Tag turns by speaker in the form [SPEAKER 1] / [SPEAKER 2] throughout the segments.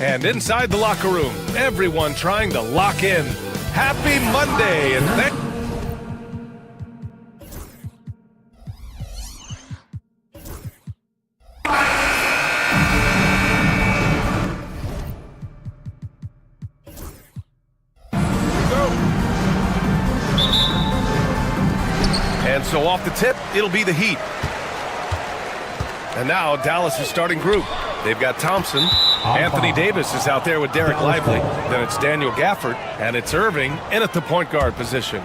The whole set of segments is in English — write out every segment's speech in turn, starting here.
[SPEAKER 1] And inside the locker room, everyone trying to lock in. Happy Monday, and so off the tip, it'll be the Heat. And now Dallas is starting group. They've got Thompson. Anthony Davis is out there with Derek Lively. Then it's Daniel Gafford, and it's Irving in at the point guard position.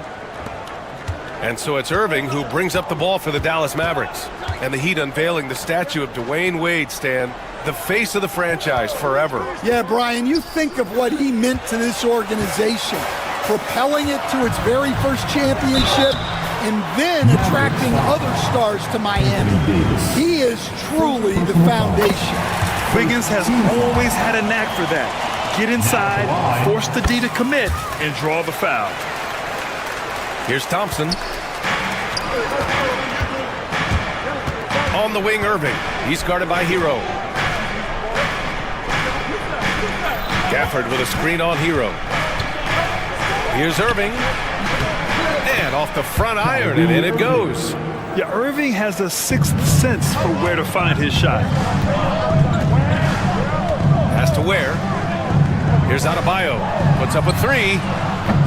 [SPEAKER 1] And so it's Irving who brings up the ball for the Dallas Mavericks. And the Heat unveiling the statue of Dwayne Wade, Stan, the face of the franchise forever.
[SPEAKER 2] Yeah, Brian, you think of what he meant to this organization, propelling it to its very first championship, and then attracting other stars to Miami. He is truly the foundation.
[SPEAKER 3] Wiggins has always had a knack for that. Get inside, force the D to commit, and draw the foul.
[SPEAKER 1] Here's Thompson. On the wing, Irving. He's guarded by Hero. Gafford with a screen on Hero. Here's Irving. And off the front iron, and in it goes.
[SPEAKER 3] Yeah, Irving has a sixth sense for where to find his shot.
[SPEAKER 1] Has to Ware. Here's Adebayo. Puts up a three.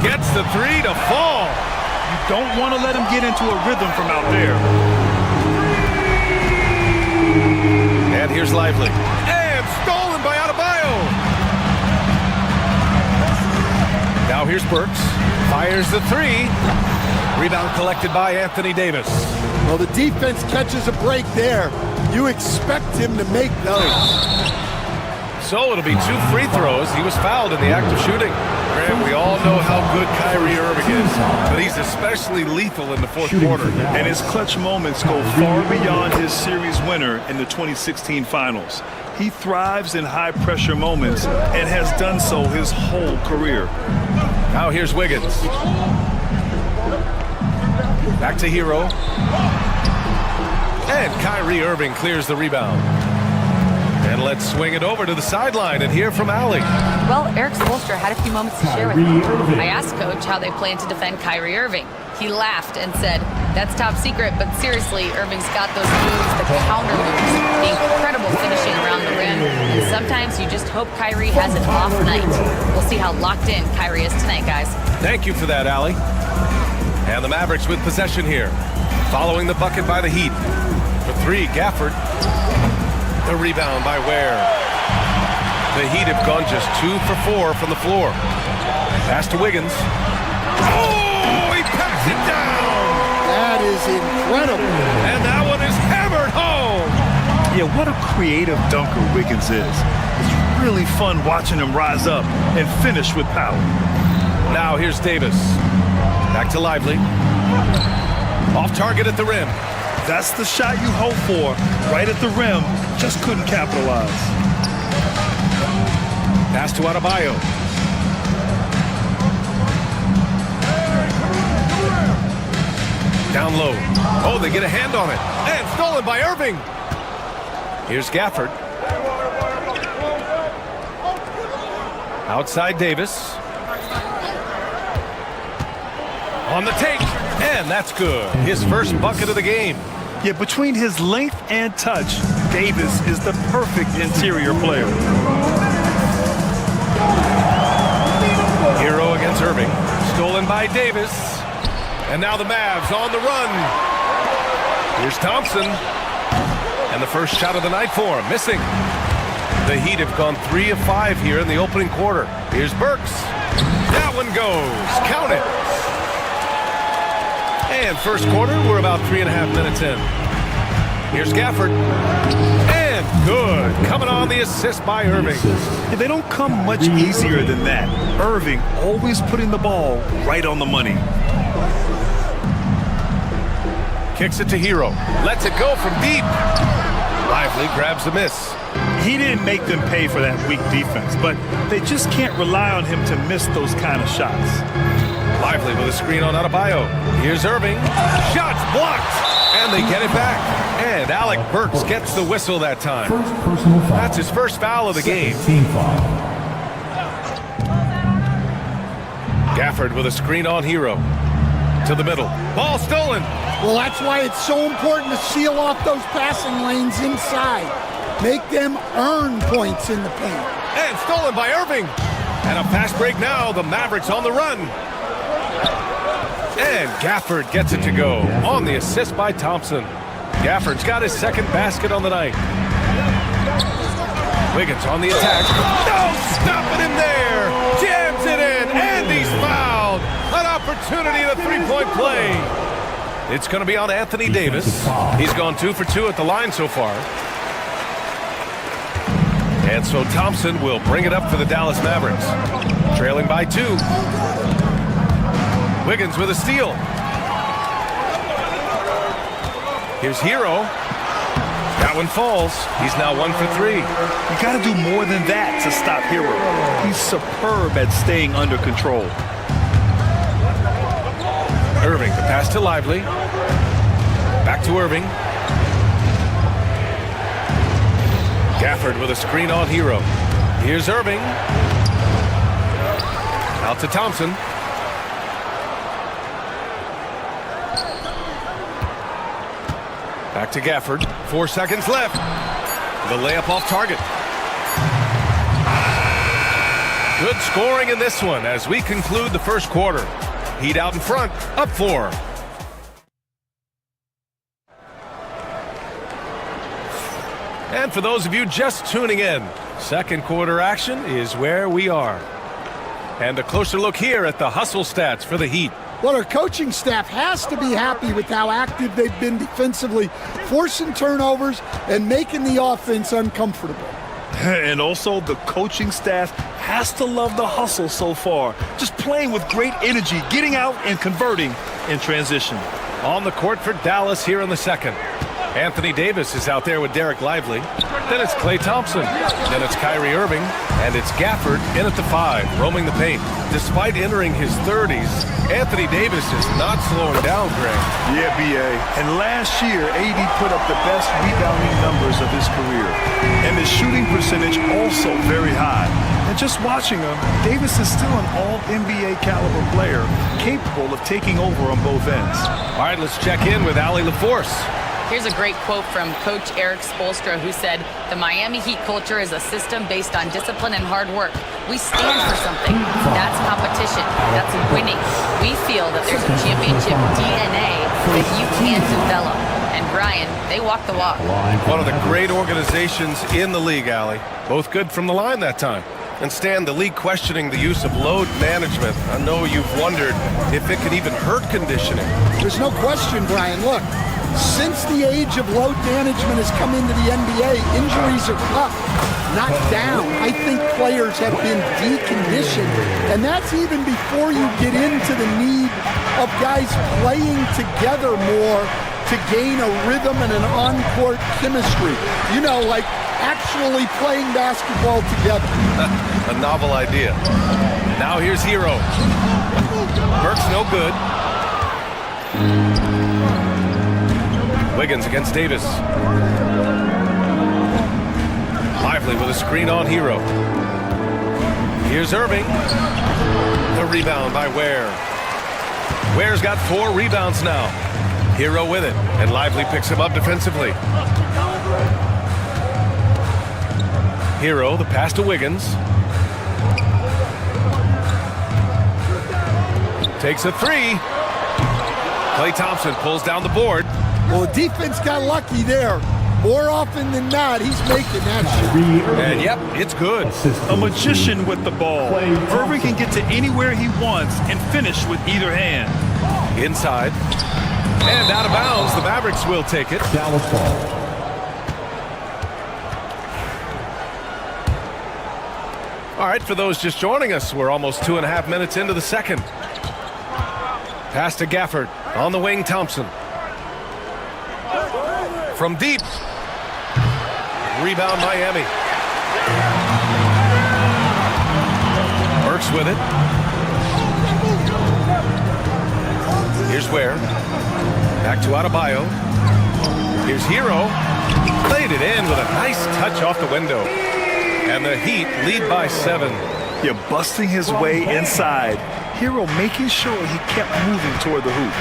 [SPEAKER 1] Gets the three to fall.
[SPEAKER 3] You don't want to let him get into a rhythm from out there.
[SPEAKER 1] And here's Lively. And stolen by Adebayo. Now here's Burks. Fires the three. Rebound collected by Anthony Davis.
[SPEAKER 2] Well, the defense catches a break there. You expect him to make those.
[SPEAKER 1] So it'll be 2 free throws. He was fouled in the act of shooting. Grant, we all know how good Kyrie Irving is, but he's especially lethal in the fourth quarter.
[SPEAKER 3] And his clutch moments go far beyond his series winner in the 2016 finals. He thrives in high-pressure moments and has done so his whole career.
[SPEAKER 1] Now here's Wiggins. Back to Hero. And Kyrie Irving clears the rebound. And let's swing it over to the sideline and hear from Allie.
[SPEAKER 4] Well, Eric Spoelstra had a few moments to share with me. I asked Coach how they plan to defend Kyrie Irving. He laughed and said, "That's top secret, but seriously, Irving's got those moves, the counter moves, the incredible finishing around the rim, and sometimes you just hope Kyrie has an off night." We'll see how locked in Kyrie is tonight, guys.
[SPEAKER 1] Thank you for that, Allie. And the Mavericks with possession here. Following the bucket by the Heat. For three, Gafford. The rebound by Ware. The Heat have gone just 2 for 4 from the floor. Pass to Wiggins. Oh, he passed it down!
[SPEAKER 2] That is incredible.
[SPEAKER 1] And that one is hammered home!
[SPEAKER 3] Yeah, what a creative dunker Wiggins is. It's really fun watching him rise up and finish with power.
[SPEAKER 1] Now here's Davis. Back to Lively. Off target at the rim.
[SPEAKER 3] That's the shot you hope for, right at the rim. Just couldn't capitalize.
[SPEAKER 1] Pass to Adebayo. Down low. Oh, they get a hand on it. And stolen by Irving. Here's Gafford. Outside Davis. On the take. And that's good. His first bucket of the game.
[SPEAKER 3] Yeah, between his length and touch, Davis is the perfect interior player.
[SPEAKER 1] Hero against Irving. Stolen by Davis. And now the Mavs on the run. Here's Thompson. And the first shot of the night for him. Missing. The Heat have gone 3 of 5 here in the opening quarter. Here's Burks. That one goes. Count it. And first quarter, we're about 3.5 minutes in. Here's Gafford. And good. Coming on the assist by Irving.
[SPEAKER 3] Yeah, they don't come much easier than that. Irving always putting the ball right on the money.
[SPEAKER 1] Kicks it to Hero. Lets it go from deep. Lively grabs the miss.
[SPEAKER 3] He didn't make them pay for that weak defense, but they just can't rely on him to miss those kind of shots.
[SPEAKER 1] Lively with a screen on Adebayo. Here's Irving. Shots blocked. And they get it back. And Alec Burks gets the whistle that time. That's his first foul of the game. Gafford with a screen on Hero. To the middle. Ball stolen.
[SPEAKER 2] Well, that's why it's so important to seal off those passing lanes inside. Make them earn points in the paint.
[SPEAKER 1] And stolen by Irving. And a fast break now. The Mavericks on the run. And Gafford gets it to go on the assist by Thompson. Gafford's got his second basket on the night. Wiggins on the attack. No, stopping him there. Jams it in, and he's fouled. An opportunity at a three-point play. It's going to be on Anthony Davis. He's gone 2 for 2 at the line so far. And so Thompson will bring it up for the Dallas Mavericks. Trailing by 2. Wiggins with a steal. Here's Hero. That one falls. He's now 1 for 3.
[SPEAKER 3] You got to do more than that to stop Hero. He's superb at staying under control.
[SPEAKER 1] Irving, the pass to Lively. Back to Irving. Gafford with a screen on Hero. Here's Irving. Out to Thompson. Back to Gafford. 4 seconds left. The layup off target. Good scoring in this one as we conclude the first quarter. Heat out in front, up 4. And for those of you just tuning in, second quarter action is where we are. And a closer look here at the hustle stats for the Heat.
[SPEAKER 2] Well, our coaching staff has to be happy with how active they've been defensively, forcing turnovers and making the offense uncomfortable.
[SPEAKER 3] And also, the coaching staff has to love the hustle so far. Just playing with great energy, getting out and converting in transition.
[SPEAKER 1] On the court for Dallas here in the second. Anthony Davis is out there with Derek Lively. Then it's Klay Thompson. Then it's Kyrie Irving. And it's Gafford in at the 5, roaming the paint. Despite entering his 30s, Anthony Davis is not slowing down, Greg.
[SPEAKER 3] Yeah, B.A. And last year, AD put up the best rebounding numbers of his career. And his shooting percentage also very high. And just watching him, Davis is still an all-NBA caliber player, capable of taking over on both ends.
[SPEAKER 1] All right, let's check in with Allie LaForce.
[SPEAKER 4] Here's a great quote from Coach Eric Spoelstra, who said, "The Miami Heat culture is a system based on discipline and hard work. We stand for something. That's competition. That's winning. We feel that there's a championship DNA that you can develop." And Brian, they walk the walk.
[SPEAKER 1] One of the great organizations in the league, Allie. Both good from the line that time. And Stan, the league questioning the use of load management. I know you've wondered if it could even hurt conditioning.
[SPEAKER 2] There's no question, Brian. Look, since the age of load management has come into the NBA, injuries are up, not down. I think players have been deconditioned, and that's even before you get into the need of guys playing together more to gain a rhythm and an on-court chemistry. You know, like actually playing basketball together.
[SPEAKER 1] A novel idea. Now here's Hero. Burke's no good. Wiggins against Davis. Lively with a screen on Hero. Here's Irving. The rebound by Ware. Ware's got 4 rebounds now. Hero with it, and Lively picks him up defensively. Hero, the pass to Wiggins. Takes a 3. Klay Thompson pulls down the board.
[SPEAKER 2] Well, the defense got lucky there. More often than not, he's making that shot.
[SPEAKER 1] And yep, it's good.
[SPEAKER 3] A magician with the ball. Irving can get to anywhere he wants and finish with either hand.
[SPEAKER 1] Inside. And out of bounds. The Mavericks will take it.
[SPEAKER 5] Dallas ball.
[SPEAKER 1] All right, for those just joining us, we're almost 2.5 minutes into the second. Pass to Gafford. On the wing, Thompson. From deep. Rebound, Miami. Burks with it. Here's Ware. Back to Adebayo. Here's Hero. Played it in with a nice touch off the window. And the Heat lead by 7.
[SPEAKER 3] You're busting his way inside. Hero making sure he kept moving toward the hoop.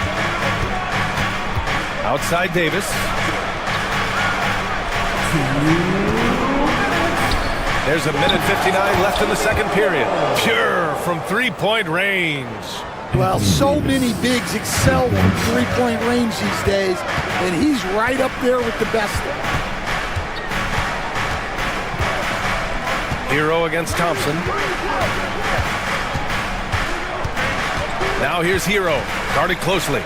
[SPEAKER 1] Outside Davis. There's a minute 59 left in the second period. Pure from three-point range.
[SPEAKER 2] Well, so many bigs excel from three-point range these days, and he's right up there with the best.
[SPEAKER 1] Hero against Thompson. Now here's Hero, guarded closely.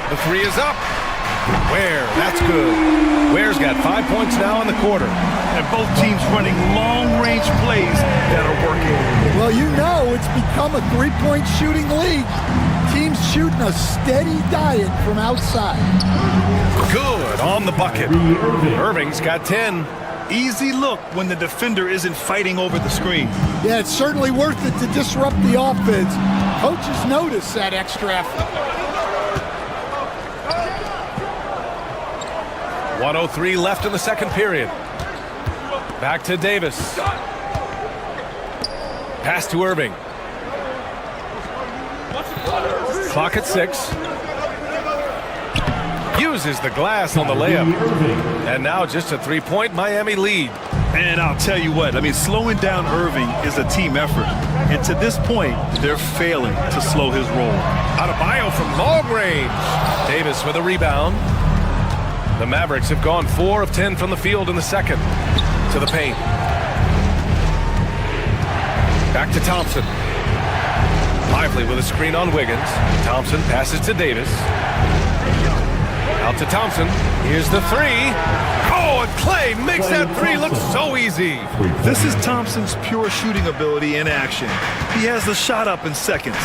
[SPEAKER 1] The three is up. Ware, that's good. Ware's got 5 points now in the quarter.
[SPEAKER 3] And both teams running long-range plays that are working.
[SPEAKER 2] Well, you know it's become a three-point shooting league. Teams shooting a steady diet from outside.
[SPEAKER 1] Good on the bucket. Irving's got 10.
[SPEAKER 3] Easy look when the defender isn't fighting over the screen.
[SPEAKER 2] Yeah, it's certainly worth it to disrupt the offense. Coaches notice that extra effort.
[SPEAKER 1] 1:03 left in the second period. Back to Davis. Pass to Irving. Clock at 6. Uses the glass on the layup. And now just a three-point Miami lead.
[SPEAKER 3] And I'll tell you what, slowing down Irving is a team effort. And to this point, they're failing to slow his roll.
[SPEAKER 1] Adebayo from long range. Davis with a rebound. The Mavericks have gone 4 of 10 from the field in the second. To the paint. Back to Thompson. Lively with a screen on Wiggins. Thompson passes to Davis. Out to Thompson. Here's the three. Oh, and Clay makes that three look so easy.
[SPEAKER 3] This is Thompson's pure shooting ability in action. He has the shot up in seconds.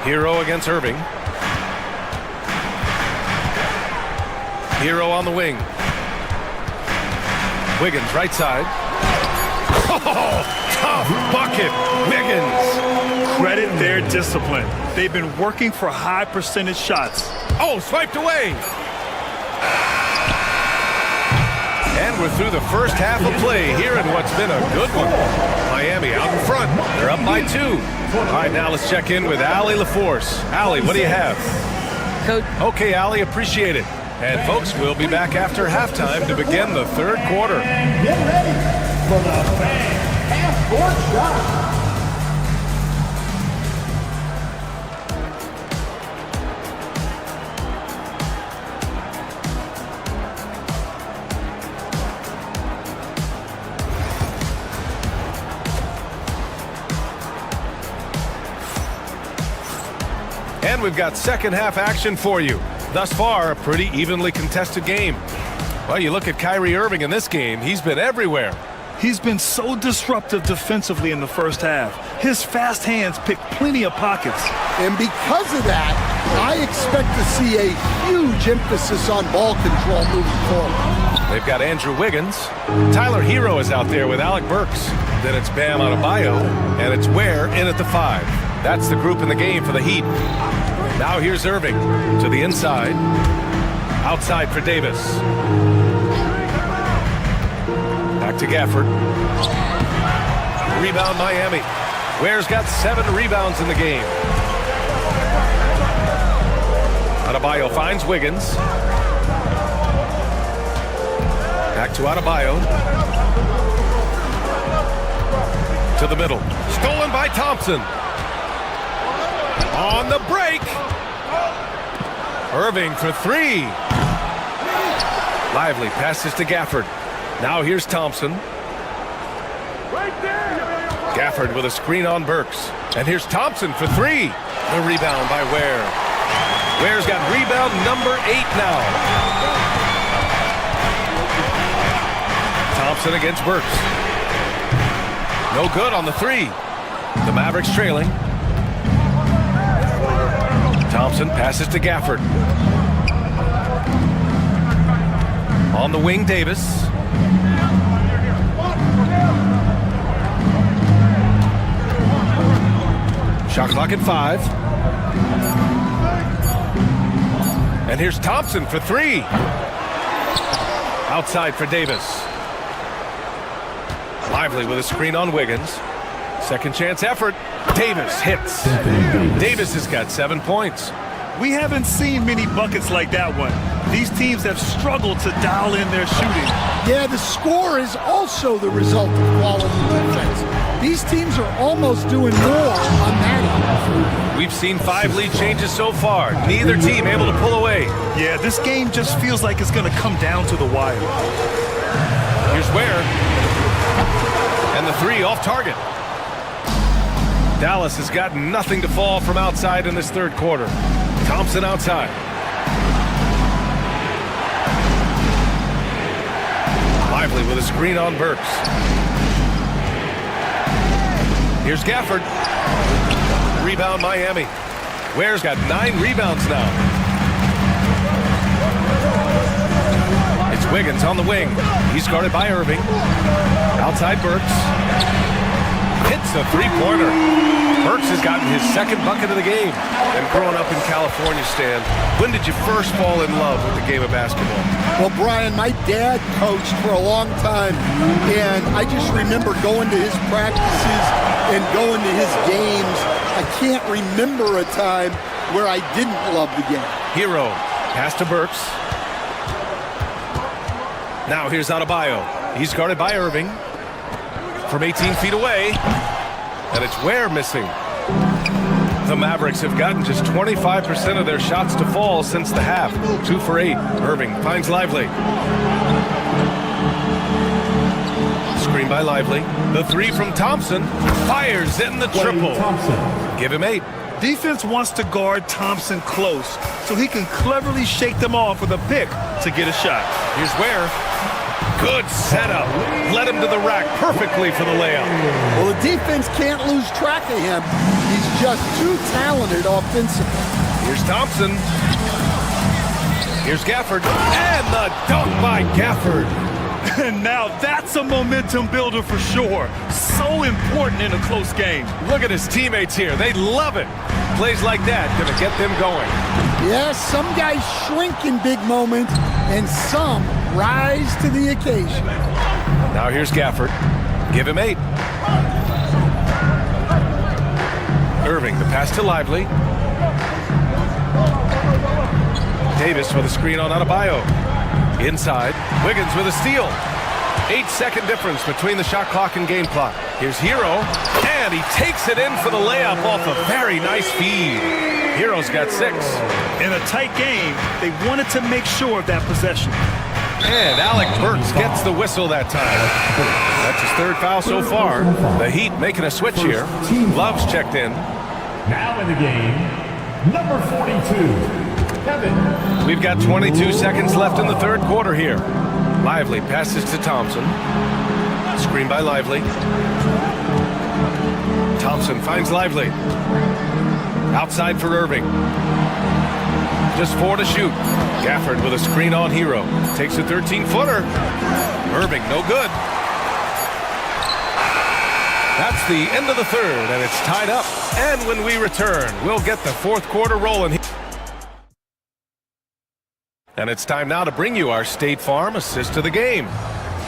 [SPEAKER 1] Hero against Irving. Hero on the wing. Wiggins right side. Oh, tough bucket. Wiggins.
[SPEAKER 3] Credit their discipline. They've been working for high percentage shots.
[SPEAKER 1] Oh, swiped away. And we're through the first half of play here in what's been a good one. Miami out in front. They're up by 2. All right, now let's check in with Allie LaForce. Allie, what do you have?
[SPEAKER 4] Coach.
[SPEAKER 1] Okay, Allie, appreciate it. And folks, we'll be back after halftime to begin the third quarter.
[SPEAKER 5] Get ready for the half-court shot.
[SPEAKER 1] And we've got second half action for you. Thus far, a pretty evenly contested game. Well, you look at Kyrie Irving in this game, he's been everywhere.
[SPEAKER 3] He's been so disruptive defensively in the first half. His fast hands pick plenty of pockets.
[SPEAKER 2] And because of that, I expect to see a huge emphasis on ball control moving forward.
[SPEAKER 1] They've got Andrew Wiggins. Tyler Hero is out there with Alec Burks. Then it's Bam Adebayo, and it's Ware in at the 5. That's the group in the game for the Heat. Now here's Irving to the inside. Outside for Davis. Back to Gafford. Rebound Miami. Ware's got 7 rebounds in the game. Adebayo finds Wiggins. Back to Adebayo. To the middle. Stolen by Thompson. On the break. Irving for 3. Lively passes to Gafford. Now here's Thompson. Gafford with a screen on Burks. And here's Thompson for 3. The rebound by Ware. Ware's got rebound number 8 now. Thompson against Burks. No good on the 3. The Mavericks trailing. Thompson passes to Gafford. On the wing, Davis. Shot clock at 5. And here's Thompson for three. Outside for Davis. Lively with a screen on Wiggins. Second chance effort. Davis hits. Davis has got 7 points.
[SPEAKER 3] We haven't seen many buckets like that one. These teams have struggled to dial in their shooting.
[SPEAKER 2] Yeah, the score is also the result of quality defense. These teams are almost doing more on that end.
[SPEAKER 1] We've seen 5 lead changes so far. Neither team able to pull away.
[SPEAKER 3] Yeah, this game just feels like it's going to come down to the wire.
[SPEAKER 1] Here's Ware. And the three off target. Dallas has got nothing to fall from outside in this third quarter. Thompson outside. Lively with a screen on Burks. Here's Gafford. Rebound Miami. Ware's got 9 rebounds now. It's Wiggins on the wing. He's guarded by Irving. Outside Burks. Hits a three-pointer. Burks has gotten his second bucket of the game. And growing up in California, Stan, when did you first fall in love with the game of basketball?
[SPEAKER 2] Well, Brian, my dad coached for a long time, and I just remember going to his practices and going to his games. I can't remember a time where I didn't love the game.
[SPEAKER 1] Hero, pass to Burks. Now here's Adebayo. He's guarded by Irving. From 18 feet away, and it's Ware missing. The Mavericks have gotten just 25% of their shots to fall since the half. 2 for 8. Irving finds Lively. Screen by Lively. The three from Thompson. Fires in the triple. Give him 8.
[SPEAKER 3] Defense wants to guard Thompson close so he can cleverly shake them off with a pick to get a shot.
[SPEAKER 1] Here's Ware. Good setup. Led him to the rack perfectly for the layup.
[SPEAKER 2] Well, the defense can't lose track of him. He's just too talented offensively.
[SPEAKER 1] Here's Thompson. Here's Gafford. And the dunk by Gafford.
[SPEAKER 3] And now that's a momentum builder for sure. So important in a close game.
[SPEAKER 1] Look at his teammates here. They love it. Plays like that gonna get them going.
[SPEAKER 2] Yes, some guys shrink in big moments, and some rise to the occasion.
[SPEAKER 1] Now here's Gafford. Give him 8. Irving, the pass to Lively. Davis with a screen on Adebayo. Inside, Wiggins with a steal. 8-second difference between the shot clock and game clock. Here's Hero, and he takes it in for the layup off a very nice feed. Hero's got 6.
[SPEAKER 3] In a tight game, they wanted to make sure of that possession.
[SPEAKER 1] And Alec Burks gets the whistle that time. That's his 3rd foul so far. The Heat making a switch here. Love's checked in.
[SPEAKER 5] Now in the game, number 42, Kevin.
[SPEAKER 1] We've got 22 seconds left in the third quarter here. Lively passes to Thompson. Screen by Lively. Thompson finds Lively. Outside for Irving. Just 4 to shoot. Gafford with a screen on Hero. Takes a 13-footer. Irving, no good. That's the end of the third, and it's tied up. And when we return, we'll get the fourth quarter rolling. And it's time now to bring you our State Farm assist of the game.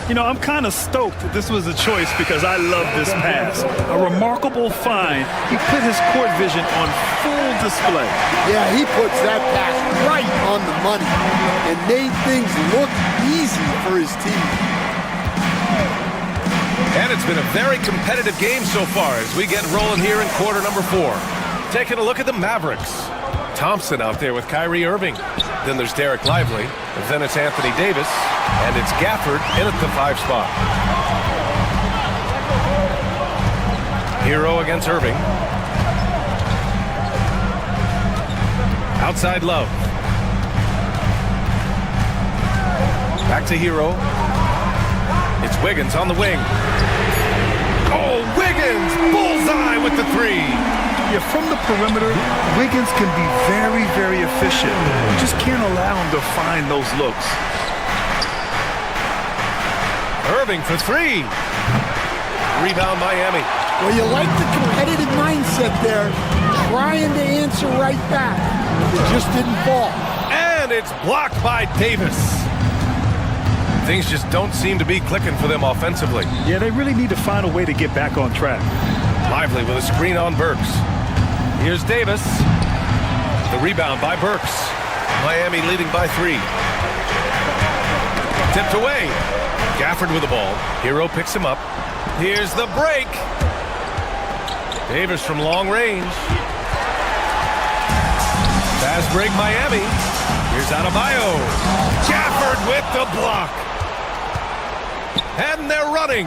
[SPEAKER 3] You know, I'm kind of stoked that this was a choice because I love this pass. A remarkable find. He put his court vision on full display.
[SPEAKER 2] Yeah, he puts that pass right on the money and made things look easy for his team.
[SPEAKER 1] And it's been a very competitive game so far as we get rolling here in quarter number 4. Taking a look at the Mavericks. Thompson out there with Kyrie Irving. Then there's Derek Lively. And then it's Anthony Davis. And it's Gafford in at the 5 spot. Hero against Irving. Outside Love. Back to Hero. It's Wiggins on the wing. Oh, Wiggins! Bullseye with the 3.
[SPEAKER 3] Yeah, from the perimeter, Wiggins can be very, very efficient. You just can't allow him to find those looks.
[SPEAKER 1] Irving for 3. Rebound Miami.
[SPEAKER 2] Well, you like the competitive mindset there, trying to answer right back. It just didn't fall.
[SPEAKER 1] And And it's blocked by Davis. Things just don't seem to be clicking for them offensively.
[SPEAKER 3] Yeah, they really need to find a way to get back on track.
[SPEAKER 1] Lively with a screen on Burks. Here's Davis. The rebound by Burks. Miami leading by 3. Tipped away. Gafford with the ball. Hero picks him up. Here's the break. Davis from long range. Fast break Miami. Here's Adebayo. Gafford with the block. And they're running.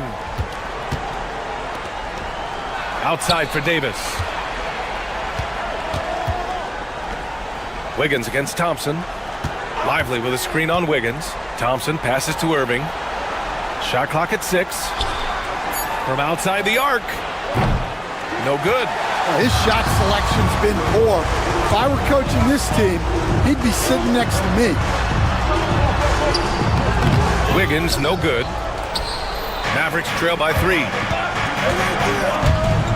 [SPEAKER 1] Outside for Davis. Wiggins against Thompson. Lively with a screen on Wiggins. Thompson passes to Irving. Shot clock at 6. From outside the arc. No good.
[SPEAKER 2] His shot selection's been poor. If I were coaching this team, he'd be sitting next to me.
[SPEAKER 1] Wiggins, no good. Mavericks trail by 3.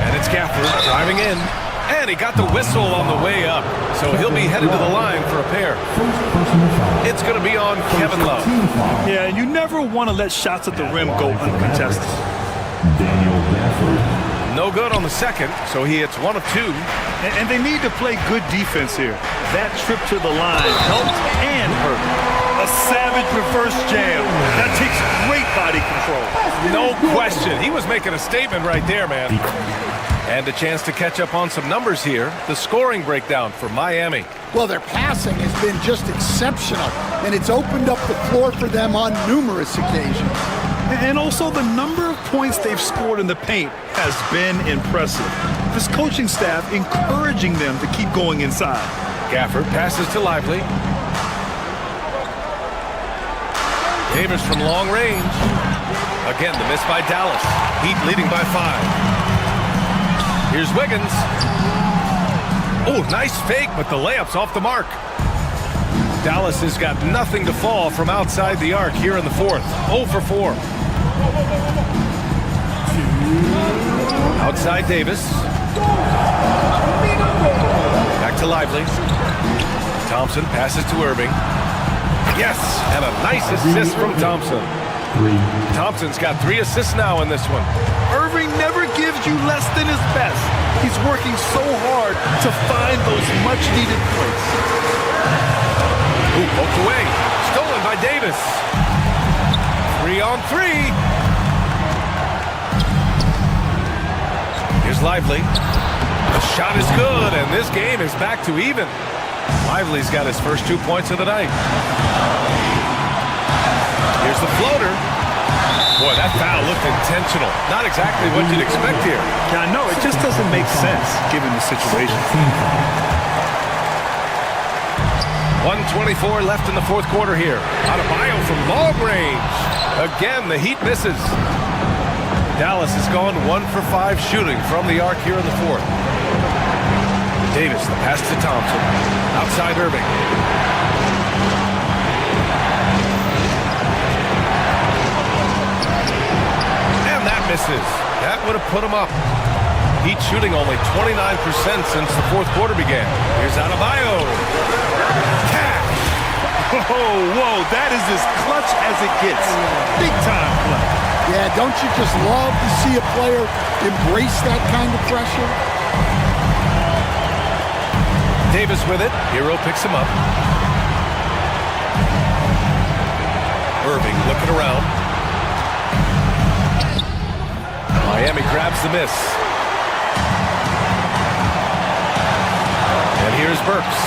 [SPEAKER 1] And it's Gafford driving in. And he got the whistle on the way up. So he'll be headed to the line for a pair. It's going to be on Kevin Love.
[SPEAKER 3] Yeah, and you never want to let shots at the rim go uncontested.
[SPEAKER 5] Daniel Gafford.
[SPEAKER 1] No good on the second, so he hits 1 of 2.
[SPEAKER 3] And they need to play good defense here. That trip to the line helped and hurt. A savage reverse jam. That takes great body control.
[SPEAKER 1] No question. He was making a statement right there, man. And a chance to catch up on some numbers here. The scoring breakdown for Miami.
[SPEAKER 2] Well, their passing has been just exceptional, and it's opened up the floor for them on numerous occasions.
[SPEAKER 3] And also the number of points they've scored in the paint has been impressive. This coaching staff encouraging them to keep going inside.
[SPEAKER 1] Gafford passes to Lively. Davis from long range. Again, the miss by Dallas. Heat leading by 5. Here's Wiggins. Oh, nice fake, but the layup's off the mark. Dallas has got nothing to fall from outside the arc here in the 4th. 0 for 4. Outside Davis. Back to Lively. Thompson passes to Irving. Yes, and a nice assist from Thompson. Thompson's got 3 assists now in this one.
[SPEAKER 3] Irving never gives you less than his best. He's working so hard to find those much-needed points.
[SPEAKER 1] Ooh, poked away. Stolen by Davis. 3 on 3. Here's Lively. The shot is good, and this game is back to even. Lively's got his first 2 points of the night. Here's the floater. Boy, that foul looked intentional. Not exactly what you'd expect here.
[SPEAKER 3] Yeah, I know. It just doesn't make sense given the situation.
[SPEAKER 1] 1:24 left in the 4th quarter here. Adebayo from long range. Again, the Heat misses. Dallas has gone 1 for 5 shooting from the arc here in the 4th. Davis, the pass to Thompson. Outside Irving. And that misses. That would have put him up. Heat shooting only 29% since the 4th quarter began. Here's Adebayo.
[SPEAKER 3] Whoa, that is as clutch as it gets. Big time play.
[SPEAKER 2] Yeah, don't you just love to see a player embrace that kind of pressure?
[SPEAKER 1] Davis with it. Hero picks him up. Irving looking around. Miami grabs the miss. And here's Burks.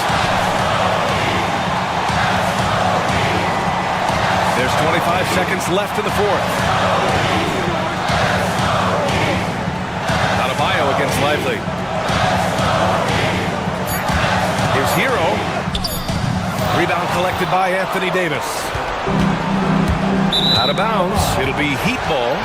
[SPEAKER 1] There's 25 seconds left in the 4th. Adebayo against Lively. Here's Hero. Rebound collected by Anthony Davis. Out of bounds. It'll be Heat ball.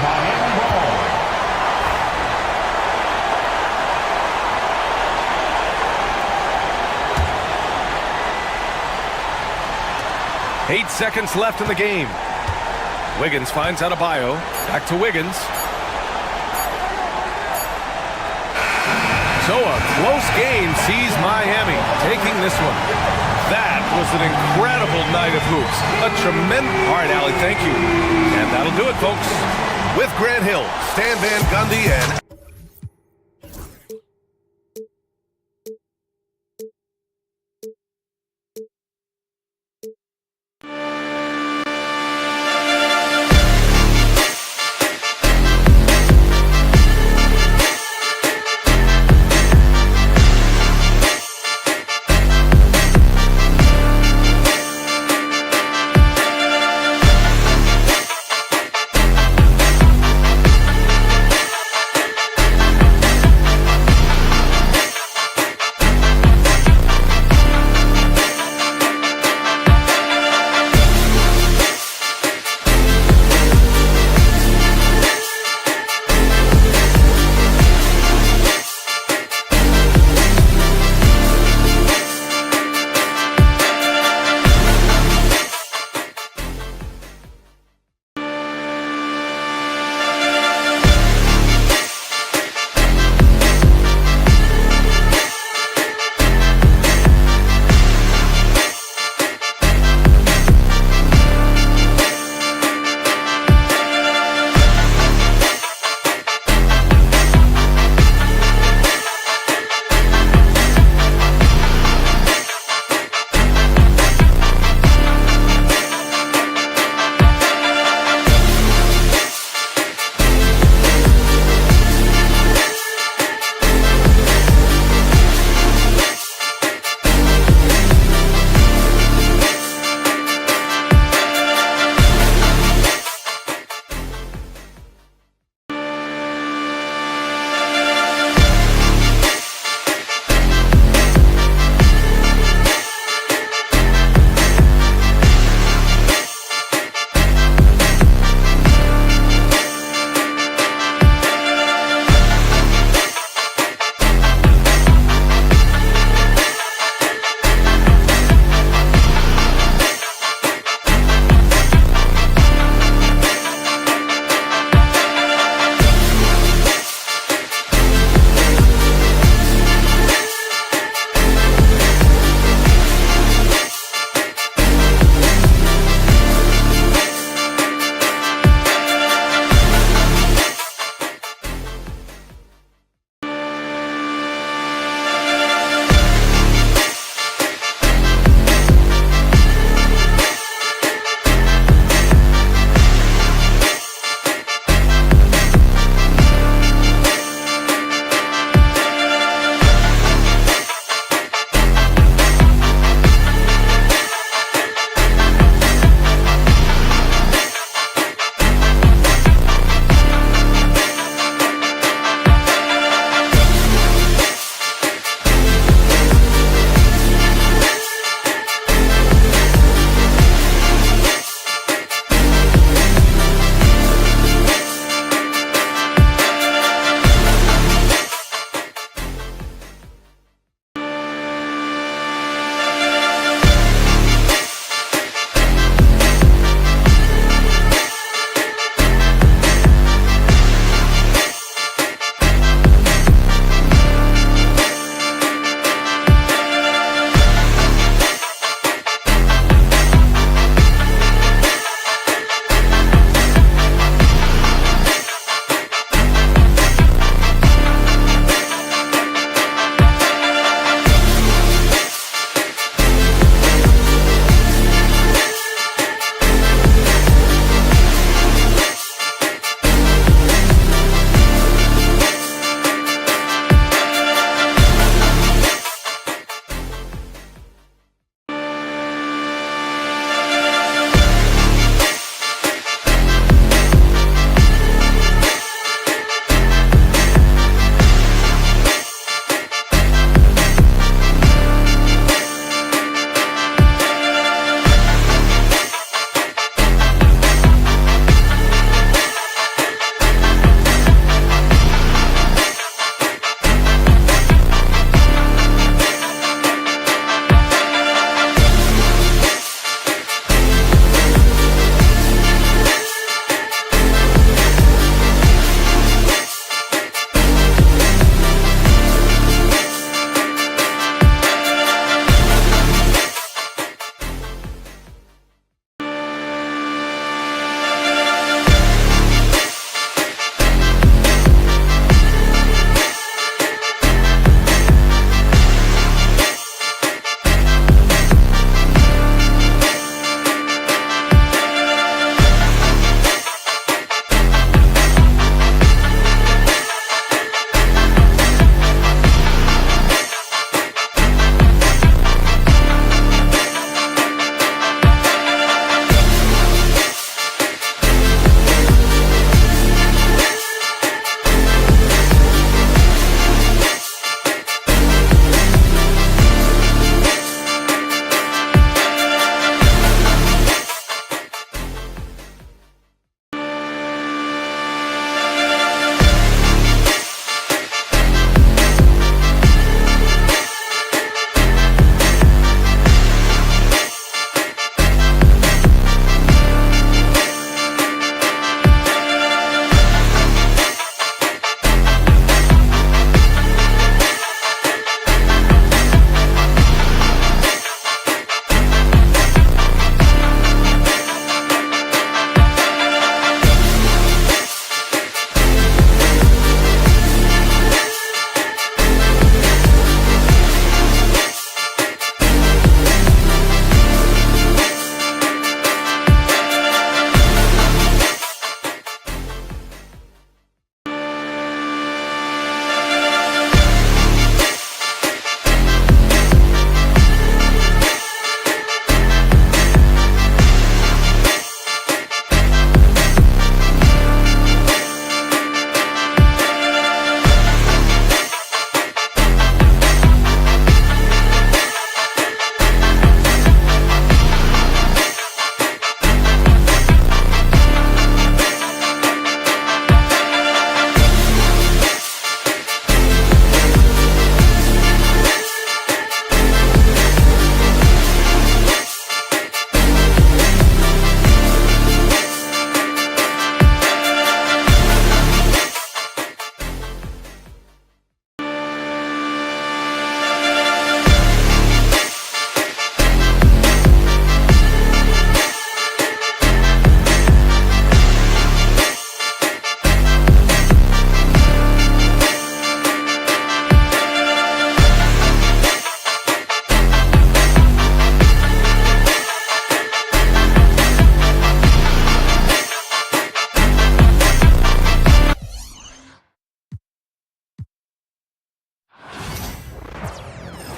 [SPEAKER 1] 8 seconds left in the game. Wiggins finds Adebayo. Back to Wiggins. So a close game sees Miami taking this one. That was an incredible night of hoops. A tremendous... All right, Allie, thank you. And that'll do it, folks. With Grant Hill, Stan Van Gundy, and...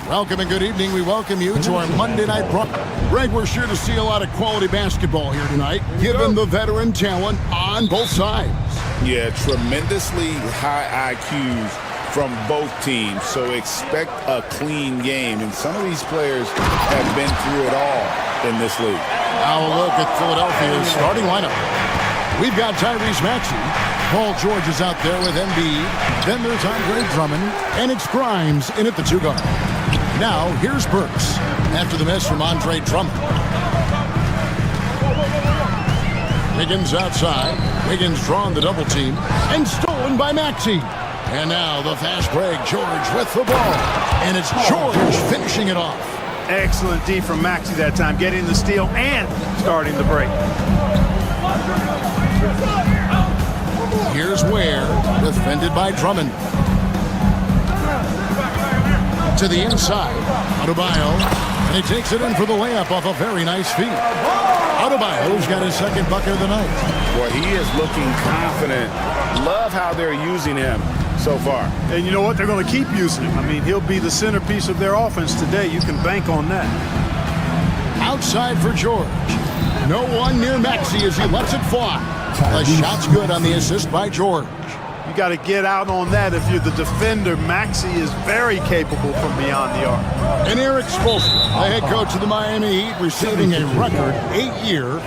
[SPEAKER 6] Welcome and good evening. We welcome you to our Monday night broadcast. Greg, we're sure to see a lot of quality basketball here tonight, given the veteran talent on both sides.
[SPEAKER 7] Yeah, tremendously high IQs from both teams, so expect a clean game. And some of these players have been through it all in this league.
[SPEAKER 6] Now a look at Philadelphia's starting lineup. We've got Tyrese Maxey. Paul George is out there with Embiid. Then there's Andre Drummond. And it's Grimes in at the 2 guard. Now, here's Burks after the miss from Andre Drummond. Wiggins outside. Wiggins drawn the double team and stolen by Maxey. And now the fast break. George with the ball. And it's George finishing it off.
[SPEAKER 3] Excellent D from Maxey that time, getting the steal and starting the break.
[SPEAKER 6] Here's Ware, defended by Drummond. To the inside, Adebayo, and he takes it in for the layup off a very nice feed. Adebayo's got his second bucket of the night.
[SPEAKER 7] Well, he is looking confident. Love how they're using him so far.
[SPEAKER 3] And you know what? They're going to keep using him. I mean, he'll be the centerpiece of their offense today. You can bank on that.
[SPEAKER 6] Outside for George. No one near Maxey as he lets it fly. The shot's good on the assist by George.
[SPEAKER 3] You got to get out on that if you're the defender. Maxey is very capable from beyond the arc.
[SPEAKER 6] And Eric Spoelstra, the head coach of the Miami Heat, receiving a record 8-year,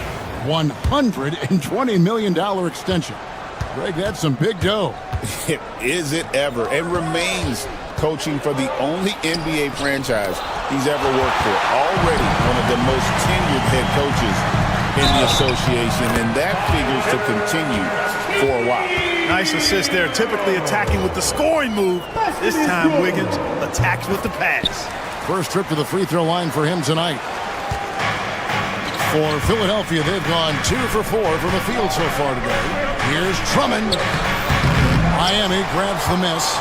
[SPEAKER 6] $120 million extension. Greg, that's some big dough.
[SPEAKER 7] Is it ever? And remains coaching for the only NBA franchise he's ever worked for. Already one of the most tenured head coaches in the association, and that figures to continue for a while.
[SPEAKER 3] Nice assist there. Typically attacking with the scoring move. This time Wiggins attacks with the pass.
[SPEAKER 6] First trip to the free throw line for him tonight. For Philadelphia, they've gone 2 for 4 from the field so far today. Here's Drummond. Miami grabs the miss.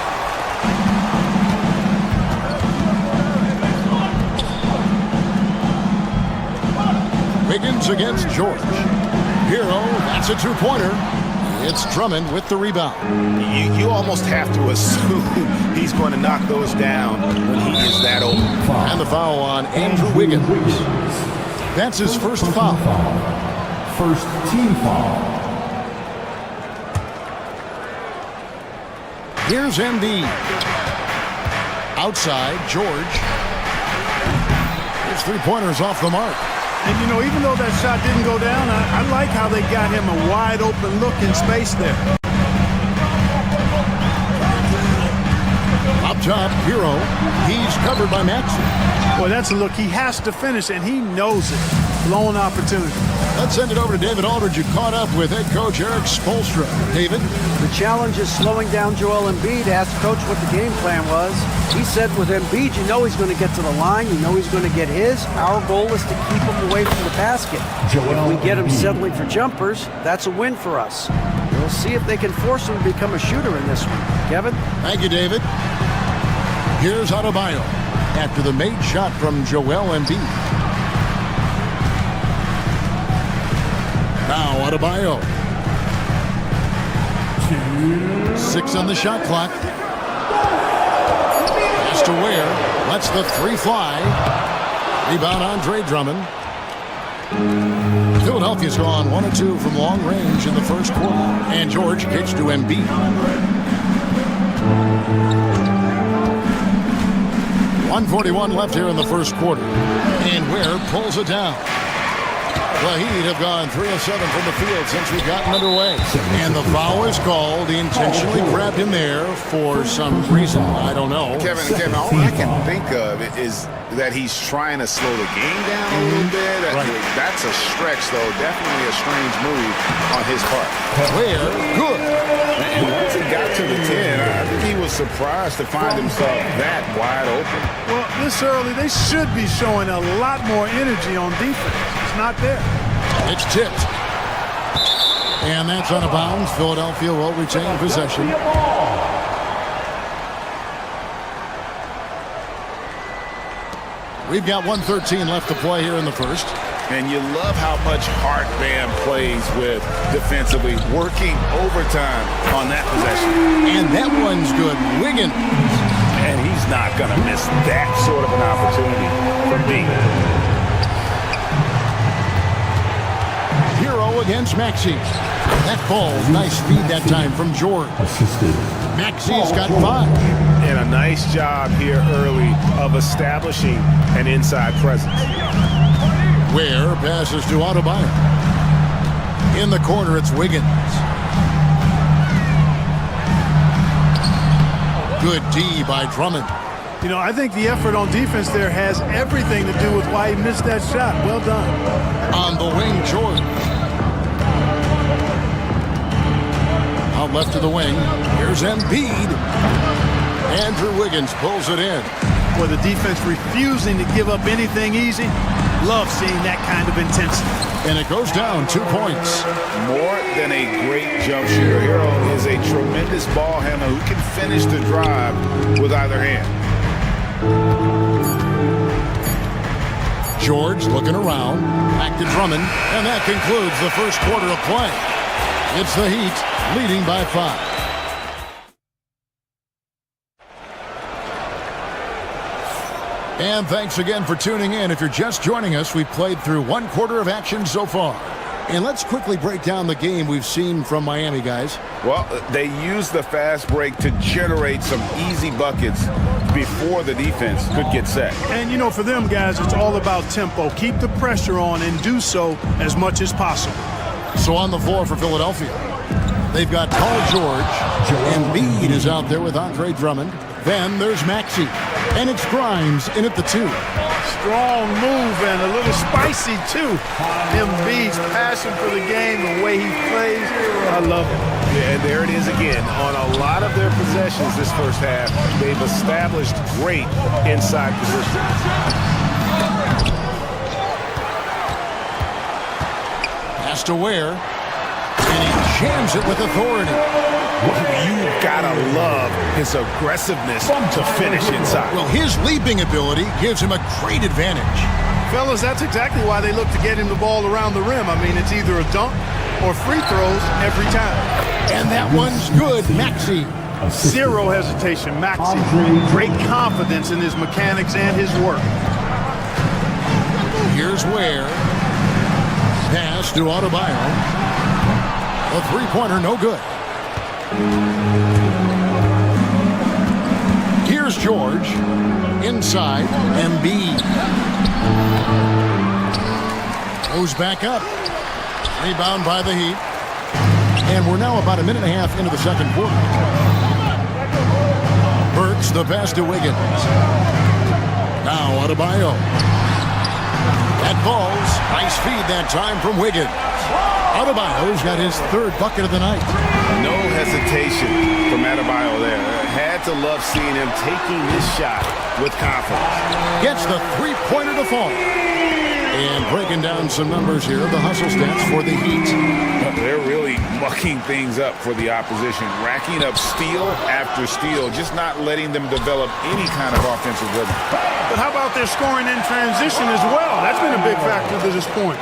[SPEAKER 6] Wiggins against George. Hero, that's a 2-pointer. It's Drummond with the rebound.
[SPEAKER 7] You almost have to assume he's going to knock those down when he is that open.
[SPEAKER 6] And the foul on Andrew Wiggins. That's his first foul.
[SPEAKER 5] First team foul.
[SPEAKER 6] Here's Embiid. Outside, George. His 3-pointers off the mark.
[SPEAKER 3] And, you know, even though that shot didn't go down, I like how they got him a wide open look in space there.
[SPEAKER 6] Up top, Hero. He's covered by Maxey.
[SPEAKER 3] Boy, that's a look he has to finish, and he knows it. Blown opportunity.
[SPEAKER 6] Let's send it over to David Aldridge, who caught up with head coach Eric Spoelstra. David?
[SPEAKER 8] The challenge is slowing down Joel Embiid. Asked coach what the game plan was. He said with Embiid, you know he's going to get to the line. You know he's going to get his. Our goal is to keep him away from the basket. If we get him settling for jumpers, that's a win for us. We'll see if they can force him to become a shooter in this one. Kevin?
[SPEAKER 6] Thank you, David. Here's Adebayo after the made shot from Joel Embiid. Now Adebayo. 6 on the shot clock. Pass to Ware. Lets the 3 fly. Rebound Andre Drummond. Philadelphia's gone 1 of 2 from long range in the first quarter. And George kicks to Embiid. 1:41 left here in the first quarter. And Ware pulls it down. The Heat have gone 3 of 7 from the field since we've gotten underway. And the foul is called. He intentionally grabbed him there for some reason. I don't know.
[SPEAKER 7] Kevin, all I can think of is that he's trying to slow the game down a little bit. That's a stretch, though. Definitely a strange move on his part.
[SPEAKER 6] Ware, good.
[SPEAKER 7] And once he got to the 10, I think he was surprised to find himself that wide open.
[SPEAKER 3] Well, this early, they should be showing a lot more energy on defense. It's not there.
[SPEAKER 6] It's tipped. And that's out of bounds. Philadelphia will retain possession. We've got 1:13 left to play here in the first.
[SPEAKER 7] And you love how much heart Bam plays with defensively, working overtime on that possession.
[SPEAKER 6] And that one's good. Wiggins.
[SPEAKER 7] And he's not going to miss that sort of an opportunity from me.
[SPEAKER 6] Hero against Maxey. That ball, nice feed that time from George. Maxey's got 5.
[SPEAKER 7] And a nice job here early of establishing an inside presence.
[SPEAKER 6] Ware passes to Adebayo. In the corner, it's Wiggins. Good D by Drummond.
[SPEAKER 3] You know, I think the effort on defense there has everything to do with why he missed that shot. Well done.
[SPEAKER 6] On the wing, George. Out left to the wing. Here's Embiid. Andrew Wiggins pulls it in.
[SPEAKER 3] With the defense refusing to give up anything easy, love seeing that kind of intensity.
[SPEAKER 6] And it goes down 2 points.
[SPEAKER 7] More than a great jump shooter, Hero is a tremendous ball handler who can finish the drive with either hand.
[SPEAKER 6] George looking around. Back to Drummond. And that concludes the first quarter of play. It's the Heat leading by 5. And thanks again for tuning in. If you're just joining us, we've played through 1 quarter of action so far. And let's quickly break down the game we've seen from Miami, guys.
[SPEAKER 7] Well, they used the fast break to generate some easy buckets before the defense could get set.
[SPEAKER 3] And, you know, for them, guys, it's all about tempo. Keep the pressure on and do so as much as possible.
[SPEAKER 6] So on the floor for Philadelphia, they've got Paul George. Embiid is out there with Andre Drummond. Then there's Maxey. And it's Grimes in at the 2.
[SPEAKER 3] Strong move and a little spicy, too. Embiid's passion for the game, the way he plays, I love it.
[SPEAKER 7] Yeah, and there it is again. On a lot of their possessions this first half, they've established great inside position.
[SPEAKER 6] Pass to Ware. And he jams it with authority.
[SPEAKER 7] You've got to love his aggressiveness to finish inside.
[SPEAKER 6] Well, his leaping ability gives him a great advantage.
[SPEAKER 3] Fellas, that's exactly why they look to get him the ball around the rim. I mean, it's either a dunk or free throws every time.
[SPEAKER 6] And that one's good, Maxey.
[SPEAKER 3] Zero hesitation, Maxey. Great confidence in his mechanics and his work.
[SPEAKER 6] Here's Ware. Pass to Adebayo. A three-pointer, no good. Here's George. Inside, Embiid. Goes back up. Rebound by the Heat. And we're now about a minute and a half into the second quarter. Burks the pass to Wiggins. Now Adebayo. That falls. Nice feed that time from Wiggins. Adebayo's got his 3rd bucket of the night.
[SPEAKER 7] No hesitation from Adebayo there. Had to love seeing him taking this shot with confidence.
[SPEAKER 6] Gets the three-pointer to fall. And breaking down some numbers here, the hustle stats for the Heat.
[SPEAKER 7] They're really mucking things up for the opposition, racking up steal after steal, just not letting them develop any kind of offensive rhythm.
[SPEAKER 3] But how about their scoring in transition as well? That's been a big factor to this point.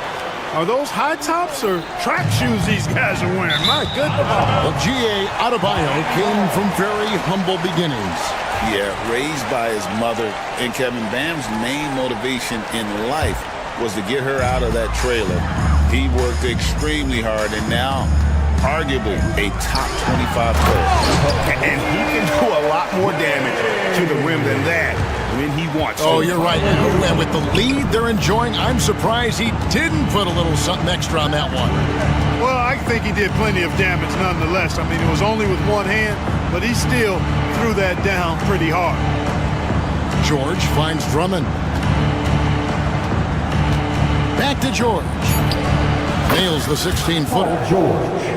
[SPEAKER 3] Are those high tops or track shoes these guys are wearing? My goodness.
[SPEAKER 6] Well, G.A. Adebayo came from very humble beginnings.
[SPEAKER 7] Yeah, raised by his mother. And Kevin Bam's main motivation in life was to get her out of that trailer. He worked extremely hard and now arguably a top 25 player. And he can do a lot more damage to the rim than that when he wants to.
[SPEAKER 6] Oh, you're right. And with the lead they're enjoying, I'm surprised he didn't put a little something extra on that one.
[SPEAKER 3] Well, I think he did plenty of damage nonetheless. I mean, it was only with one hand, but he still threw that down pretty hard.
[SPEAKER 6] George finds Drummond. Back to George. Nails the 16-footer.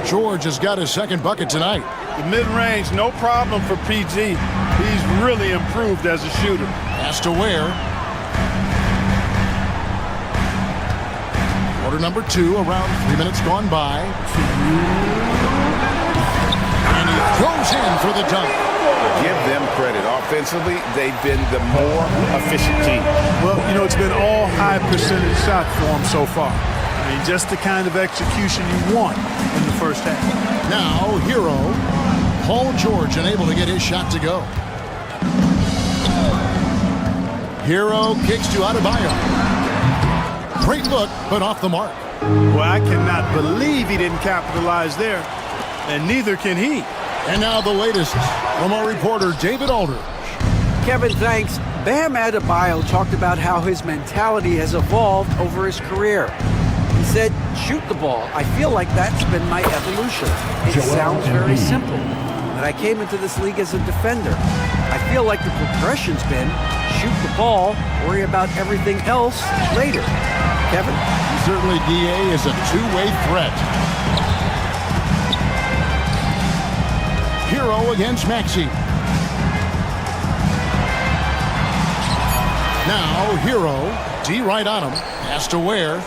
[SPEAKER 6] George has got his 2nd bucket tonight.
[SPEAKER 3] The mid-range, no problem for PG. He's really improved as a shooter.
[SPEAKER 6] Pass to Ware. Quarter number 2, around 3 minutes gone by. And he goes in for the dunk.
[SPEAKER 7] Give them credit. Offensively, they've been the more efficient team.
[SPEAKER 3] Well, you know, it's been all high percentage shots for them so far. I mean, just the kind of execution you want in the first half.
[SPEAKER 6] Now, Hero, Paul George, unable to get his shot to go. Hero kicks to Adebayo. Great look, but off the mark.
[SPEAKER 3] Well, I cannot believe he didn't capitalize there, and neither can he.
[SPEAKER 6] And now the latest from our reporter, David Aldridge.
[SPEAKER 8] Kevin, thanks. Bam Adebayo talked about how his mentality has evolved over his career. He said, shoot the ball. I feel like that's been my evolution. It sounds very simple, but I came into this league as a defender. I feel like the progression's been shoot the ball, worry about everything else later. Kevin?
[SPEAKER 6] Certainly, DA is a two-way threat. Hero against Maxey. Now, Hero, D right on him, pass to Ware.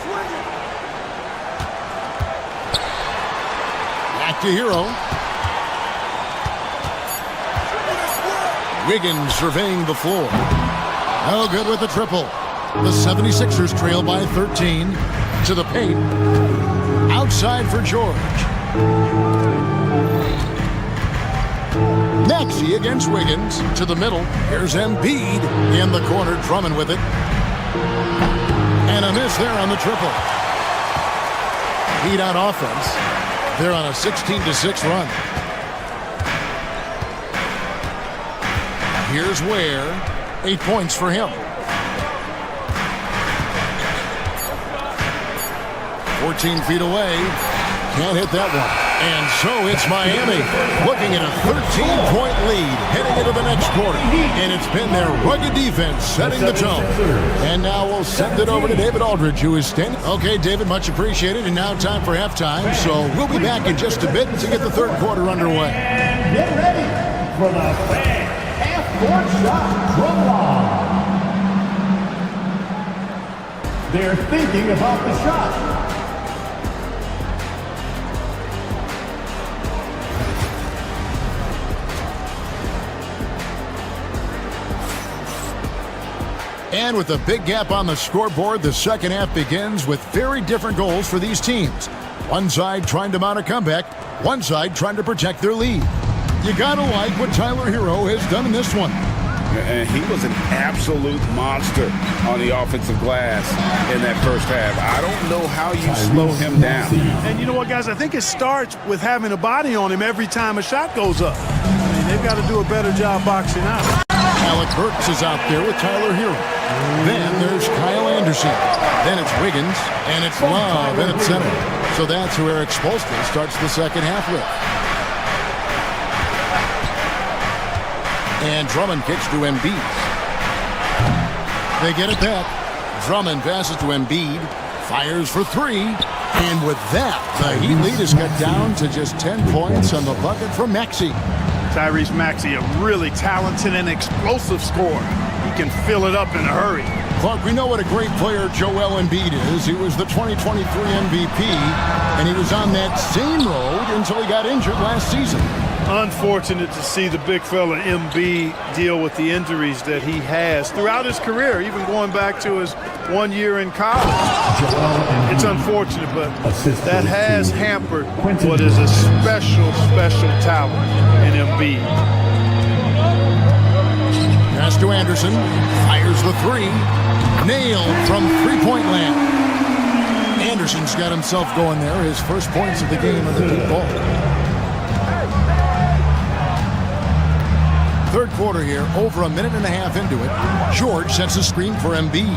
[SPEAKER 6] Back to Hero. Wiggins surveying the floor. No good with the triple. The 76ers trail by 13 to the paint. Outside for George. Maxey against Wiggins to the middle. Here's Embiid in the corner. Drummond with it. And a miss there on the triple. Heat on offense. They're on a 16-6 run. Here's Ware. 8 points for him. 14 feet away. Can't hit that one. And so it's Miami looking at a 13-point lead heading into the next quarter. And it's been their rugged defense setting the tone. And now we'll send it over to David Aldridge, who is standing. Okay, David, much appreciated. And now time for halftime. So we'll be back in just a bit to get the third quarter underway.
[SPEAKER 5] And get ready for the half-court shot from long. They're thinking about the shot.
[SPEAKER 6] And with a big gap on the scoreboard, the second half begins with very different goals for these teams. One side trying to mount a comeback, one side trying to protect their lead. You gotta like what Tyler Hero has done in this one.
[SPEAKER 7] And he was an absolute monster on the offensive glass in that first half. I don't know how you slow him down.
[SPEAKER 3] And you know what, guys? I think it starts with having a body on him every time a shot goes up. I mean, they've got to do a better job boxing out.
[SPEAKER 6] Alec Burks is out there with Tyler Hero. Then there's Kyle Anderson. Then it's Wiggins, and it's Love in at center. So that's who Eric Spoelstra starts the second half with. And Drummond kicks to Embiid. They get it back. Drummond passes to Embiid. Fires for three. And with that, the Heat lead is cut down to just 10 points on the bucket from Maxey.
[SPEAKER 3] Tyrese Maxey, a really talented and explosive scorer. He can fill it up in a hurry.
[SPEAKER 6] Clark, we know what a great player Joel Embiid is. He was the 2023 MVP, and he was on that same road until he got injured last season.
[SPEAKER 3] Unfortunate to see the big fella Embiid deal with the injuries that he has throughout his career, even going back to his 1 year in college. It's unfortunate, but that has hampered what is a special, special talent in Embiid.
[SPEAKER 6] Pass to Anderson, fires the three, nailed from three-point land. Anderson's got himself going there, his first points of the game on the deep ball. Third quarter here, over a minute and a half into it. George sets a screen for Embiid.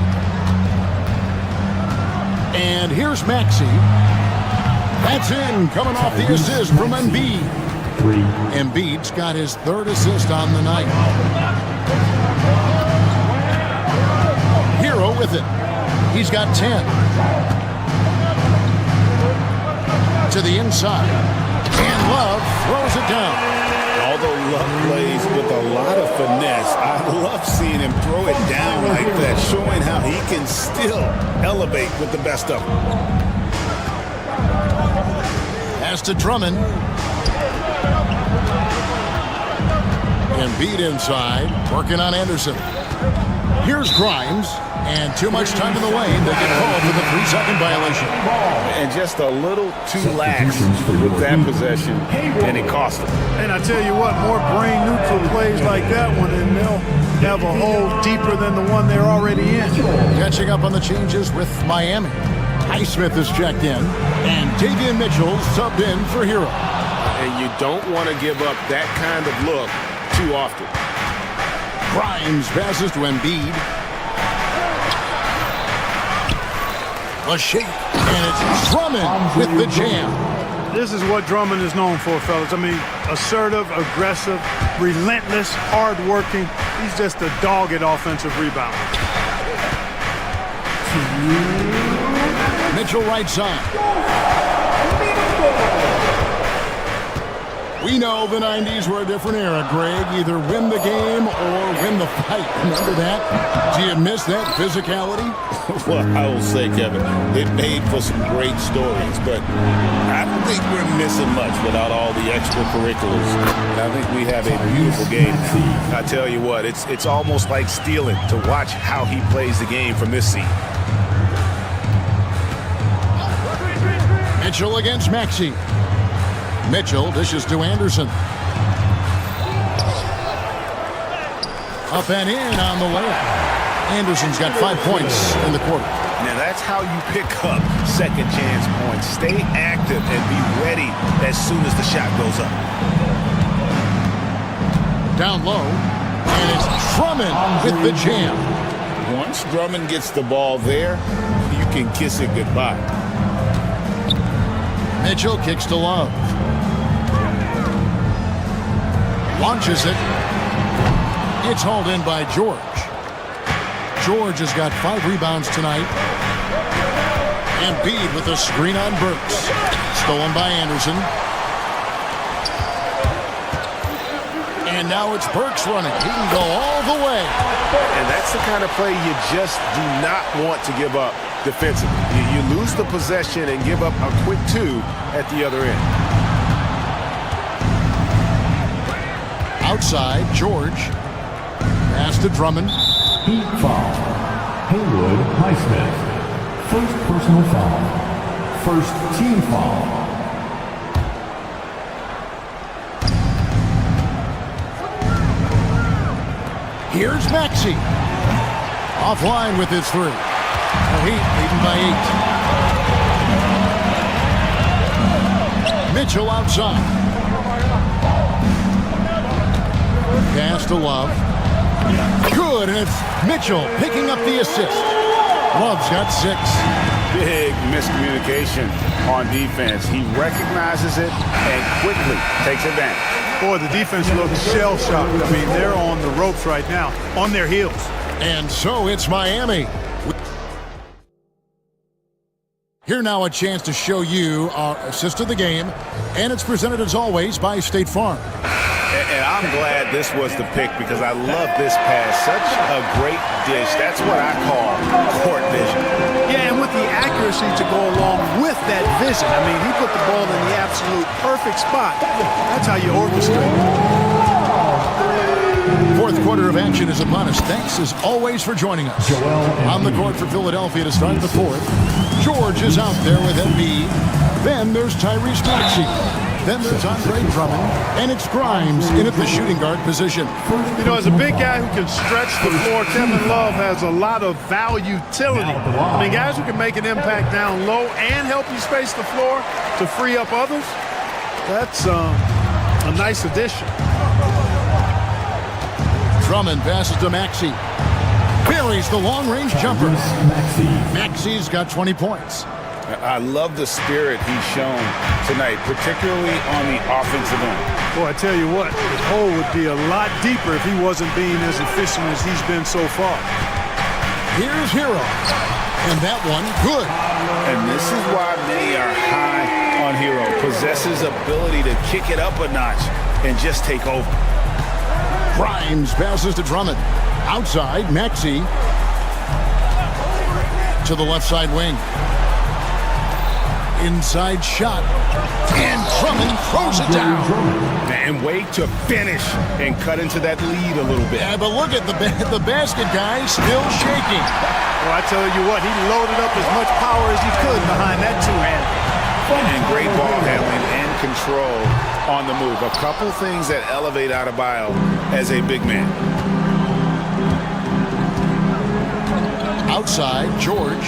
[SPEAKER 6] And here's Maxey. That's in, coming off the assist from Embiid. Embiid's got his third assist on the night. Hero with it. He's got 10. To the inside. And Love throws it down.
[SPEAKER 7] Although Love plays with a lot of finesse, I love seeing him throw it down like that, showing how he can still elevate with the best of them.
[SPEAKER 6] Pass to Drummond. Embiid inside, working on Anderson. Here's Grimes, and too much time in the lane. They get called for the 3-second violation.
[SPEAKER 7] And just a little too lax with that possession, and it cost them.
[SPEAKER 3] And I tell you what, more brain neutral plays like that one, and they'll have a hole deeper than the one they're already in.
[SPEAKER 6] Catching up on the changes with Miami. Highsmith is checked in, and Davian Mitchell subbed in for Hero.
[SPEAKER 7] And you don't want to give up that kind of look too often.
[SPEAKER 6] Grimes passes to Embiid. A shake, and it's Drummond with the jam.
[SPEAKER 3] This is what Drummond is known for, fellas. I mean, assertive, aggressive, relentless, hard-working. He's just a dogged offensive rebounder.
[SPEAKER 6] Mitchell right side. We know the 90s were a different era, Greg. Either win the game or win the fight. Remember that? Do you miss that physicality?
[SPEAKER 7] Well, I will say, Kevin, it made for some great stories, but I don't think we're missing much without all the extracurriculars. And I think we have a beautiful game.
[SPEAKER 1] I tell you what, it's almost like stealing to watch how he plays the game from this seat.
[SPEAKER 6] Mitchell against Maxey. Mitchell dishes to Anderson. Up and in on the layup. Anderson's got 5 points in the quarter.
[SPEAKER 1] Now that's how you pick up second chance points. Stay active and be ready as soon as the shot goes up.
[SPEAKER 6] Down low, and it's Drummond with the jam.
[SPEAKER 7] Once Drummond gets the ball there, you can kiss it goodbye.
[SPEAKER 6] Mitchell kicks to Love. Launches it. It's hauled in by George. George has got 5 rebounds tonight. Embiid with a screen on Burks. Stolen by Anderson. And now it's Burks running. He can go all the way.
[SPEAKER 1] And that's the kind of play you just do not want to give up defensively. You lose the possession and give up a quick 2 at the other end.
[SPEAKER 6] Outside, George. Pass to Drummond.
[SPEAKER 5] Heat foul. Haywood Highsmith. First personal foul. First team foul.
[SPEAKER 6] Here's Maxey. Offline with his 3. The Heat leading by 8. Mitchell outside. Pass to Love. Good, and it's Mitchell picking up the assist. Love's got 6.
[SPEAKER 7] Big miscommunication on defense. He recognizes it and quickly takes advantage.
[SPEAKER 3] Boy, the defense looks shell-shocked. I mean, they're on the ropes right now, on their heels.
[SPEAKER 6] And so it's Miami. Here now a chance to show you our assist of the game, and it's presented as always by State Farm.
[SPEAKER 1] And I'm glad this was the pick because I love this pass. Such a great dish. That's what I call court vision.
[SPEAKER 3] Yeah, and with the accuracy to go along with that vision. I mean, he put the ball in the absolute perfect spot. That's how you orchestrate.
[SPEAKER 6] Fourth quarter of action is upon us. Thanks as always for joining us. On the court for Philadelphia to start the fourth. George is out there with Embiid. Then there's Tyrese Maxey. Then there's Andre Drummond, and it's Grimes in at the shooting guard position.
[SPEAKER 3] You know, as a big guy who can stretch the floor, Kevin Love has a lot of utility. I mean, guys who can make an impact down low and help you space the floor to free up others, that's a nice addition.
[SPEAKER 6] Drummond passes to Maxey. Buries the long-range jumper. Maxey's got 20 points.
[SPEAKER 7] I love the spirit he's shown tonight, particularly on the offensive end.
[SPEAKER 3] Boy, I tell you what, his hole would be a lot deeper if he wasn't being as efficient as he's been so far.
[SPEAKER 6] Here's Hero. And that one, good.
[SPEAKER 7] And this is why many are high on Hero. Possesses ability to kick it up a notch and just take over.
[SPEAKER 6] Grimes passes to Drummond. Outside, Maxey. To the left side wing. Inside shot. And Drummond throws it down.
[SPEAKER 1] And wait to finish and cut into that lead a little bit.
[SPEAKER 6] Yeah, but look at the basket guy still shaking.
[SPEAKER 3] Well, I tell you what, he loaded up as much power as he could behind that two-hander.
[SPEAKER 7] And great ball handling and control on the move. A couple things that elevate Adebayo as a big man.
[SPEAKER 6] Outside, George.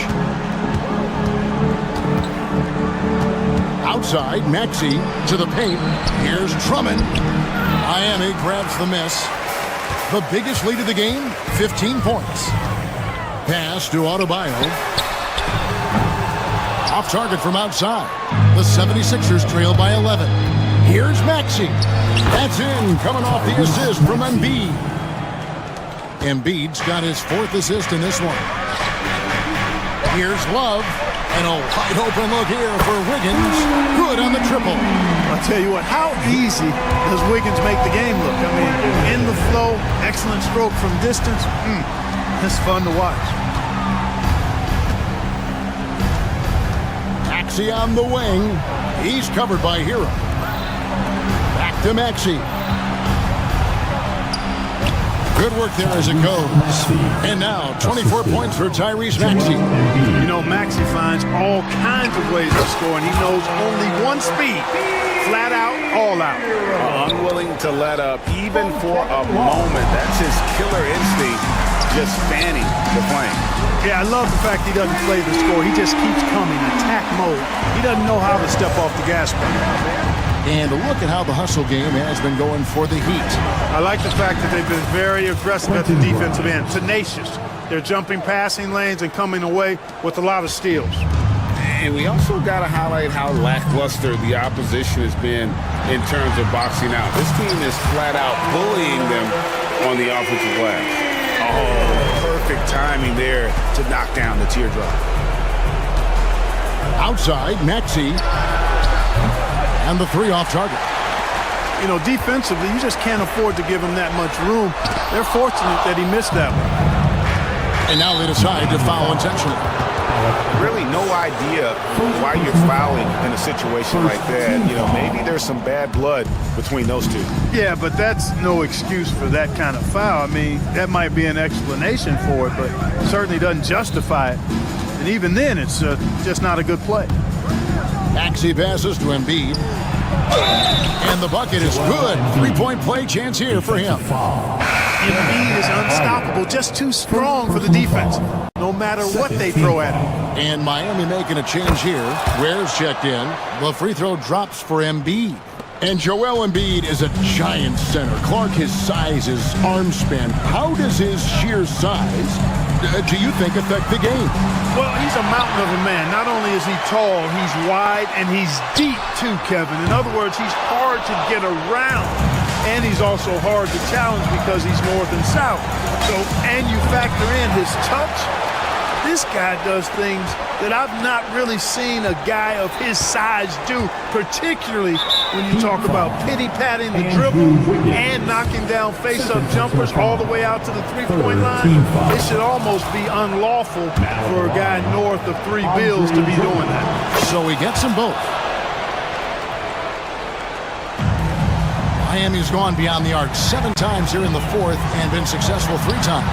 [SPEAKER 6] Outside, Maxey to the paint. Here's Drummond. Miami grabs the miss. The biggest lead of the game, 15 points. Pass to Adebayo. Off target from outside. The 76ers trail by 11. Here's Maxey. That's in, coming off the assist from Embiid. Embiid's got his 4th assist in this one. Here's Love. And a wide open look here for Wiggins. Good on the triple.
[SPEAKER 3] I'll tell you what, how easy does Wiggins make the game look? I mean, in the flow, excellent stroke from distance. It's fun to watch.
[SPEAKER 6] Maxey on the wing. He's covered by Hero. Back to Maxey. Good work there as it goes. And now 24 points for Tyrese Maxey.
[SPEAKER 3] You know, Maxey finds all kinds of ways to score, and he knows only one speed. Flat out, all out.
[SPEAKER 7] Unwilling to let up even for a moment. That's his killer instinct, just fanning the flame.
[SPEAKER 3] Yeah, I love the fact he doesn't play the score. He just keeps coming, attack mode. He doesn't know how to step off the gas pedal.
[SPEAKER 6] And look at how the hustle game has been going for the Heat.
[SPEAKER 3] I like the fact that they've been very aggressive at the defensive end, tenacious. They're jumping passing lanes and coming away with a lot of steals.
[SPEAKER 7] And we also got to highlight how lackluster the opposition has been in terms of boxing out. This team is flat out bullying them on the offensive glass. Oh, perfect timing there to knock down the teardrop.
[SPEAKER 6] Outside, Maxey. And the 3 off target.
[SPEAKER 3] You know, defensively, you just can't afford to give him that much room. They're fortunate that he missed that one.
[SPEAKER 6] And now they decide to foul intentionally.
[SPEAKER 7] Really no idea why you're fouling in a situation like that. You know, maybe there's some bad blood between those two.
[SPEAKER 3] Yeah, but that's no excuse for that kind of foul. I mean, that might be an explanation for it, but it certainly doesn't justify it. And even then, it's just not a good play.
[SPEAKER 6] Maxey passes to Embiid. And the bucket is good. 3-point play chance here for him.
[SPEAKER 3] Embiid is unstoppable, just too strong for the defense, no matter what they throw at him.
[SPEAKER 6] And Miami making a change here. Ware's checked in. The free throw drops for Embiid. And Joel Embiid is a giant center. Clark, his size, his arm span. How does his sheer size, do you think, affect the game?
[SPEAKER 3] Well, he's a mountain of a man. Not only is he tall, he's wide, and he's deep too, Kevin. In other words, he's hard to get around. And he's also hard to challenge because he's north and south. So, and you factor in his touch. This guy does things that I've not really seen a guy of his size do, particularly when you talk about pity-patting the dribble and knocking down face-up jumpers all the way out to the three-point line. It should almost be unlawful for a guy north of 3 bills to be doing that.
[SPEAKER 6] So he gets them both. Miami's gone beyond the arc 7 times here in the 4th and been successful 3 times.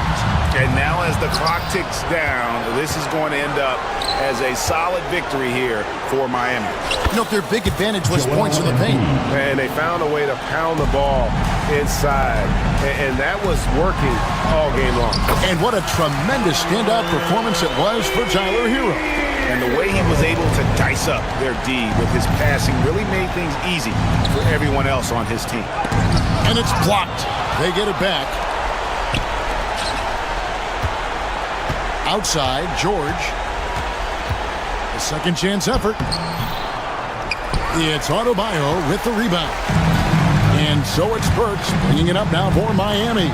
[SPEAKER 7] And now as the clock ticks down, this is going to end up as a solid victory here for Miami.
[SPEAKER 6] Look, their big advantage was points in the paint.
[SPEAKER 1] And they found a way to pound the ball inside. And that was working all game long.
[SPEAKER 6] And what a tremendous standout performance it was for Tyler Hero.
[SPEAKER 7] And the way he was able to dice up their D with his passing really made things easy for everyone else on his team.
[SPEAKER 6] And it's blocked. They get it back. Outside, George. A second chance effort. It's Adebayo with the rebound. And so it's Burks bringing it up now for Miami.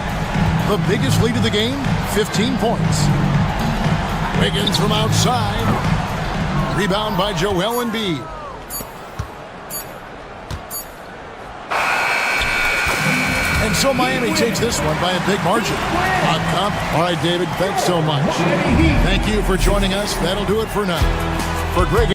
[SPEAKER 6] The biggest lead of the game, 15 points. Wiggins from outside. Rebound by Joel Embiid. And so Miami takes this one by a big margin. All right, David, thanks so much. Thank you for joining us. That'll do it for now. For Greg.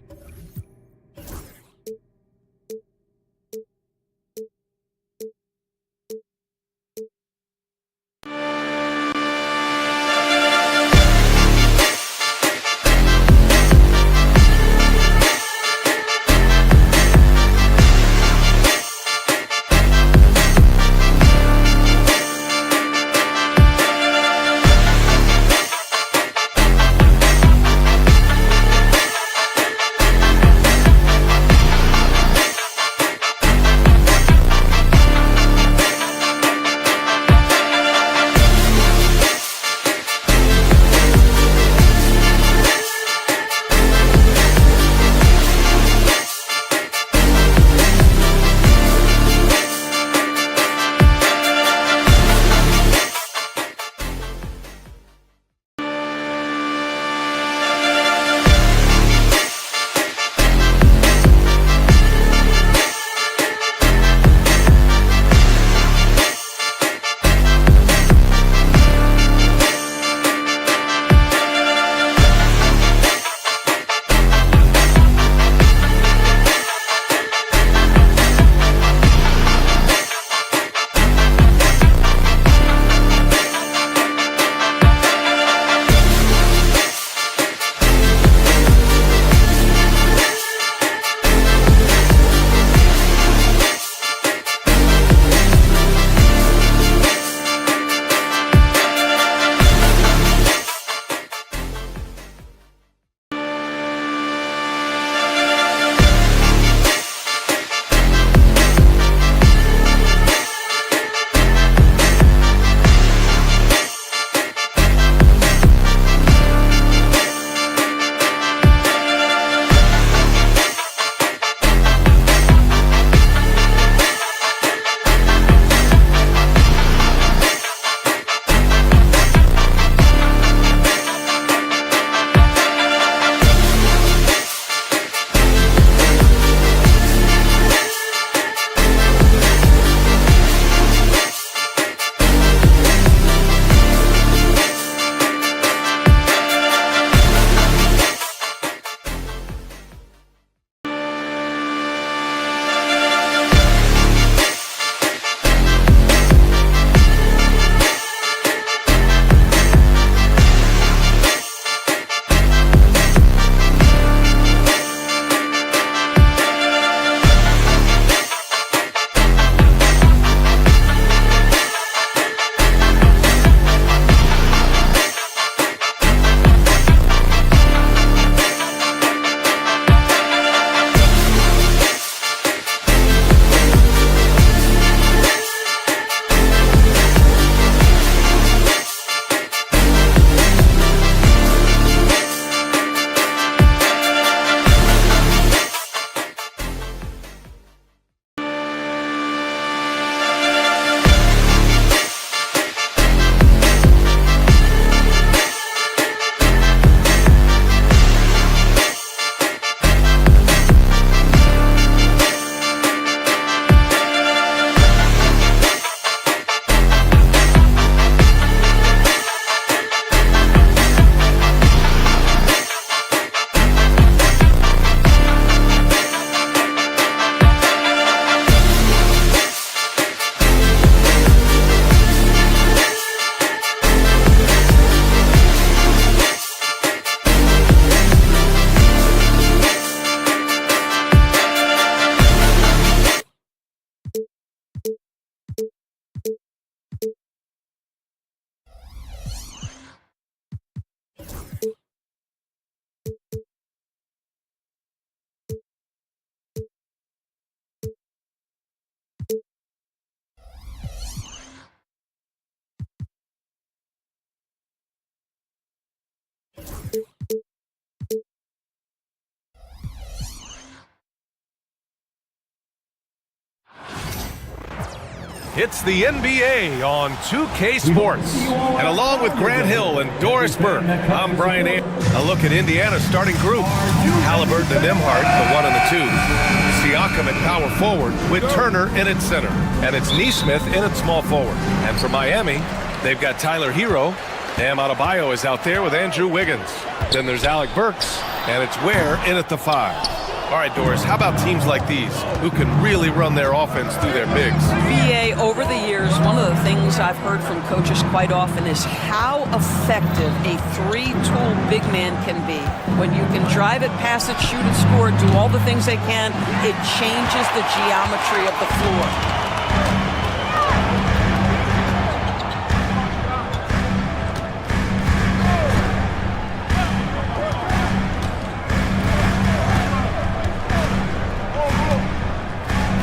[SPEAKER 1] It's the NBA on 2K Sports. And along with Grant Hill and Doris Burke, I'm Brian A. A look at Indiana's starting group. Halliburton and Nembhard, the 1 and the 2. Siakam at power forward with Turner in its center. And it's Nesmith in its small forward. And for Miami, they've got Tyler Hero. Bam Adebayo is out there with Andrew Wiggins. Then there's Alec Burks, and it's Ware in at the 5. All right, Doris, how about teams like these who can really run their offense through their bigs?
[SPEAKER 9] VA, over the years, one of the things I've heard from coaches quite often is how effective a three-tool big man can be. When you can drive it, pass it, shoot it, score it, do all the things they can, it changes the geometry of the floor.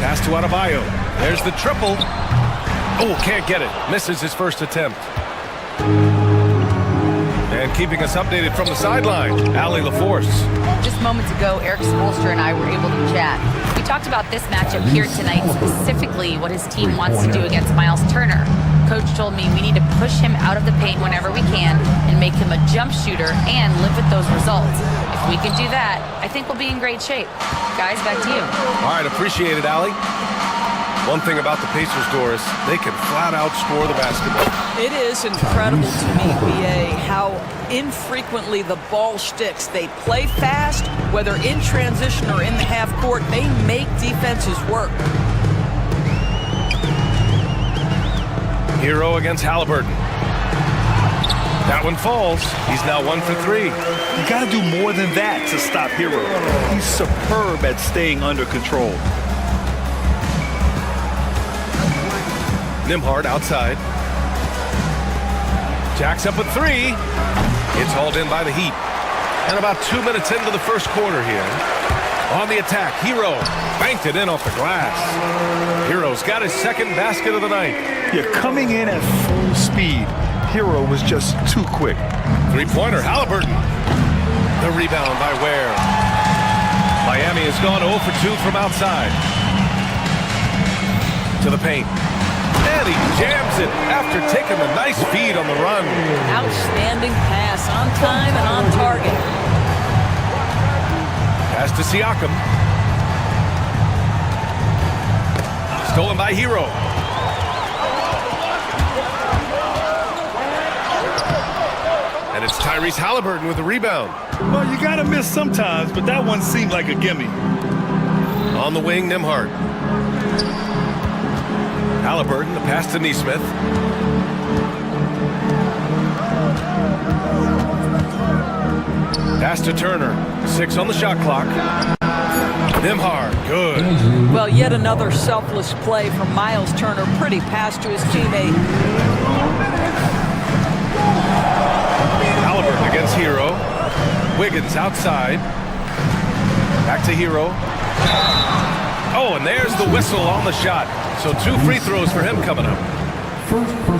[SPEAKER 1] Pass to Adebayo. There's the triple. Oh, can't get it. Misses his first attempt. And keeping us updated from the sideline, Allie LaForce.
[SPEAKER 4] Just moments ago, Eric Spoelstra and I were able to chat. We talked about this matchup here tonight, specifically what his team wants to do against Miles Turner. Coach told me we need to push him out of the paint whenever we can and make him a jump shooter and live with those results. If we can do that, I think we'll be in great shape. Guys, back to you.
[SPEAKER 1] All right, appreciate it, Allie. One thing about the Pacers, Doris, they can flat out score the basketball.
[SPEAKER 9] It is incredible to me, BA, how infrequently the ball sticks. They play fast, whether in transition or in the half court, they make defenses work.
[SPEAKER 1] Hero against Halliburton. That one falls. He's now 1 for 3.
[SPEAKER 3] You got to do more than that to stop Hero. He's superb at staying under control.
[SPEAKER 1] Nembhard outside. Jacks up a 3. It's hauled in by the Heat. And about 2 minutes into the first quarter here. On the attack, Hero banked it in off the glass. Hero's got his second basket of the night.
[SPEAKER 3] Yeah, coming in at full speed. Hero was just too quick.
[SPEAKER 1] Three-pointer, Halliburton. The rebound by Ware. Miami has gone 0 for 2 from outside. To the paint. And he jams it after taking the nice feed on the run.
[SPEAKER 9] Outstanding pass, on time and on target.
[SPEAKER 1] Pass to Siakam. Stolen by Hero. And it's Tyrese Halliburton with the rebound.
[SPEAKER 3] Well, you got to miss sometimes, but that one seemed like a gimme.
[SPEAKER 1] On the wing, Nembhard. Halliburton, the pass to Nesmith. Pass to Turner. 6 on the shot clock. Nembhard, good.
[SPEAKER 9] Well, yet another selfless play from Miles Turner. Pretty pass to his teammate.
[SPEAKER 1] Halliburton against Hero. Wiggins outside. Back to Hero. Oh, and there's the whistle on the shot. So 2 free throws for him coming up.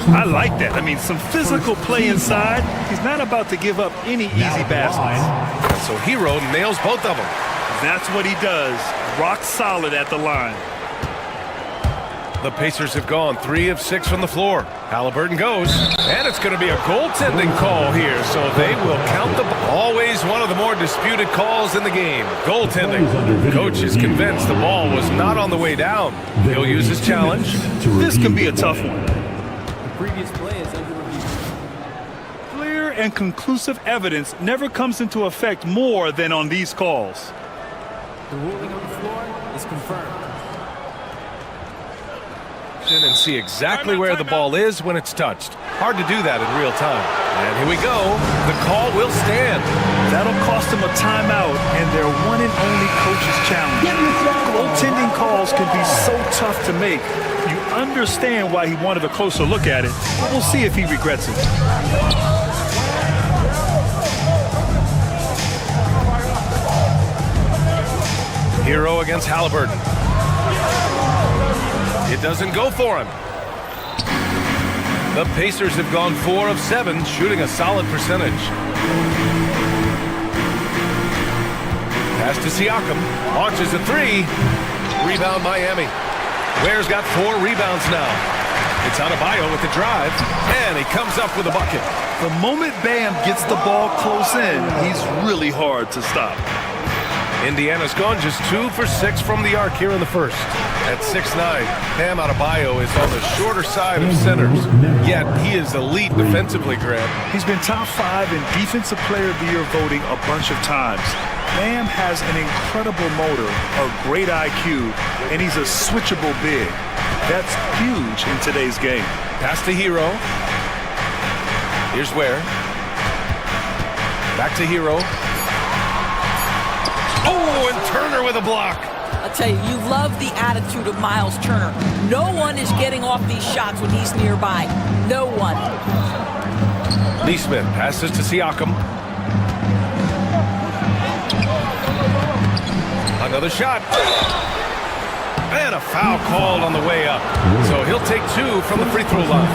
[SPEAKER 3] I like that. I mean, some physical play inside. He's not about to give up any easy baskets.
[SPEAKER 1] And so Hero nails both of them.
[SPEAKER 3] That's what he does. Rock solid at the line.
[SPEAKER 1] The Pacers have gone 3 of 6 from the floor. Halliburton goes, and it's going to be a goaltending call here, so they will count the ball. Always one of the more disputed calls in the game. Goaltending. Coach is convinced the ball was not on the way down. He'll use his challenge.
[SPEAKER 3] This can be a tough one.
[SPEAKER 10] The previous play is under review.
[SPEAKER 3] Clear and conclusive evidence never comes into effect more than on these calls.
[SPEAKER 10] The ruling on the floor is confirmed.
[SPEAKER 1] And see exactly where the ball is when it's touched. Hard to do that in real time. And here we go. The call will stand.
[SPEAKER 3] That'll cost them a timeout and their one and only coach's challenge. Goaltending calls can be so tough to make. You understand why he wanted a closer look at it, but we'll see if he regrets it.
[SPEAKER 1] Hero against Halliburton. It doesn't go for him. The Pacers have gone 4 of 7, shooting a solid percentage. Pass to Siakam. Launches a 3. Rebound Miami. Ware's got 4 rebounds now. It's Adebayo with the drive, and he comes up with a bucket.
[SPEAKER 3] The moment Bam gets the ball close in, he's really hard to stop.
[SPEAKER 1] Indiana's gone just 2 for 6 from the arc here in the first. At 6'9", Bam Adebayo is on the shorter side of centers, yet he is elite defensively, Grant.
[SPEAKER 3] He's been top 5 in Defensive Player of the Year voting a bunch of times. Bam has an incredible motor, a great IQ, and he's a switchable big. That's huge in today's game.
[SPEAKER 1] Pass to Hero. Here's Ware. Back to Hero. Oh, and Turner with a block.
[SPEAKER 9] I'll tell you, you love the attitude of Miles Turner. No one is getting off these shots when he's nearby. No one.
[SPEAKER 1] Neesmith passes to Siakam. Another shot. And a foul called on the way up. So he'll take 2 from the free throw line.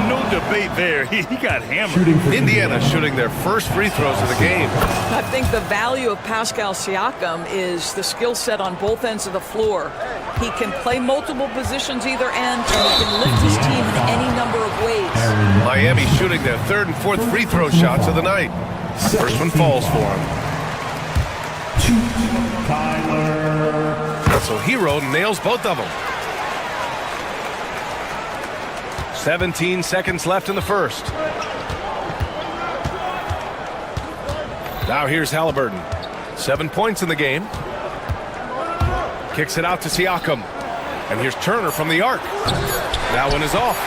[SPEAKER 3] No debate there. He got hammered.
[SPEAKER 1] Indiana shooting their first free throws of the game.
[SPEAKER 9] I think the value of Pascal Siakam is the skill set on both ends of the floor. He can play multiple positions either end, and he can lift his team in any number of ways.
[SPEAKER 1] Miami shooting their 3rd and 4th free throw shots of the night. First one falls for him. So Hero nails both of them. 17 seconds left in the first. Now here's Halliburton. 7 points in the game. Kicks it out to Siakam. And here's Turner from the arc. That one is off.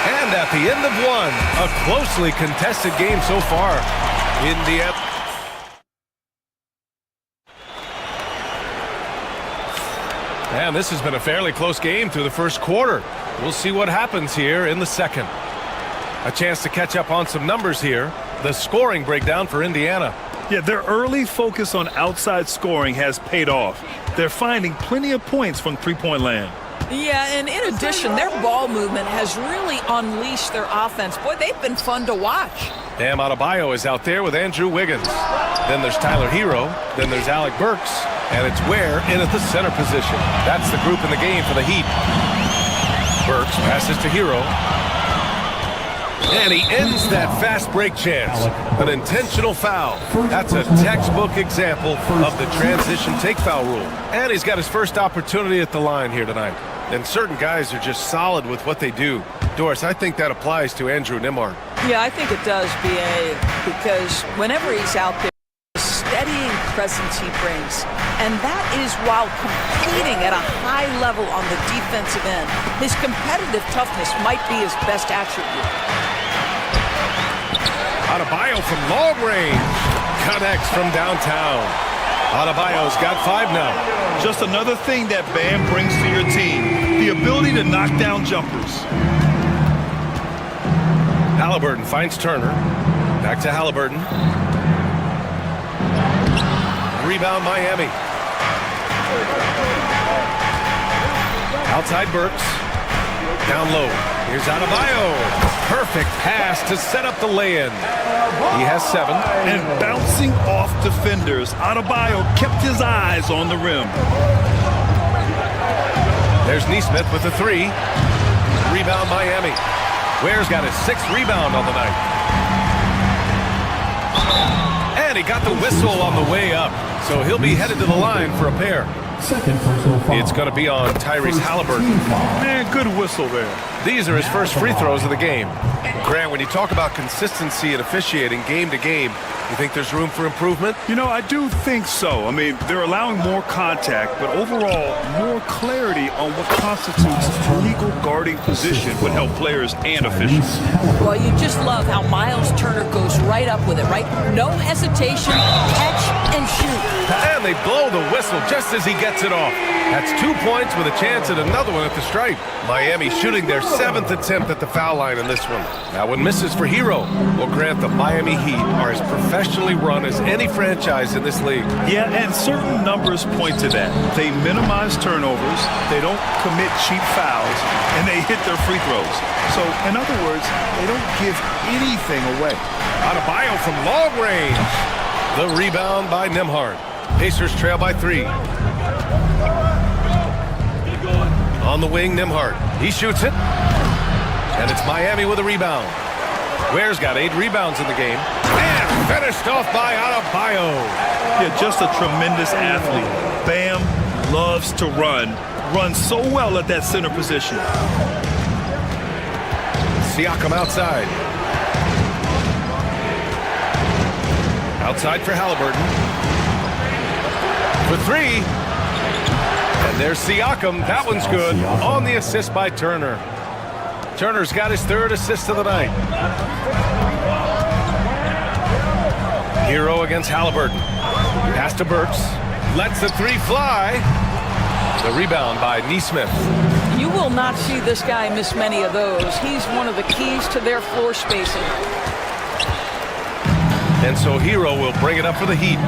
[SPEAKER 1] And at the end of one, a closely contested game so far. Indiana. And this has been a fairly close game through the first quarter. We'll see what happens here in the second. A chance to catch up on some numbers here. The scoring breakdown for Indiana.
[SPEAKER 3] Yeah, their early focus on outside scoring has paid off. They're finding plenty of points from three-point land.
[SPEAKER 9] Yeah, and in addition, their ball movement has really unleashed their offense. Boy, they've been fun to watch.
[SPEAKER 1] Bam Adebayo is out there with Andrew Wiggins. Then there's Tyler Hero. Then there's Alec Burks. And it's Ware in at the center position. That's the group in the game for the Heat. Burks passes to Hero. And he ends that fast break chance. An intentional foul. That's a textbook example of the transition take foul rule. And he's got his first opportunity at the line here tonight. And certain guys are just solid with what they do. Doris, I think that applies to Andrew Nembhard.
[SPEAKER 9] Yeah, I think it does, B.A., because whenever he's out there, the steadying presence he brings, and that is while competing at a high level on the defensive end. His competitive toughness might be his best attribute.
[SPEAKER 1] Adebayo from long range. Connects from downtown. Adebayo's got 5 now.
[SPEAKER 3] Just another thing that Bam brings to your team, the ability to knock down jumpers.
[SPEAKER 1] Halliburton finds Turner. Back to Halliburton. Rebound Miami. Outside Burks. Down low. Here's Adebayo. Perfect pass to set up the lay-in. He has 7.
[SPEAKER 3] And bouncing off defenders, Adebayo kept his eyes on the rim.
[SPEAKER 1] There's Neesmith with the 3. Rebound Miami. Ware's got his 6th rebound on the night. And he got the whistle on the way up. So he'll be headed to the line for a pair. It's going to be on Tyrese Halliburton.
[SPEAKER 3] Man, good whistle there.
[SPEAKER 1] These are his first free throws of the game. Grant, when you talk about consistency and officiating game to game, you think there's room for improvement?
[SPEAKER 3] You know, I do think so. I mean, they're allowing more contact, but overall, more clarity on what constitutes a legal guarding position would help players and officials.
[SPEAKER 9] Well, you just love how Miles Turner goes right up with it, right? No hesitation, catch and shoot.
[SPEAKER 1] And they blow the whistle just as he gets it off. That's 2 points with a chance at another one at the stripe. Miami shooting their 7th attempt at the foul line in this one. That one misses for Hero. Well, Grant, the Miami Heat are as professionally run as any franchise in this league.
[SPEAKER 3] Yeah, and certain numbers point to that. They minimize turnovers, they don't commit cheap fouls, and they hit their free throws. So, in other words, they don't give anything away.
[SPEAKER 1] Adebayo from long range. The rebound by Nembhard. Pacers trail by 3. On the wing, Nimhart. He shoots it. And it's Miami with a rebound. Ware's got 8 rebounds in the game. And finished off by Adebayo.
[SPEAKER 3] Yeah, just a tremendous athlete. Bam loves to run. Runs so well at that center position.
[SPEAKER 1] Siakam outside. Outside for Halliburton. For 3. And there's Siakam. That one's good. On the assist by Turner. Turner's got his 3rd assist of the night. Hero against Halliburton. Pass to Burks. Lets the 3 fly. The rebound by Nesmith.
[SPEAKER 9] You will not see this guy miss many of those. He's one of the keys to their floor spacing.
[SPEAKER 1] And so Hero will bring it up for the Heat.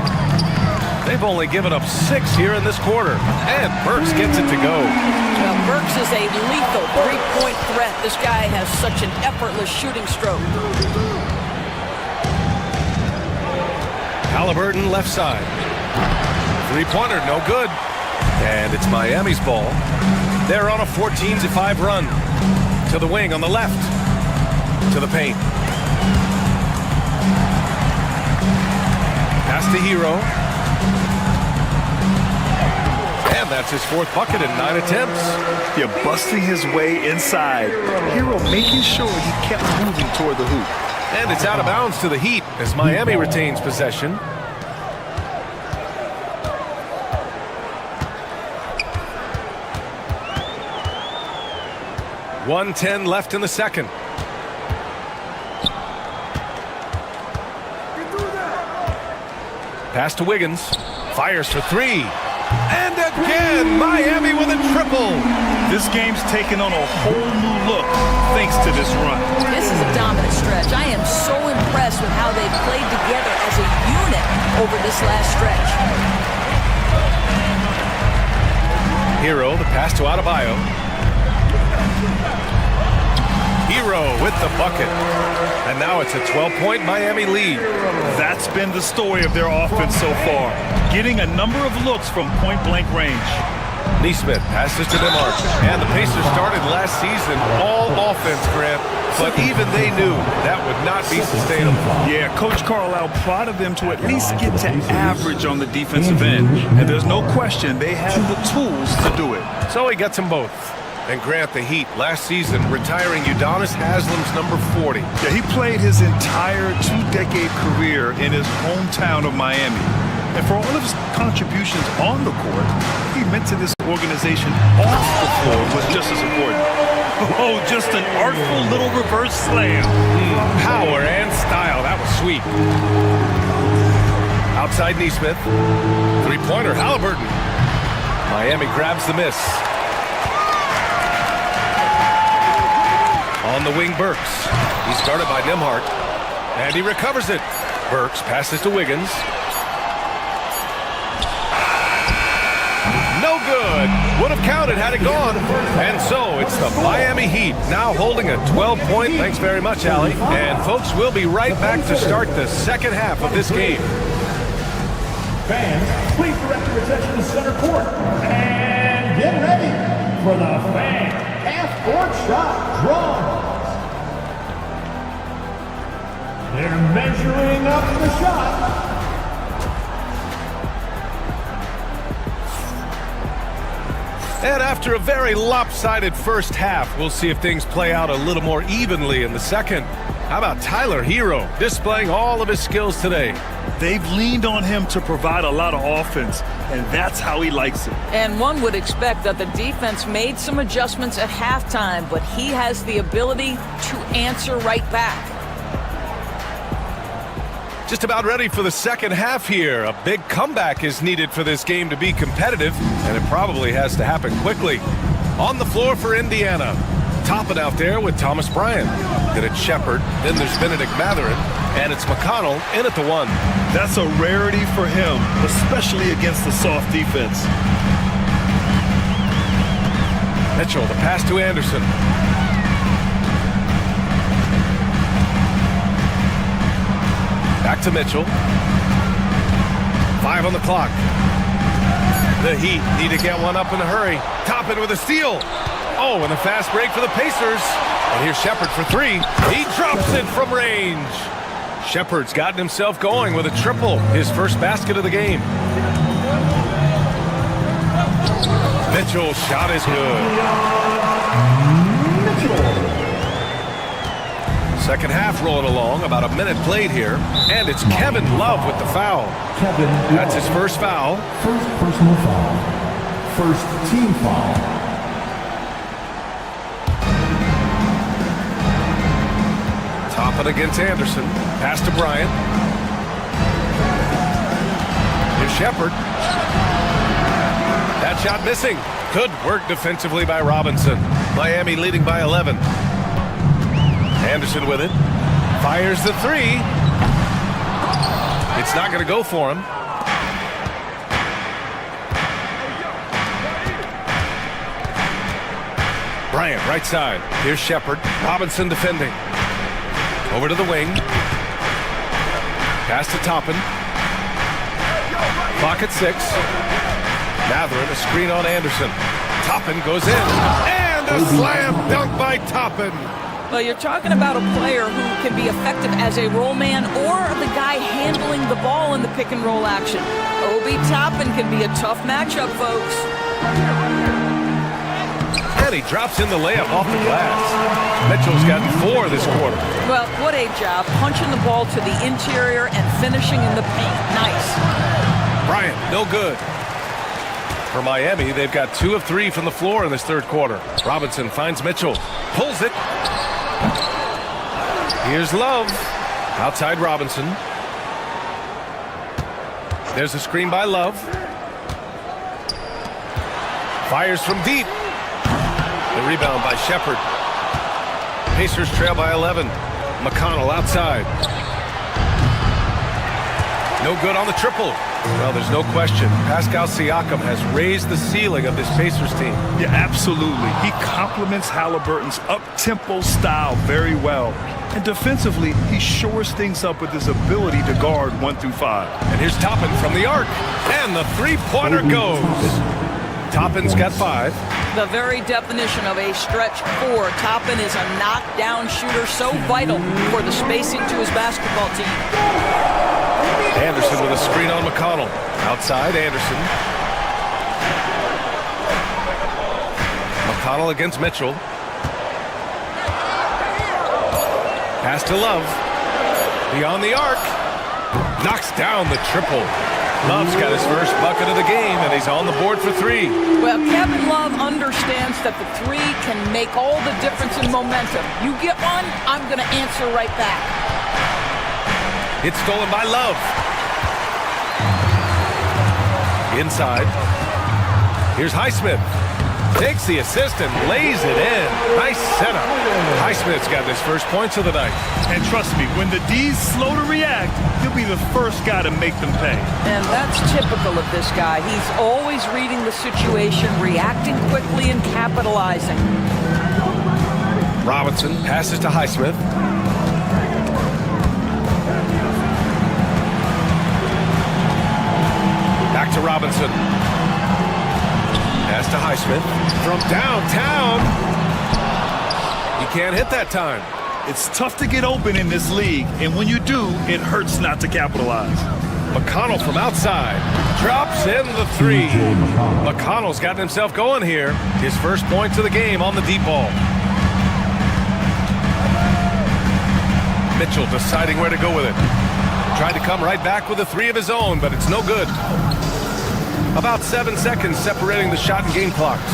[SPEAKER 1] They've only given up 6 here in this quarter. And Burks gets it to go.
[SPEAKER 9] Well, Burks is a lethal 3-point threat. This guy has such an effortless shooting stroke.
[SPEAKER 1] Halliburton left side. 3-pointer, no good. And it's Miami's ball. They're on a 14-5 run. To the wing on the left. To the paint. Pass to Hero. And that's his 4th bucket in 9 attempts.
[SPEAKER 3] Yeah, busting his way inside. Hero making sure he kept moving toward the hoop.
[SPEAKER 1] And it's out of bounds to the Heat as Miami retains possession. .110 left in the second. Pass to Wiggins. Fires for 3. And again, Miami with a triple.
[SPEAKER 3] This game's taken on a whole new look thanks to this run.
[SPEAKER 9] This is a dominant stretch. I am so impressed with how they've played together as a unit over this last stretch.
[SPEAKER 1] Hero, the pass to Adebayo. Hero with the bucket. And now it's a 12-point Miami lead.
[SPEAKER 3] That's been the story of their offense so far. Getting a number of looks from point-blank range.
[SPEAKER 1] Nesmith passes to Nimhart. And the Pacers started last season all offense, Grant. But even they knew that would not be sustainable.
[SPEAKER 3] Yeah, Coach Carlisle prodded them to at least get to average on the defensive end. And there's no question they have the tools to do it.
[SPEAKER 1] So he gets them both. And Grant, the Heat, last season, retiring Udonis Haslam's number 40.
[SPEAKER 3] Yeah, he played his entire 2-decade career in his hometown of Miami. And for all of his contributions on the court, he meant to this organization off the floor was just as important. Oh, just an artful little reverse slam.
[SPEAKER 1] Power and style. That was sweet. Outside Nesmith. 3-pointer, Halliburton. Miami grabs the miss. On the wing, Burks. He's guarded by Nimhart. And he recovers it. Burks passes to Wiggins. No good. Would have counted had it gone. And so it's the Miami Heat now holding a 12-point. Thanks very much, Allie. And folks, we'll be right back to start the second half of this game.
[SPEAKER 5] Fans, please direct your attention to center court. And get ready for the fan half-court shot draw. They're measuring up the shot.
[SPEAKER 1] And after a very lopsided first half, we'll see if things play out a little more evenly in the second. How about Tyler Hero displaying all of his skills today?
[SPEAKER 3] They've leaned on him to provide a lot of offense, and that's how he likes it.
[SPEAKER 9] And one would expect that the defense made some adjustments at halftime, but he has the ability to answer right back.
[SPEAKER 1] Just about ready for the second half here. A big comeback is needed for this game to be competitive, and it probably has to happen quickly. On the floor for Indiana. Topping out there with Thomas Bryant. Then it's Shepard, then there's Benedict Mathurin, and it's McConnell in at the 1.
[SPEAKER 3] That's a rarity for him, especially against the soft defense.
[SPEAKER 1] Mitchell, the pass to Anderson. Back to Mitchell. 5 on the clock. The Heat need to get one up in a hurry. Toppin with a steal. Oh, and a fast break for the Pacers. And here's Shepard for three. He drops it from range. Shepard's gotten himself going with a triple, his first basket of the game. Mitchell's shot is good. Second half rolling along, about a minute played here. And it's Kevin Love with the foul. That's his first foul.
[SPEAKER 5] First personal foul. First team foul.
[SPEAKER 1] Toppin against Anderson. Pass to Bryant. Here's Shepard. That shot missing. Good work defensively by Robinson. Miami leading by 11. Anderson with it. Fires the three. It's not going to go for him. Bryant, right side. Here's Shepard. Robinson defending. Over to the wing. Pass to Toppin. Clock at 6. Matherin, a screen on Anderson. Toppin goes in. And a slam dunk by Toppin.
[SPEAKER 9] Well, you're talking about a player who can be effective as a roll man or the guy handling the ball in the pick and roll action. Obi Toppin can be a tough matchup, folks.
[SPEAKER 1] And he drops in the layup off the glass. Mitchell's gotten 4 this quarter.
[SPEAKER 9] Well, what a job. Punching the ball to the interior and finishing in the paint. Nice.
[SPEAKER 1] Bryant, no good. For Miami, they've got 2 of 3 from the floor in this third quarter. Robinson finds Mitchell. Pulls it. Here's Love. Outside Robinson. There's a screen by Love. Fires from deep. The rebound by Shepard. Pacers trail by 11. McConnell outside. No good on the triple. Well, there's no question. Pascal Siakam has raised the ceiling of this Pacers team.
[SPEAKER 3] Yeah, absolutely. He complements Halliburton's up-tempo style very well. And defensively, he shores things up with his ability to guard 1 through 5.
[SPEAKER 1] And here's Toppin from the arc. And the three-pointer goes. Toppin's got 5.
[SPEAKER 9] The very definition of a stretch 4. Toppin is a knockdown shooter, so vital for the spacing to his basketball team.
[SPEAKER 1] Anderson with a screen on McConnell. Outside, Anderson. McConnell against Mitchell. Pass to Love. Beyond the arc. Knocks down the triple. Love's got his first bucket of the game, and he's on the board for 3.
[SPEAKER 9] Well, Kevin Love understands that the 3 can make all the difference in momentum. You get one, I'm going to answer right back.
[SPEAKER 1] It's stolen by Love. Inside. Here's Highsmith. Takes the assist and lays it in. Nice setup. Highsmith's got his first points of the night.
[SPEAKER 3] And trust me, when the D's slow to react, he'll be the first guy to make them pay.
[SPEAKER 9] And that's typical of this guy. He's always reading the situation, reacting quickly, and capitalizing.
[SPEAKER 1] Robinson passes to Highsmith. Back to Robinson. Pass to Highsmith. From downtown. He can't hit that time.
[SPEAKER 3] It's tough to get open in this league, and when you do, it hurts not to capitalize.
[SPEAKER 1] McConnell from outside. Drops in the 3. McConnell's gotten himself going here. His first points of the game on the deep ball. Mitchell deciding where to go with it. Tried to come right back with a 3 of his own, but it's no good. About 7 seconds separating the shot and game clocks.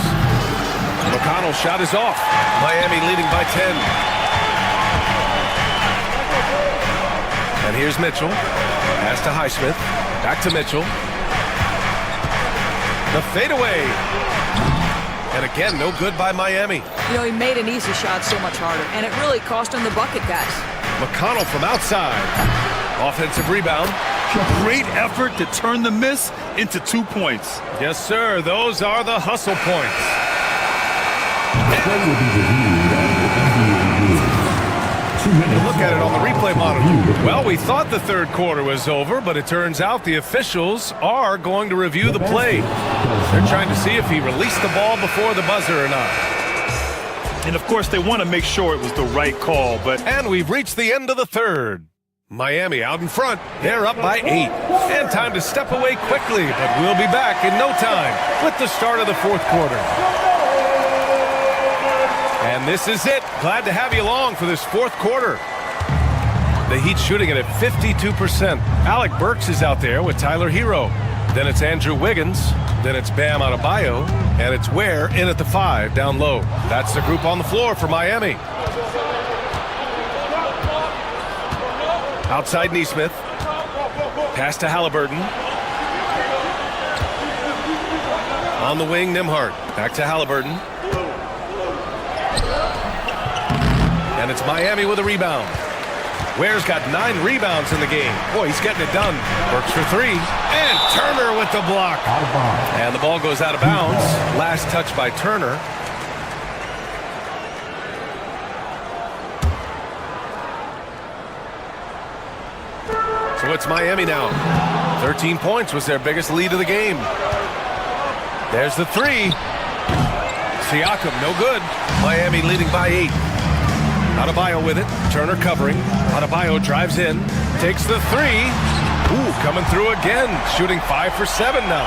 [SPEAKER 1] McConnell's shot is off. Miami leading by 10. And here's Mitchell. Pass to Highsmith. Back to Mitchell. The fadeaway. And again, no good by Miami.
[SPEAKER 9] You know, he made an easy shot so much harder, and it really cost him the bucket, guys.
[SPEAKER 1] McConnell from outside. Offensive rebound.
[SPEAKER 3] Great effort to turn the miss into 2 points.
[SPEAKER 1] Yes, sir. Those are the hustle points. Look at it on the replay monitor. Well, we thought the third quarter was over, but it turns out the officials are going to review the play. They're trying to see if he released the ball before the buzzer or not.
[SPEAKER 3] And, of course, they want to make sure it was the right call, but...
[SPEAKER 1] And we've reached the end of the third. Miami out in front. They're up by 8. And time to step away quickly, but we'll be back in no time with the start of the fourth quarter. And this is it. Glad to have you along for this fourth quarter. The Heat shooting it at 52%. Alec Burks is out there with Tyler Hero. Then it's Andrew Wiggins. Then it's Bam Adebayo. And it's Ware in at the 5 down low. That's the group on the floor for Miami. Outside Neesmith. Pass to Halliburton. On the wing, Nembhard. Back to Halliburton. And it's Miami with a rebound. Ware's got 9 rebounds in the game. Boy, he's getting it done. Works for 3. And Turner with the block. And the ball goes out of bounds. Last touch by Turner. So it's Miami now. 13 points was their biggest lead of the game. There's the 3. Siakam, no good. Miami leading by 8. Adebayo with it. Turner covering. Adebayo drives in. Takes the 3. Ooh, coming through again. Shooting 5 for 7 now.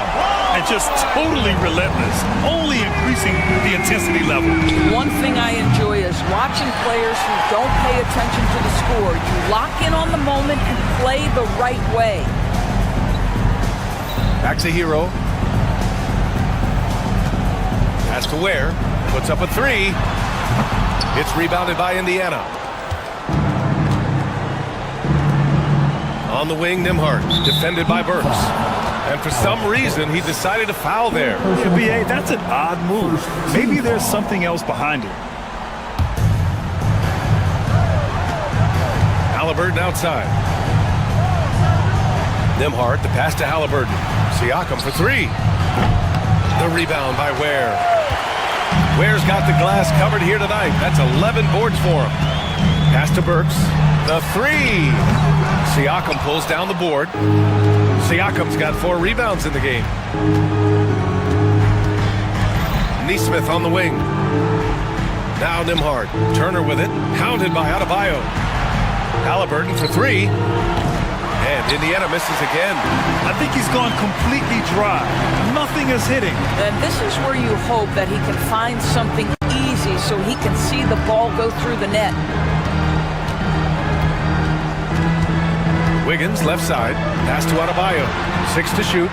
[SPEAKER 3] And just totally relentless. Only increasing the intensity level.
[SPEAKER 9] One thing I enjoy is watching players who don't pay attention to the score. You lock in on the moment and play the right way.
[SPEAKER 1] Back to Hero. Pass to Ware. Puts up a 3. It's rebounded by Indiana. On the wing, Nembhard. Defended by Burks. And for some reason, he decided to foul there.
[SPEAKER 3] BA, that's an odd move. Maybe there's something else behind it.
[SPEAKER 1] Halliburton outside. Nembhard, the pass to Halliburton. Siakam for 3. The rebound by Ware. Ware's got the glass covered here tonight. That's 11 boards for him. Pass to Burks. The 3. Siakam pulls down the board. Siakam's got 4 rebounds in the game. Neesmith on the wing. Now Nembhard. Turner with it. Hounded by Adebayo. Halliburton for 3. And Indiana misses again.
[SPEAKER 3] I think he's gone completely dry. Nothing is hitting.
[SPEAKER 9] And this is where you hope that he can find something easy so he can see the ball go through the net.
[SPEAKER 1] Wiggins left side. Pass to Adebayo. 6 to shoot.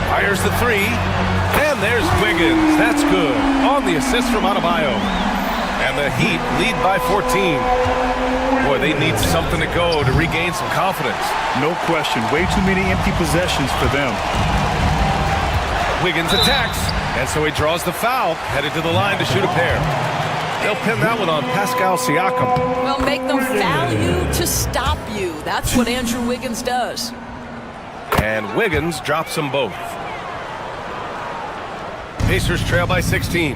[SPEAKER 1] Fires the 3. And there's Wiggins. That's good. On the assist from Adebayo. And the Heat lead by 14. Boy, they need something to go to regain some confidence.
[SPEAKER 3] No question. Way too many empty possessions for them.
[SPEAKER 1] Wiggins attacks. And so he draws the foul. Headed to the line to shoot a pair. They'll pin that one on Pascal Siakam.
[SPEAKER 9] Well, make them foul you to stop you. That's what Andrew Wiggins does.
[SPEAKER 1] And Wiggins drops them both. Pacers trail by 16.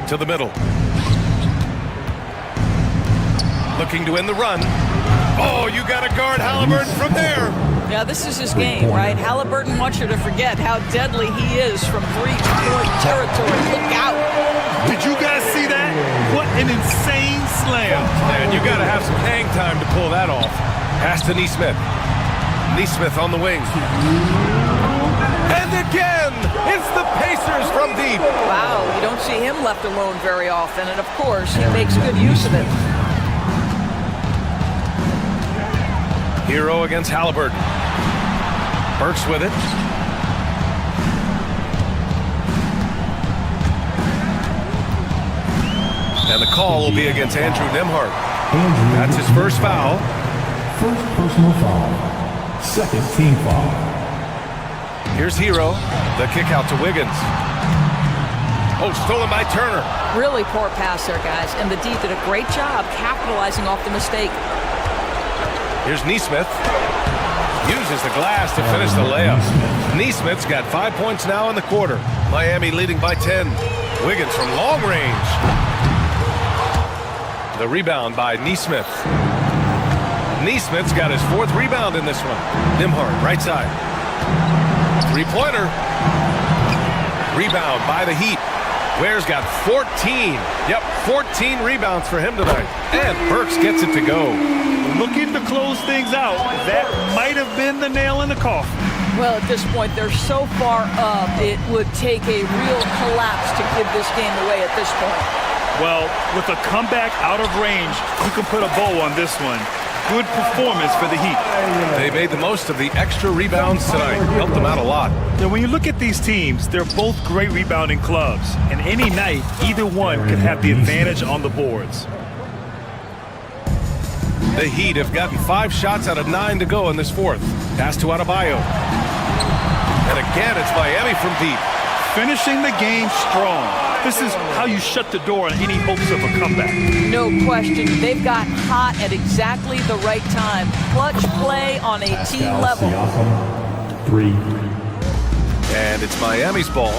[SPEAKER 1] To the middle. Looking to end the run. Oh, you got to guard Halliburton from there.
[SPEAKER 9] Yeah, this is his game, right? Halliburton wants you to forget how deadly he is from 3-point territory. Look out.
[SPEAKER 3] Did you guys see that? What an insane slam.
[SPEAKER 1] And you got to have some hang time to pull that off. Pass to Neesmith. Neesmith on the wing. And again, it's the Pacers from deep.
[SPEAKER 9] Wow, you don't see him left alone very often. And, of course, he makes good use of it.
[SPEAKER 1] Hero against Halliburton. Burks with it. And the call will be against Andrew Nembhard. That's his first foul.
[SPEAKER 5] First personal foul. Second team foul.
[SPEAKER 1] Here's Hero. The kick out to Wiggins. Oh, stolen by Turner.
[SPEAKER 9] Really poor pass there, guys. And the D did a great job capitalizing off the mistake.
[SPEAKER 1] Here's Neesmith. Uses the glass to finish the layup. Neesmith's got 5 points now in the quarter. Miami leading by 10. Wiggins from long range. The rebound by Neesmith. Neesmith's got his 4th rebound in this one. Nembhard, right side. 3-pointer. Rebound by the Heat. Ware's got 14. Yep, 14 rebounds for him tonight. And Burks gets it to go.
[SPEAKER 3] Looking to close things out. That might have been the nail in the coffin.
[SPEAKER 9] Well, at this point, they're so far up, it would take a real collapse to give this game away at this point.
[SPEAKER 3] Well, with a comeback out of range, you can put a bow on this one. Good performance for the Heat.
[SPEAKER 1] They made the most of the extra rebounds tonight. Helped them out a lot.
[SPEAKER 3] Now, when you look at these teams, they're both great rebounding clubs. And any night, either one can have the advantage on the boards.
[SPEAKER 1] The Heat have gotten 5 shots out of 9 to go in this fourth. Pass to Adebayo. And again, it's Miami from deep.
[SPEAKER 3] Finishing the game strong. This is how you shut the door on any hopes of a comeback.
[SPEAKER 9] No question. They've got hot at exactly the right time. Clutch play on a team level.
[SPEAKER 5] 3.
[SPEAKER 1] And it's Miami's ball.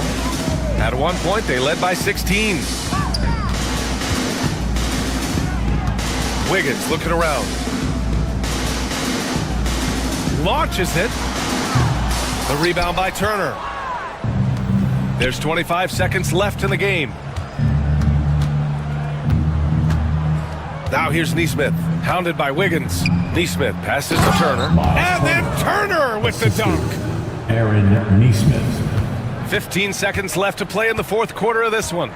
[SPEAKER 1] At one point, they led by 16. Wiggins looking around. Launches it. The rebound by Turner. There's 25 seconds left in the game. Now here's Nesmith, hounded by Wiggins. Nesmith passes to Turner. And then Turner with the dunk.
[SPEAKER 5] Aaron Nesmith.
[SPEAKER 1] 15 seconds left to play in the fourth quarter of this one.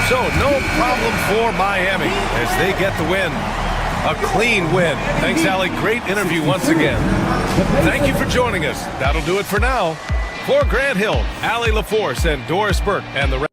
[SPEAKER 1] So no problem for Miami as they get the win. A clean win. Thanks, Allie. Great interview once again. Thank you for joining us. That'll do it for now. For Grant Hill, Allie LaForce, and Doris Burke, and the rest.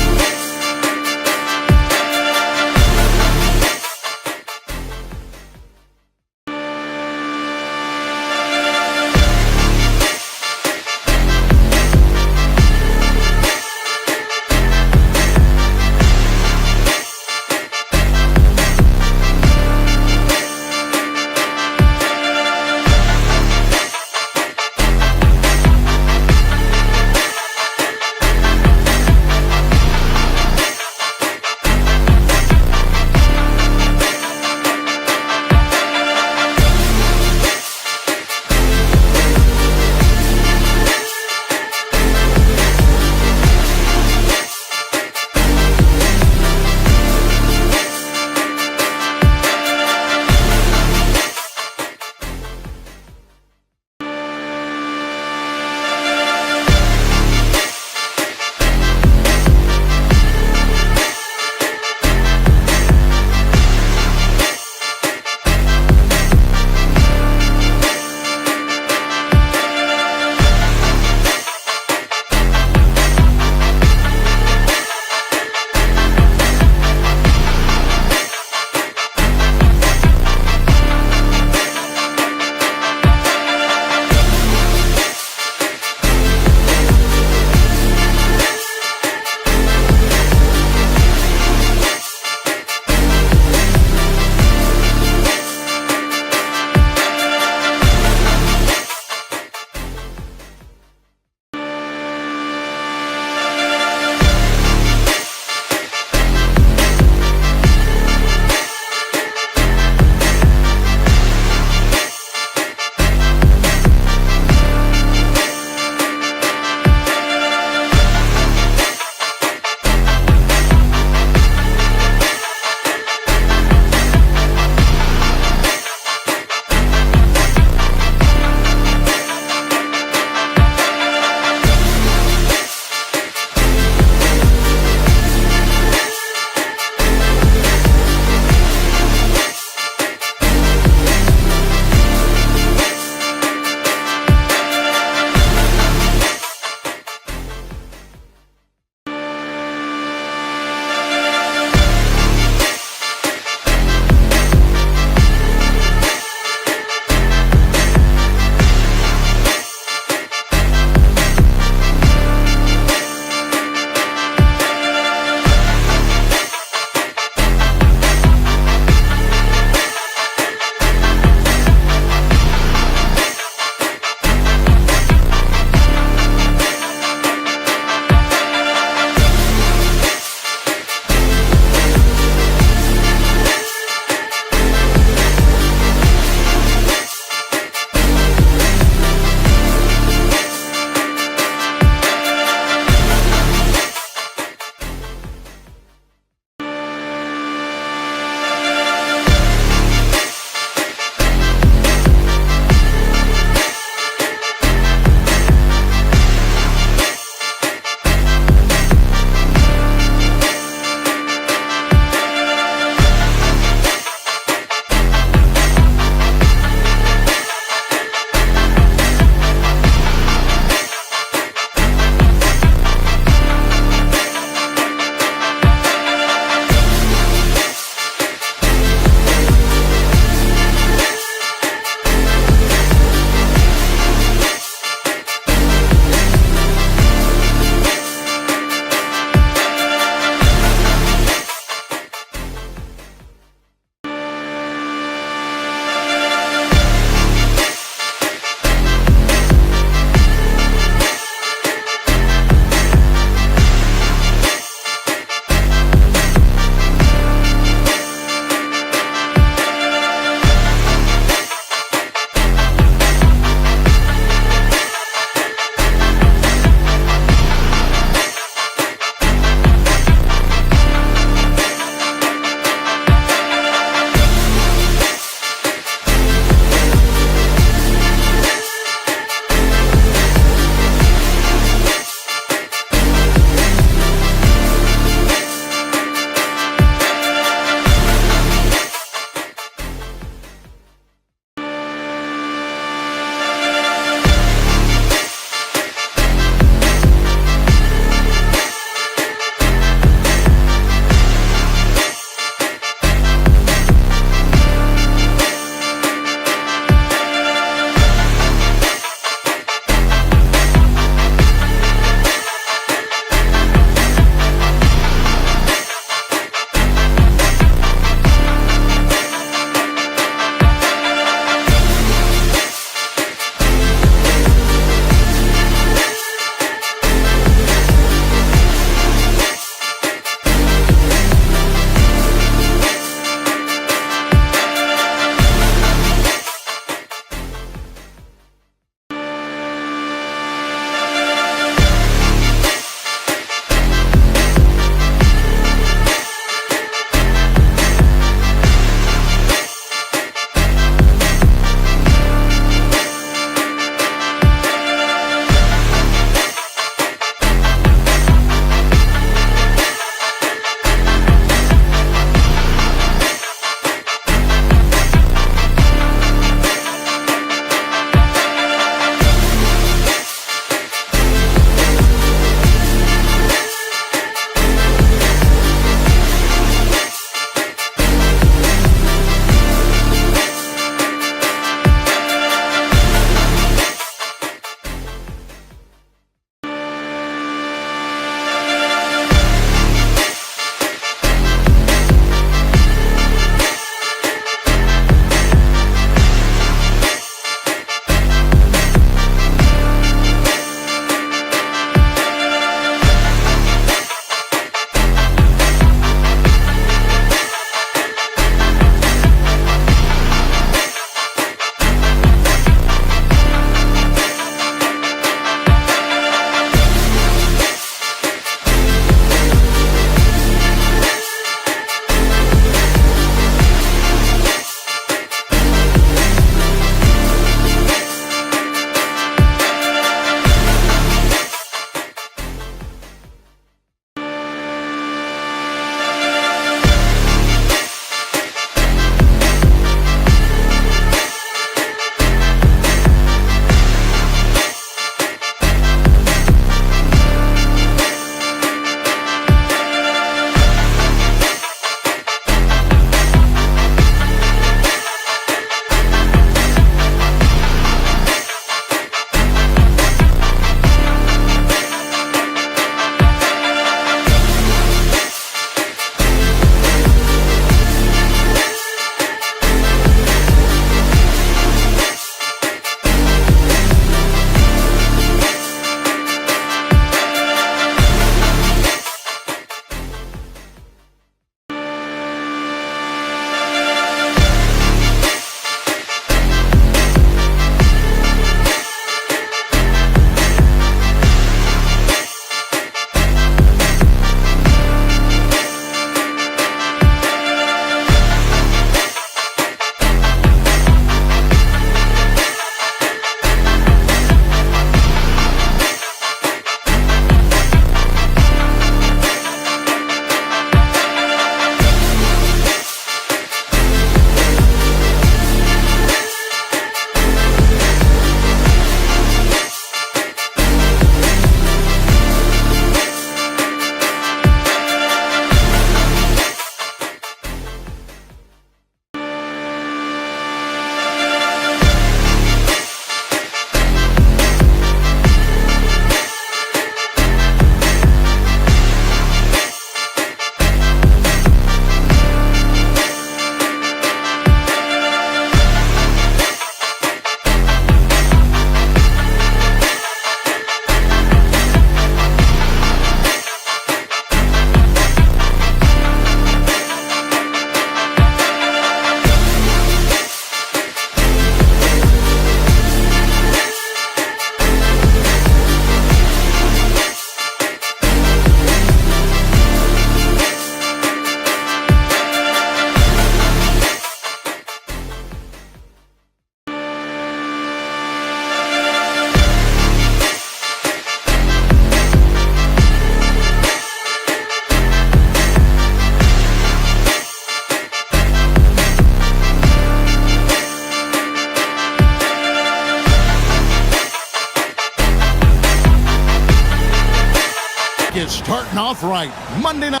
[SPEAKER 6] starting off right. Monday night.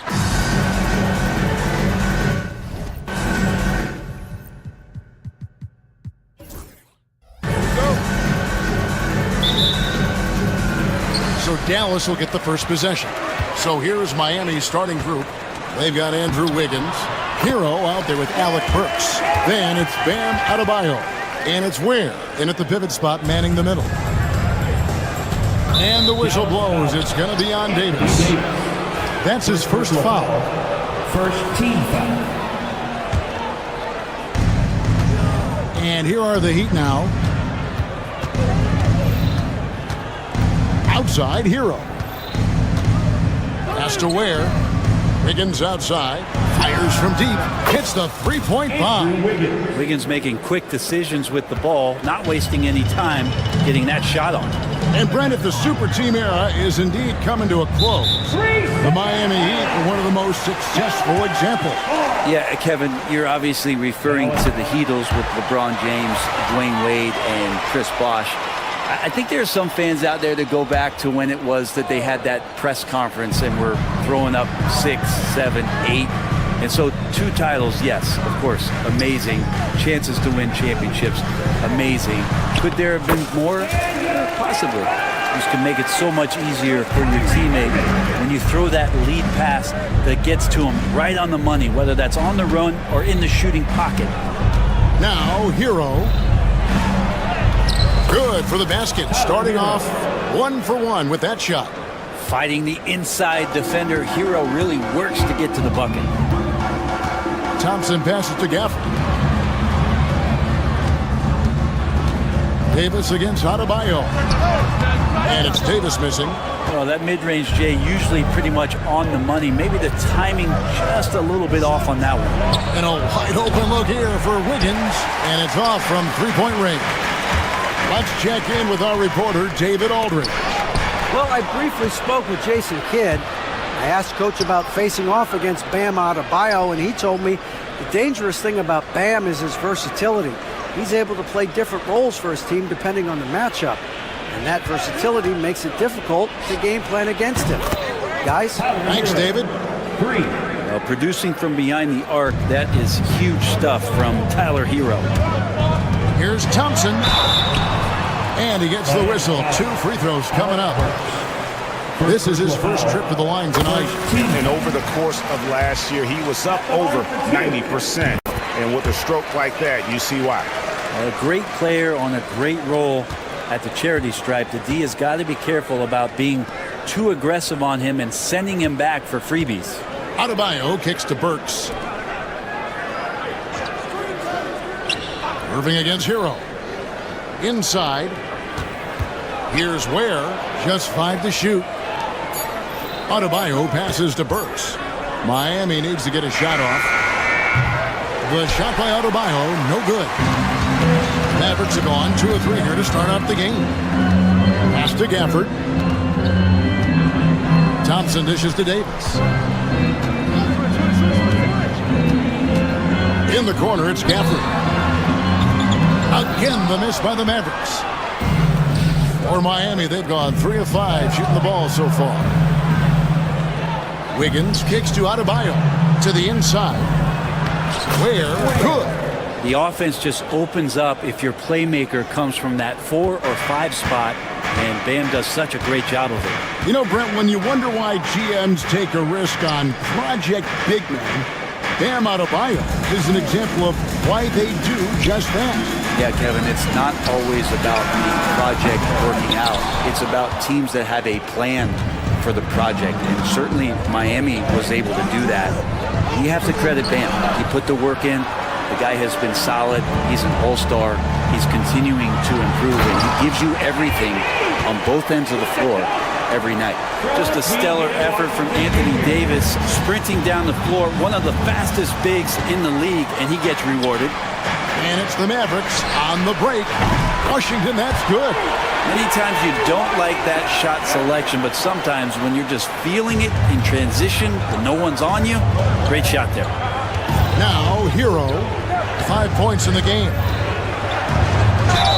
[SPEAKER 6] So Dallas will get the first possession. So here's Miami's starting group. They've got Andrew Wiggins. Hero out there with Alec Burks. Then it's Bam Adebayo. And it's Ware in at the pivot spot, manning the middle. And the whistle blows. It's going to be on Davis. That's his first foul.
[SPEAKER 5] First team foul.
[SPEAKER 6] And here are the Heat now. Outside, Hero. Pass to Ware. Wiggins outside. Fires from deep. Hits the three-point bomb.
[SPEAKER 11] Wiggins making quick decisions with the ball, not wasting any time getting that shot on.
[SPEAKER 6] And Brent, if the super team era is indeed coming to a close, the Miami Heat are one of the most successful examples.
[SPEAKER 11] Yeah, Kevin, you're obviously referring to the Heatles with LeBron James, Dwayne Wade, and Chris Bosh. I think there are some fans out there that go back to when it was that they had that press conference and were throwing up 6, 7, 8. And so 2 titles, yes, of course, amazing. Chances to win championships, amazing. Could there have been more? Possibly. This can make it so much easier for your teammate when you throw that lead pass that gets to him right on the money, whether that's on the run or in the shooting pocket.
[SPEAKER 6] Now, Hero. Good for the basket. Starting off 1 for 1 with that shot.
[SPEAKER 11] Fighting the inside defender, Hero really works to get to the bucket.
[SPEAKER 6] Thompson passes to Gafford. Davis against Adebayo. And it's Davis missing.
[SPEAKER 11] Well, that mid-range, Jay, usually pretty much on the money. Maybe the timing just a little bit off on that one.
[SPEAKER 6] And a wide open look here for Wiggins. And it's off from three-point range. Let's check in with our reporter, David Aldridge.
[SPEAKER 8] Well, I briefly spoke with Jason Kidd. I asked Coach about facing off against Bam Adebayo, and he told me the dangerous thing about Bam is his versatility. He's able to play different roles for his team depending on the matchup. And that versatility makes it difficult to game plan against him. Guys?
[SPEAKER 6] Thanks, David.
[SPEAKER 5] 3.
[SPEAKER 11] Well, producing from behind the arc, that is huge stuff from Tyler Hero.
[SPEAKER 6] Here's Thompson. And he gets the whistle. 2 free throws coming up. This is his first trip to the line tonight.
[SPEAKER 12] And over the course of last year, he was up over 90%. And with a stroke like that, you see why.
[SPEAKER 11] A great player on a great role at the charity stripe. The D has got to be careful about being too aggressive on him and sending him back for freebies.
[SPEAKER 6] Adebayo kicks to Burks. Irving against Hero. Inside. Here's Ware. Just 5 to shoot. Adebayo passes to Burks. Miami needs to get a shot off. The shot by Adebayo, no good. Mavericks have gone 2 of 3 here to start out the game. Pass to Gafford. Thompson dishes to Davis. In the corner, it's Gafford. Again, the miss by the Mavericks. For Miami, they've gone 3 of 5 shooting the ball so far. Wiggins kicks to Adebayo to the inside. Where good.
[SPEAKER 11] The offense just opens up if your playmaker comes from that 4 or 5 spot, and Bam does such a great job of it.
[SPEAKER 6] You know, Brent, when you wonder why GMs take a risk on project big men, Bam Adebayo is an example of why they do just that.
[SPEAKER 11] Yeah, Kevin, it's not always about the project working out. It's about teams that have a plan for the project, and certainly Miami was able to do that. You have to credit Bam. He put the work in. The guy has been solid. He's an all-star. He's continuing to improve, and he gives you everything on both ends of the floor every night. Just a stellar effort from Anthony Davis, sprinting down the floor, one of the fastest bigs in the league, and he gets rewarded.
[SPEAKER 6] And it's the Mavericks on the break. Washington, that's good.
[SPEAKER 11] Many times you don't like that shot selection, but sometimes when you're just feeling it in transition, when no one's on you, great shot there.
[SPEAKER 6] Now, Hero, 5 points in the game.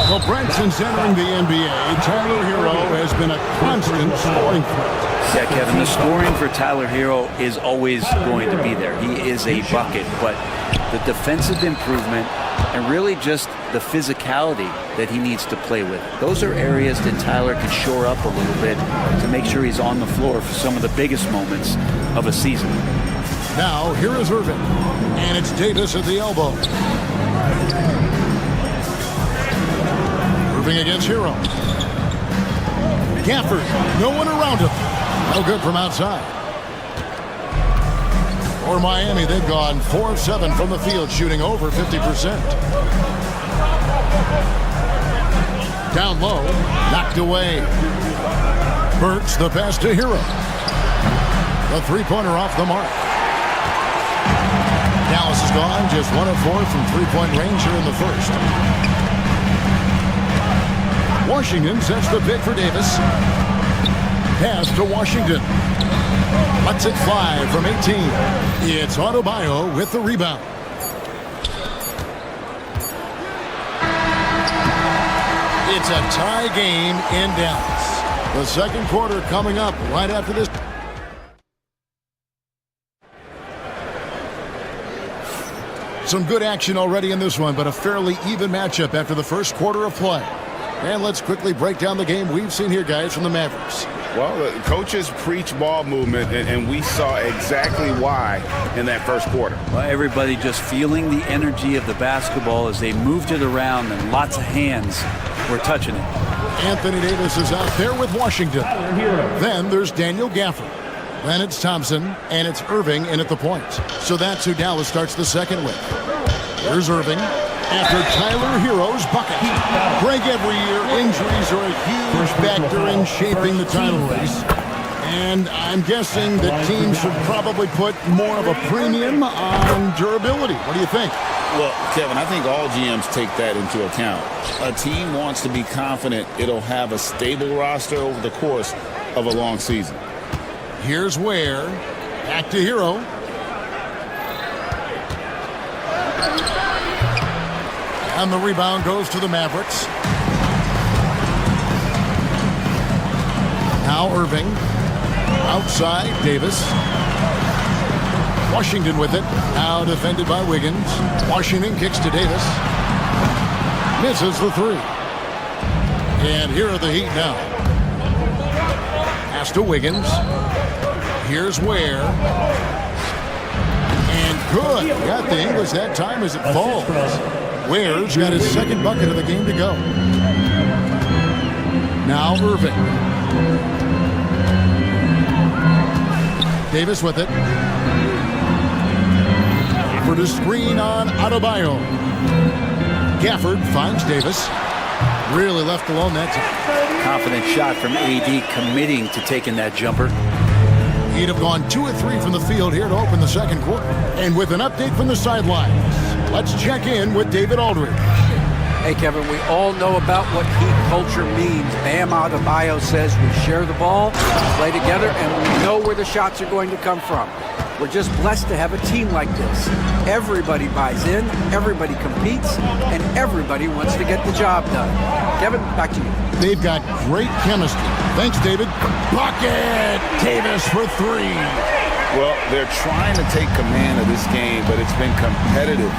[SPEAKER 6] Well, Brent, since entering the NBA, Tyler Hero has been a constant scoring threat.
[SPEAKER 11] Yeah, Kevin, the scoring for Tyler Hero is always going to be there. He is a bucket, but the defensive improvement and really just the physicality that he needs to play with. Those are areas that Tyler can shore up a little bit to make sure he's on the floor for some of the biggest moments of a season.
[SPEAKER 6] Now, here is Irving, and it's Davis at the elbow. Irving against Hero. Gafford, no one around him. No good from outside. For Miami, they've gone 4 of 7 from the field, shooting over 50%. Down low, knocked away. Burks the pass to Hero. The three-pointer off the mark. Dallas is gone, just 1 of 4 from three-point range here in the first. Washington sets the pick for Davis. Pass to Washington. Lets it fly from 18. It's Adebayo with the rebound. It's a tie game in Dallas. The second quarter coming up right after this. Some good action already in this one, but a fairly even matchup after the first quarter of play. And let's quickly break down the game we've seen here, guys, from the Mavericks.
[SPEAKER 12] Well, the coaches preach ball movement, and we saw exactly why in that first quarter.
[SPEAKER 11] Well, everybody just feeling the energy of the basketball as they moved it around, and lots of hands were touching it.
[SPEAKER 6] Anthony Davis is out there with Washington. Then there's Daniel Gafford. Then it's Thompson, and it's Irving in at the point. So that's who Dallas starts the second with. Here's Irving after Tyler Hero's bucket. Greg, every year, injuries are a huge factor in shaping the title race. And I'm guessing that teams should probably put more of a premium on durability. What do you think?
[SPEAKER 7] Well, Kevin, I think all GMs take that into account. A team wants to be confident it'll have a stable roster over the course of a long season.
[SPEAKER 6] Here's Ware. Back to Hero. And the rebound goes to the Mavericks. Now Irving. Outside, Davis. Washington with it. Now defended by Wiggins. Washington kicks to Davis. Misses the three. And here are the Heat now. Pass to Wiggins. Here's Ware. And good. Got the English that time as it falls. Ware's got his second bucket of the game to go. Now Irving. Davis with it. For the screen on Adebayo. Gafford finds Davis. Really left alone that time.
[SPEAKER 11] Confident shot from AD, committing to taking that jumper.
[SPEAKER 6] He'd have gone 2 of 3 from the field here to open the second quarter. And with an update from the sidelines, let's check in with David Aldridge.
[SPEAKER 8] Hey, Kevin, we all know about what Heat culture means. Bam Adebayo says we share the ball, play together, and we know where the shots are going to come from. We're just blessed to have a team like this. Everybody buys in, everybody competes, and everybody wants to get the job done. Kevin, back to you.
[SPEAKER 6] They've got great chemistry. Thanks, David. Bucket! Davis for 3.
[SPEAKER 12] Well, they're trying to take command of this game, but it's been competitive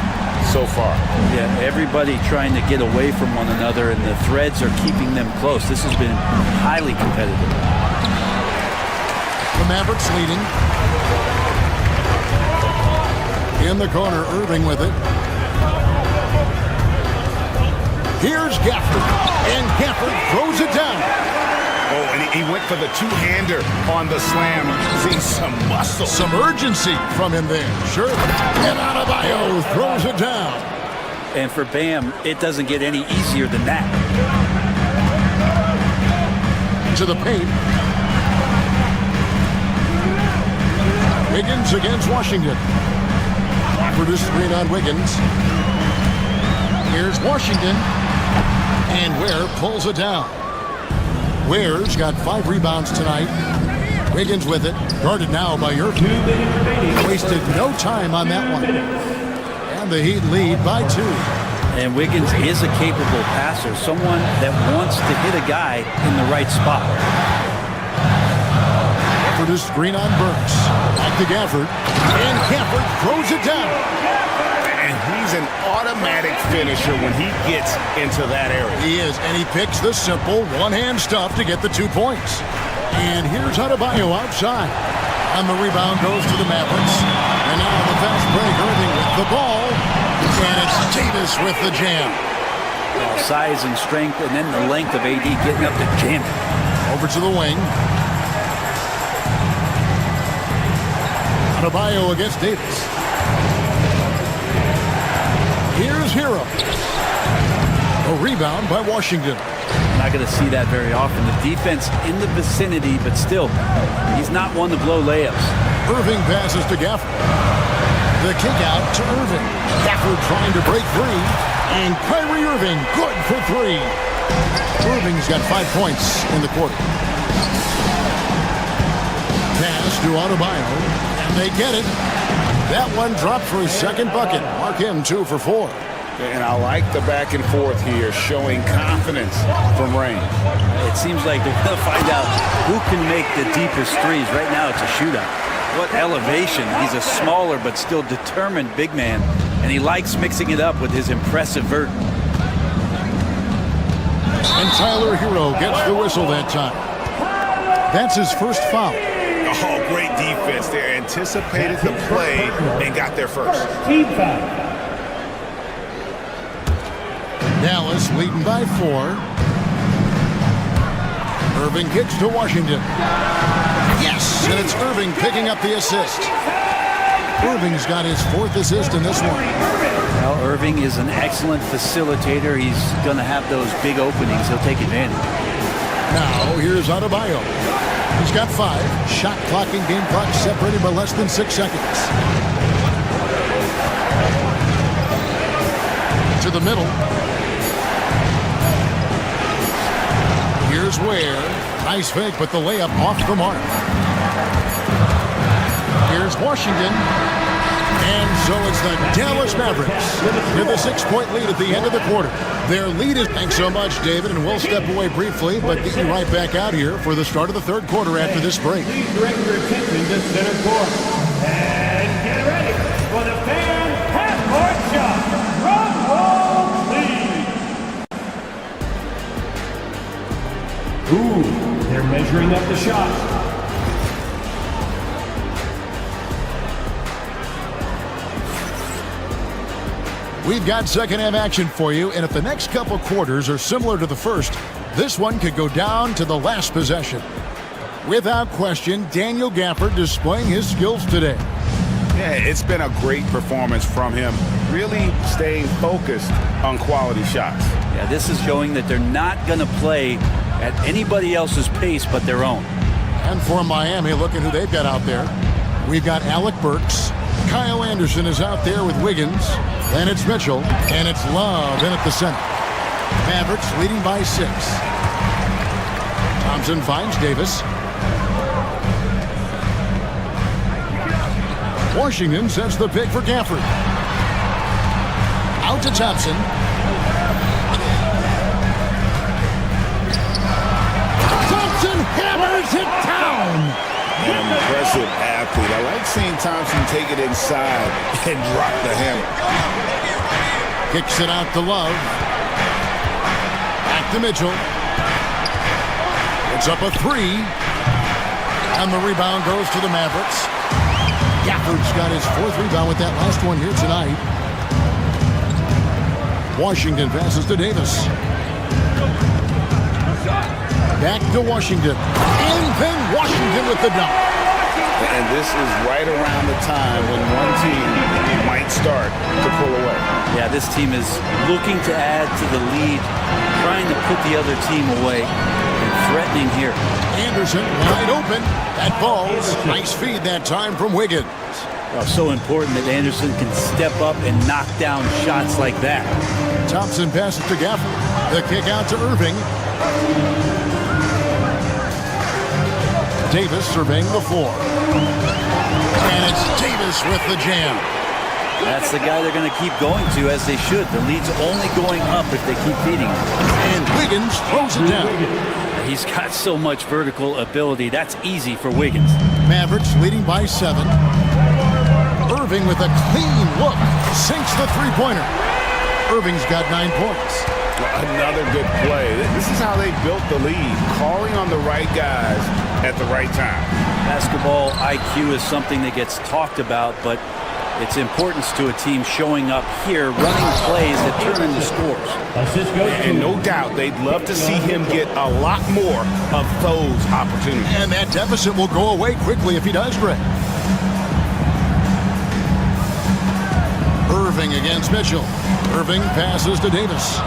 [SPEAKER 12] so far.
[SPEAKER 11] Yeah, everybody trying to get away from one another, and the threads are keeping them close. This has been highly competitive.
[SPEAKER 6] The Mavericks leading. In the corner, Irving with it. Here's Gafford, and Gafford throws it down.
[SPEAKER 12] Oh, and he went for the two-hander on the slam, using some muscle.
[SPEAKER 6] Some urgency from him there, sure. And Adebayo throws it down.
[SPEAKER 11] And for Bam, it doesn't get any easier than that.
[SPEAKER 6] To the paint. Wiggins against Washington. For the screen on Wiggins. Here's Washington. And Ware pulls it down. Ware's got 5 rebounds tonight. Wiggins with it. Guarded now by Irving. Wasted no time on that one. And the Heat lead by 2.
[SPEAKER 11] And Wiggins is a capable passer. Someone that wants to hit a guy in the right spot.
[SPEAKER 6] to screen on Burks. Back to Gafford. And Gafford throws it down.
[SPEAKER 12] And he's an automatic finisher when he gets into that area.
[SPEAKER 6] He is, and he picks the simple one-hand stuff to get the 2 points. And here's Adebayo outside. And the rebound goes to the Mavericks. And now the fast break, Irving with the ball. And it's Davis with the jam.
[SPEAKER 11] Well, size and strength, and then the length of AD getting up to jam it.
[SPEAKER 6] Over to the wing. Adebayo against Davis. Here's Hero. A rebound by Washington.
[SPEAKER 11] Not going to see that very often. The defense in the vicinity, but still, he's not one to blow layups.
[SPEAKER 6] Irving passes to Gafford. The kick out to Irving. Gafford trying to break free. And Kyrie Irving, good for 3. Irving's got 5 points in the quarter. Pass to Adebayo. And they get it. That one dropped for his second bucket. Mark him 2 for 4.
[SPEAKER 12] And I like the back and forth here, showing confidence from Rain.
[SPEAKER 11] It seems like they're going to find out who can make the deepest threes. Right now it's a shootout. What elevation. He's a smaller but still determined big man, and he likes mixing it up with his impressive vert.
[SPEAKER 6] And Tyler Hero gets the whistle that time. That's his first foul.
[SPEAKER 12] Oh, great defense there. Anticipated the play and got there first.
[SPEAKER 5] Team foul.
[SPEAKER 6] Dallas leading by 4. Irving kicks to Washington. Yes, and it's Irving picking up the assist. Irving's got his 4th assist in this one.
[SPEAKER 11] Well, Irving is an excellent facilitator. He's going to have those big openings. He'll take advantage.
[SPEAKER 6] Now, here's Adebayo. He's got 5. Shot clock and game clock separated by less than 6 seconds. To the middle. Here's Ware. Nice fake, but the layup off the mark. Here's Washington. And so it's the Dallas Mavericks with a 6-point lead at the end of the quarter. Their lead is... Thanks so much, David, and we'll step away briefly, but get you right back out here for the start of the 3rd quarter after this break.
[SPEAKER 5] Please direct your attention to center court. And get ready for the fan half-court shot. Drum roll, please. Ooh, they're measuring up the shot.
[SPEAKER 6] We've got second-half action for you, and if the next couple quarters are similar to the first, this one could go down to the last possession. Without question, Daniel Gafford displaying his skills today.
[SPEAKER 12] Yeah, it's been a great performance from him, really staying focused on quality shots.
[SPEAKER 11] Yeah, this is showing that they're not going to play at anybody else's pace but their own.
[SPEAKER 6] And for Miami, look at who they've got out there. We've got Alec Burks. Kyle Anderson is out there with Wiggins. And it's Mitchell. And it's Love in at the center. Mavericks leading by 6. Thompson finds Davis. Washington sets the pick for Gafford. Out to Thompson. Thompson hammers it down.
[SPEAKER 12] An impressive athlete. I like seeing Thompson take it inside and drop the hammer.
[SPEAKER 6] Kicks it out to Love. Back to Mitchell. It's up a 3. And the rebound goes to the Mavericks. Gafford's got his 4th rebound with that last one here tonight. Washington passes to Davis. Back to Washington. And then Washington with the dunk.
[SPEAKER 12] And this is right around the time when one team might start to pull away.
[SPEAKER 11] Yeah, this team is looking to add to the lead, trying to put the other team away, and threatening here.
[SPEAKER 6] Anderson wide open. That falls. Nice feed that time from Wiggins.
[SPEAKER 11] Well, so important that Anderson can step up and knock down shots like that.
[SPEAKER 6] Thompson passes to Gafford. The kick out to Irving. Davis surveying the floor. And it's Davis with the jam.
[SPEAKER 11] That's the guy they're going to keep going to, as they should. The lead's only going up if they keep feeding him.
[SPEAKER 6] And Wiggins throws it down.
[SPEAKER 11] he's got so much vertical ability. That's easy for Wiggins.
[SPEAKER 6] Mavericks leading by 7. Irving with a clean look. Sinks the three-pointer. Irving's got 9 points.
[SPEAKER 12] Another good play. This is how they built the lead, calling on the right guys at the right time.
[SPEAKER 11] Basketball IQ is something that gets talked about, but its importance to a team showing up here, running plays that turn into scores.
[SPEAKER 12] And no doubt they'd love to see him get a lot more of those opportunities.
[SPEAKER 6] And that deficit will go away quickly if he does, Greg. Irving against Mitchell. Irving passes to Davis.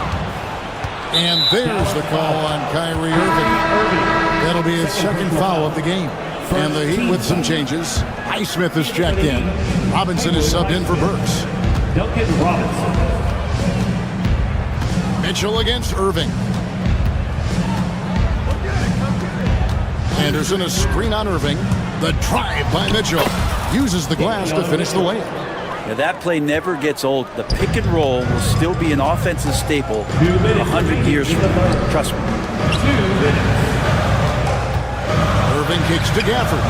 [SPEAKER 6] And there's the call on Kyrie Irving. That'll be his second foul of the game. And the Heat with some changes. Highsmith is checked in. Robinson is subbed in for Burks.
[SPEAKER 5] Duncan Robinson.
[SPEAKER 6] Mitchell against Irving. Anderson, a screen on Irving. The drive by Mitchell. Uses the glass to finish the layup.
[SPEAKER 11] Now that play never gets old. The pick and roll will still be an offensive staple 100 years from now. Trust me.
[SPEAKER 5] 2 minutes.
[SPEAKER 6] Irving kicks to Gafford.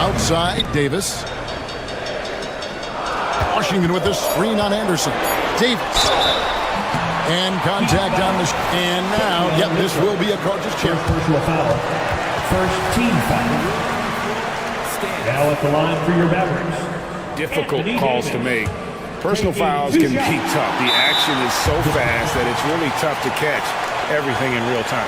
[SPEAKER 6] Outside, Davis. Washington with a screen on Anderson. Davis. And contact on the... And now, yep, this will be a coach's chair.
[SPEAKER 5] Personal foul. First team foul. Now at the line for your Mavericks.
[SPEAKER 12] Difficult calls to make. Personal fouls can be tough. The action is so fast that it's really tough to catch everything in real time.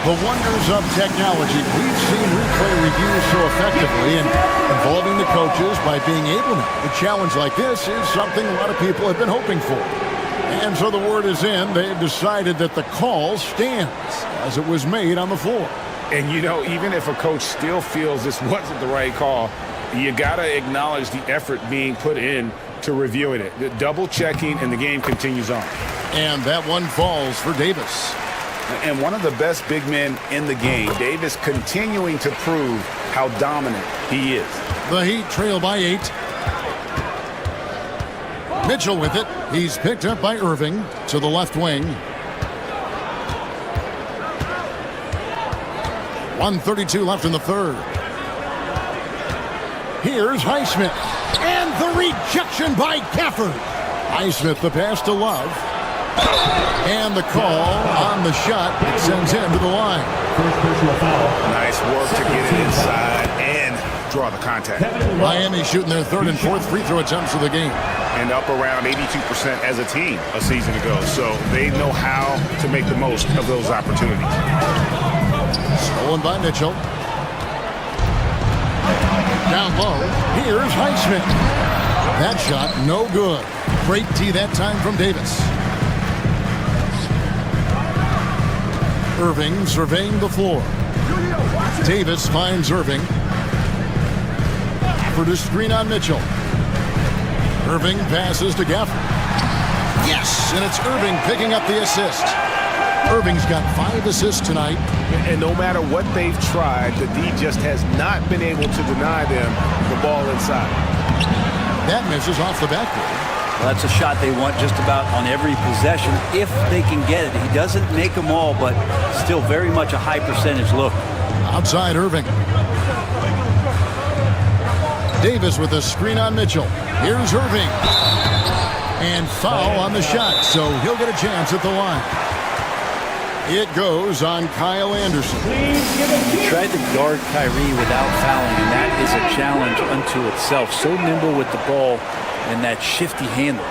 [SPEAKER 6] The wonders of technology. We've seen replay reviews so effectively, and involving the coaches by being able to. A challenge like this is something a lot of people have been hoping for. And so the word is in. They've decided that the call stands as it was made on the floor.
[SPEAKER 12] And, you know, even if a coach still feels this wasn't the right call, you got to acknowledge the effort being put in to reviewing it. The double checking, and the game continues on.
[SPEAKER 6] And that one falls for Davis.
[SPEAKER 12] And one of the best big men in the game, Davis continuing to prove how dominant he is.
[SPEAKER 6] The Heat trail by 8. Mitchell with it. He's picked up by Irving to the left wing. 1:32 left in the third. Here's Highsmith. And the rejection by Gafford. Highsmith, the pass to Love. And the call on the shot sends him to the line.
[SPEAKER 5] First personal foul.
[SPEAKER 12] Nice work to get it inside and draw the contact.
[SPEAKER 6] Miami shooting their third and fourth free throw attempts of the game.
[SPEAKER 12] And up around 82% as a team a season ago. So they know how to make the most of those opportunities.
[SPEAKER 6] Stolen by Mitchell. Down low. Here's Highsmith. That shot, no good. Great tee that time from Davis. Irving surveying the floor. Davis finds Irving. For the screen on Mitchell. Irving passes to Gafford. Yes, and it's Irving picking up the assist. Irving's got 5 assists tonight.
[SPEAKER 12] And no matter what they've tried, the D just has not been able to deny them the ball inside.
[SPEAKER 6] That misses off the backboard.
[SPEAKER 11] Well, that's a shot they want just about on every possession if they can get it. He doesn't make them all, but still very much a high percentage look.
[SPEAKER 6] Outside Irving. Davis with a screen on Mitchell. Here's Irving. And foul on the shot, so he'll get a chance at the line. It goes on Kyle Anderson.
[SPEAKER 11] He tried to guard Kyrie without fouling, and that is a challenge unto itself. So nimble with the ball and that shifty handle.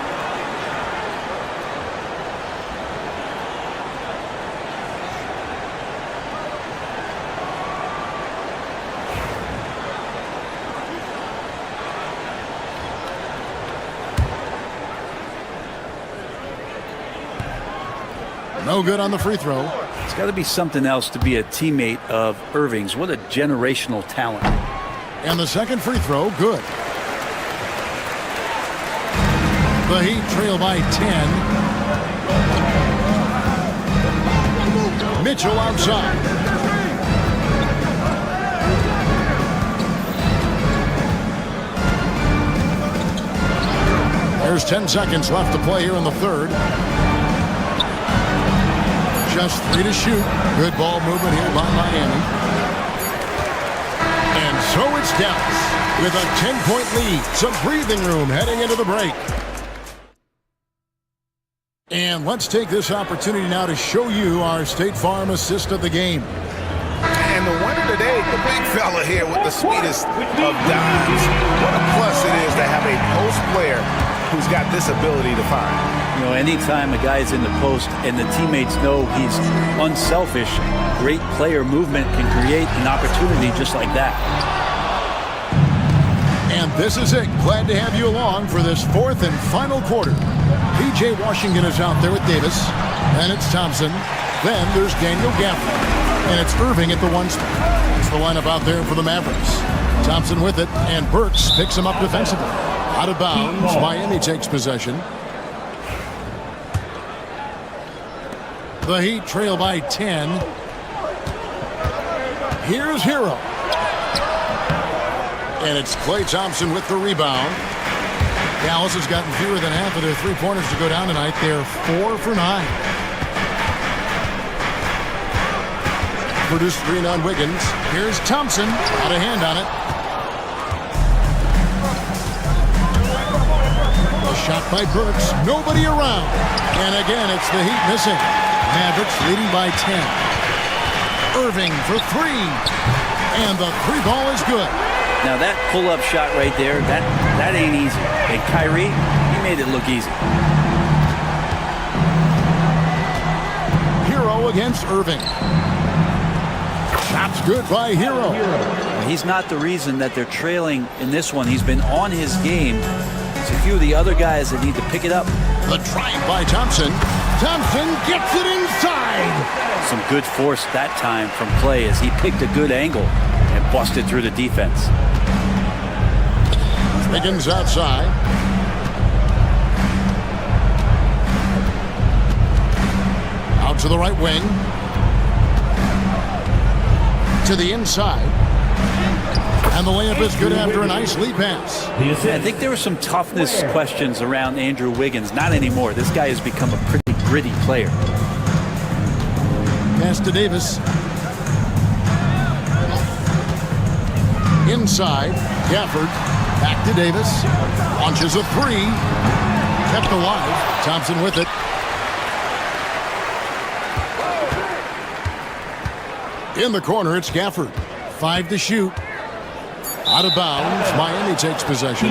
[SPEAKER 6] No good on the free throw.
[SPEAKER 11] It's got to be something else to be a teammate of Irving's. What a generational talent.
[SPEAKER 6] And the second free throw, good. The Heat trail by 10. Mitchell outside. There's 10 seconds left to play here in the third. just 3 to shoot. Good ball movement here by Miami. And so it's Dallas with a 10-point lead. Some breathing room heading into the break. And let's take this opportunity now to show you our State Farm assist of the game.
[SPEAKER 7] And the winner today, the big fella here with the sweetest of dimes. What a plus it is to have a post player who's got this ability to find.
[SPEAKER 11] You know, anytime a guy's in the post and the teammates know he's unselfish, great player movement can create an opportunity just like that.
[SPEAKER 6] And this is it. Glad to have you along for this 4th and final quarter. P.J. Washington is out there with Davis. Then it's Thompson. Then there's Daniel Gafford. And it's Irving at the 1 spot. It's the lineup out there for the Mavericks. Thompson with it, and Burks picks him up defensively. Out of bounds, Miami takes possession. The Heat trail by 10. Here's Hero. And it's Klay Thompson with the rebound. Dallas has gotten fewer than half of their three-pointers to go down tonight. They're 4 for 9. Produced screen on Wiggins. Here's Thompson. Out of hand on it. A shot by Burks. Nobody around. And again, it's the Heat missing. Mavericks leading by 10. Irving for 3. And the 3 ball is good.
[SPEAKER 11] Now that pull-up shot right there, that ain't easy. And Kyrie, he made it look easy.
[SPEAKER 6] Hero against Irving. Shot's good by Hero.
[SPEAKER 11] He's not the reason that they're trailing in this one. He's been on his game. It's a few of the other guys that need to pick it up.
[SPEAKER 6] The drive by Thompson. Thompson gets it inside.
[SPEAKER 11] Some good force that time from Klay as he picked a good angle and busted through the defense.
[SPEAKER 6] Wiggins outside. Out to the right wing. To the inside. And the layup is good after a nice lead pass.
[SPEAKER 11] I think there were some toughness questions around Andrew Wiggins. Not anymore. This guy has become a pretty gritty player.
[SPEAKER 6] Pass to Davis. Inside. Gafford. Back to Davis. Launches a 3. Kept alive. Thompson with it. In the corner, it's Gafford. 5 to shoot. Out of bounds. Miami takes possession.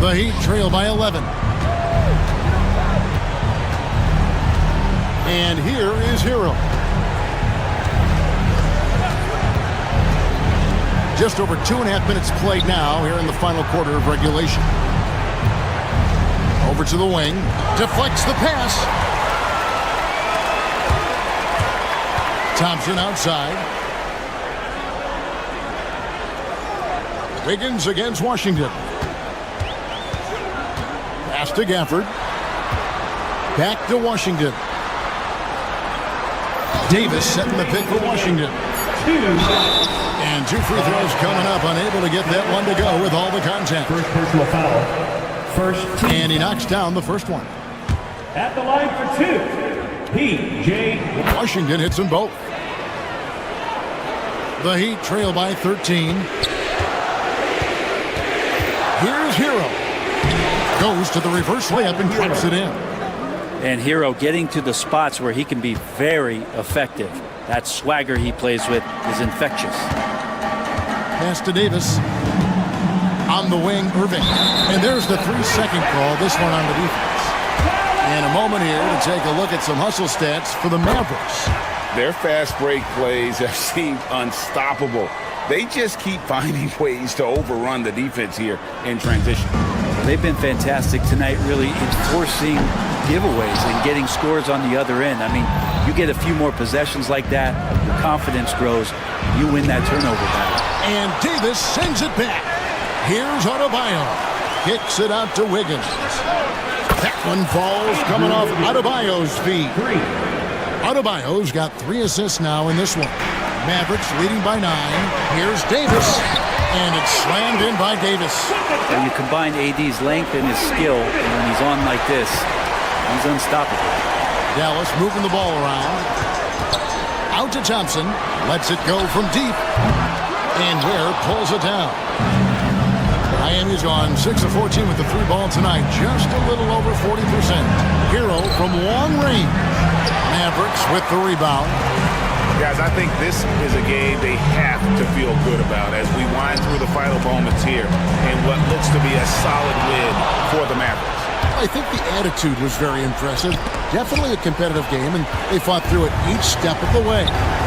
[SPEAKER 6] The Heat trail by 11. And here is Hero. Just over 2.5 minutes played now here in the final quarter of regulation. Over to the wing. Deflects the pass. Thompson outside. Wiggins against Washington. Pass to Gafford. Back to Washington. Davis setting the pick for Washington. And 2 free throws coming up. Unable to get that one to go with all the contact.
[SPEAKER 5] First personal foul. First team.
[SPEAKER 6] And he knocks down the first one.
[SPEAKER 5] At the line for 2, P.J.
[SPEAKER 6] Washington hits them both. The Heat trail by 13. Here's Hero. Goes to the reverse layup and drops it in.
[SPEAKER 11] And Hero getting to the spots where he can be very effective. That swagger he plays with is infectious.
[SPEAKER 6] Pass to Davis. On the wing, Irving. And there's the 3-second call, this one on the defense. And a moment here to take a look at some hustle stats for the Mavericks.
[SPEAKER 7] Their fast break plays have seemed unstoppable. They just keep finding ways to overrun the defense here in transition.
[SPEAKER 11] They've been fantastic tonight, really enforcing giveaways and getting scores on the other end. I mean, you get a few more possessions like that, your confidence grows, you win that turnover battle.
[SPEAKER 6] And Davis sends it back. Here's Adebayo. Kicks it out to Wiggins. That one falls coming off Adebayo's feet. Adebayo's got 3 assists now in this one. Mavericks leading by 9. Here's Davis. And it's slammed in by Davis.
[SPEAKER 11] When you combine AD's length and his skill, and when he's on like this, he's unstoppable.
[SPEAKER 6] Dallas moving the ball around. Out to Thompson. Lets it go from deep. And Ware pulls it down. Miami's gone 6 of 14 with the 3 ball tonight. Just a little over 40%. Hero from long range. Mavericks with the rebound.
[SPEAKER 12] Guys, I think this is a game they have to feel good about as we wind through the final moments here in what looks to be a solid win for the Mavericks.
[SPEAKER 6] I think the attitude was very impressive. Definitely a competitive game, and they fought through it each step of the way.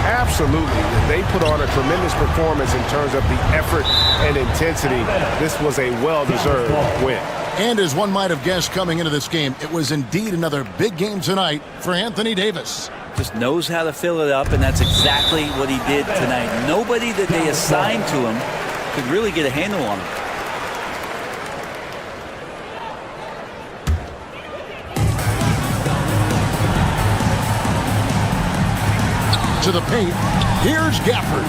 [SPEAKER 12] Absolutely. They put on a tremendous performance in terms of the effort and intensity. This was a well-deserved win.
[SPEAKER 6] And as one might have guessed coming into this game, it was indeed another big game tonight for Anthony Davis.
[SPEAKER 11] Just knows how to fill it up, and that's exactly what he did tonight. Nobody that they assigned to him could really get a handle on him.
[SPEAKER 6] To the paint, here's Gafford.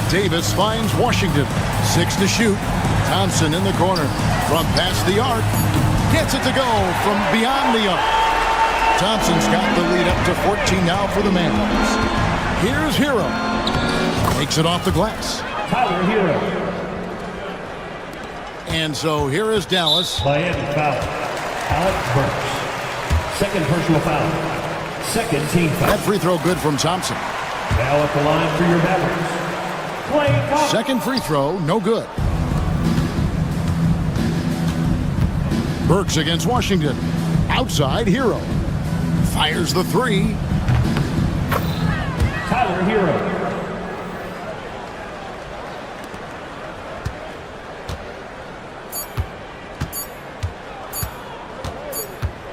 [SPEAKER 6] Davis finds Washington. 6 to shoot. Thompson in the corner. From past the arc. Gets it to go from beyond the arc. Thompson's got the lead up to 14 now for the Mavericks. Here's Hero. Takes it off the glass.
[SPEAKER 5] Tyler Hero.
[SPEAKER 6] And so here is Dallas.
[SPEAKER 5] Miami foul. Alec Burks. Second personal foul. Second team foul.
[SPEAKER 6] That free throw good from Thompson.
[SPEAKER 5] Now at the line for your Mavericks. Klay Thompson.
[SPEAKER 6] Second free throw, no good. Burks against Washington. Outside, Hero. Fires the 3.
[SPEAKER 5] Tyler Hero.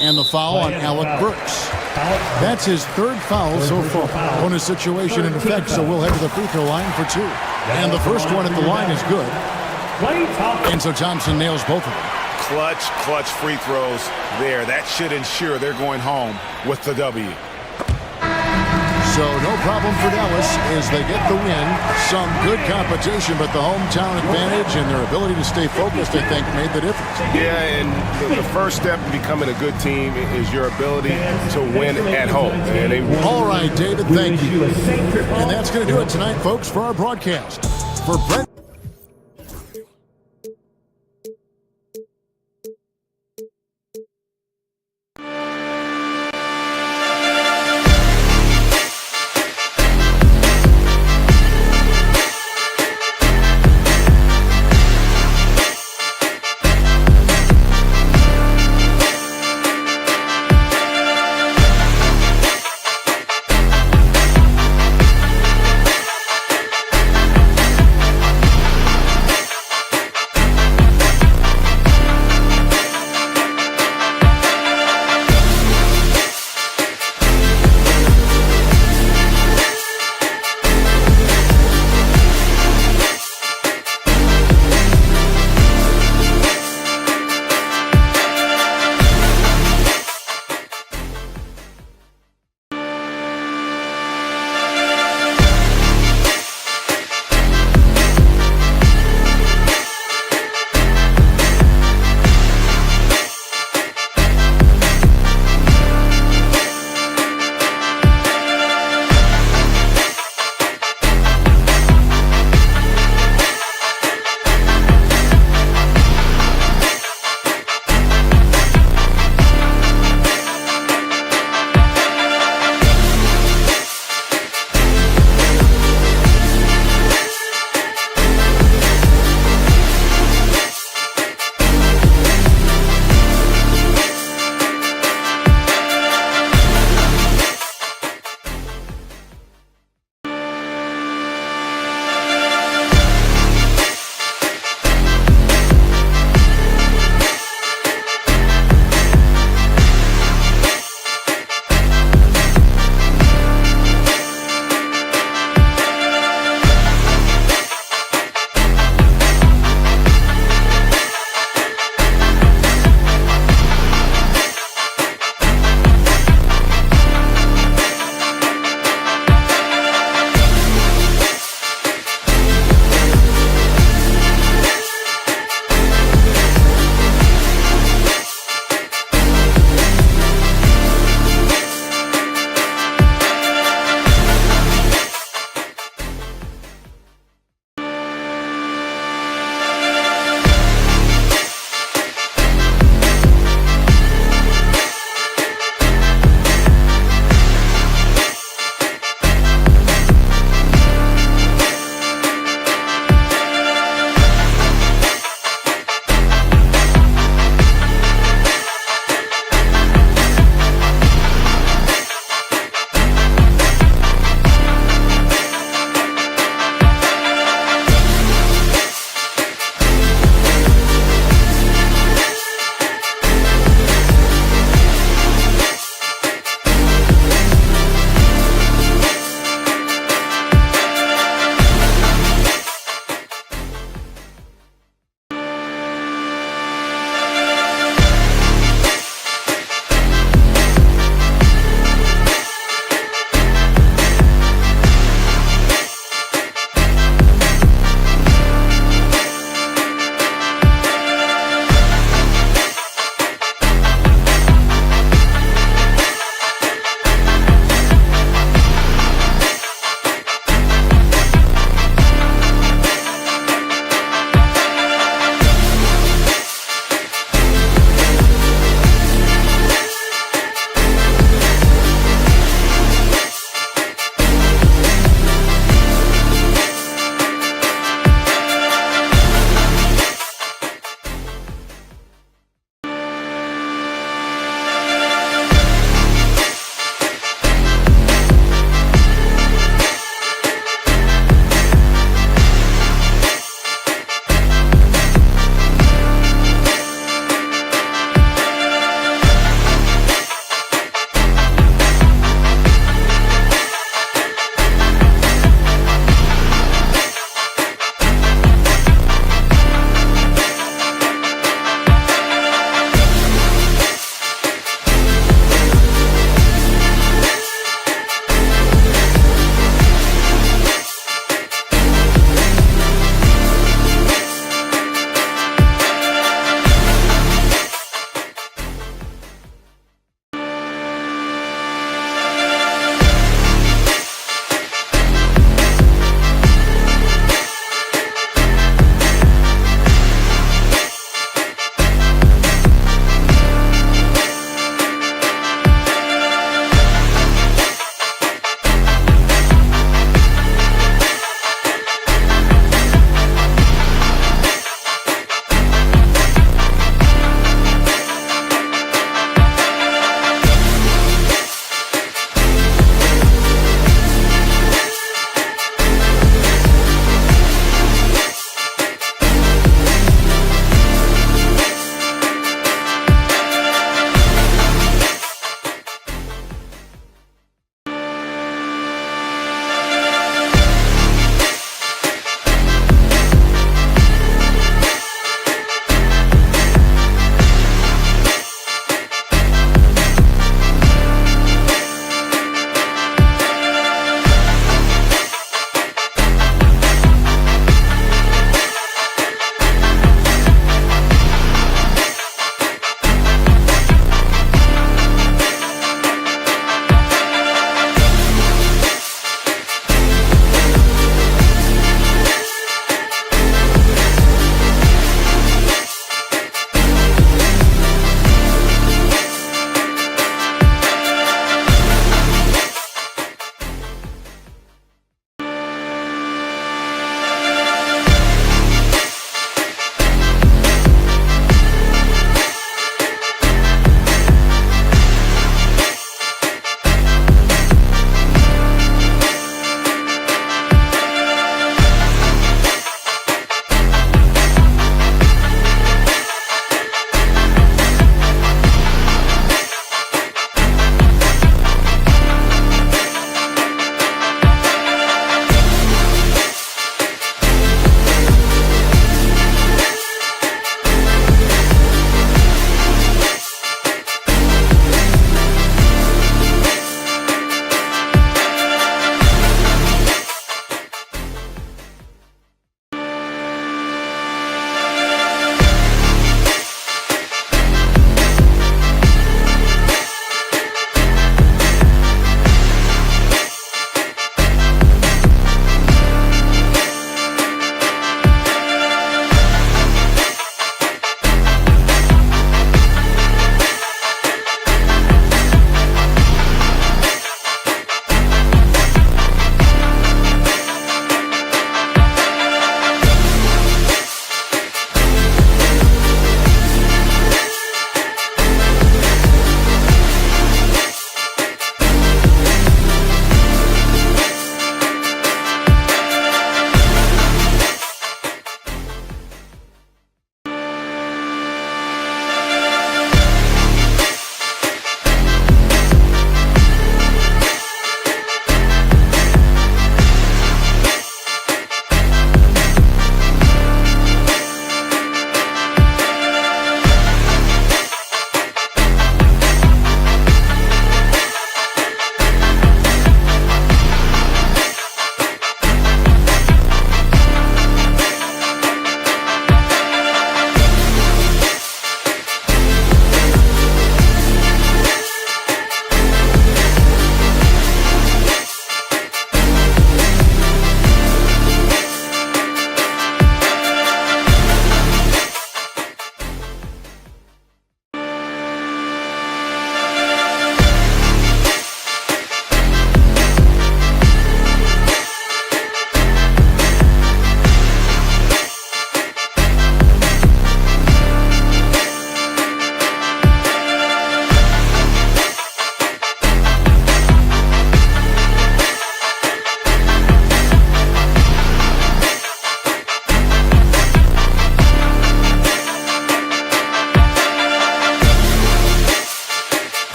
[SPEAKER 6] And the foul on Alec Burks. That's his 3rd foul so far. Bonus situation in effect, so we'll head to the free throw line for 2. And the first one at the line is good. And so Thompson nails both of them.
[SPEAKER 12] Clutch free throws there. That should ensure they're going home with the W.
[SPEAKER 6] So no problem for Dallas as they get the win. Some good competition, but the hometown advantage and their ability to stay focused, I think, made the difference.
[SPEAKER 12] Yeah, and the first step in becoming a good team is your ability to win at home. And
[SPEAKER 6] all right, David, thank you. And that's going to do it tonight, folks, for our broadcast. For Brent.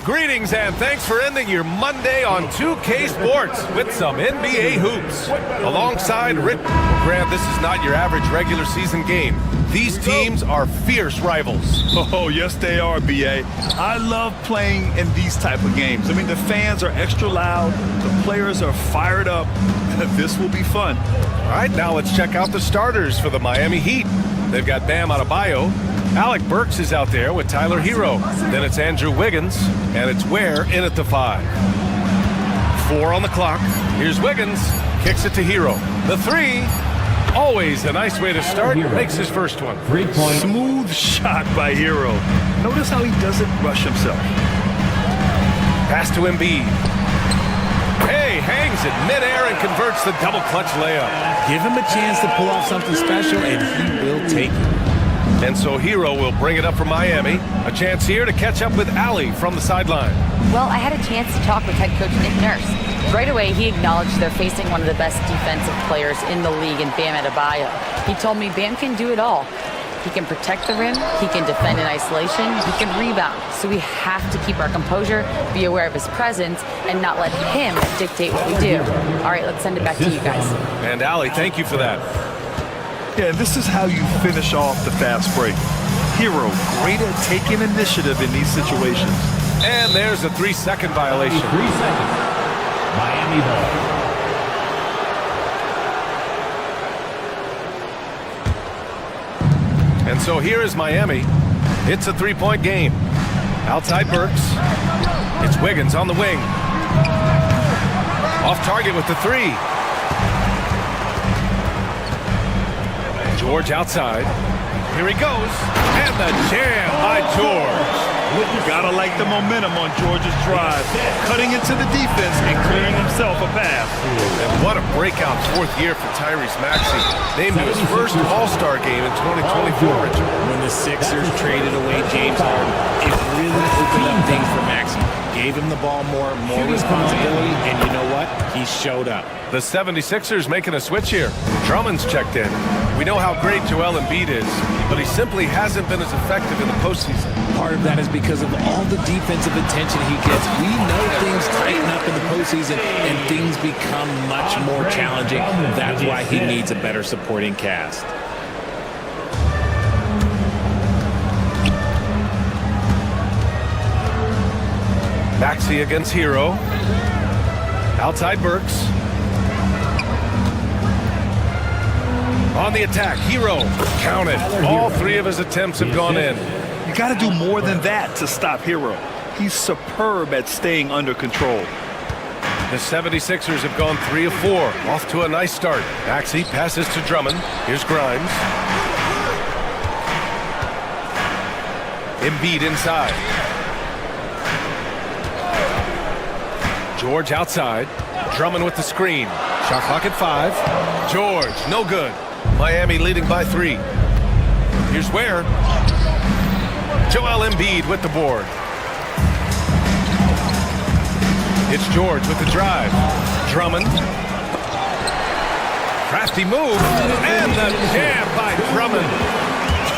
[SPEAKER 1] Greetings and thanks for ending your Monday on 2K Sports with some NBA hoops. Alongside Rick Grant, this is not your average regular season game. These teams are fierce rivals.
[SPEAKER 3] Oh, yes, they are, B.A. I love playing in these type of games. I mean, the fans are extra loud. The players are fired up. This will be fun.
[SPEAKER 1] All right, now let's check out the starters for the Miami Heat. They've got Bam Adebayo. Alec Burks is out there with Tyler Hero. Then it's Andrew Wiggins, and it's Ware in at the 5. 4 on the clock. Here's Wiggins. Kicks it to Hero. The 3. Always a nice way to start. Makes his first one.
[SPEAKER 5] 3-point.
[SPEAKER 3] Smooth shot by Hero. Notice how he doesn't rush himself.
[SPEAKER 1] Pass to Embiid. Hey, hangs it midair and converts the double clutch layup.
[SPEAKER 13] Give him a chance to pull off something special, and he will take it.
[SPEAKER 1] And so Hero will bring it up for Miami. A chance here to catch up with Allie from the sideline.
[SPEAKER 4] Well, I had a chance to talk with head coach Nick Nurse. Right away, he acknowledged they're facing one of the best defensive players in the league in Bam Adebayo. He told me Bam can do it all. He can protect the rim, he can defend in isolation, he can rebound. So we have to keep our composure, be aware of his presence, and not let him dictate what we do. All right, let's send it back to you guys.
[SPEAKER 1] And Allie, thank you for that.
[SPEAKER 3] Yeah, this is how you finish off the fast break. Hero, great at taking initiative in these situations.
[SPEAKER 1] And there's a 3-second violation.
[SPEAKER 5] 3 seconds. Miami ball.
[SPEAKER 1] And so here is Miami. It's a 3-point game. Outside Burks. It's Wiggins on the wing. Off target with the 3. George outside. Here he goes. And the jam by George.
[SPEAKER 3] Gotta like the momentum on George's drive. Cutting into the defense and clearing himself a path.
[SPEAKER 1] And what a breakout 4th year for Tyrese Maxey. Named to his first All-Star game in 2024, Richard.
[SPEAKER 13] When the Sixers traded away James Harden, it really opened up things for Maxey. Gave him the ball more responsibility, and you know what? He showed up.
[SPEAKER 1] The 76ers making a switch here. Drummond's checked in. We know how great Joel Embiid is, but he simply hasn't been as effective in the postseason.
[SPEAKER 13] Part of that is because of all the defensive attention he gets. We know things tighten up in the postseason, and things become much more challenging. That's why he needs a better supporting cast.
[SPEAKER 1] Maxey against Hero. Outside Burks. On the attack, Hero. Count it. All 3 of his attempts have gone in.
[SPEAKER 3] You got to do more than that to stop Hero. He's superb at staying under control.
[SPEAKER 1] The 76ers have gone 3 of 4. Off to a nice start. Maxey passes to Drummond. Here's Grimes. Embiid inside. George outside. Drummond with the screen. Shot clock at 5. George, no good. Miami leading by 3. Here's Ware. Joel Embiid with the board. It's George with the drive. Drummond. Crafty move. And the jam by Drummond.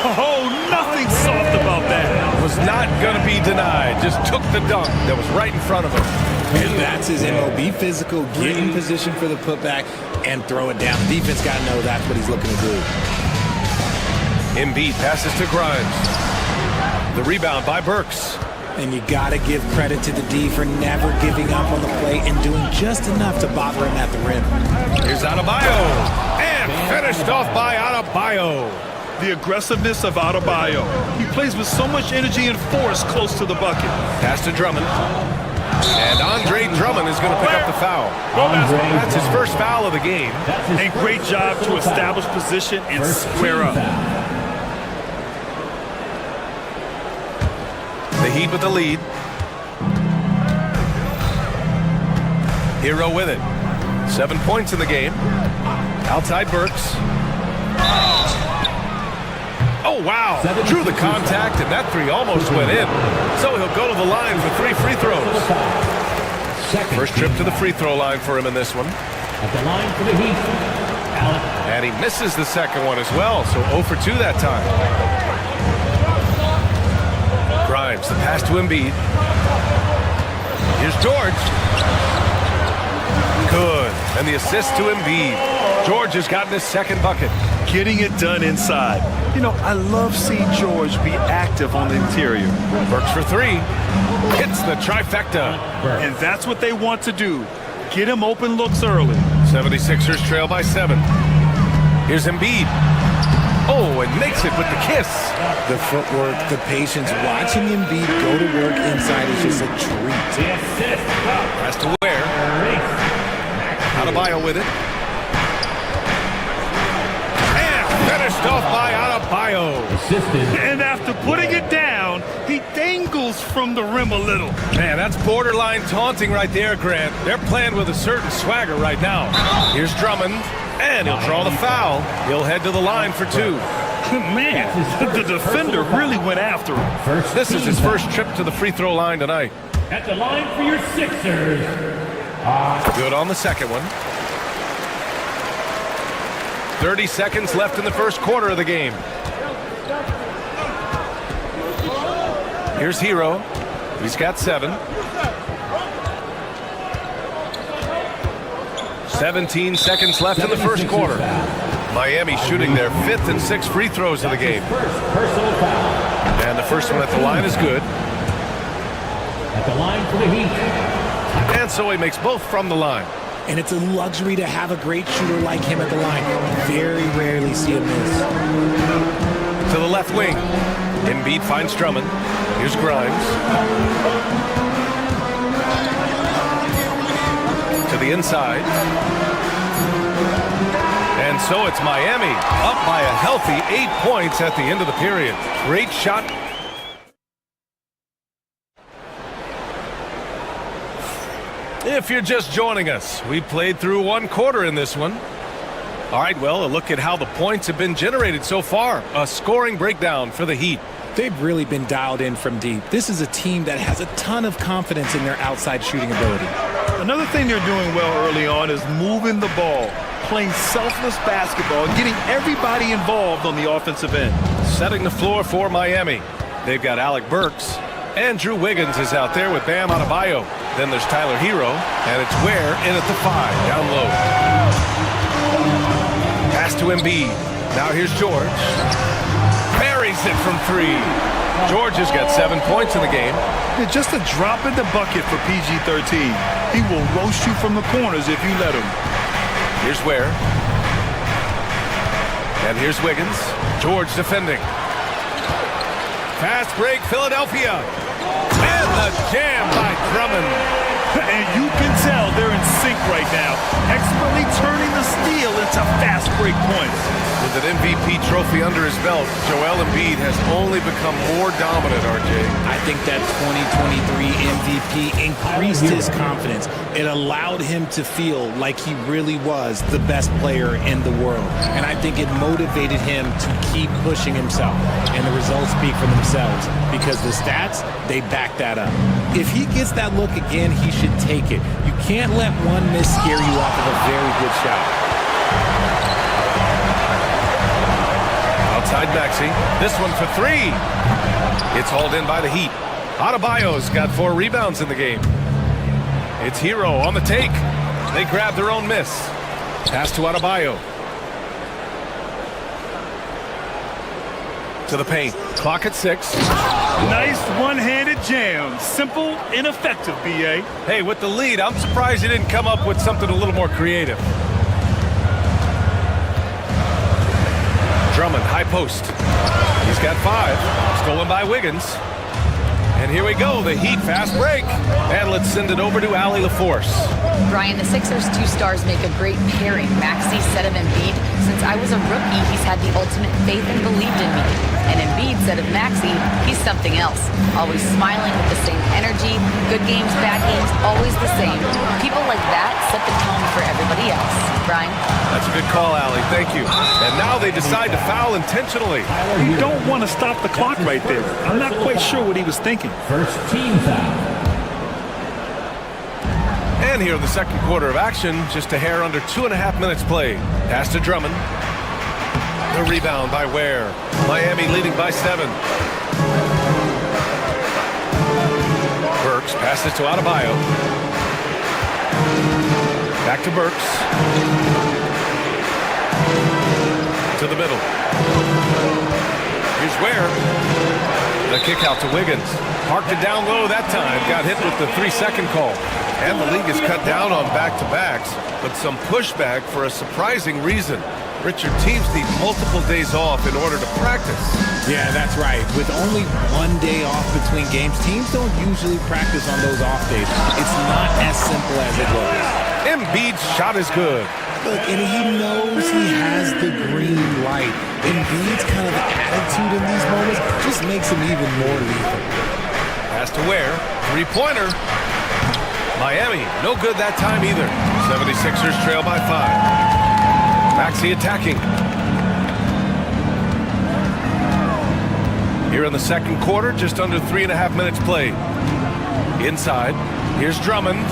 [SPEAKER 3] Oh, nothing soft about that.
[SPEAKER 1] Was not going to be denied. Just took the dunk that was right in front of him.
[SPEAKER 13] And that's his MO. Be physical, get in position for the putback, and throw it down. The defense got to know that's what he's looking to do.
[SPEAKER 1] Embiid passes to Grimes. The rebound by Burks.
[SPEAKER 13] And you got to give credit to the D for never giving up on the play and doing just enough to bother him at the rim.
[SPEAKER 1] Here's Adebayo. And finished off by Adebayo.
[SPEAKER 3] The aggressiveness of Adebayo. He plays with so much energy and force close to the bucket.
[SPEAKER 1] Pass to Drummond. And Andre Drummond is going to pick up the foul. That's his first foul of the game.
[SPEAKER 3] And great job to establish position and square up.
[SPEAKER 1] The Heat with the lead. Hero with it. 7 points in the game. Outside Burks. Oh, wow. Drew the contact, and that 3 almost went in. So he'll go to the line for 3 free throws. First trip to the free throw line for him in this one.
[SPEAKER 5] At the line for the Heat,
[SPEAKER 1] And he misses the second one as well, so 0 for 2 that time. Grimes, the pass to Embiid. Here's George. Good. And the assist to Embiid. George has gotten his second bucket.
[SPEAKER 3] Getting it done inside. You know, I love seeing George be active on the interior.
[SPEAKER 1] Works for three. Hits the trifecta.
[SPEAKER 3] And that's what they want to do. Get him open looks early.
[SPEAKER 1] 76ers trail by 7. Here's Embiid. Oh, and makes it with the kiss.
[SPEAKER 13] The footwork, the patience, watching Embiid go to work inside is just a treat.
[SPEAKER 1] Has to wear. Adebayo with it. And finished off by Adebayo.
[SPEAKER 3] And after putting it down, he dangles from the rim a little.
[SPEAKER 1] Man, that's borderline taunting right there, Grant. They're playing with a certain swagger right now. Here's Drummond, and he'll draw the foul. He'll head to the line for 2.
[SPEAKER 3] Man, the defender really went after him.
[SPEAKER 1] This is his first trip to the free throw line tonight.
[SPEAKER 5] At the line for your Sixers.
[SPEAKER 1] Good on the second one. 30 seconds left in the first quarter of the game. Here's Hero. He's got 7. 17 seconds left in the first quarter. Miami shooting their 5th and 6th free throws of the game. And the first one at the line is good.
[SPEAKER 5] At the line for the Heat.
[SPEAKER 1] And so he makes both from the line.
[SPEAKER 13] And it's a luxury to have a great shooter like him at the line. Very rarely see him miss.
[SPEAKER 1] To the left wing. Embiid finds Drummond. Here's Grimes. To the inside. And so it's Miami up by a healthy 8 points at the end of the period. Great shot. If you're just joining us, we played through 1 quarter in this one. All right, well, a look at how the points have been generated so far. A scoring breakdown for the Heat.
[SPEAKER 13] They've really been dialed in from deep. This is a team that has a ton of confidence in their outside shooting ability.
[SPEAKER 3] Another thing they're doing well early on is moving the ball, playing selfless basketball, and getting everybody involved on the offensive end.
[SPEAKER 1] Setting the floor for Miami. They've got Alec Burks. Andrew Wiggins is out there with Bam Adebayo. Then there's Tyler Hero, and it's Ware in at the 5, down low. Pass to Embiid. Now here's George. Buries it from 3. George has got 7 points in the game.
[SPEAKER 3] Yeah, just a drop in the bucket for PG-13. He will roast you from the corners if you let him.
[SPEAKER 1] Here's Ware. And here's Wiggins. George defending. Fast break, Philadelphia. And the jam by Drummond.
[SPEAKER 3] And you can tell they're in sync right now, expertly turning the steal into fast break points.
[SPEAKER 1] With an MVP trophy under his belt, Joel Embiid has only become more dominant, RJ.
[SPEAKER 13] I think that 2023 MVP increased his confidence. It allowed him to feel like he really was the best player in the world. And I think it motivated him to keep pushing himself. And the results speak for themselves because the stats, they back that up. If he gets that look again, he should take it. You can't let one miss scare you off of a very good shot.
[SPEAKER 1] Outside Maxey. This one for 3. It's hauled in by the Heat. Adebayo's got 4 rebounds in the game. It's Hero on the take. They grab their own miss. Pass to Adebayo. To the paint. Clock at 6.
[SPEAKER 3] Nice one-handed jam. Simple and effective, B.A.
[SPEAKER 1] Hey, with the lead, I'm surprised he didn't come up with something a little more creative. Drummond, high post. He's got 5. Stolen by Wiggins. And here we go, the Heat fast break. And let's send it over to Allie LaForce.
[SPEAKER 4] Brian, the Sixers' 2 stars make a great pairing. Maxey said of Embiid, since I was a rookie, he's had the ultimate faith and believed in me. And Embiid said of Maxey, he's something else. Always smiling with the same energy. Good games, bad games, always the same. People like that set the tone for everybody else. Brian?
[SPEAKER 1] That's a good call, Allie. Thank you. And now they decide to foul intentionally.
[SPEAKER 3] You don't want to stop the clock right there. I'm not quite sure what he was thinking.
[SPEAKER 5] First team foul.
[SPEAKER 1] And here in the second quarter of action, just a hair under 2.5 minutes played. Pass to Drummond. The rebound by Ware. Miami leading by 7. Burks Passes to Adebayo. Back to Burks. To the middle. Here's Ware. The kick out to Wiggins. Parked it down low that time. Got hit with the 3-second call. And the league is cut down on back-to-backs, but some pushback for a surprising reason. Richard, teams need multiple days off in order to practice.
[SPEAKER 13] Yeah, that's right. With only 1 day off between games, teams don't usually practice on those off days. It's not as simple as it looks.
[SPEAKER 1] Embiid's shot is good.
[SPEAKER 13] Look, and he knows he has the green light. Embiid's kind of attitude in these moments just makes him even more lethal.
[SPEAKER 1] Pass to Ware. Three-pointer. Miami, no good that time either. 76ers trail by 5. Maxey attacking. Here in the second quarter, just under 3.5 minutes played. Inside, here's Drummond.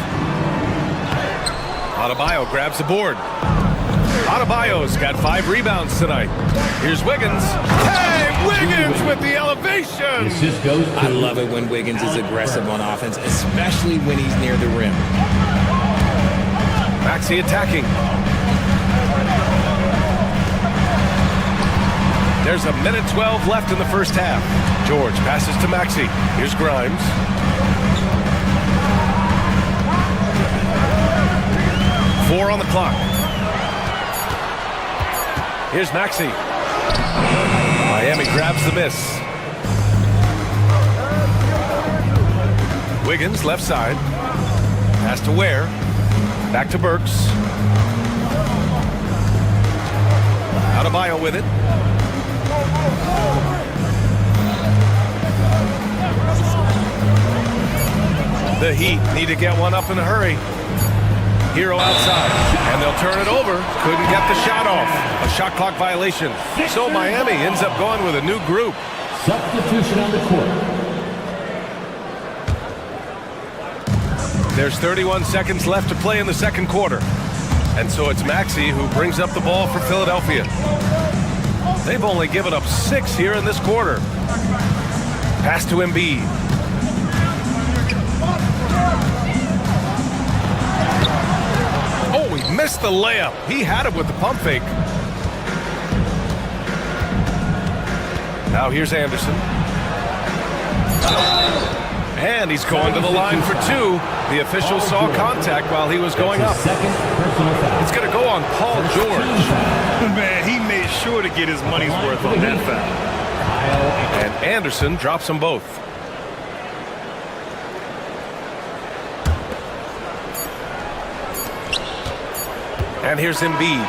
[SPEAKER 1] Adebayo grabs the board. Adebayo's got 5 rebounds tonight. Here's Wiggins. Hey, Wiggins with the elevation!
[SPEAKER 13] I love it when Wiggins is aggressive on offense, especially when he's near the rim.
[SPEAKER 1] Maxey attacking. There's 1:12 left in the first half. George passes to Maxey. Here's Grimes. Four on the clock. Here's Maxey. Miami grabs the miss. Wiggins left side. Pass to Ware. Back to Burks. Adebayo with it. The Heat need to get one up in a hurry. Hero outside, and they'll turn it over. Couldn't get the shot off. A shot clock violation. So Miami ends up going with a new group.
[SPEAKER 5] Substitution on the court.
[SPEAKER 1] There's 31 seconds left to play in the second quarter. And so it's Maxey who brings up the ball for Philadelphia. They've only given up 6 here in this quarter. Pass to Embiid. Oh, he missed the layup. He had it with the pump fake. Now here's Anderson. And he's going to the line for 2. The official saw contact while he was going up. It's going to go on Paul George.
[SPEAKER 3] Man, he made sure to get his money's worth on that foul.
[SPEAKER 1] And Anderson drops them both. And here's Embiid.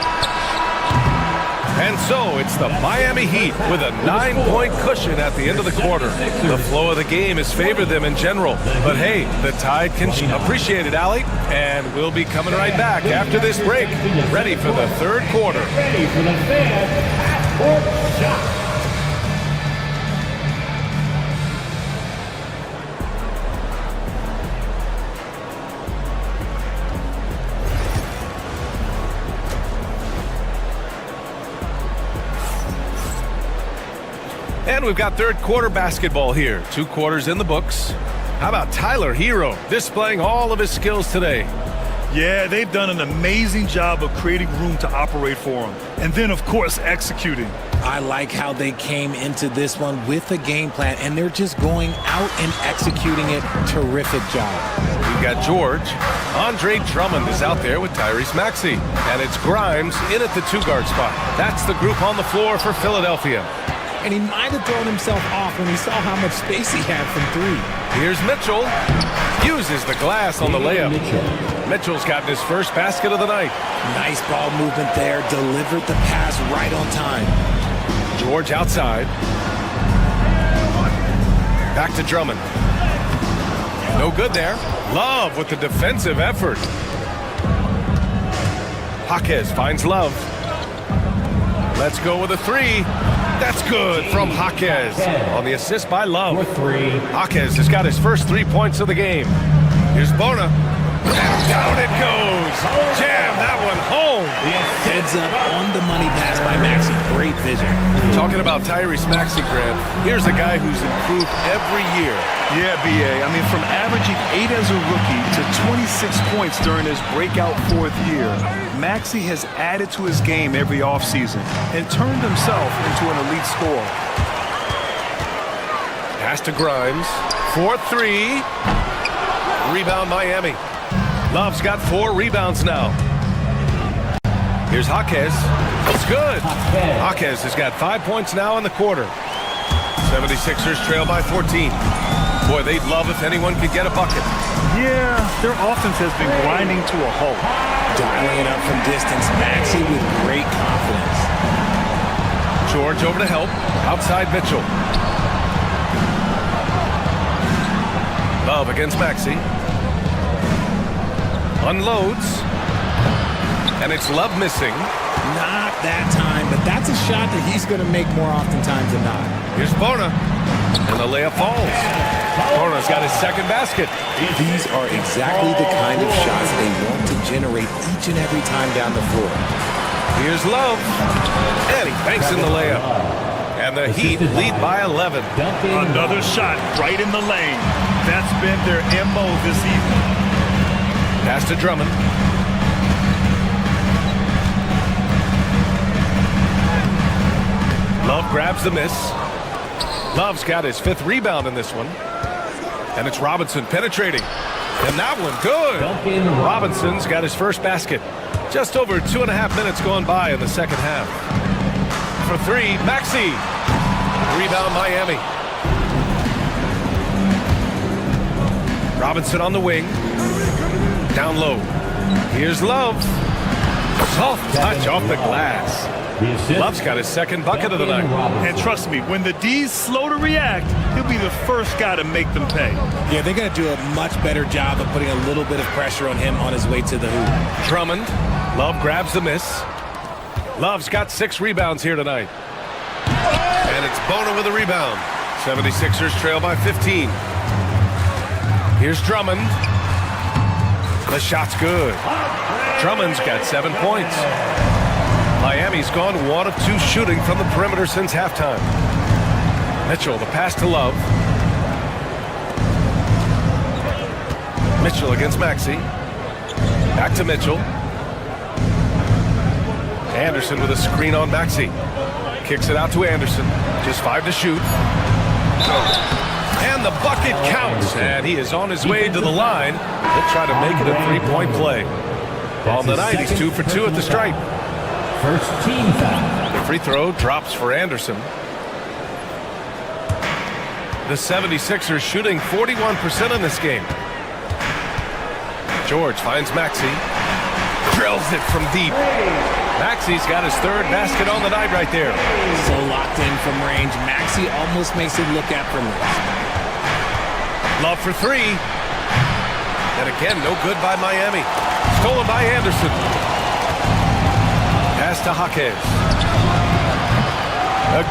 [SPEAKER 1] And so it's the Miami Heat with a 9-point cushion at the end of the quarter. The flow of the game has favored them in general. But hey, the Tide can appreciate it, Allie. And we'll be coming right back after this break. Ready for the third quarter.
[SPEAKER 5] Ready for the fan court shot.
[SPEAKER 1] And we've got third quarter basketball here. 2 quarters in the books. How about Tyler Hero displaying all of his skills today?
[SPEAKER 3] Yeah, they've done an amazing job of creating room to operate for him. And then, of course, executing.
[SPEAKER 13] I like how they came into this one with a game plan, and they're just going out and executing it. Terrific job.
[SPEAKER 1] We've got George. Andre Drummond is out there with Tyrese Maxey. And it's Grimes in at the 2-guard spot. That's the group on the floor for Philadelphia.
[SPEAKER 13] And he might have thrown himself off when he saw how much space he had from 3.
[SPEAKER 1] Here's Mitchell. Uses the glass on the layup. Mitchell's gotten his first basket of the night.
[SPEAKER 13] Nice ball movement there. Delivered the pass right on time.
[SPEAKER 1] George outside. Back to Drummond. No good there. Love with the defensive effort. Jaquez finds Love. Let's go with a 3. That's good from Jaquez on the assist by Love. Jaquez has got his first 3 points of the game. Here's Bona. And down it goes. Jam that one home.
[SPEAKER 13] Heads up on the money pass by Maxey. Great vision.
[SPEAKER 1] Talking about Tyrese Maxey, Grant, here's a guy who's improved every year.
[SPEAKER 3] Yeah, B.A. I mean, from averaging 8 as a rookie to 26 points during his breakout 4th year, Maxey has added to his game every offseason and turned himself into an elite scorer.
[SPEAKER 1] Pass to Grimes. 4-3. Rebound Miami. Love's got 4 rebounds now. Here's Jaquez. It's good. Jaquez has got 5 points now in the quarter. 76ers trail by 14. Boy, they'd love if anyone could get a bucket.
[SPEAKER 3] Yeah, their offense has been grinding to a halt.
[SPEAKER 13] Dialing it up from distance. Maxey with great confidence.
[SPEAKER 1] George over to help. Outside Mitchell. Love against Maxey. Unloads. And it's Love missing.
[SPEAKER 13] Not that time, but that's a shot that he's going to make more oftentimes than not.
[SPEAKER 1] Here's Bona. And the layup falls. Bona's got his second basket.
[SPEAKER 13] These are exactly the kind of shots they want to generate each and every time down the floor.
[SPEAKER 1] Here's Love. And he banks in the layup. And the Heat lead by 11.
[SPEAKER 3] Another shot right in the lane. That's been their MO this evening.
[SPEAKER 1] Pass to Drummond. Love grabs the miss. Love's got his 5th rebound in this one. And it's Robinson penetrating. And that one, good. Robinson's got his first basket. Just over 2.5 minutes going by in the second half. For 3, Maxey. Rebound Miami. Robinson on the wing. Down low. Here's Love. Soft touch off the glass. Love's got his second bucket of the night.
[SPEAKER 3] And trust me, when the D's slow to react, he'll be the first guy to make them pay.
[SPEAKER 13] Yeah, they're going to do a much better job of putting a little bit of pressure on him on his way to the hoop.
[SPEAKER 1] Drummond. Love grabs the miss. Love's got 6 rebounds here tonight. And it's Bona with a rebound. 76ers trail by 15. Here's Drummond. The shot's good. Drummond's got 7 points. Miami's gone 1 of 2 shooting from the perimeter since halftime. Mitchell, the pass to Love. Mitchell against Maxey. Back to Mitchell. Anderson with a screen on Maxey. Kicks it out to Anderson. Just 5 to shoot. And the bucket counts. And he is on his way to the line. He'll try to make it a 3-point play. On the night, he's 2 for 2 at the stripe.
[SPEAKER 5] First team foul.
[SPEAKER 1] The free throw drops for Anderson. The 76ers shooting 41% in this game. George finds Maxey. Drills it from deep. Maxey's got his 3rd basket on the night right there.
[SPEAKER 13] So locked in from range. Maxey almost makes it look effortless.
[SPEAKER 1] Love for 3. And again, no good by Miami. Stolen by Anderson. Pass to Jaquez.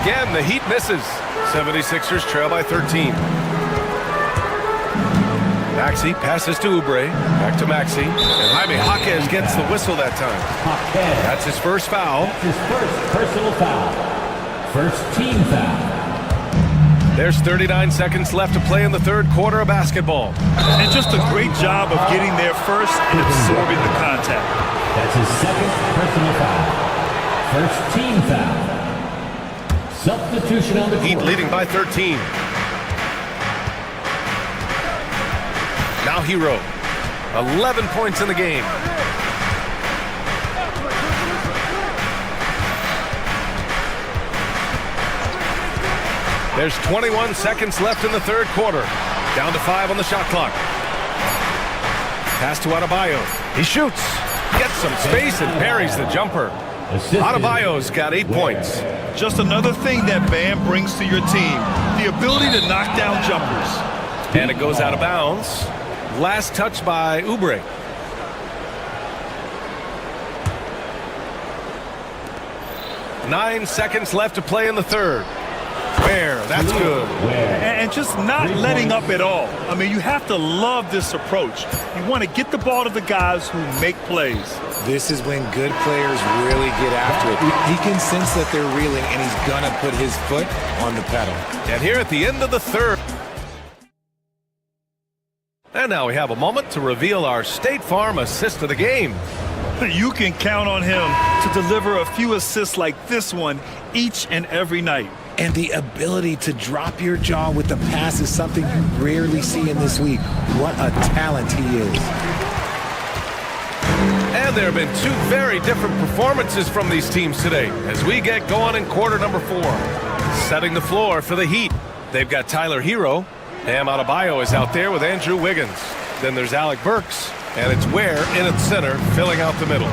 [SPEAKER 1] Again, the Heat misses. 76ers trail by 13. Maxey passes to Oubre. Back to Maxey. And Jaime Jaquez gets the whistle that time. That's his first foul.
[SPEAKER 5] That's his first personal foul. First team foul.
[SPEAKER 1] There's 39 seconds left to play in the 3rd quarter of basketball.
[SPEAKER 3] And just a great job of getting there first and absorbing the contact.
[SPEAKER 5] That's his 2nd personal foul. First team foul. Substitution on the court.
[SPEAKER 1] Heat leading by 13. Now Hero. 11 points in the game. There's 21 seconds left in the 3rd quarter. Down to 5 on the shot clock. Pass to Adebayo. He shoots. Gets some space and parries the jumper. Adebayo's got 8 points.
[SPEAKER 3] Just another thing that Bam brings to your team. The ability to knock down jumpers.
[SPEAKER 1] And it goes out of bounds. Last touch by Oubre. Nine seconds left to play in the 3rd. Where? That's good.
[SPEAKER 3] And just not letting up at all. I mean, you have to love this approach. You want to get the ball to the guys who make plays.
[SPEAKER 13] This is when good players really get after it. He can sense that they're reeling, and he's going to put his foot on the pedal.
[SPEAKER 1] And here at the end of the third. And now we have a moment to reveal our State Farm assist of the game.
[SPEAKER 3] You can count on him to deliver a few assists like this one each and every night.
[SPEAKER 13] And the ability to drop your jaw with the pass is something you rarely see in this league. What a talent he is.
[SPEAKER 1] And there have been two very different performances from these teams today as we get going in quarter number 4. Setting the floor for the Heat. They've got Tyler Hero. Bam Adebayo is out there with Andrew Wiggins. Then there's Alec Burks. And it's Ware in at center, filling out the middle.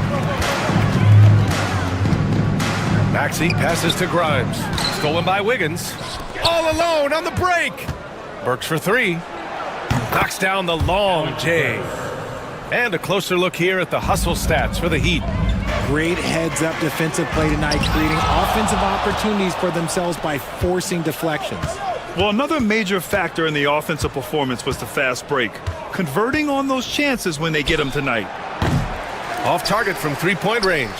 [SPEAKER 1] Maxey passes to Grimes. Stolen by Wiggins. All alone on the break. Burks for 3. Knocks down the long J. And a closer look here at the hustle stats for the Heat.
[SPEAKER 13] Great heads-up defensive play tonight, creating offensive opportunities for themselves by forcing deflections.
[SPEAKER 3] Well, another major factor in the offensive performance was the fast break. Converting on those chances when they get them tonight.
[SPEAKER 1] Off target from three-point range.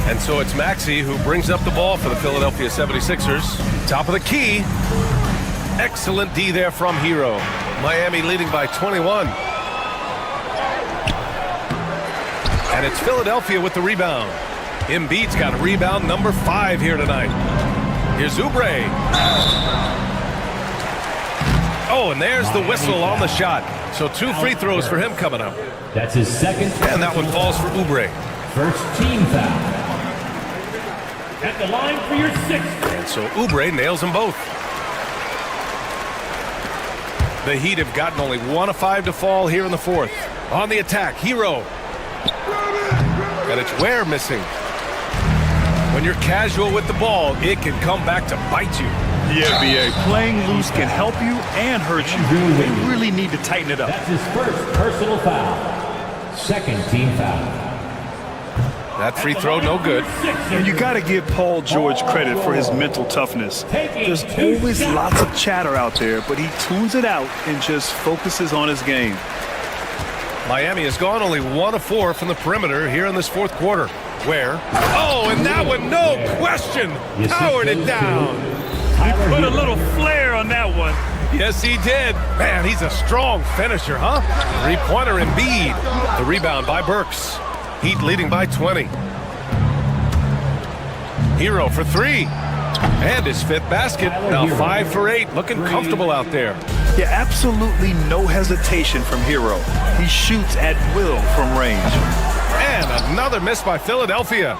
[SPEAKER 1] And so it's Maxey who brings up the ball for the Philadelphia 76ers. Top of the key. Excellent D there from Hero. Miami leading by 21. And it's Philadelphia with the rebound. Embiid's got rebound number 5 here tonight. Here's Oubre. Oh, and there's the whistle on the shot. So 2 free throws for him coming up.
[SPEAKER 5] That's his second.
[SPEAKER 1] And that one falls for Oubre.
[SPEAKER 5] First team foul. At the line for your 6th.
[SPEAKER 1] And so Oubre nails them both. The Heat have gotten only 1 of 5 to fall here in the 4th. On the attack, Hero. And it's Ware missing. When you're casual with the ball, it can come back to bite you.
[SPEAKER 3] Yeah, B.A. Playing loose can help you and hurt you. They really need to tighten it up.
[SPEAKER 5] That's his first personal foul. Second team foul.
[SPEAKER 1] That free throw, no good.
[SPEAKER 3] And you got to give Paul George credit for his mental toughness. There's always lots of chatter out there, but he tunes it out and just focuses on his game.
[SPEAKER 1] Miami has gone only 1 of 4 from the perimeter here in this 4th quarter. Where? Oh, and that one, no question, powered it down.
[SPEAKER 3] He put a little flair on that one.
[SPEAKER 1] Yes, he did. Man, he's a strong finisher, huh? 3-pointer Embiid. The rebound by Burks. Heat leading by 20. Hero for 3. And his 5th basket. Now 5 for 8. Looking comfortable out there.
[SPEAKER 3] Yeah, absolutely no hesitation from Hero. He shoots at will from range.
[SPEAKER 1] And another miss by Philadelphia.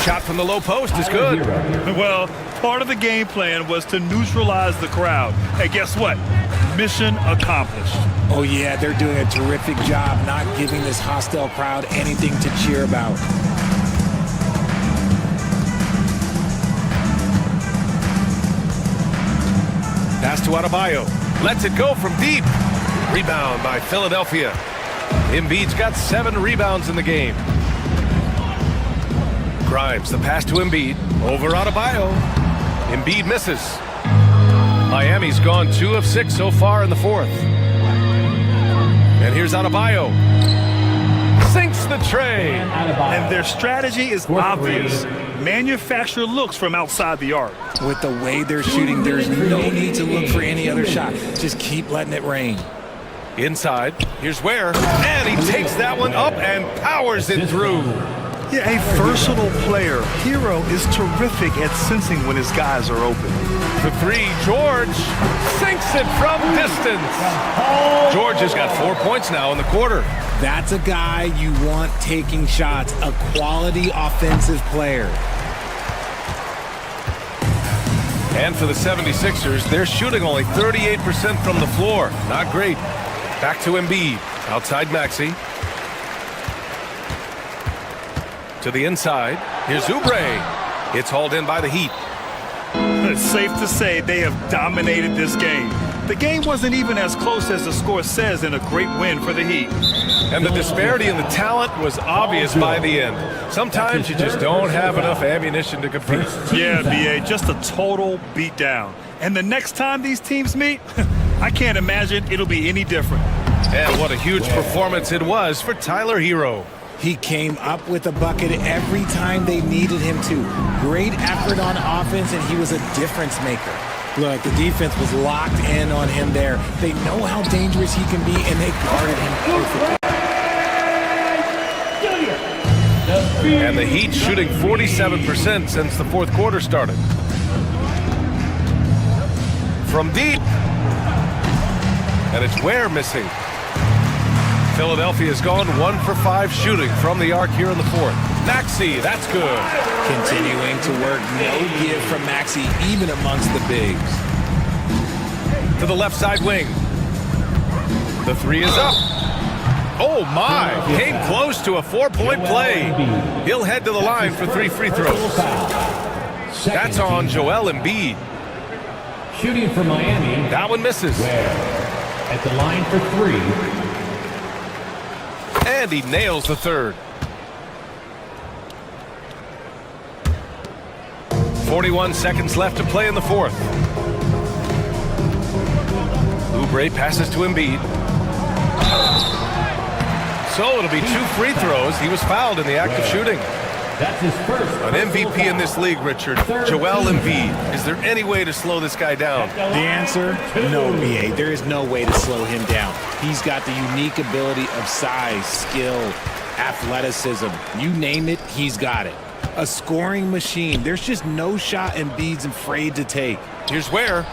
[SPEAKER 1] Shot from the low post is good.
[SPEAKER 3] Well, part of the game plan was to neutralize the crowd. Hey, guess what? Mission accomplished.
[SPEAKER 13] Oh, yeah, they're doing a terrific job not giving this hostile crowd anything to cheer about.
[SPEAKER 1] Pass to Adebayo. Lets it go from deep. Rebound by Philadelphia. Embiid's got 7 rebounds in the game. Grimes, the pass to Embiid. Over Adebayo. Embiid misses. Miami's gone 2 of 6 so far in the 4th. And here's Adebayo. Sinks the tray.
[SPEAKER 3] And their strategy is obvious. Manufacture looks from outside the arc.
[SPEAKER 13] With the way they're shooting, there's no need to look for any other shot. Just keep letting it rain.
[SPEAKER 1] Inside, here's Ware, and he takes that one up and powers it through.
[SPEAKER 3] Yeah, a versatile player. Hero is terrific at sensing when his guys are open.
[SPEAKER 1] For 3, George sinks it from distance. George has got 4 points now in the quarter.
[SPEAKER 13] That's a guy you want taking shots, a quality offensive player.
[SPEAKER 1] And for the 76ers, they're shooting only 38% from the floor. Not great. Back to Embiid. Outside Maxey. To the inside. Here's Oubre. It's hauled in by the Heat.
[SPEAKER 3] It's safe to say they have dominated this game. The game wasn't even as close as the score says in a great win for the Heat.
[SPEAKER 1] And the disparity in the talent was obvious by the end. Sometimes you just don't have enough ammunition to compete.
[SPEAKER 3] Yeah, B.A., just a total beatdown. And the next time these teams meet, I can't imagine it'll be any different.
[SPEAKER 1] And what a huge performance it was for Tyler Hero.
[SPEAKER 13] He came up with a bucket every time they needed him to. Great effort on offense, and he was a difference maker. Look, the defense was locked in on him there. They know how dangerous he can be, and they guarded him perfectly.
[SPEAKER 1] And the Heat shooting 47% since the fourth quarter started. From deep. And it's Ware missing. Philadelphia's gone 1 for 5 shooting from the arc here in the fourth. Maxey, that's good.
[SPEAKER 13] Continuing to work, no give from Maxey, even amongst the bigs.
[SPEAKER 1] To the left side wing. The three is up. Oh my, came close to a 4-point play. He'll head to the line for 3 free throws. That's on Joel Embiid.
[SPEAKER 5] Shooting for Miami.
[SPEAKER 1] That one misses.
[SPEAKER 5] At the line for 3.
[SPEAKER 1] And he nails the third. 41 seconds left to play in the fourth. Oubre passes to Embiid. So it'll be 2 free throws. He was fouled in the act of shooting.
[SPEAKER 5] That's his first.
[SPEAKER 1] An MVP in this league, Richard. Joel Embiid. Is there any way to slow this guy down?
[SPEAKER 13] The answer, no, B.A. There is no way to slow him down. He's got the unique ability of size, skill, athleticism. You name it, he's got it. A scoring machine. There's just no shot Embiid's afraid to take.
[SPEAKER 1] Here's Ware.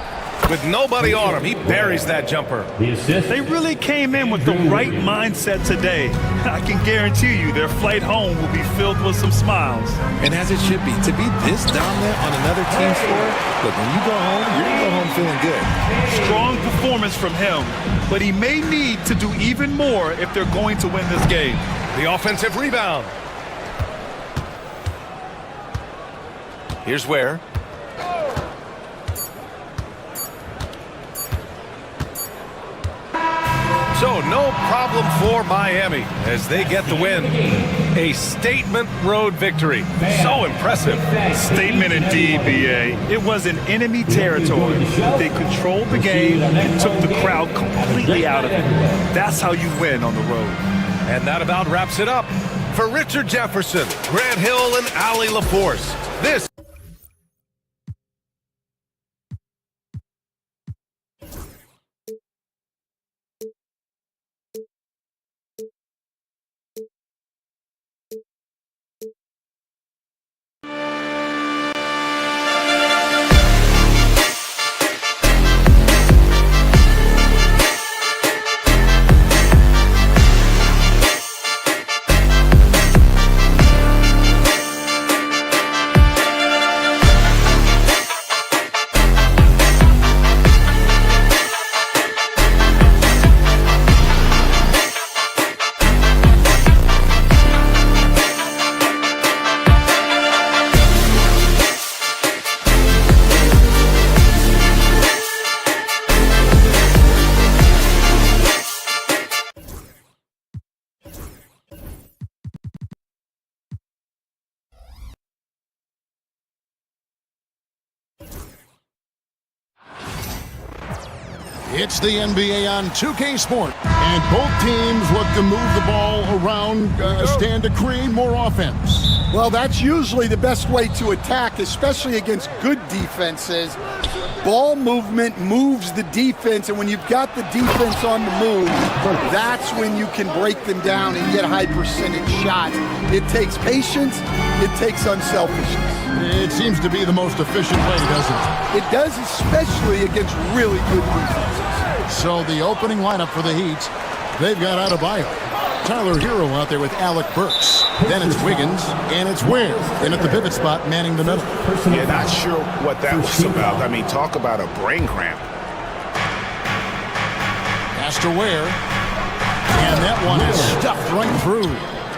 [SPEAKER 1] With nobody on him, he buries that jumper.
[SPEAKER 3] They really came in with the right mindset today. I can guarantee you their flight home will be filled with some smiles.
[SPEAKER 13] And as it should be, to be this dominant on another team's floor, look, when you go home, you're going to go home feeling good.
[SPEAKER 3] Strong performance from him, but he may need to do even more if they're going to win this game.
[SPEAKER 1] The offensive rebound. Here's Ware. So no problem for Miami as they get the win. A statement road victory. So impressive.
[SPEAKER 3] Statement indeed, B.A. It was in enemy territory. They controlled the game and took the crowd completely out of it. That's how you win on the road.
[SPEAKER 1] And that about wraps it up. For Richard Jefferson, Grant Hill, and Ali LaForce, this
[SPEAKER 6] It's the NBA on 2K Sport, and both teams look to move the ball around, stand to create more offense.
[SPEAKER 2] Well, that's usually the best way to attack, especially against good defenses. Ball movement moves the defense, and when you've got the defense on the move, that's when you can break them down and get high percentage shots. It takes patience, it takes unselfishness.
[SPEAKER 6] It seems to be the most efficient way, doesn't it?
[SPEAKER 2] It does, especially against really good defenses.
[SPEAKER 6] So the opening lineup for the Heat, they've got Adebayo, Tyler Hero out there with Alec Burks. Then it's Wiggins, and it's Ware. And at the pivot spot, manning the middle.
[SPEAKER 12] Yeah, not sure what that was about. I mean, talk about a brain cramp.
[SPEAKER 6] Pass to Ware. And that one is stuffed right through.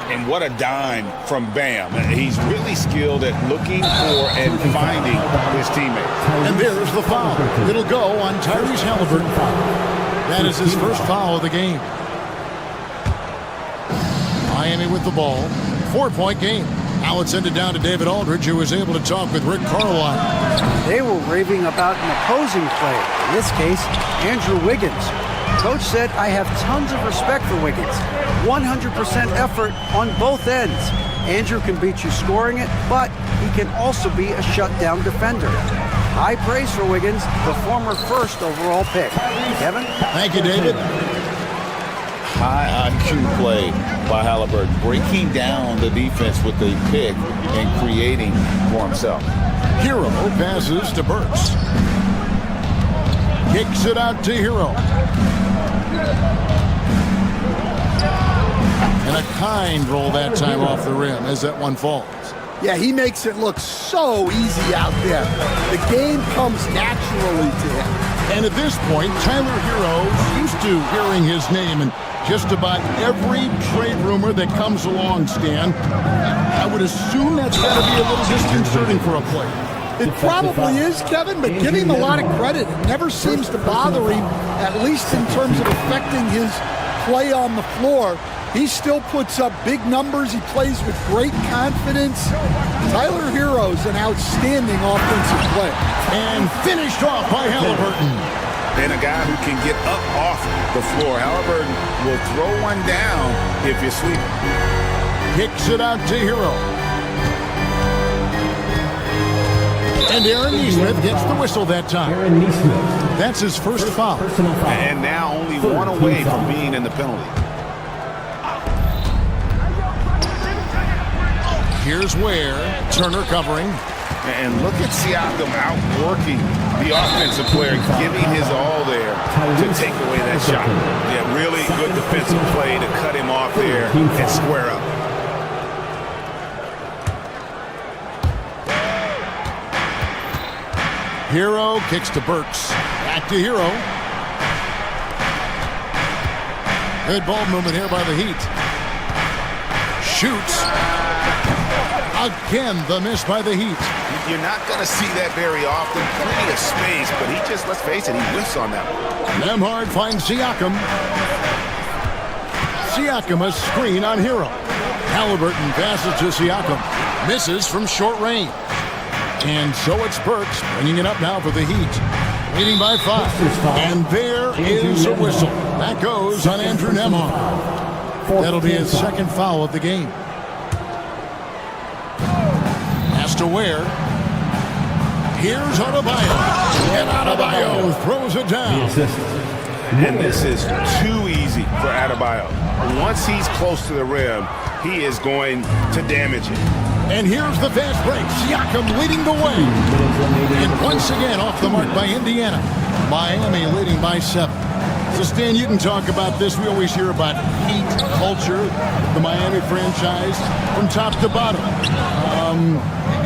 [SPEAKER 12] And what a dime from Bam. He's really skilled at looking for and finding his teammates.
[SPEAKER 6] And there's the foul. It'll go on Tyrese Halliburton. That is his first foul of the game. Miami with the ball. 4-point game. Now it's send it down to David Aldridge, who was able to talk with Rick Carlisle.
[SPEAKER 8] They were raving about an opposing player. In this case, Andrew Wiggins. Coach said, I have tons of respect for Wiggins. 100% effort on both ends. Andrew can beat you scoring it, but he can also be a shutdown defender. High praise for Wiggins, the former first overall pick. Kevin?
[SPEAKER 6] Thank you, David.
[SPEAKER 7] High IQ play by Halliburton, breaking down the defense with a pick and creating for himself.
[SPEAKER 6] Hero passes to Burks. Kicks it out to Hero. And a kind roll that time off the rim as that one falls.
[SPEAKER 2] Yeah, he makes it look so easy out there. The game comes naturally to him.
[SPEAKER 6] And at this point, Tyler Hero's used to hearing his name in just about every trade rumor that comes along, Stan. I would assume that's got to be a little disconcerting for a player.
[SPEAKER 2] It probably is, Kevin, but give him a lot of credit. It never seems to bother him, at least in terms of affecting his play on the floor. He still puts up big numbers. He plays with great confidence. Tyler Hero's an outstanding offensive player.
[SPEAKER 6] And finished off by Halliburton.
[SPEAKER 12] And a guy who can get up off the floor. Halliburton will throw one down if you sleep.
[SPEAKER 6] Kicks it out to Hero. And Aaron Nesmith gets the whistle that time. That's his first foul.
[SPEAKER 12] And now only one away from being in the penalty.
[SPEAKER 6] Here's Ware. Turner covering.
[SPEAKER 12] And look at Siakam outworking the offensive player, giving his all there to take away that shot. Yeah, really good defensive play to cut him off there and square up.
[SPEAKER 6] Hero kicks to Burks. Back to Hero. Good ball movement here by the Heat. Shoots. Again, the miss by the Heat.
[SPEAKER 12] You're not going to see that very often. Plenty of space, but he just, let's face it, he whiffs on that one.
[SPEAKER 6] Nemhard finds Siakam. Siakam a screen on Hero. Halliburton passes to Siakam. Misses from short range. And so it's Burks bringing it up now for the Heat. Leading by 5. And there is a whistle. That goes on Andrew Nemhard. That'll be his second foul of the game. Pass to Ware. Here's Adebayo. And Adebayo throws it down.
[SPEAKER 12] And this is too easy for Adebayo. Once he's close to the rim, he is going to damage it.
[SPEAKER 6] And here's the fast break. Siakam leading the way. And once again off the mark by Indiana. Miami leading by 7. So Stan, you can talk about this. We always hear about Heat culture, the Miami franchise, from top to bottom.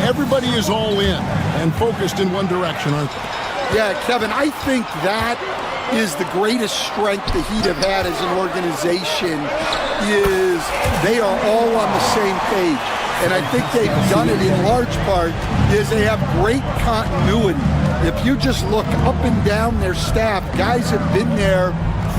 [SPEAKER 6] Everybody is all in and focused in one direction, aren't they?
[SPEAKER 2] Yeah, Kevin, I think that is the greatest strength the Heat have had as an organization is they are all on the same page. And I think they've done it in large part is they have great continuity. If you just look up and down their staff, guys have been there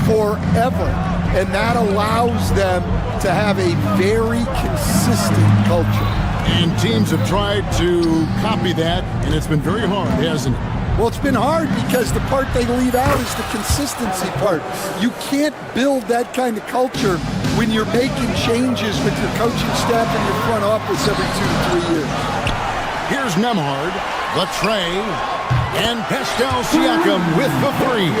[SPEAKER 2] forever. And that allows them to have a very consistent culture.
[SPEAKER 6] And teams have tried to copy that, and it's been very hard, hasn't it?
[SPEAKER 2] Well, it's been hard because the part they leave out is the consistency part. You can't build that kind of culture when you're making changes with your coaching staff and your front office every 2 to 3 years.
[SPEAKER 6] Here's Nemhard, the tray, and Pascal Siakam with the 3.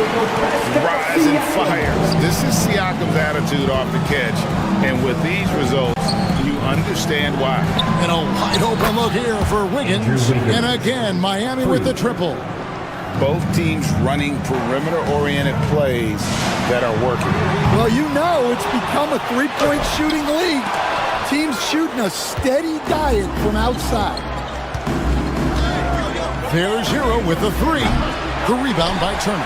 [SPEAKER 12] Rise and fires. This is Siakam's attitude off the catch. And with these results, you understand why.
[SPEAKER 6] And a wide open look here for Wiggins. And again, Miami with the triple.
[SPEAKER 7] Both teams running perimeter-oriented plays that are working.
[SPEAKER 2] Well, you know it's become a three-point shooting league. Teams shooting a steady diet from outside.
[SPEAKER 6] There's Hero with the 3. The rebound by Turner.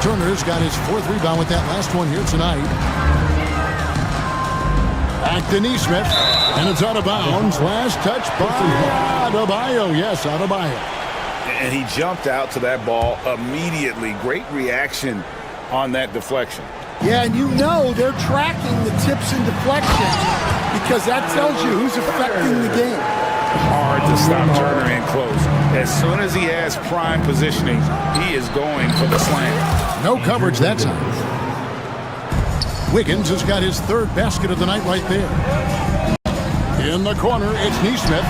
[SPEAKER 6] Turner's got his 4th rebound with that last one here tonight. Back to Neesmith, and it's out of bounds. Last touch by Adebayo. Yes, Adebayo.
[SPEAKER 12] And he jumped out to that ball immediately. Great reaction on that deflection.
[SPEAKER 2] Yeah, and you know they're tracking the tips and deflections because that tells you who's affecting the game.
[SPEAKER 12] Hard to stop Turner in close. As soon as he has prime positioning, he is going for the slam.
[SPEAKER 6] No coverage that time. Wiggins has got his third basket of the night right there. In the corner, it's Neesmith.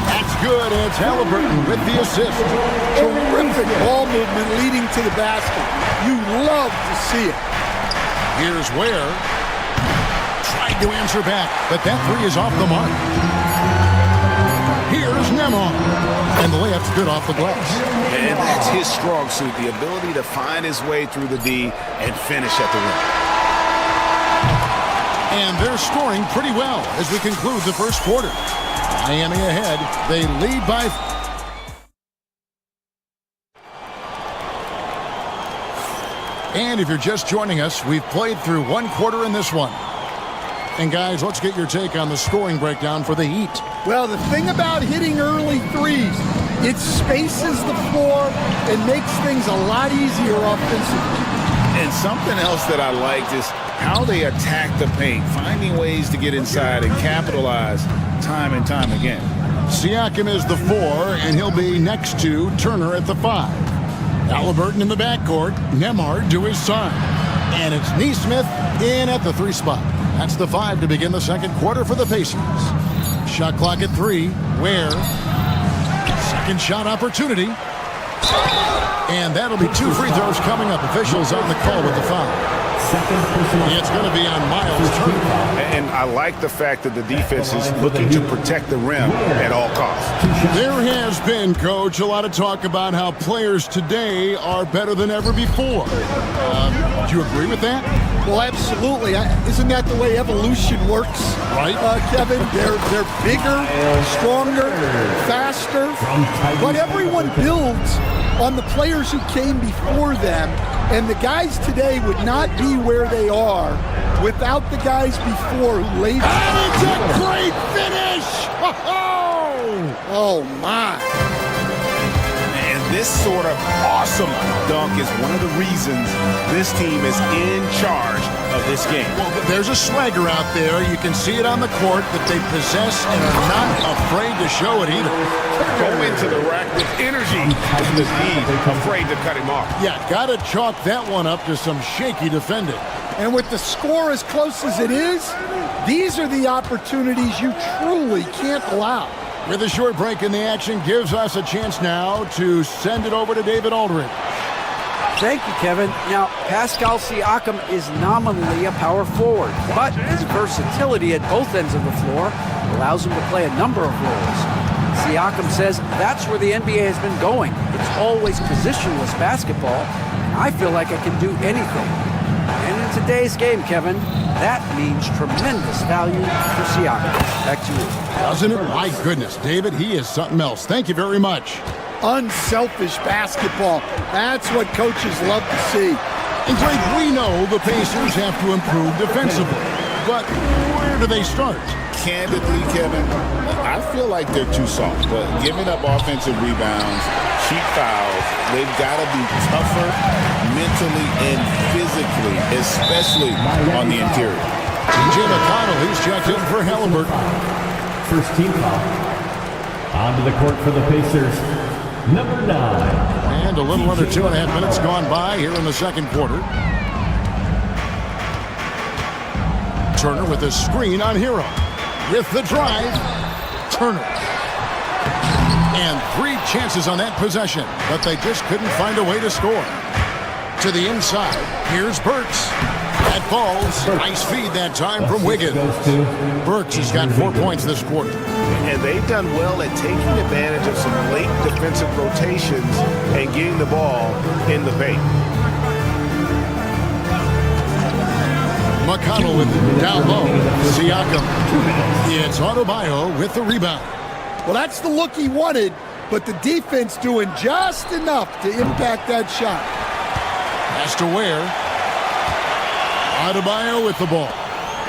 [SPEAKER 6] That's good, and it's Halliburton with the assist.
[SPEAKER 2] Terrific ball movement leading to the basket. You love to see it.
[SPEAKER 6] Here's Ware. Tried to answer back, but that three is off the mark. Here's Nembhard. And the layup's good off the glass.
[SPEAKER 12] And that's his strong suit, the ability to find his way through the D and finish at the rim.
[SPEAKER 6] And they're scoring pretty well as we conclude the first quarter. Miami ahead. They lead by... And if you're just joining us, we've played through one quarter in this one. And guys, let's get your take on the scoring breakdown for the Heat.
[SPEAKER 2] Well, the thing about hitting early threes, it spaces the floor and makes things a lot easier offensively.
[SPEAKER 12] And something else that I liked is how they attack the paint, finding ways to get inside and capitalize time and time again.
[SPEAKER 6] Siakam is the 4, and he'll be next to Turner at the 5. Halliburton in the backcourt, Nembhard to his side. And it's Neesmith in at the 3 spot. That's the 5 to begin the second quarter for the Pacers. Shot clock at 3. Ware. Second shot opportunity. And that'll be 2 free throws coming up. Officials on the call with the foul. It's going to be on Miles Turner.
[SPEAKER 12] And I like the fact that the defense is looking to protect the rim at all costs.
[SPEAKER 6] There has been, Coach, a lot of talk about how players today are better than ever before. Do you agree with that?
[SPEAKER 2] Well, absolutely. Isn't that the way evolution works?
[SPEAKER 6] Right.
[SPEAKER 2] Kevin, they're bigger, stronger, faster. But everyone builds on the players who came before them. And the guys today would not be where they are without the guys before who laid.
[SPEAKER 6] And it's a great finish!
[SPEAKER 2] Oh, my.
[SPEAKER 12] And this sort of awesome dunk is one of the reasons this team is in charge of this game.
[SPEAKER 6] Well, there's a swagger out there. You can see it on the court that they possess and are not afraid to show it either.
[SPEAKER 12] Go into the rack with energy and the D afraid to cut him off.
[SPEAKER 6] Yeah, got to chalk that one up to some shaky defending.
[SPEAKER 2] And with the score as close as it is, these are the opportunities you truly can't allow.
[SPEAKER 6] With a short break in the action gives us a chance now to send it over to David Aldridge.
[SPEAKER 8] Thank you, Kevin. Now, Pascal Siakam is nominally a power forward, but his versatility at both ends of the floor allows him to play a number of roles. Siakam says that's where the NBA has been going. It's always positionless basketball, and I feel like I can do anything. And in today's game, Kevin, that means tremendous value for Siakam. Back to you.
[SPEAKER 6] Doesn't it? My goodness, David, he is something else. Thank you very much.
[SPEAKER 2] Unselfish basketball. That's what coaches love to see.
[SPEAKER 6] And Greg, we know the Pacers have to improve defensively, but where do they start?
[SPEAKER 7] Candidly, Kevin, I feel like they're too soft, but giving up offensive rebounds, cheap fouls, they've got to be tougher mentally and physically, especially on the interior.
[SPEAKER 6] TJ McConnell, he's checked in for Halliburton.
[SPEAKER 5] First team foul. Onto the court for the Pacers, number 9.
[SPEAKER 6] And a little under 2.5 minutes gone by here in the second quarter. Turner with a screen on Hero. With the drive, Turner. And 3 chances on that possession, but they just couldn't find a way to score. To the inside, here's Burks. That falls. Nice feed that time from Wiggins. Burks has got 4 points this quarter.
[SPEAKER 12] And they've done well at taking advantage of some late defensive rotations and getting the ball in the paint.
[SPEAKER 6] McConnell with it down low. Siakam. It's Adebayo with the rebound.
[SPEAKER 2] Well, that's the look he wanted, but the defense doing just enough to impact that shot.
[SPEAKER 6] Has to Ware. Adebayo with the ball.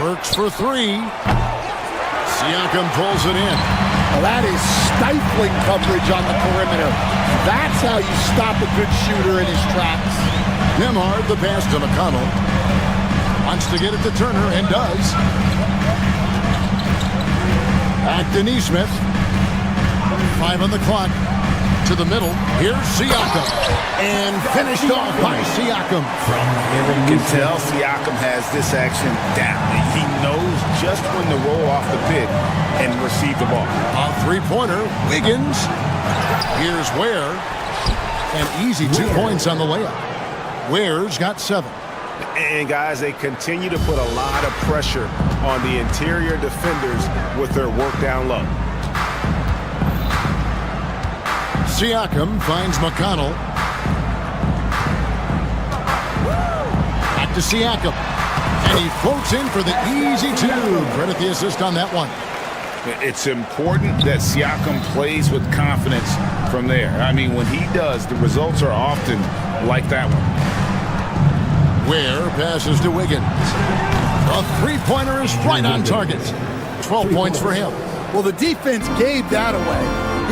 [SPEAKER 6] Burks for three. Siakam pulls it in.
[SPEAKER 2] Well, that is stifling coverage on the perimeter. That's how you stop a good shooter in his tracks.
[SPEAKER 6] Nembhard, the pass to McConnell. Wants to get it to Turner, and does. Back to Nesmith. 5 on the clock. To the middle. Here's Siakam. And finished off by Siakam.
[SPEAKER 12] You can tell Siakam has this action down. He knows just when to roll off the pick and receive the ball.
[SPEAKER 6] A three-pointer. Wiggins. Here's Ware. And easy 2 points on the layup. Ware's got 7.
[SPEAKER 12] And guys, they continue to put a lot of pressure on the interior defenders with their work down low.
[SPEAKER 6] Siakam finds McConnell. Back to Siakam. And he floats in for the easy 2. Credit the assist on that one.
[SPEAKER 12] It's important that Siakam plays with confidence from there. I mean, when he does, the results are often like that one.
[SPEAKER 6] Ware passes to Wiggins. A three-pointer is right on target. 12 points for him.
[SPEAKER 2] Well, the defense gave that away.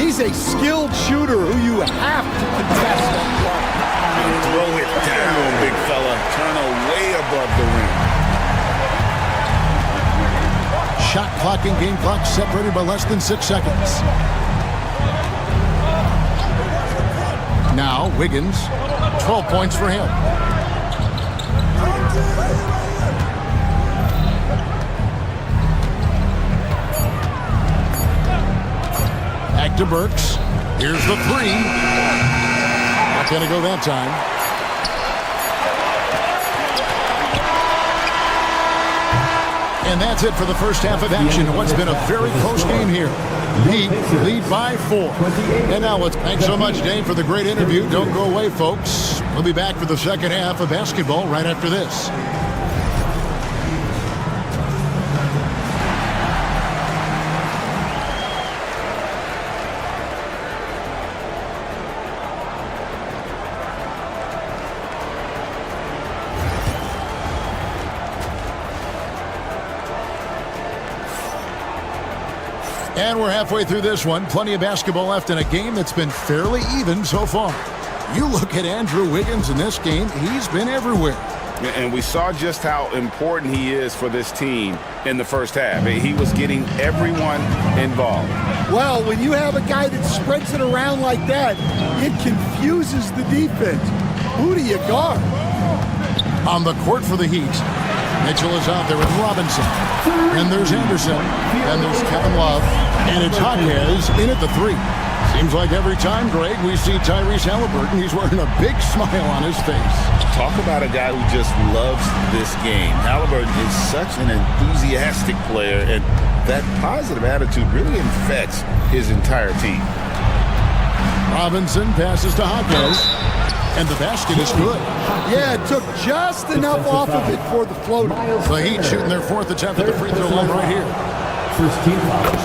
[SPEAKER 2] He's a skilled shooter who you have to contest and block.
[SPEAKER 12] Throw it down, big fella. Turner way above the rim.
[SPEAKER 6] Shot clock and game clock separated by less than 6 seconds. Now Wiggins, 12 points for him. Back to Burks. Here's the 3. Not going to go that time. And that's it for the first half of action in what's been a very close game here. Heat lead by 4. And now thanks so much, Dave, for the great interview. Don't go away, folks. We'll be back for the second half of basketball right after this. And we're halfway through this one. Plenty of basketball left in a game that's been fairly even so far. You look at Andrew Wiggins in this game, he's been everywhere.
[SPEAKER 12] And we saw just how important he is for this team in the first half. He was getting everyone involved.
[SPEAKER 2] Well, when you have a guy that spreads it around like that, it confuses the defense. Who do you guard?
[SPEAKER 6] On the court for the Heat, Mitchell is out there with Robinson. And there's Anderson. And there's Kevin Love. And it's Jaquez in at the 3. Seems like every time, Greg, we see Tyrese Halliburton, he's wearing a big smile on his face.
[SPEAKER 12] Talk about a guy who just loves this game. Halliburton is such an enthusiastic player, and that positive attitude really infects his entire team.
[SPEAKER 6] Robinson passes to Jaquez. And the basket is good.
[SPEAKER 2] Yeah, it took just enough off of it for the floater.
[SPEAKER 6] The Heat shooting their 4th attempt at the free throw line right here.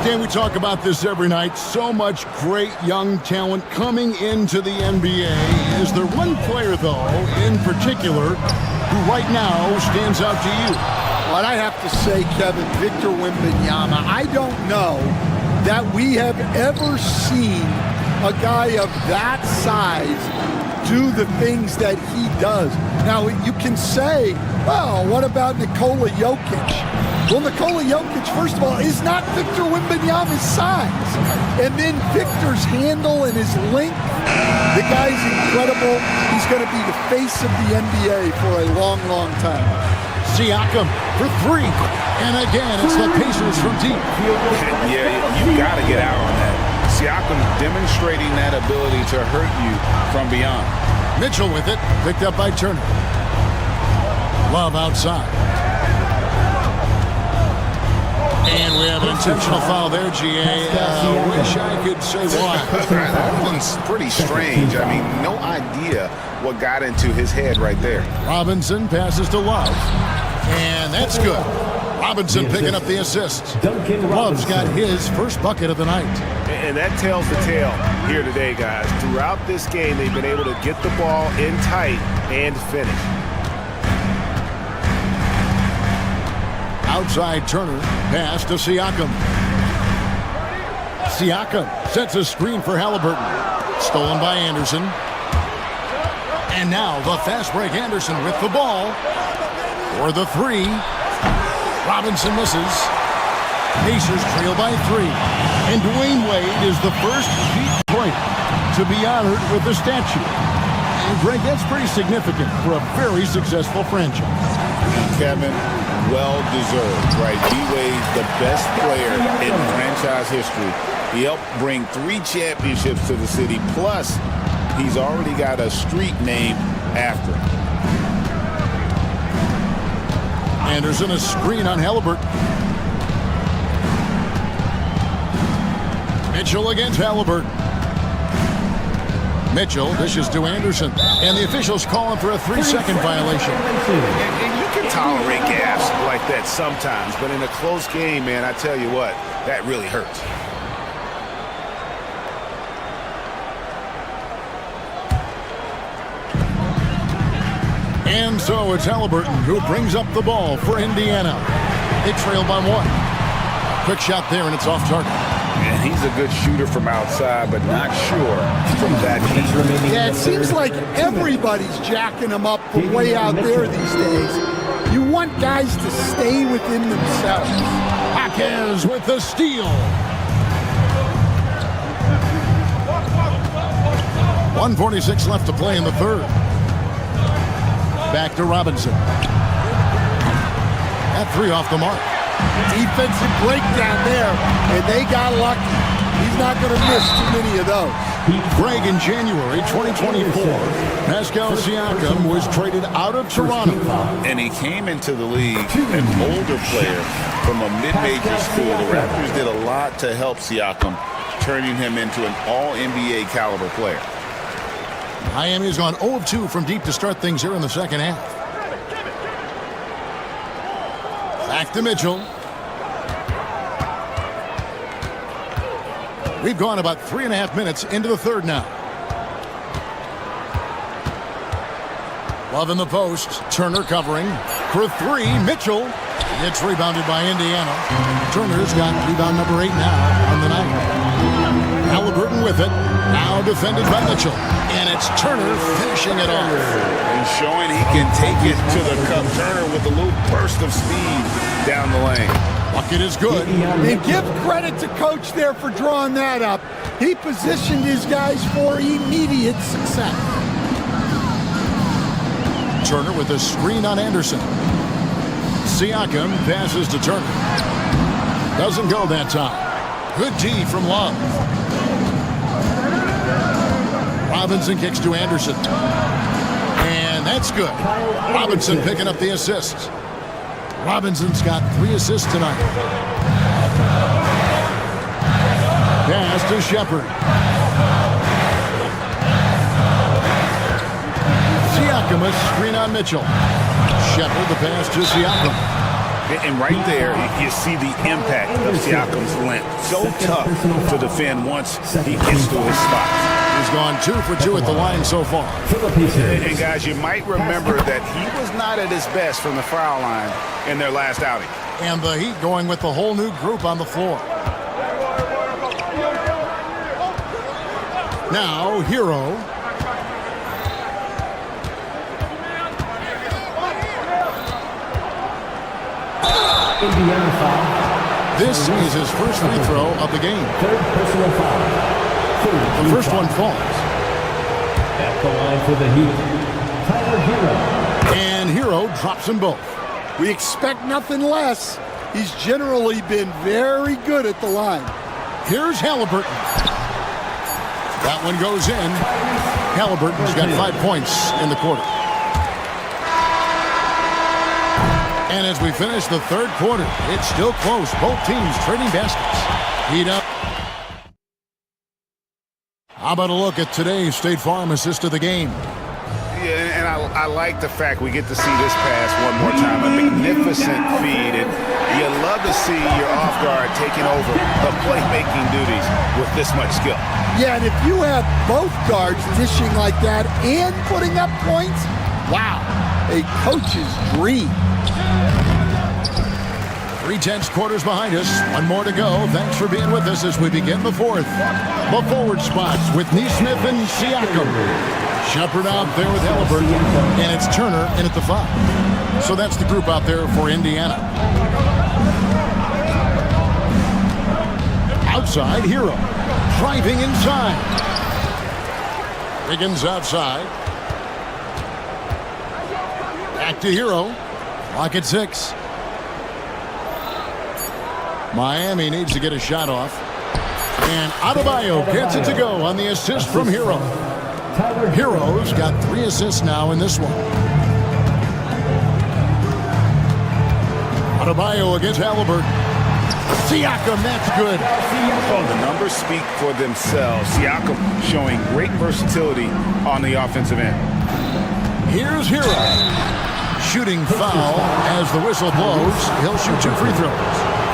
[SPEAKER 6] Stan, we talk about this every night. So much great young talent coming into the NBA. Is there one player, though, in particular, who right now stands out to you?
[SPEAKER 2] Well, I have to say, Kevin, Victor Wembanyama. I don't know that we have ever seen a guy of that size do the things that he does. Now, you can say, well, what about Nikola Jokic? Well, Nikola Jokic, first of all, is not Victor Wembanyama's size. And then Victor's handle and his length, the guy's incredible. He's going to be the face of the NBA for a long, long time.
[SPEAKER 6] Siakam for 3. And again, it's the Pacers from deep.
[SPEAKER 12] Yeah, you got to get out on that. Siakam demonstrating that ability to hurt you from beyond.
[SPEAKER 6] Mitchell with it, picked up by Turner. Love outside. And we have an intentional foul there, GA. Wish I could say why.
[SPEAKER 12] That one's pretty strange. I mean, no idea what got into his head right there.
[SPEAKER 6] Robinson passes to Love. And that's good. Robinson picking up the assist. Love's got his first bucket of the night.
[SPEAKER 12] And that tells the tale here today, guys. Throughout this game, they've been able to get the ball in tight and finish.
[SPEAKER 6] Outside Turner, pass to Siakam. Siakam sets a screen for Halliburton. Stolen by Anderson. And now the fast break Anderson with the ball. For the three. Robinson misses. Pacers trail by 3. And Dwayne Wade is the first Heat player to be honored with a statue. And Greg, that's pretty significant for a very successful franchise.
[SPEAKER 7] Kevin, well deserved, right? D-Wade, the best player in franchise history. He helped bring 3 championships to the city, plus he's already got a street named after him.
[SPEAKER 6] Anderson, a screen on Halliburton. Mitchell against Halliburton. Mitchell dishes to Anderson, and the officials calling for a 3-second violation.
[SPEAKER 12] And you can tolerate gaffes like that sometimes, but in a close game, man, I tell you what, that really hurts.
[SPEAKER 6] And so it's Halliburton who brings up the ball for Indiana. They trail by 1. Quick shot there, and it's off target.
[SPEAKER 12] And he's a good shooter from outside, but not sure from that deep.
[SPEAKER 2] Yeah, it seems like everybody's jacking him up from way out there these days. You want guys to stay within themselves.
[SPEAKER 6] Jaquez with the steal. 1:46 left to play in the third. Back to Robinson. That 3 off the mark.
[SPEAKER 2] Defensive breakdown there, and they got lucky. He's not going to miss too many of those.
[SPEAKER 6] Greg, in January 2024, Pascal Siakam was traded out of Toronto.
[SPEAKER 7] And he came into the league an older player from a mid-major school. The Raptors did a lot to help Siakam, turning him into an all-NBA caliber player.
[SPEAKER 6] Miami has gone 0 of 2 from deep to start things here in the second half. Back to Mitchell. We've gone about 3.5 minutes into the third now. Love in the post. Turner covering for 3. Mitchell. It's rebounded by Indiana. Turner's got rebound number 8 now on the night. Halliburton with it. Now defended by Mitchell. And it's Turner finishing it off.
[SPEAKER 7] And showing he can take it to the cup. Turner with a little burst of speed down the lane.
[SPEAKER 6] Bucket is good.
[SPEAKER 2] And give credit to Coach there for drawing that up. He positioned his guys for immediate success.
[SPEAKER 6] Turner with a screen on Anderson. Siakam passes to Turner. Doesn't go that time. Good D from Love. Robinson kicks to Anderson. And that's good. Robinson picking up the assist. Robinson's got 3 assists tonight. Pass to Shepard. Siakam, a screen on Mitchell. Shepard, the pass to Siakam.
[SPEAKER 12] And right there, you see the impact of Siakam's length. So tough to defend once he gets to his spot.
[SPEAKER 6] He's gone 2 for 2 at the line so far.
[SPEAKER 12] And guys, you might remember that he was not at his best from the foul line in their last outing.
[SPEAKER 6] And the Heat going with the whole new group on the floor. Now, Hero.
[SPEAKER 5] Indiana foul.
[SPEAKER 6] This is his first free throw of the game.
[SPEAKER 5] 3rd personal foul.
[SPEAKER 6] The first one falls.
[SPEAKER 5] At the line for the Heat, Tyler Hero.
[SPEAKER 6] And Hero drops them both.
[SPEAKER 2] We expect nothing less. He's generally been very good at the line.
[SPEAKER 6] Here's Halliburton. That one goes in. Halliburton's got 5 points in the quarter. And as we finish the third quarter, it's still close. Both teams trading baskets. Heat up. How about a look at today's State Farm assist of the game?
[SPEAKER 12] Yeah, and I like the fact we get to see this pass one more time. A magnificent feed, and you love to see your off guard taking over the playmaking duties with this much skill.
[SPEAKER 2] Yeah, and if you have both guards dishing like that and putting up points, wow, a coach's dream.
[SPEAKER 6] 3/10 quarters behind us. One more to go. Thanks for being with us as we begin the fourth. The forward spots with Neesmith and Siakam. Shepard out there with Halliburton. And it's Turner in at the 5. So that's the group out there for Indiana. Outside, Hero. Driving inside. Wiggins outside. Back to Hero. Clock at 6. Miami needs to get a shot off. And Adebayo gets it to go on the assist from Hero. Hero's got 3 assists now in this one. Adebayo against Halliburton. Siakam, that's good.
[SPEAKER 12] Well, the numbers speak for themselves. Siakam showing great versatility on the offensive end.
[SPEAKER 6] Here's Hero. Shooting foul as the whistle blows. He'll shoot 2 free throws.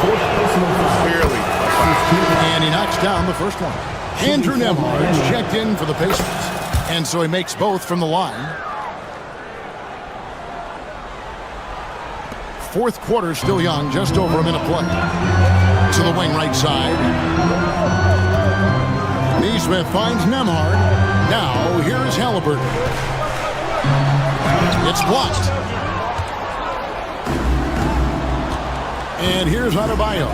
[SPEAKER 12] Clearly a foul.
[SPEAKER 6] And he knocks down the first one. Andrew Nembhard's checked in for the Pacers. And so he makes both from the line. Fourth quarter still young, just over a minute play. To the wing right side. Neesmith finds Nembhard. Now here's Halliburton. It's blocked. And here's Adebayo.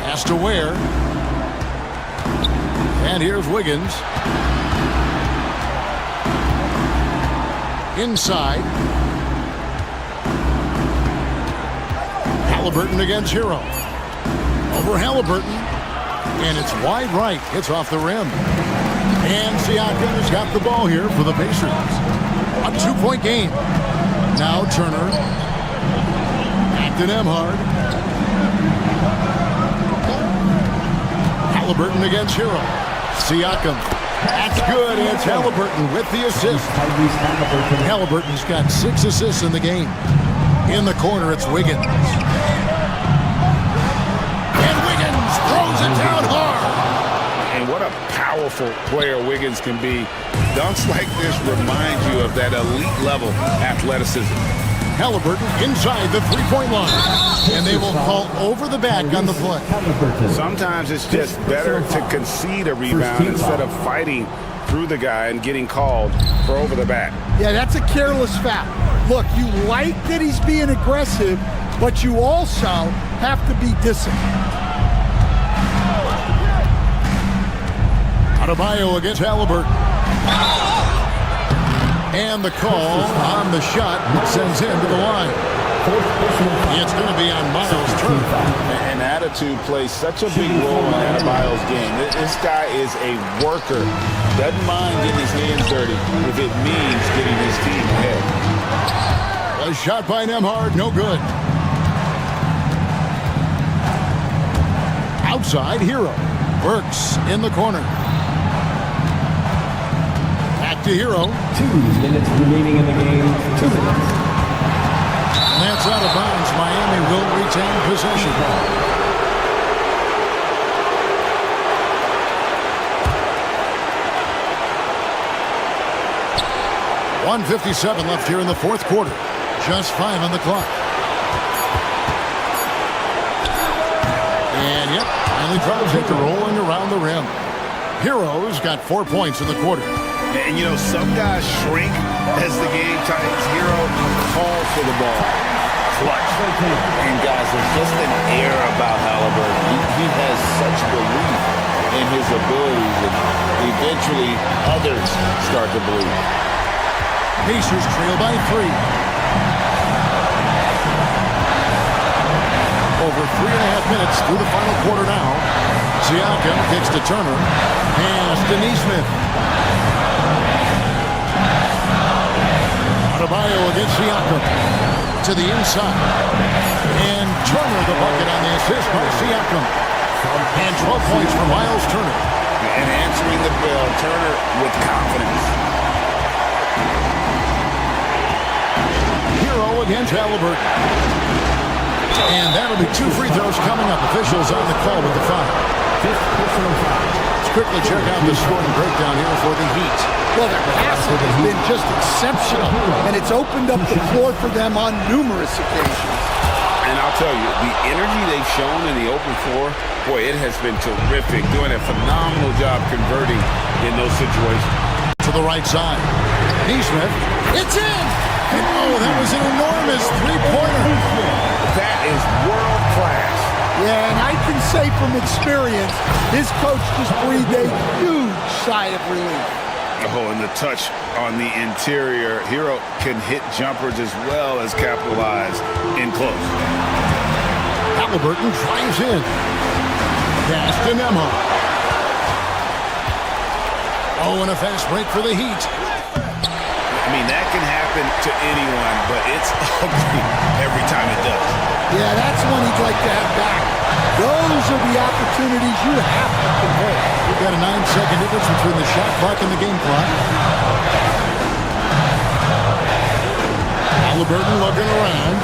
[SPEAKER 6] Pass to Ware. And here's Wiggins. Inside. Halliburton against Hero. Over Halliburton. And it's wide right. Hits off the rim. And Siakam has got the ball here for the Pacers. A 2-point game. Now Turner. Back to Nembhard. Halliburton against Hero. Siakam. That's good. It's Halliburton with the assist. Halliburton's got 6 assists in the game. In the corner, it's Wiggins. And Wiggins throws it down hard.
[SPEAKER 12] And what a powerful player Wiggins can be. Dunks like this remind you of that elite level athleticism.
[SPEAKER 6] Halliburton inside the three-point line. And they will call over the back on the play.
[SPEAKER 12] Sometimes it's just better to concede a rebound instead of fighting through the guy and getting called for over the back.
[SPEAKER 2] Yeah, that's a careless foul. Look, you like that he's being aggressive, but you also have to be disciplined.
[SPEAKER 6] Adebayo against Halliburton. And the call on the shot that sends him to the line. It's going to be on Miles Turner.
[SPEAKER 12] And attitude plays such a big role in Adebayo's game. This guy is a worker. Doesn't mind getting his hands dirty if it means getting his team ahead.
[SPEAKER 6] A shot by Nembhard, no good. Outside, Hero. Burks in the corner. Back to Hero.
[SPEAKER 5] 2 minutes remaining in the game. 2 minutes.
[SPEAKER 6] And that's out of bounds. Miami will retain possession. .157 left here in the fourth quarter. Just 5 on the clock. And yep, finally drops it to rolling around the rim. Hero's got 4 points in the quarter.
[SPEAKER 12] And you know, some guys shrink as the game tightens. Hero calls for the ball. Clutch.
[SPEAKER 7] And guys, there's just an air about Halliburton. He has such belief in his abilities, and eventually others start to believe.
[SPEAKER 6] Pacers trail by 3. Over 3.5 minutes through the final quarter now. Siakam kicks to Turner. Pass to Neesmith. Adebayo against Siakam. To the inside. And Turner the bucket on the assist by Siakam. And 12 points for Miles Turner.
[SPEAKER 12] And answering the bell, Turner with confidence.
[SPEAKER 6] Hero against Halliburton. And that'll be 2 free throws coming up. Officials on the call with the foul.
[SPEAKER 5] 5th personal foul.
[SPEAKER 6] Let's quickly check out the scoring breakdown here for the Heat.
[SPEAKER 2] Well, their passing has been just exceptional, and it's opened up the floor for them on numerous occasions.
[SPEAKER 12] And I'll tell you, the energy they've shown in the open floor, boy, it has been terrific. Doing a phenomenal job converting in those situations.
[SPEAKER 6] To the right side. Neesmith. It's in! And oh, that was an enormous three-pointer.
[SPEAKER 12] That is world class.
[SPEAKER 2] Yeah, and I can say from experience, his coach just breathed a huge sigh of relief.
[SPEAKER 12] Oh, and the touch on the interior. Hero can hit jumpers as well as capitalize in close.
[SPEAKER 6] Halliburton drives in. Pass to Nemo. Oh, and a fast break for the Heat.
[SPEAKER 12] I mean, that can happen to anyone, but it's ugly every time it does.
[SPEAKER 2] Yeah, that's one he'd like to have back. Those are the opportunities you have to convert.
[SPEAKER 6] We've got a 9-second difference between the shot clock and the game clock. Halliburton looking around.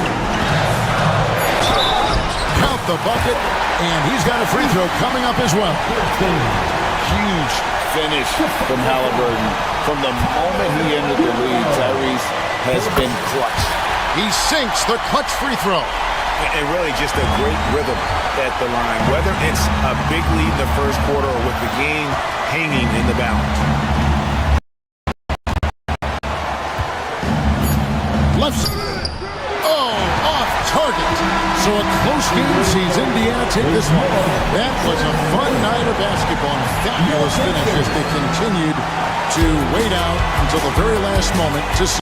[SPEAKER 6] Count the bucket, and he's got a free throw coming up as well.
[SPEAKER 12] Huge finish from Halliburton. From the moment he entered the league, Tyrese has been clutch.
[SPEAKER 6] He sinks the clutch free throw.
[SPEAKER 12] And really just a great rhythm at the line, whether it's a big lead in the first quarter or with the game hanging in the balance.
[SPEAKER 6] Left. Oh, off target. So a close game sees Indiana take this one. That was a fun night of basketball and a fabulous finish as they continued to wait out until the very last moment to see.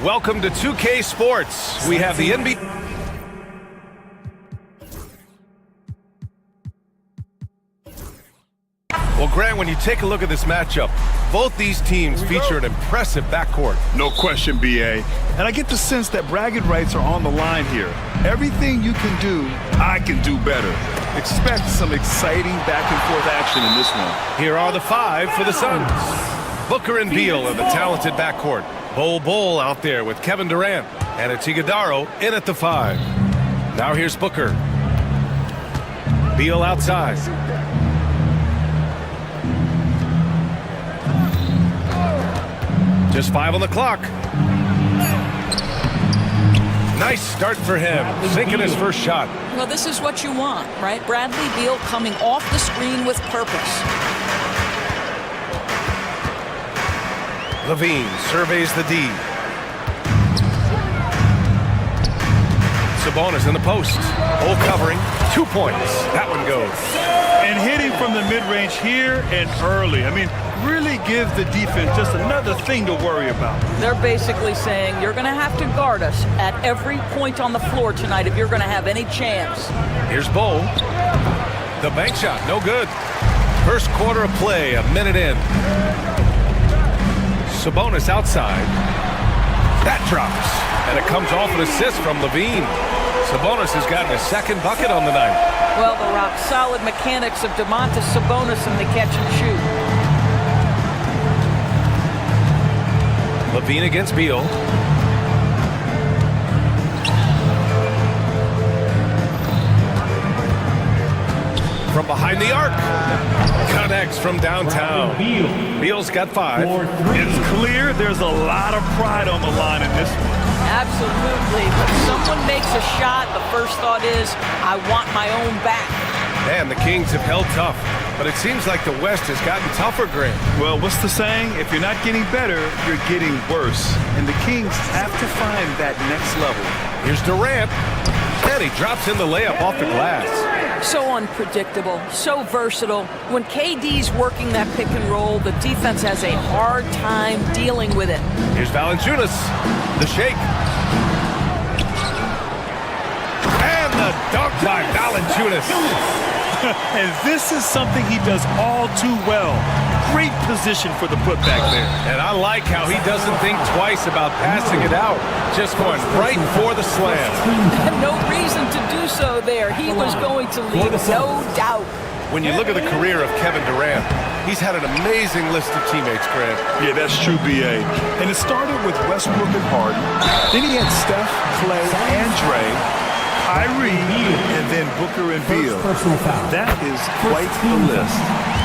[SPEAKER 1] Welcome to 2K Sports. We have the NBA. Well, Grant, when you take a look at this matchup, both these teams feature an impressive backcourt.
[SPEAKER 3] No question, BA. And I get the sense that bragging rights are on the line here. Everything you can do, I can do better. Expect some exciting back-and-forth action in this one.
[SPEAKER 1] Here are the five for the Suns. Booker and Beal are the talented backcourt. Bol out there with Kevin Durant, and it's Iguodala in at the 5. Now here's Booker. Beal outside. Just 5 on the clock. Nice start for him, sinking his first shot.
[SPEAKER 9] Well, this is what you want, right? Bradley Beal coming off the screen with purpose.
[SPEAKER 1] Levine surveys the D. Sabonis in the post. Hole covering. 2 points. That one goes.
[SPEAKER 3] And hitting from the mid-range here and early. I mean, really give the defense just another thing to worry about.
[SPEAKER 9] They're basically saying you're going to have to guard us at every point on the floor tonight if you're going to have any chance.
[SPEAKER 1] Here's Bol. The bank shot, no good. First quarter of play, a minute in. Sabonis outside. That drops. And it comes off an assist from Levine. Sabonis has gotten his second bucket on the night.
[SPEAKER 9] Well, the rock-solid mechanics of Domantas Sabonis in the catch and shoot.
[SPEAKER 1] Levine against Beal. From behind the arc. Connects from downtown. Beal's got 5.
[SPEAKER 3] It's clear there's a lot of pride on the line in this one.
[SPEAKER 9] Absolutely. When someone makes a shot, the first thought is, I want my own back.
[SPEAKER 1] Man, the Kings have held tough, but it seems like the West has gotten tougher, Grant.
[SPEAKER 3] Well, what's the saying? If you're not getting better, you're getting worse. And the Kings have to find that next level.
[SPEAKER 1] Here's Durant, and he drops in the layup off the glass.
[SPEAKER 9] So unpredictable, so versatile. When KD's working that pick and roll, the defense has a hard time dealing with it.
[SPEAKER 1] Here's Valanciunas, the shake. And the dunk by Valanciunas.
[SPEAKER 3] And this is something he does all too well. Great position for the putback there.
[SPEAKER 1] And I like how he doesn't think twice about passing it out. Just going right for the slam.
[SPEAKER 9] No reason to do so there. He was going to lead, no doubt.
[SPEAKER 1] When you look at the career of Kevin Durant, he's had an amazing list of teammates, Grant.
[SPEAKER 3] Yeah, that's true, B.A. And it started with Westbrook and Harden. Then he had Steph, Clay, and Dre, Kyrie, and then Booker and Beal. That is quite the list.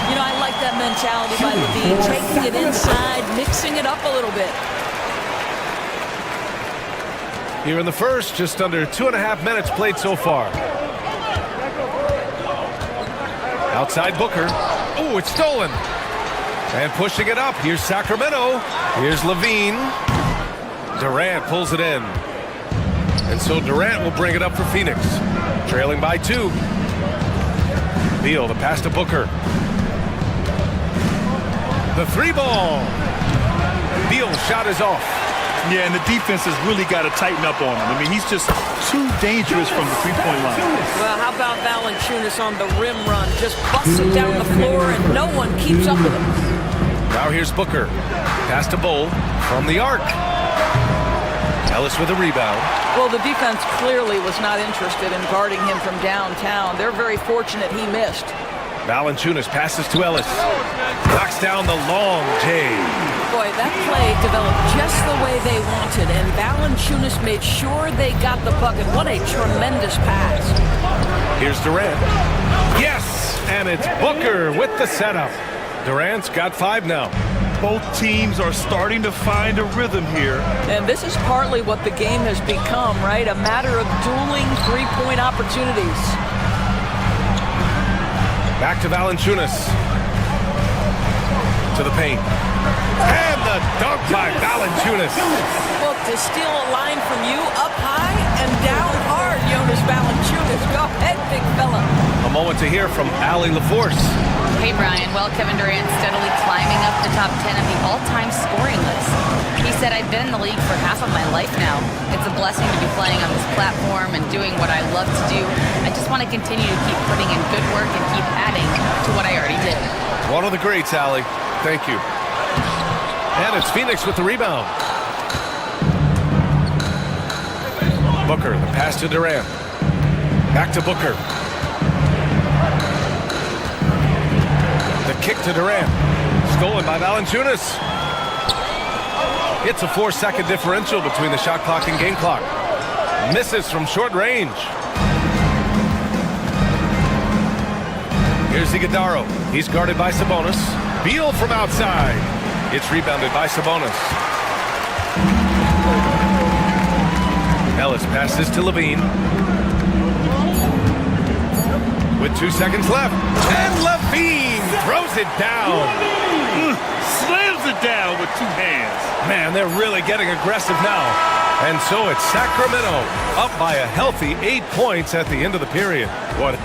[SPEAKER 9] You know, I like that mentality by Levine, taking it inside, mixing it up a little bit.
[SPEAKER 1] Here in the first, just under 2.5 minutes played so far. Outside Booker. Oh, it's stolen. And pushing it up. Here's Sacramento. Here's Levine. Durant pulls it in. And so Durant will bring it up for Phoenix. Trailing by 2. Beal, the pass to Booker. The 3-ball. Beal's shot is off.
[SPEAKER 3] Yeah, and the defense has really got to tighten up on him. I mean, he's just too dangerous from the three-point line.
[SPEAKER 9] Well, how about Valanciunas on the rim run? Just busts it down the floor, and no one keeps up with him.
[SPEAKER 1] Now here's Booker. Pass to Bull from the arc. Ellis with a rebound.
[SPEAKER 9] Well, the defense clearly was not interested in guarding him from downtown. They're very fortunate he missed.
[SPEAKER 1] Valanciunas passes to Ellis. Knocks down the long J.
[SPEAKER 9] Boy, that play developed just the way they wanted, and Valanciunas made sure they got the bucket. What a tremendous pass.
[SPEAKER 1] Here's Durant. Yes! And it's Booker with the setup. Durant's got 5 now.
[SPEAKER 3] Both teams are starting to find a rhythm here.
[SPEAKER 9] And this is partly what the game has become, right? A matter of dueling three-point opportunities.
[SPEAKER 1] Back to Valanciunas. To the paint. And the dunk by Valanciunas.
[SPEAKER 9] Well, to steal a line from you up high and down hard, Jonas Valanciunas. Go ahead, big fella.
[SPEAKER 1] A moment to hear from Allie LaForce.
[SPEAKER 4] Hey, Brian. Well, Kevin Durant steadily climbing up the top 10 of the all-time scoring list. He said, I've been in the league for half of my life now. It's a blessing to be playing on this platform and doing what I love to do. I just want to continue to keep putting in good work and keep adding to what I already did.
[SPEAKER 1] One of the greats, Allie. Thank you. And it's Phoenix with the rebound. Booker, the pass to Durant. Back to Booker. The kick to Durant. Stolen by Valanciunas. It's a 4-second differential between the shot clock and game clock. Misses from short range. Here's Iguodala. He's guarded by Sabonis. Beal from outside. It's rebounded by Sabonis. Ellis passes to Levine. With 2 seconds left. And Levine throws it down.
[SPEAKER 3] Slams it down with 2 hands.
[SPEAKER 1] Man, they're really getting aggressive now. And so it's Sacramento up by a healthy 8 points at the end of the period. What?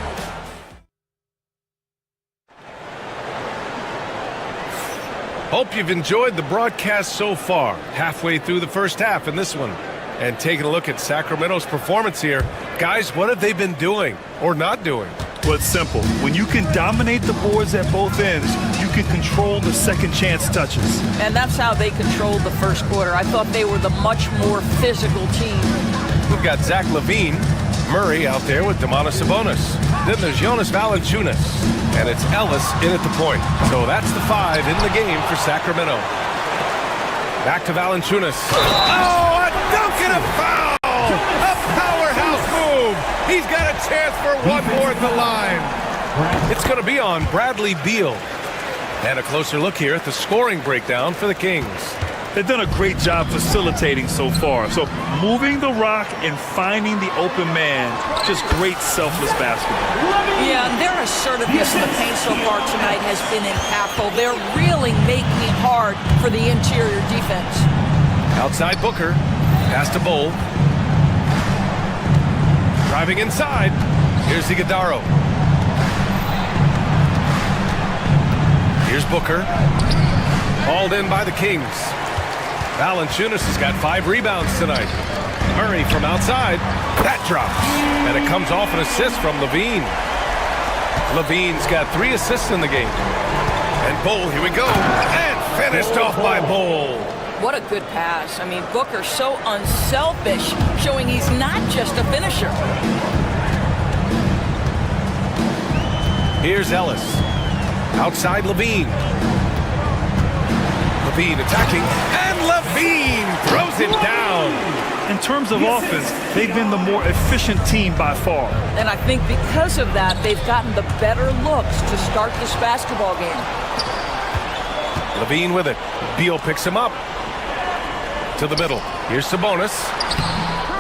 [SPEAKER 1] Hope you've enjoyed the broadcast so far. Halfway through the first half in this one. And taking a look at Sacramento's performance here. Guys, what have they been doing or not doing?
[SPEAKER 3] Well, it's simple. When you can dominate the boards at both ends, you can control the second chance touches.
[SPEAKER 9] And that's how they controlled the first quarter. I thought they were the much more physical team.
[SPEAKER 1] We've got Zach LaVine, Murray out there with Domantas Sabonis. Then there's Jonas Valanciunas, and it's Ellis in at the point. So that's the 5 in the game for Sacramento. Back to Valanciunas. Oh, a dunk and a foul! A powerhouse move! He's got a chance for one more at the line. It's going to be on Bradley Beal. And a closer look here at the scoring breakdown for the Kings.
[SPEAKER 3] They've done a great job facilitating so far. So moving the rock and finding the open man, just great selfless basketball.
[SPEAKER 9] Yeah, and their assertiveness in the paint so far tonight has been impactful. They're really making it hard for the interior defense.
[SPEAKER 1] Outside Booker. Pass to Bull. Driving inside. Here's Iguodala. Here's Booker. Hauled in by the Kings. Valanciunas has got 5 rebounds tonight. Murray from outside. That drops. And it comes off an assist from Levine. Levine's got 3 assists in the game. And Bull, here we go. And finished off by Bull.
[SPEAKER 9] What a good pass. I mean, Booker's so unselfish, showing he's not just a finisher.
[SPEAKER 1] Here's Ellis. Outside Levine. Levine attacking. And Levine throws it down.
[SPEAKER 3] In terms of offense, they've been the more efficient team by far.
[SPEAKER 9] And I think because of that, they've gotten the better looks to start this basketball game.
[SPEAKER 1] Levine with it. Beal picks him up. To the middle. Here's Sabonis.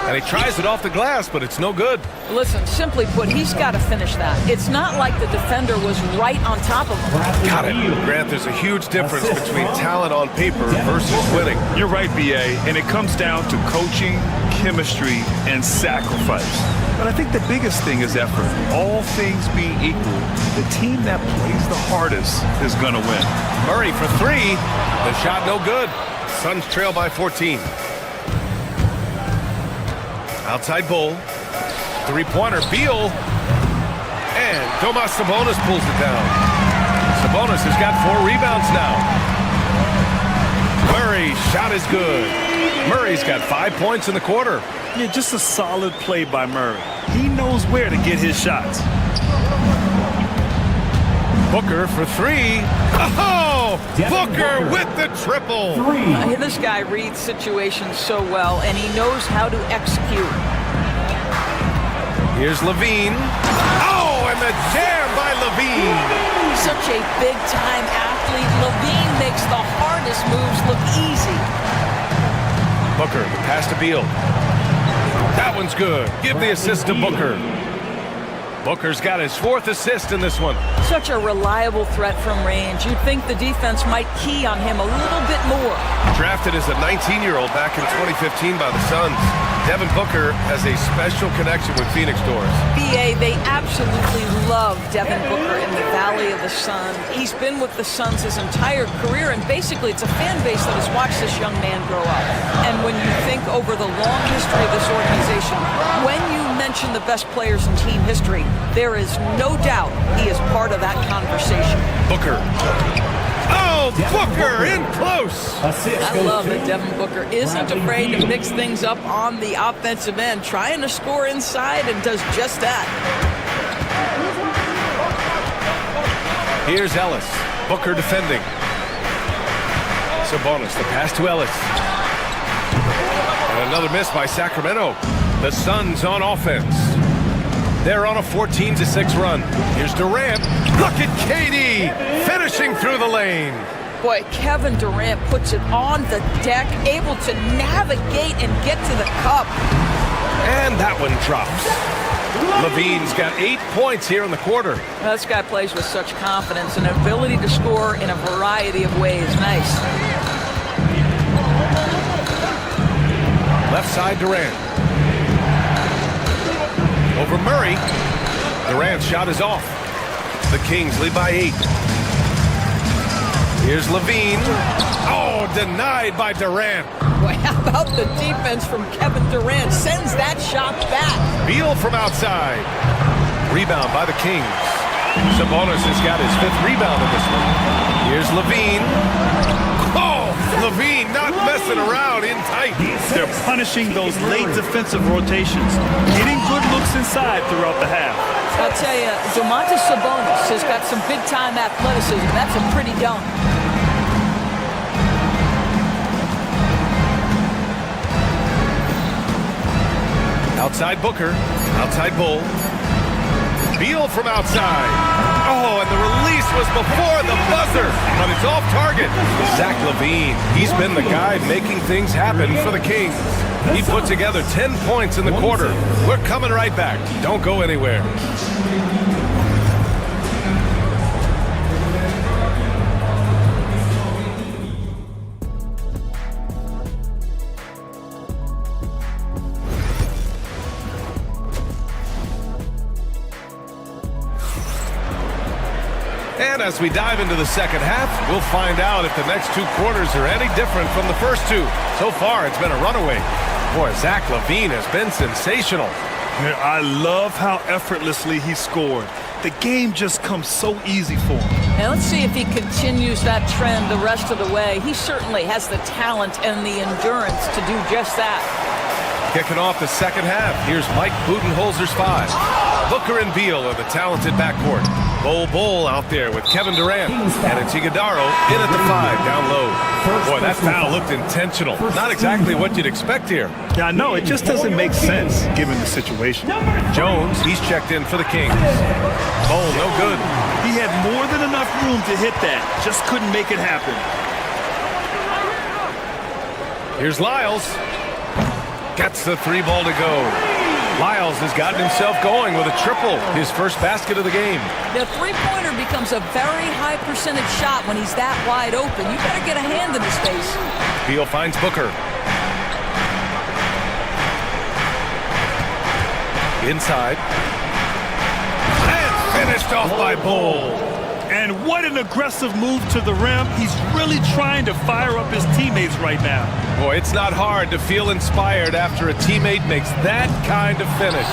[SPEAKER 1] And he tries it off the glass, but it's no good.
[SPEAKER 9] Listen, simply put, he's got to finish that. It's not like the defender was right on top of him.
[SPEAKER 1] Got it. Grant, there's a huge difference between talent on paper versus winning.
[SPEAKER 3] You're right, B.A., and it comes down to coaching, chemistry, and sacrifice. But I think the biggest thing is effort. All things being equal, the team that plays the hardest is going to win.
[SPEAKER 1] Murray for 3. The shot no good. Suns trail by 14. Outside Bull. 3-pointer. Beal. And Domas Sabonis pulls it down. Sabonis has got 4 rebounds now. Murray's shot is good. Murray's got 5 points in the quarter.
[SPEAKER 3] Yeah, just a solid play by Murray. He knows where to get his shots.
[SPEAKER 1] Booker for 3. Oh! Booker with the triple.
[SPEAKER 9] This guy reads situations so well, and he knows how to execute.
[SPEAKER 1] Here's Levine. Oh, and the jam by Levine.
[SPEAKER 9] Such a big-time athlete. Levine makes the hardest moves look easy.
[SPEAKER 1] Booker, the pass to Beal. That one's good. Give the assist to Booker. Booker's got his 4th assist in this one.
[SPEAKER 9] Such a reliable threat from range. You'd think the defense might key on him a little bit more.
[SPEAKER 1] Drafted as a 19-year-old back in 2015 by the Suns, Devin Booker has a special connection with Phoenix Doors.
[SPEAKER 9] BA, they absolutely love Devin Booker in the Valley of the Sun. He's been with the Suns his entire career, and basically it's a fan base that has watched this young man grow up. And when you think over the long history of this organization, when you mention the best players in team history, there is no doubt he is part of that conversation.
[SPEAKER 1] Booker. Oh, Booker in close.
[SPEAKER 9] I love that Devin Booker isn't afraid to mix things up on the offensive end, trying to score inside, and does just that.
[SPEAKER 1] Here's Ellis. Booker defending. Sabonis, the pass to Ellis. And another miss by Sacramento. The Suns on offense. They're on a 14-6 run. Here's Durant. Look at KD finishing through the lane.
[SPEAKER 9] Boy, Kevin Durant puts it on the deck, able to navigate and get to the cup.
[SPEAKER 1] And that one drops. Levine's got 8 points here in the quarter.
[SPEAKER 9] Well, this guy plays with such confidence and ability to score in a variety of ways. Nice.
[SPEAKER 1] Left side, Durant. Over Murray. Durant's shot is off. The Kings lead by 8. Here's Levine. Oh, denied by Durant.
[SPEAKER 9] Boy, how about the defense from Kevin Durant? Sends that shot back.
[SPEAKER 1] Beal from outside. Rebound by the Kings. Sabonis has got his 5th rebound in this one. Here's Levine. Oh, Levine not messing around in tight.
[SPEAKER 3] They're punishing those late defensive rotations, getting good looks inside throughout the half.
[SPEAKER 9] I'll tell you, Domantas Sabonis has got some big-time athleticism. That's a pretty dunk.
[SPEAKER 1] Outside Booker. Outside Bull. Beal from outside. Oh, and the release was before the buzzer, but it's off target. Zach LaVine, he's been the guy making things happen for the Kings. He put together 10 points in the quarter. We're coming right back. Don't go anywhere. And as we dive into the second half, we'll find out if the next 2 quarters are any different from the first 2. So far, it's been a runaway. Boy, Zach LaVine has been sensational.
[SPEAKER 3] Yeah, I love how effortlessly he scored. The game just comes so easy for him.
[SPEAKER 9] And let's see if he continues that trend the rest of the way. He certainly has the talent and the endurance to do just that.
[SPEAKER 1] Kicking off the second half, here's Mike Budenholzer's 5. Booker and Beal are the talented backcourt. Bull out there with Kevin Durant. And it's Iguodaro in at the 5, down low. Boy, that foul looked intentional. Not exactly what you'd expect here.
[SPEAKER 3] Yeah, I know. It just doesn't make sense given the situation.
[SPEAKER 1] Jones, he's checked in for the Kings. Bull, no good.
[SPEAKER 3] He had more than enough room to hit that. Just couldn't make it happen.
[SPEAKER 1] Here's Lyles. Gets the 3 ball to go. Lyles has gotten himself going with a triple, his first basket of the game.
[SPEAKER 9] The three-pointer becomes a very high percentage shot when he's that wide open. You better get a hand in his face.
[SPEAKER 1] Beal finds Booker. Inside. And finished off by Bull.
[SPEAKER 3] And what an aggressive move to the rim. He's really trying to fire up his teammates right now.
[SPEAKER 1] Boy, it's not hard to feel inspired after a teammate makes that kind of finish.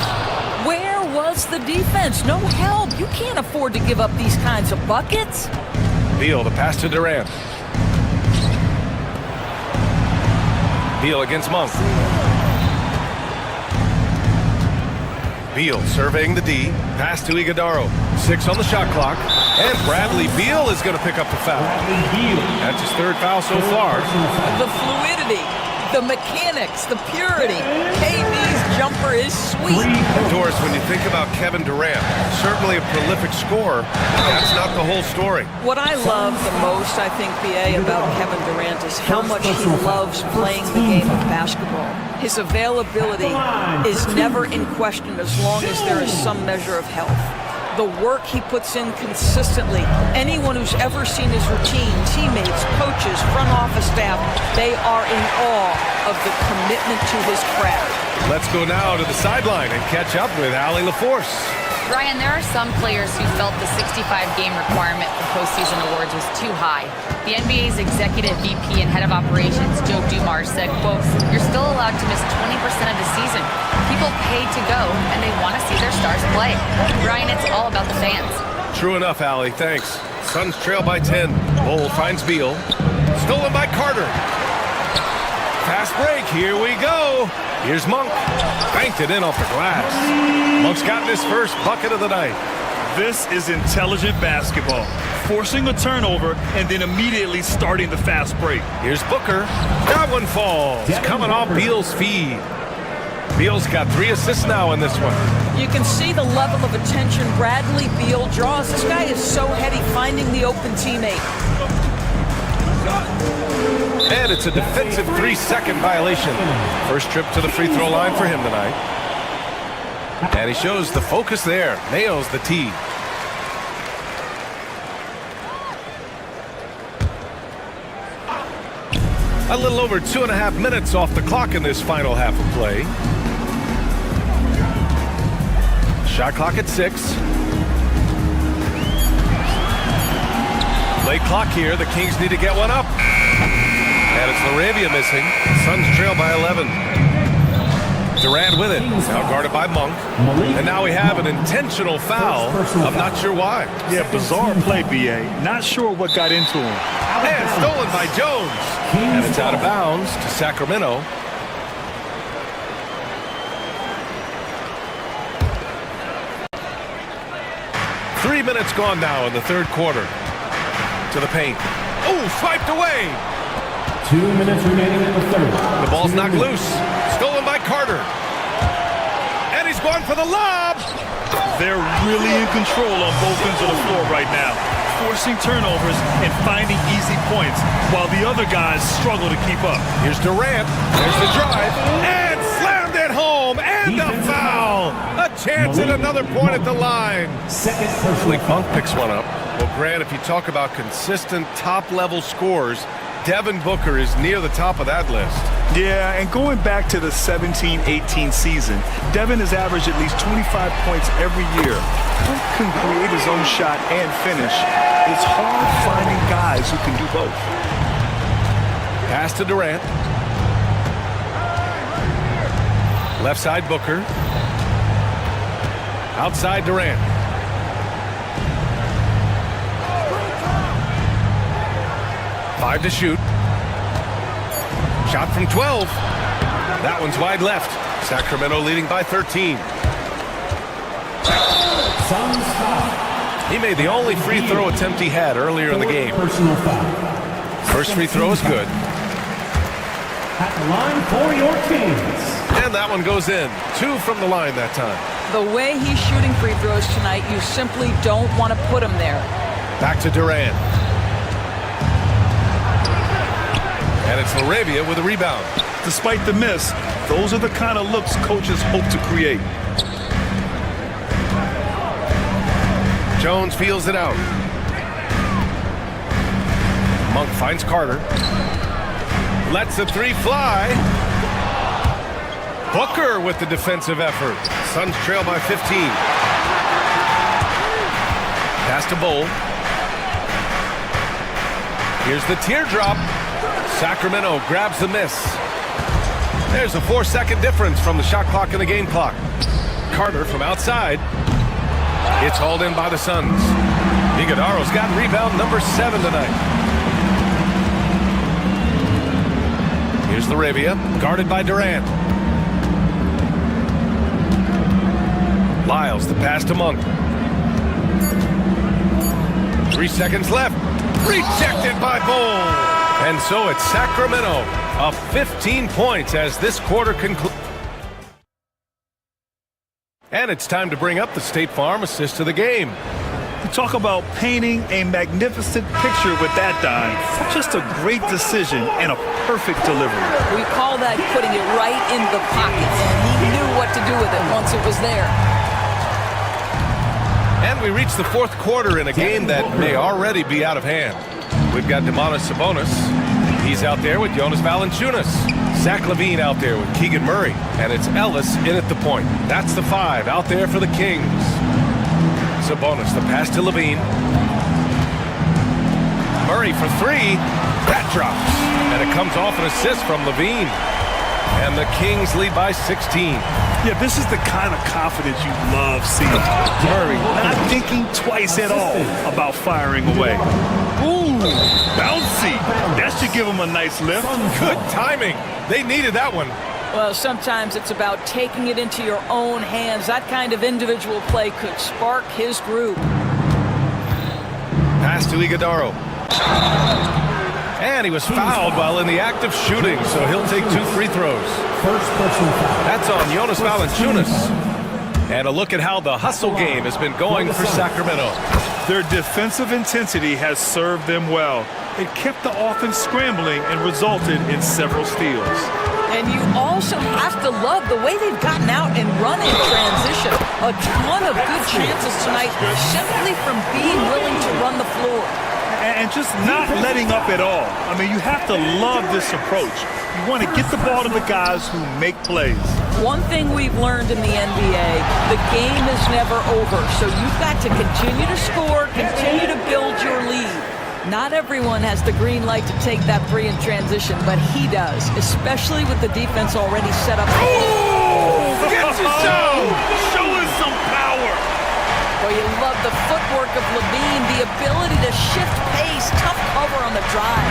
[SPEAKER 9] Where was the defense? No help. You can't afford to give up these kinds of buckets.
[SPEAKER 1] Beal, the pass to Durant. Beal against Monk. Beal surveying the D. Pass to Iguodaro. 6 on the shot clock. And Bradley Beal is going to pick up the foul. That's his 3rd foul so far.
[SPEAKER 9] The fluidity, the mechanics, the purity. KD's jumper is sweet.
[SPEAKER 1] And Doris, when you think about Kevin Durant, certainly a prolific scorer, that's not the whole story.
[SPEAKER 9] What I love the most, I think, BA, about Kevin Durant is how much he loves playing the game of basketball. His availability is never in question as long as there is some measure of health. The work he puts in consistently. Anyone who's ever seen his routine, teammates, coaches, front office staff, they are in awe of the commitment to his craft.
[SPEAKER 1] Let's go now to the sideline and catch up with Allie LaForce.
[SPEAKER 4] Ryan, there are some players who felt the 65-game requirement for postseason awards was too high. The NBA's executive VP and head of operations, Joe Dumars, said, quote, "You're still allowed to miss 20% of the season. People pay to go, and they want to see their stars play." Ryan, it's all about the fans.
[SPEAKER 1] True enough, Allie. Thanks. Suns trail by 10. Bull finds Beal. Stolen by Carter. Fast break. Here we go. Here's Monk. Banked it in off the glass. Monk's gotten his first bucket of the night.
[SPEAKER 3] This is intelligent basketball. Forcing a turnover and then immediately starting the fast break.
[SPEAKER 1] Here's Booker. That one falls. Coming off Beal's feed. Beal's got 3 assists now in this one.
[SPEAKER 9] You can see the level of attention Bradley Beal draws. This guy is so heady finding the open teammate.
[SPEAKER 1] And it's a defensive 3-second violation. First trip to the free throw line for him tonight. And he shows the focus there. Nails the tee. A little over 2.5 minutes off the clock in this final half of play. Shot clock at 6. Late clock here. The Kings need to get one up. And it's Laravia missing. Suns trail by 11. Durant with it. Now guarded by Monk. And now we have an intentional foul. I'm not sure why.
[SPEAKER 3] Yeah, bizarre play, BA. Not sure what got into him.
[SPEAKER 1] And stolen by Jones. And it's out of bounds to Sacramento. Three minutes gone now in the third quarter. To the paint. Oh, swiped away.
[SPEAKER 5] 2 minutes remaining in the third.
[SPEAKER 1] The ball's knocked loose. Stolen by Carter. He's going for the lob.
[SPEAKER 3] They're really in control on both ends of the floor right now, forcing turnovers and finding easy points while the other guys struggle to keep up.
[SPEAKER 1] Here's Durant. There's the drive. And slammed it home. And a foul. A chance at another point at the line. Hopefully Monk picks one up. Well, Grant, if you talk about consistent top-level scores, Devin Booker is near the top of that list.
[SPEAKER 3] Yeah, and going back to the 17-18 season, Devin has averaged at least 25 points every year. Book can create his own shot and finish. It's hard finding guys who can do both.
[SPEAKER 1] Pass to Durant. Left side Booker. Outside Durant. Five to shoot. Shot from 12. That one's wide left. Sacramento leading by 13. He made the only free throw attempt he had earlier in the game. First free throw is good.
[SPEAKER 5] At the line for your Kings.
[SPEAKER 1] And that one goes in. 2 from the line that time.
[SPEAKER 9] The way he's shooting free throws tonight, you simply don't want to put him there.
[SPEAKER 1] Back to Durant. And it's Laravia with a rebound.
[SPEAKER 3] Despite the miss, those are the kind of looks coaches hope to create.
[SPEAKER 1] Jones feels it out. Monk finds Carter. Lets the three fly. Booker with the defensive effort. Suns trail by 15. Pass to Bowl. Here's the teardrop. Sacramento grabs the miss. There's a 4-second difference from the shot clock and the game clock. Carter from outside. It's hauled in by the Suns. Iguodaro's got rebound number 7 tonight. Here's Laravia, guarded by Durant. Lyles, the pass to Monk. 3 seconds left. Rejected by Bowl. And so it's Sacramento up 15 points as this quarter concludes. And it's time to bring up the State Farm assist of the game.
[SPEAKER 3] You talk about painting a magnificent picture with that dime. Just a great decision and a perfect delivery.
[SPEAKER 9] We call that putting it right in the pocket, and he knew what to do with it once it was there.
[SPEAKER 1] And we reach the fourth quarter in a game that may already be out of hand. We've got Domantas Sabonis. He's out there with Jonas Valanciunas. Zach LaVine out there with Keegan Murray. And it's Ellis in at the point. That's the 5 out there for the Kings. Sabonis, the pass to LaVine. Murray for 3. That drops. And it comes off an assist from LaVine. And the Kings lead by 16.
[SPEAKER 3] Yeah, this is the kind of confidence you love seeing. Murray not thinking twice at all about firing away. Ooh, bouncy. That should give him a nice lift.
[SPEAKER 1] Good timing. They needed that one.
[SPEAKER 9] Well, sometimes it's about taking it into your own hands. That kind of individual play could spark his group.
[SPEAKER 1] Pass to Iguodaro. And he was fouled while in the act of shooting, so he'll take 2 free throws. That's on Jonas Valanciunas. And a look at how the hustle game has been going for Sacramento.
[SPEAKER 3] Their defensive intensity has served them well. It kept the offense scrambling and resulted in several steals.
[SPEAKER 9] And you also have to love the way they've gotten out and run in transition. A ton of good chances tonight simply from being willing to run the floor.
[SPEAKER 3] And just not letting up at all. I mean, you have to love this approach. You want to get the ball to the guys who make plays.
[SPEAKER 9] One thing we've learned in the NBA, the game is never over. So you've got to continue to score, continue to build your lead. Not everyone has the green light to take that 3 in transition, but he does, especially with the defense already set up.
[SPEAKER 3] Oh, gets you showing some power.
[SPEAKER 9] Well, you love the footwork of LaVine, the ability to shift pace, tough cover on the drive.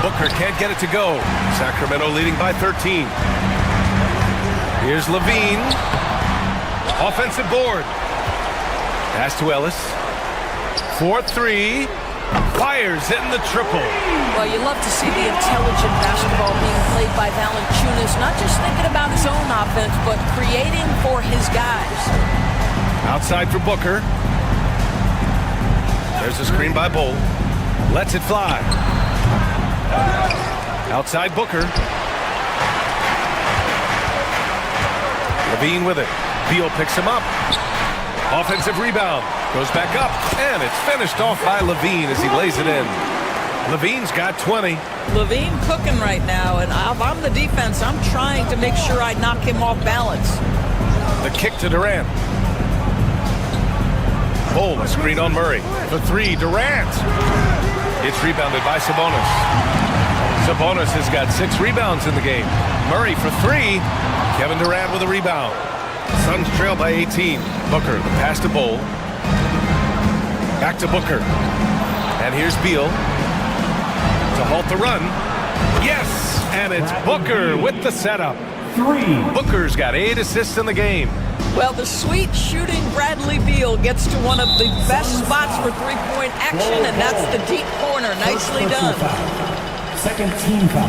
[SPEAKER 1] Booker can't get it to go. Sacramento leading by 13. Here's LaVine. Offensive board. Pass to Ellis. 4-3. Fires in the triple.
[SPEAKER 9] Well, you love to see the intelligent basketball being played by Valanciunas. Coach not just thinking about his own offense, but creating for his guys.
[SPEAKER 1] Outside for Booker. There's a screen by Bull. Lets it fly. Outside Booker. Levine with it. Beal picks him up. Offensive rebound. Goes back up. And it's finished off by Levine as he lays it in. Levine's got 20.
[SPEAKER 9] Levine cooking right now, and if I'm the defense, I'm trying to make sure I knock him off balance.
[SPEAKER 1] The kick to Durant. Bull, a screen on Murray. For three, Durant. It's rebounded by Sabonis. Sabonis has got 6 rebounds in the game. Murray for 3. Kevin Durant with a rebound. Suns trail by 18. Booker, the pass to Bull. Back to Booker. And here's Beal to halt the run. Yes! And it's Booker with the setup. Booker's got 8 assists in the game.
[SPEAKER 9] Well, the sweet shooting Bradley Beal gets to one of the best spots for three-point action, and that's the deep corner. Nicely done.
[SPEAKER 5] Second team foul.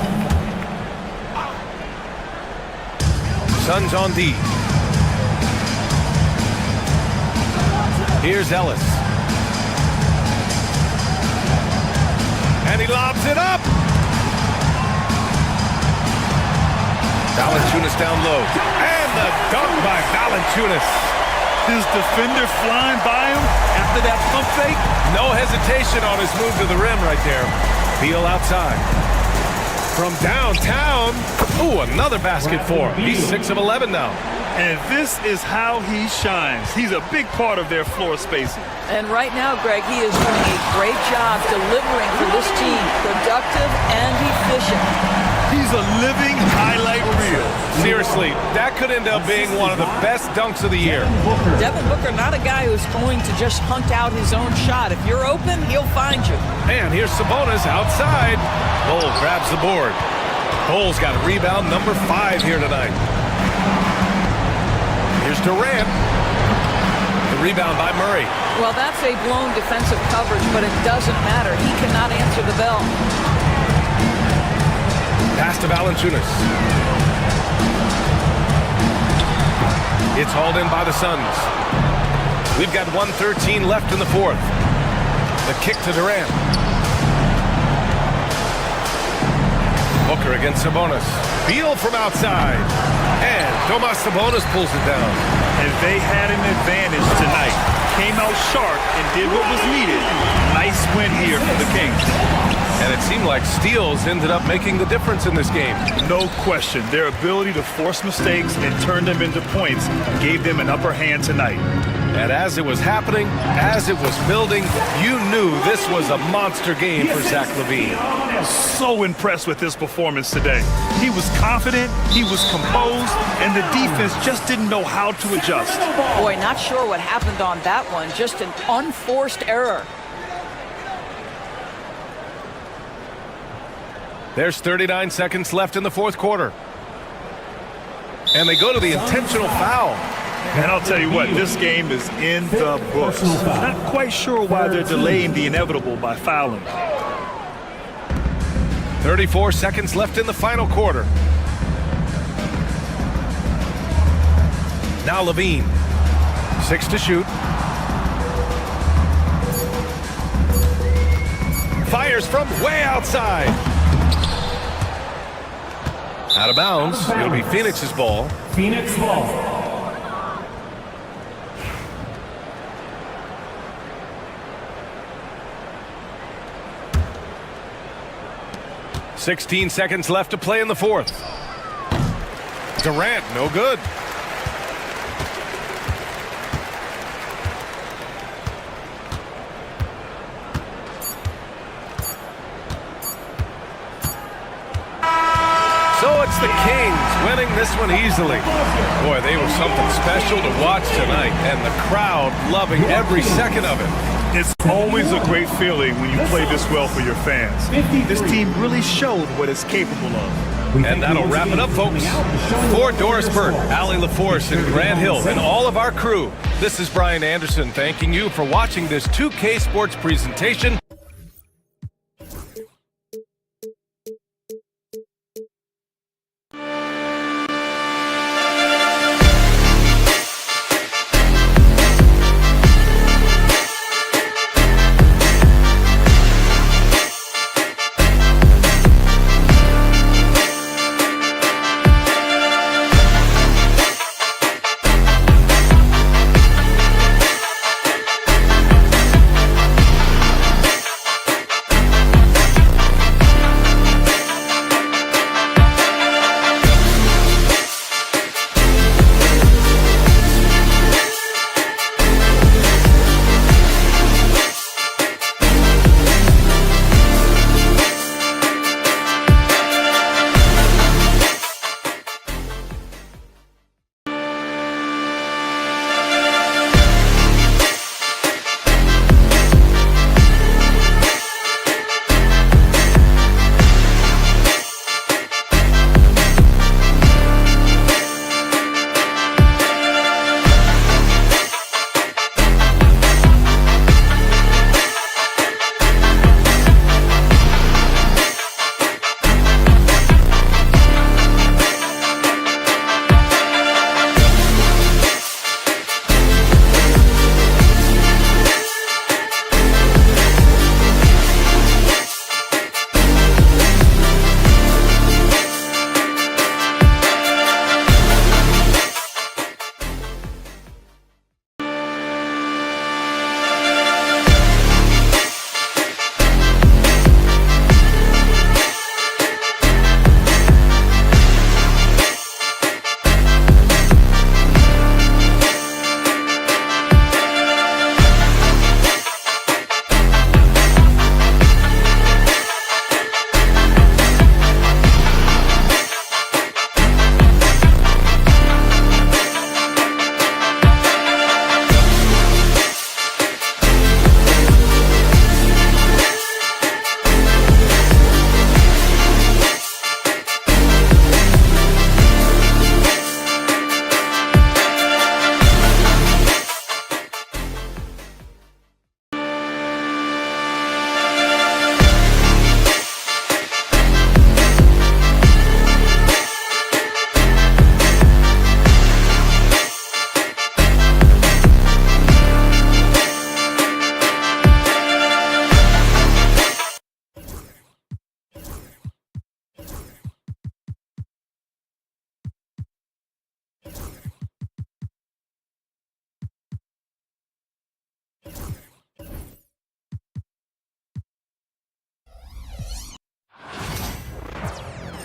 [SPEAKER 1] Suns on D. Here's Ellis. And he lobs it up. Valanciunas down low. And the dunk by Valanciunas.
[SPEAKER 3] His defender flying by him after that pump fake.
[SPEAKER 1] No hesitation on his move to the rim right there. Beal outside. From downtown. Ooh, another basket for him. He's 6 of 11 now.
[SPEAKER 3] And this is how he shines. He's a big part of their floor spacing.
[SPEAKER 9] And right now, Greg, he is doing a great job delivering for this team. Productive and efficient.
[SPEAKER 3] He's a living highlight reel.
[SPEAKER 1] Seriously, that could end up being one of the best dunks of the year.
[SPEAKER 9] Devin Booker, not a guy who's going to just hunt out his own shot. If you're open, he'll find you.
[SPEAKER 1] And here's Sabonis outside. Bull grabs the board. Bull's got a rebound number 5 here tonight. Here's Durant. The rebound by Murray.
[SPEAKER 9] Well, that's a blown defensive coverage, but it doesn't matter. He cannot answer the bell.
[SPEAKER 1] Pass to Valanciunas. It's hauled in by the Suns. We've got 1:13 left in the fourth. The kick to Durant. Booker against Sabonis. Beal from outside. And Domas Sabonis pulls it down.
[SPEAKER 3] And they had an advantage tonight. Came out sharp and did what was needed. Nice win here for the Kings.
[SPEAKER 1] And it seemed like steals ended up making the difference in this game.
[SPEAKER 3] No question. Their ability to force mistakes and turn them into points gave them an upper hand tonight.
[SPEAKER 1] And as it was happening, as it was building, you knew this was a monster game for Zach LaVine.
[SPEAKER 3] So impressed with his performance today. He was confident, he was composed, and the defense just didn't know how to adjust.
[SPEAKER 9] Boy, not sure what happened on that one. Just an unforced error.
[SPEAKER 1] There's 39 seconds left in the fourth quarter. And they go to the intentional foul.
[SPEAKER 3] And I'll tell you what, this game is in the books. Not quite sure why they're delaying the inevitable by fouling.
[SPEAKER 1] 34 seconds left in the final quarter. Now LaVine. 6 to shoot. Fires from way outside. Out of bounds. It'll be Phoenix's ball.
[SPEAKER 5] Phoenix ball.
[SPEAKER 1] 16 seconds left to play in the fourth. Durant, no good. So it's the Kings winning this one easily. Boy, they were something special to watch tonight, and the crowd loving every second of it.
[SPEAKER 3] It's always a great feeling when you play this well for your fans. This team really showed what it's capable of.
[SPEAKER 1] And that'll wrap it up, folks. For Doris Burke, Allie LaForce, and Grant Hill, and all of our crew, this is Brian Anderson thanking you for watching this 2K Sports presentation.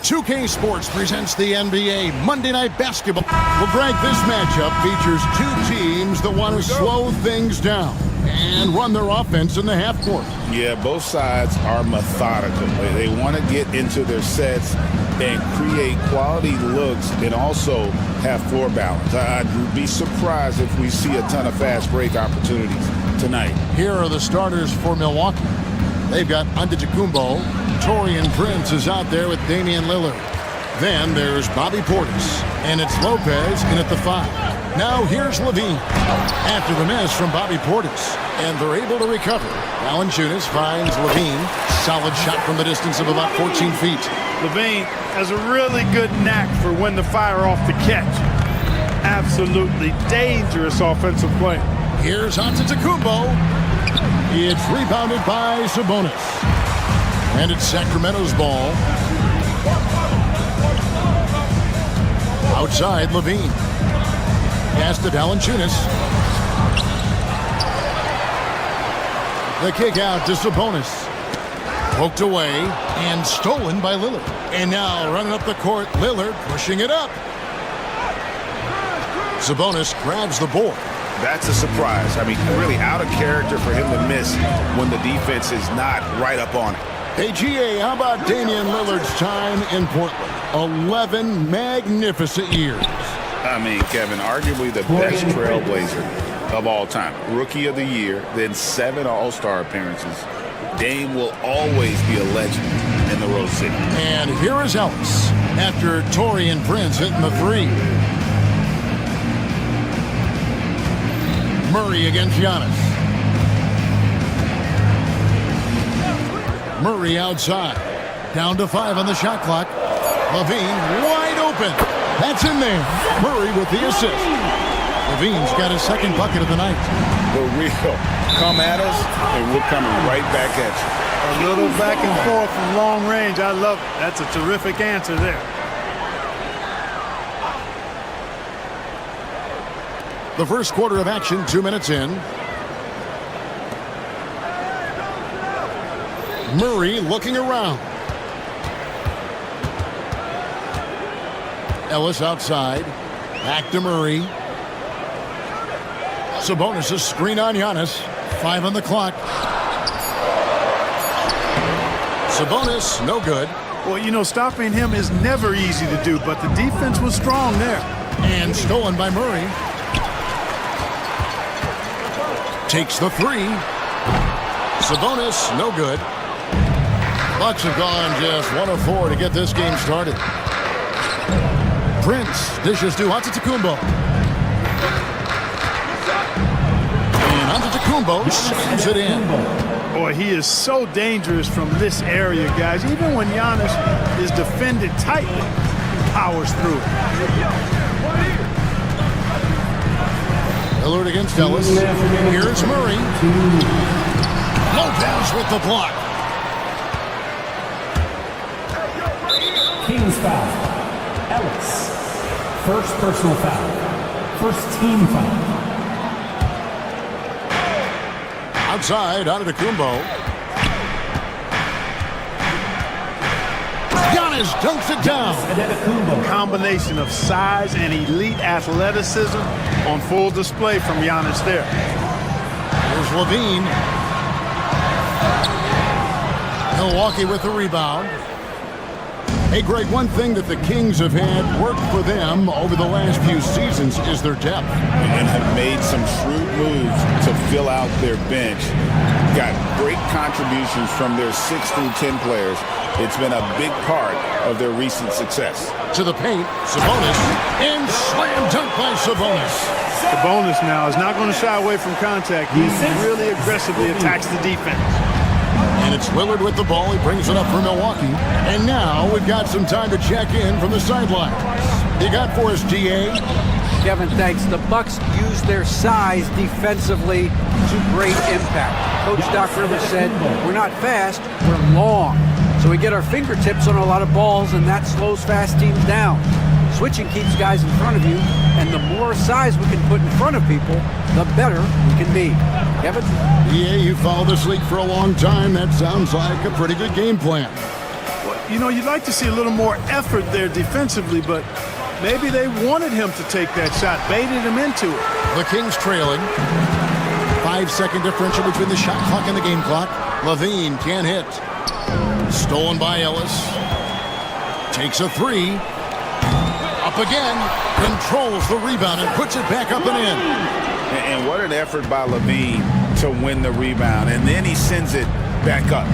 [SPEAKER 6] 2K Sports presents the NBA Monday Night Basketball. Well, Greg, this matchup features two teams that want to slow things down and run their offense in the half court.
[SPEAKER 7] Yeah, both sides are methodical. They want to get into their sets and create quality looks and also have floor balance. I'd be surprised if we see a ton of fast break opportunities tonight.
[SPEAKER 6] Here are the starters for Milwaukee. They've got Antetokounmpo. Taurean Prince is out there with Damian Lillard. Then there's Bobby Portis, and it's Lopez in at the 5. Now here's Levine after the miss from Bobby Portis, and they're able to recover. Valanciunas finds Levine. Solid shot from the distance of about 14 feet.
[SPEAKER 3] Levine has a really good knack for when to fire off the catch. Absolutely dangerous offensive play.
[SPEAKER 6] Here's Antetokounmpo. It's rebounded by Sabonis. And it's Sacramento's ball. Outside, Levine. Pass to Valanciunas. The kick out to Sabonis. Poked away and stolen by Lillard. And now running up the court, Lillard pushing it up. Sabonis grabs the board.
[SPEAKER 12] That's a surprise. I mean, really out of character for him to miss when the defense is not right up on it.
[SPEAKER 6] Hey, GA, how about Damian Lillard's time in Portland? 11 magnificent years.
[SPEAKER 12] I mean, Kevin, arguably the best trailblazer of all time. Rookie of the year, then 7 All-Star appearances. Dame will always be a legend in the Rose City.
[SPEAKER 6] And here is Ellis after Taurean Prince hitting the 3. Murray against Giannis. Murray outside. Down to 5 on the shot clock. Levine wide open. That's in there. Murray with the assist. Levine's got his second bucket of the night.
[SPEAKER 12] The real come at us, and we're coming right back at you.
[SPEAKER 3] A little back and forth from long range. I love it. That's a terrific answer there.
[SPEAKER 6] The first quarter of action, 2 minutes in. Murray looking around. Ellis outside. Back to Murray. Sabonis' screen on Giannis. 5 on the clock. Sabonis, no good.
[SPEAKER 3] Well, you know, stopping him is never easy to do, but the defense was strong there.
[SPEAKER 6] And stolen by Murray. Takes the 3. Sabonis, no good. Bucks have gone just 1 of 4 to get this game started. Prince dishes to Antetokounmpo. And Antetokounmpo slams it in.
[SPEAKER 3] Boy, he is so dangerous from this area, guys. Even when Giannis is defended tightly, he powers through.
[SPEAKER 6] Lillard against Ellis. Here's Murray. Lopez with the block.
[SPEAKER 5] Kings foul. Ellis. First personal foul. First team foul.
[SPEAKER 6] Outside, Antetokounmpo. Giannis dunks it down.
[SPEAKER 3] A combination of size and elite athleticism on full display from Giannis there.
[SPEAKER 6] Here's Levine. Milwaukee with the rebound. Hey, Greg, one thing that the Kings have had work for them over the last few seasons is their depth.
[SPEAKER 7] And have made some shrewd moves to fill out their bench. Got great contributions from their 6 through 10 players. It's been a big part of their recent success.
[SPEAKER 6] To the paint, Sabonis, and slam dunk by Sabonis.
[SPEAKER 3] Sabonis now is not going to shy away from contact. He really aggressively attacks the defense.
[SPEAKER 6] And it's Lillard with the ball. He brings it up for Milwaukee. And now we've got some time to check in from the sideline. You got for us, GA?
[SPEAKER 8] Kevin, thanks. The Bucks use their size defensively to great impact. Coach Doc Rivers said, we're not fast, we're long. So we get our fingertips on a lot of balls, and that slows fast teams down. Switching keeps guys in front of you, and the more size we can put in front of people, the better we can be. Kevin?
[SPEAKER 6] Yeah, you followed this league for a long time. That sounds like a pretty good game plan.
[SPEAKER 3] you know, you'd like to see a little more effort there defensively, but maybe they wanted him to take that shot, baited him into it.
[SPEAKER 6] The Kings trailing. 5-second differential between the shot clock and the game clock. Levine can't hit. Stolen by Ellis. Takes a three. Up again. Controls the rebound and puts it back up and in.
[SPEAKER 12] And what an effort by Levine to win the rebound. And then he sends it back up.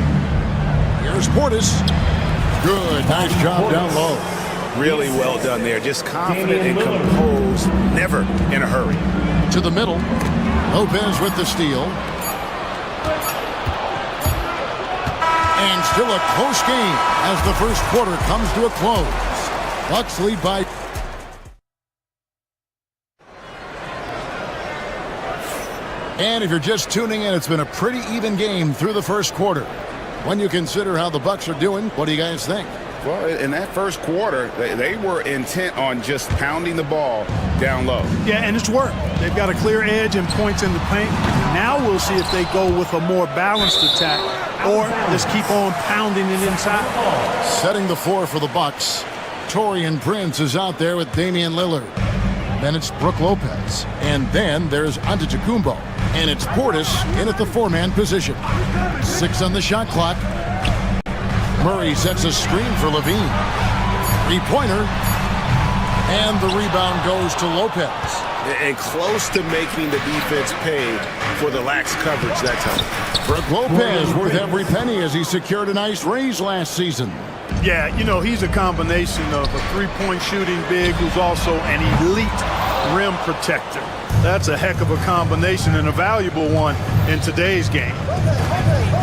[SPEAKER 6] Here's Portis. Good. Nice job down low.
[SPEAKER 12] Really well done there. Just confident and composed. Never in a hurry.
[SPEAKER 6] To the middle. Lopez with the steal. And still a close game as the first quarter comes to a close. Bucks lead by... And if you're just tuning in, it's been a pretty even game through the first quarter. When you consider how the Bucks are doing, what do you guys think?
[SPEAKER 12] Well, in that first quarter, they were intent on just pounding the ball down low.
[SPEAKER 3] Yeah, and it's worked. They've got a clear edge and points in the paint. Now we'll see if they go with a more balanced attack or just keep on pounding it inside.
[SPEAKER 6] Setting the floor for the Bucks, Taurean Prince is out there with Damian Lillard. Then it's Brook Lopez. And then there's Antetokounmpo. And it's Portis in at the four-man position. 6 on the shot clock. Murray sets a screen for Levine. Three-pointer. And the rebound goes to Lopez.
[SPEAKER 12] And close to making the defense pay for the lax coverage that time.
[SPEAKER 6] Brook Lopez worth every penny as he secured a nice raise last season.
[SPEAKER 3] Yeah, you know, he's a combination of a three-point shooting big who's also an elite rim protector. That's a heck of a combination and a valuable one in today's game.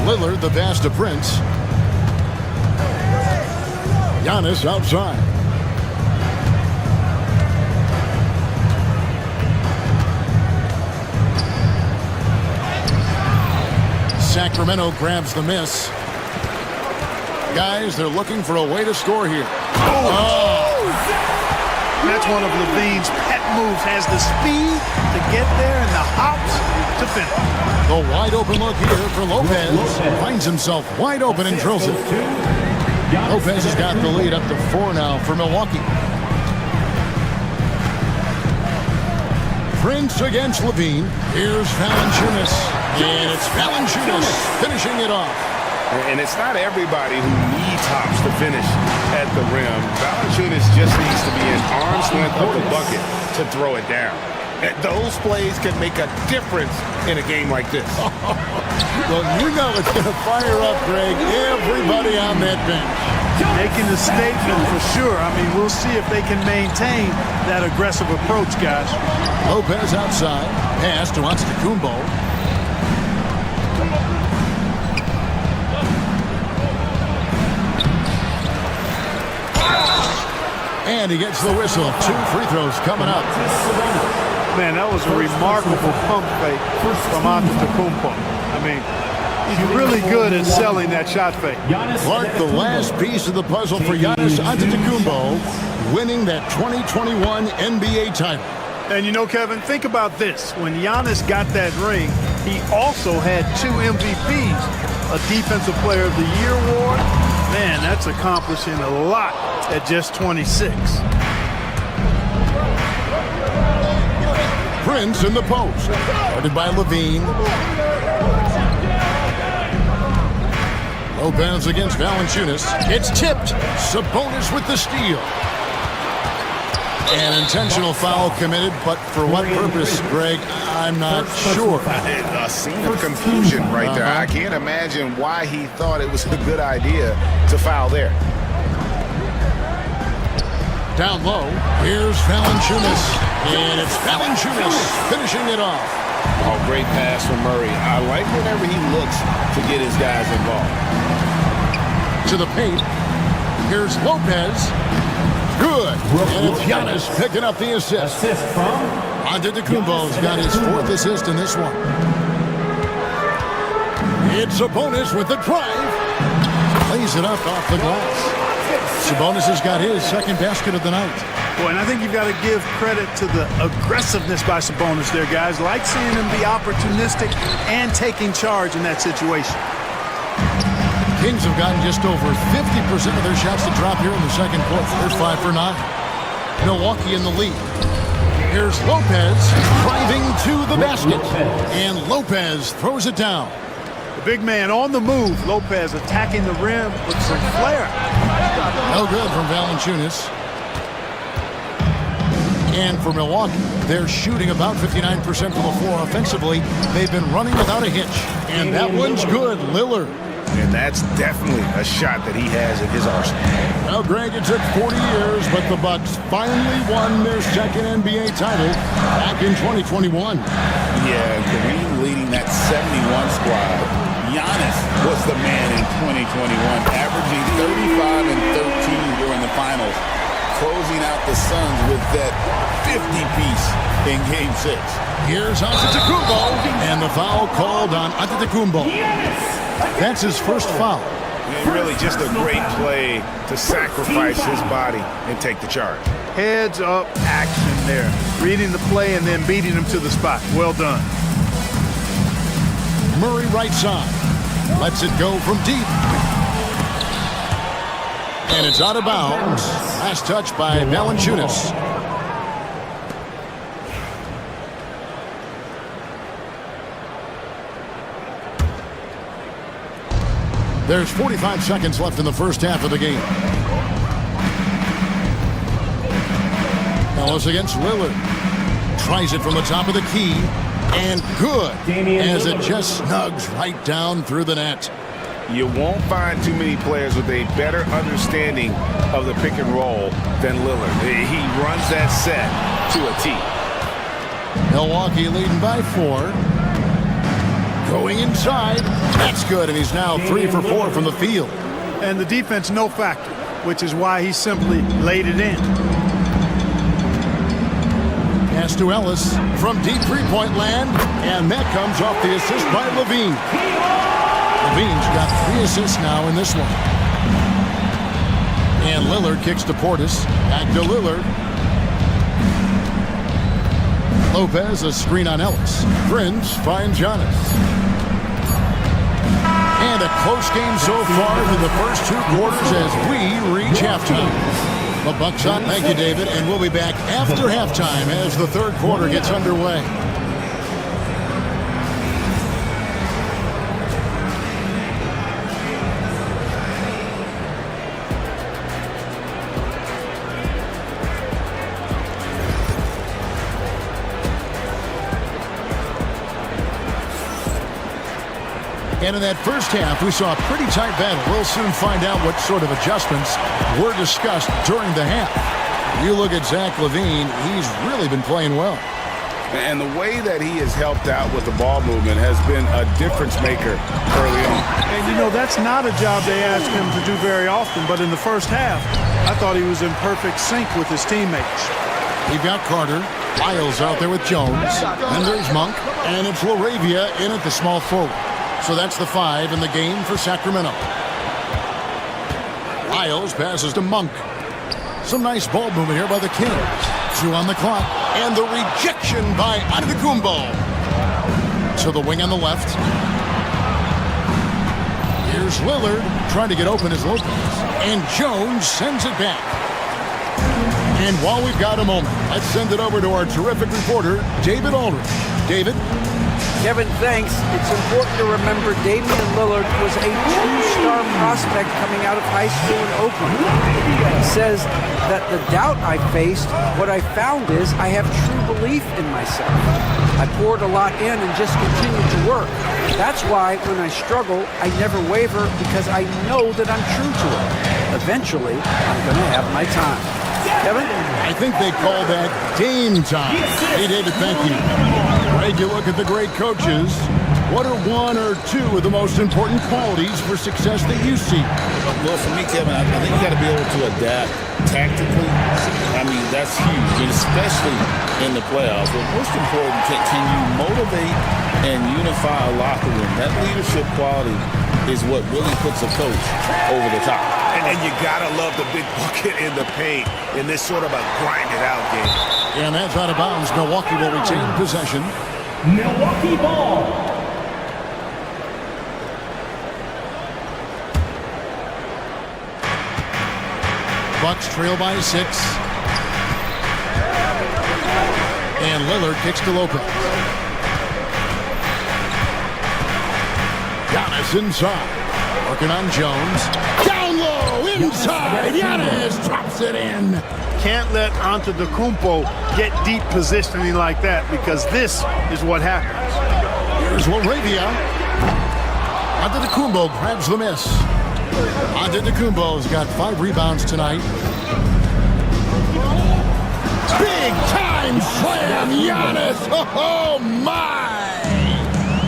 [SPEAKER 6] Lillard, the pass to Prince. Giannis outside. Sacramento grabs the miss. Guys, they're looking for a way to score here.
[SPEAKER 3] That's one of Levine's pet moves. Has the speed to get there and the hops to finish.
[SPEAKER 6] The wide open look here for Lopez. Finds himself wide open and drills it. Lopez has got the lead up to 4 now for Milwaukee. Prince against Levine. Here's Valanciunas. And it's Valanciunas finishing it off.
[SPEAKER 12] And it's not everybody who needs hops to finish at the rim. Valanciunas just needs to be an arm's length of the bucket to throw it down. And those plays can make a difference in a game like this.
[SPEAKER 6] Well, you know it's going to fire up, Greg, everybody on that bench.
[SPEAKER 3] Making a statement for sure. I mean, we'll see if they can maintain that aggressive approach, guys.
[SPEAKER 6] Lopez outside. Pass to Antetokounmpo. And he gets the whistle. 2 free throws coming up.
[SPEAKER 3] Man, that was a remarkable pump fake from Antetokounmpo. I mean, he's really good at selling that shot fake.
[SPEAKER 6] Clark, the last piece of the puzzle for Giannis Antetokounmpo, winning that 2021 NBA title.
[SPEAKER 3] And you know, Kevin, think about this. When Giannis got that ring, he also had 2 MVPs, a Defensive Player of the Year award. Man, that's accomplishing a lot at just 26.
[SPEAKER 6] Prince in the post. Guarded by Levine. Lopez against Valanciunas. It's tipped. Sabonis with the steal. An intentional foul committed, but for what purpose, Greg, I'm not sure.
[SPEAKER 12] A scene of confusion right there. I can't imagine why he thought it was a good idea to foul there.
[SPEAKER 6] Down low, here's Valanciunas. And it's Valanciunas finishing it off.
[SPEAKER 12] Oh, great pass from Murray. I like whenever he looks to get his guys involved.
[SPEAKER 6] To the paint, here's Lopez. Good. And it's Giannis picking up the assist. Antetokounmpo's got his 4th assist in this one. It's Sabonis with the drive. Lays it up off the glass. Sabonis has got his 2nd basket of the night.
[SPEAKER 3] Boy, and I think you've got to give credit to the aggressiveness by Sabonis there, guys. Like seeing him be opportunistic and taking charge in that situation.
[SPEAKER 6] Kings have gotten just over 50% of their shots to drop here in the second quarter. They're 5 for 9. Milwaukee in the lead. Here's Lopez driving to the basket. And Lopez throws it down.
[SPEAKER 3] The big man on the move. Lopez attacking the rim with some flair.
[SPEAKER 6] No good from Valanciunas. And for Milwaukee, they're shooting about 59% from the floor offensively. They've been running without a hitch. And that one's good. Lillard.
[SPEAKER 12] And that's definitely a shot that he has in his arsenal.
[SPEAKER 6] Well, Greg, it took 40 years, but the Bucks finally won their second NBA title back in 2021.
[SPEAKER 7] Yeah, Kareem leading that 71 squad. Giannis was the man in 2021, averaging 35 and 13 during the finals, closing out the Suns with that 50-piece in Game 6.
[SPEAKER 6] Here's Antetokounmpo, and the foul called on Antetokounmpo. That's his first foul.
[SPEAKER 12] And really just a great play to sacrifice his body and take the charge.
[SPEAKER 3] Heads up action there. Reading the play and then beating him to the spot. Well done.
[SPEAKER 6] Murray right side. Lets it go from deep. And it's out of bounds. Last touch by Valanciunas. There's 45 seconds left in the first half of the game. Ellis against Lillard. Tries it from the top of the key. And good. As it just snugs right down through the net.
[SPEAKER 12] You won't find too many players with a better understanding of the pick and roll than Lillard. He runs that set to a T.
[SPEAKER 6] Milwaukee leading by 4. Going inside. That's good, and he's now 3 for 4 from the field.
[SPEAKER 3] And the defense no factor, which is why he simply laid it in.
[SPEAKER 6] Pass to Ellis from deep three-point land, and that comes off the assist by Levine. Levine's got 3 assists now in this one. And Lillard kicks to Portis. Back to Lillard. Lopez, a screen on Ellis. Prince finds Giannis. And a close game so far through the first 2 quarters as we reach halftime. The Bucks on. Thank you, David. And we'll be back after halftime as the third quarter gets underway. And in that first half, we saw a pretty tight battle. We'll soon find out what sort of adjustments were discussed during the half. You look at Zach LaVine, he's really been playing well.
[SPEAKER 12] And the way that he has helped out with the ball movement has been a difference maker early on.
[SPEAKER 3] And, you know, that's not a job they ask him to do very often. But in the first half, I thought he was in perfect sync with his teammates.
[SPEAKER 6] You've got Carter. Lyles out there with Jones. Then there's Monk. And it's LaRavia in at the small forward. So that's the 5 in the game for Sacramento. Lyles passes to Monk. Some nice ball movement here by the Kings. 2 on the clock. And the rejection by Antetokounmpo. To the wing on the left. Here's Lillard trying to get open as Lopez. And Jones sends it back. And while we've got a moment, let's send it over to our terrific reporter, David Aldridge. David?
[SPEAKER 8] Kevin, thanks. It's important to remember Damian Lillard was a 2-star prospect coming out of high school in Oakland. He says that the doubt I faced, what I found is I have true belief in myself. I poured a lot in and just continued to work. That's why when I struggle, I never waver because I know that I'm true to it. Eventually, I'm going to have my time. Kevin?
[SPEAKER 6] I think they call that game time. Hey, David, thank you. Greg, you look at the great coaches. What are 1 or 2 of the most important qualities for success that you see?
[SPEAKER 7] Well, for me, Kevin, I think you got to be able to adapt tactically. I mean, that's huge, and especially in the playoffs. But most important, can you motivate and unify a locker room? That leadership quality is what really puts a coach over the top.
[SPEAKER 12] And you gotta love the big bucket in the paint in this sort of a grind-it-out game.
[SPEAKER 6] And that's out of bounds. Milwaukee will retain possession.
[SPEAKER 5] Milwaukee ball.
[SPEAKER 6] Bucks trail by 6. And Lillard kicks to Lopez. Giannis inside. Working on Jones. Down low, inside. Giannis drops it in.
[SPEAKER 3] Can't let Antetokounmpo get deep positioning like that, because this is what happens.
[SPEAKER 6] Here's Laravia. Antetokounmpo grabs the miss. Antetokounmpo's got 5 rebounds tonight. Big time slam, Giannis. Oh my!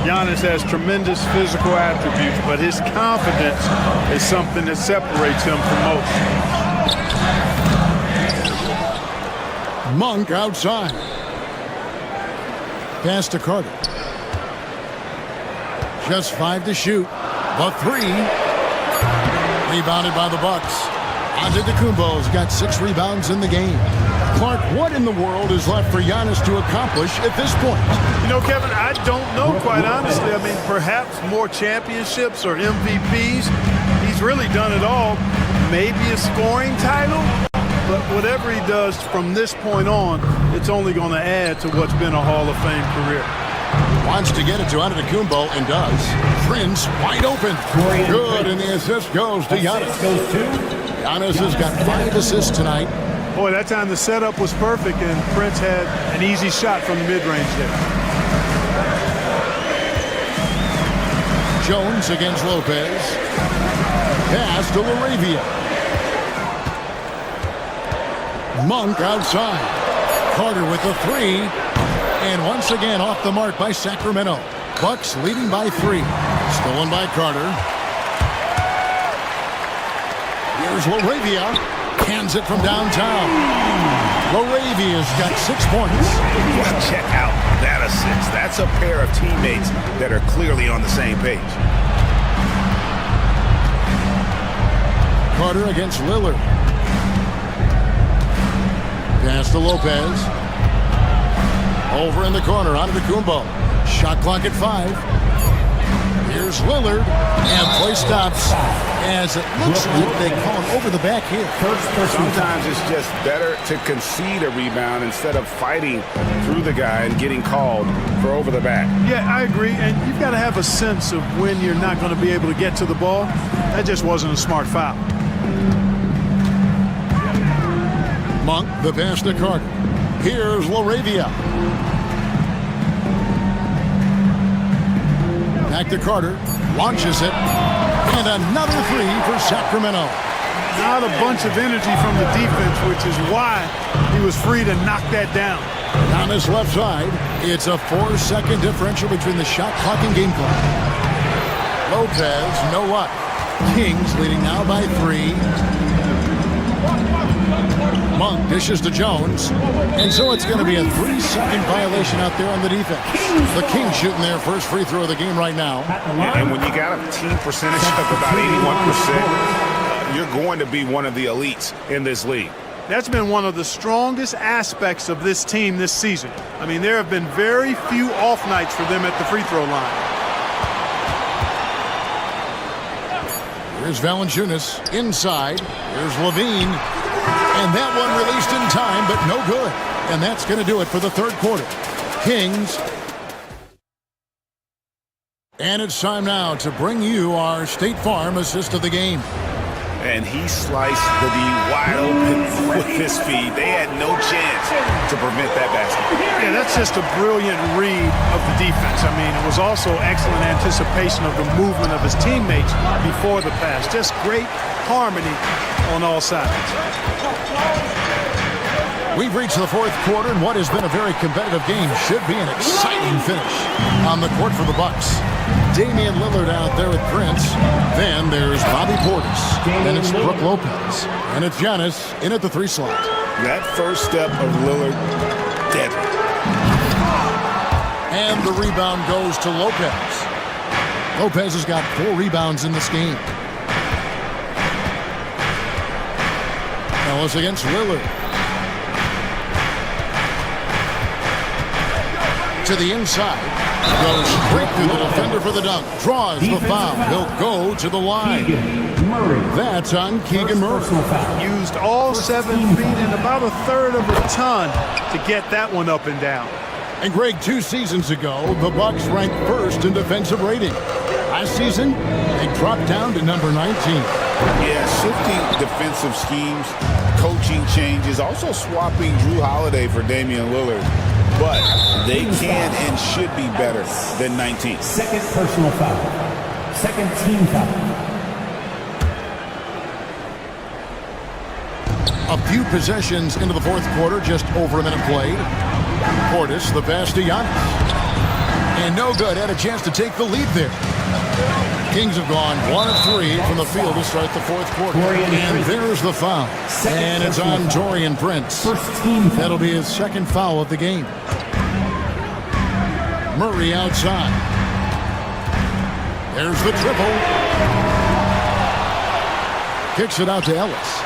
[SPEAKER 3] Giannis has tremendous physical attributes, but his confidence is something that separates him from most.
[SPEAKER 6] Monk outside. Pass to Carter. Just 5 to shoot. The 3. Rebounded by the Bucks. Antetokounmpo's got 6 rebounds in the game. Clark, what in the world is left for Giannis to accomplish at this point?
[SPEAKER 3] You know, Kevin, I don't know, quite honestly. I mean, perhaps more championships or MVPs. He's really done it all. Maybe a scoring title. But whatever he does from this point on, it's only going to add to what's been a Hall of Fame career.
[SPEAKER 6] Wants to get it to Antetokounmpo and does. Prince wide open. Good, and the assist goes to Giannis. Giannis has got 5 assists tonight.
[SPEAKER 3] Boy, that time the setup was perfect, and Prince had an easy shot from the mid-range there.
[SPEAKER 6] Jones against Lopez. Pass to Laravia. Monk outside. Carter with the 3. And once again off the mark by Sacramento. Bucks leading by 3. Stolen by Carter. Here's Laravia. Hands it from downtown. Laravia's got 6 points.
[SPEAKER 12] Well, check out that assist. That's a pair of teammates that are clearly on the same page.
[SPEAKER 6] Carter against Lillard. Pass to Lopez. Over in the corner, Antetokounmpo. Shot clock at 5. Here's Lillard, and play stops as it looks like they call it over the back here.
[SPEAKER 12] Sometimes it's just better to concede a rebound instead of fighting through the guy and getting called for over the back.
[SPEAKER 3] Yeah, I agree, and you've got to have a sense of when you're not going to be able to get to the ball. That just wasn't a smart foul.
[SPEAKER 6] Monk, the pass to Carter. Here's Laravia. Back to Carter, launches it, and another 3 for Sacramento.
[SPEAKER 3] Not a bunch of energy from the defense, which is why he was free to knock that down.
[SPEAKER 6] On this left side, it's a 4-second differential between the shot clock and game clock. Lopez, no luck. Kings leading now by 3. Monk dishes to Jones, and so it's going to be a 3-second violation out there on the defense. The Kings shooting their first free throw of the game right now.
[SPEAKER 12] And when you got a team percentage of about 81%, you're going to be one of the elites in this league.
[SPEAKER 3] That's been one of the strongest aspects of this team this season. I mean, there have been very few off nights for them at the free throw line.
[SPEAKER 6] Here's Valanciunas inside. Here's Levine. And that one released in time, but no good. And that's going to do it for the third quarter. Kings. And it's time now to bring you our State Farm assist of the game.
[SPEAKER 12] And he sliced the D wide open with his feed. They had no chance to prevent that basket.
[SPEAKER 3] Yeah, that's just a brilliant read of the defense. I mean, it was also excellent anticipation of the movement of his teammates before the pass. Just great harmony on all sides.
[SPEAKER 6] We've reached the fourth quarter, and what has been a very competitive game should be an exciting finish. On the court for the Bucks, Damian Lillard out there with Prince. Then there's Bobby Portis. Then it's Brook Lopez. And it's Giannis in at the 3 slot.
[SPEAKER 12] That first step of Lillard, deadly.
[SPEAKER 6] And the rebound goes to Lopez. Lopez has got 4 rebounds in this game. Ellis against Lillard. to the inside. Goes straight through the defender for the dunk. Draws the foul. He'll go to the line. That's on Keegan Murray.
[SPEAKER 3] Used all 7 feet and about a third of a ton to get that one up and down.
[SPEAKER 6] And Greg, 2 seasons ago, the Bucks ranked first in defensive rating. Last season, they dropped down to number 19.
[SPEAKER 7] Yeah, shifting defensive schemes, coaching changes, also swapping Drew Holiday for Damian Lillard. But they can and should be better than 19.
[SPEAKER 5] Second personal foul. Second team foul.
[SPEAKER 6] A few possessions into the fourth quarter, just over a minute played. Portis, the pass to Giannis. And no good, had a chance to take the lead there. Kings have gone 1 of 3 from the field to start the fourth quarter. And there's the foul. And it's on Taurean Prince. That'll be his second foul of the game. Murray outside. There's the triple. Kicks it out to Ellis.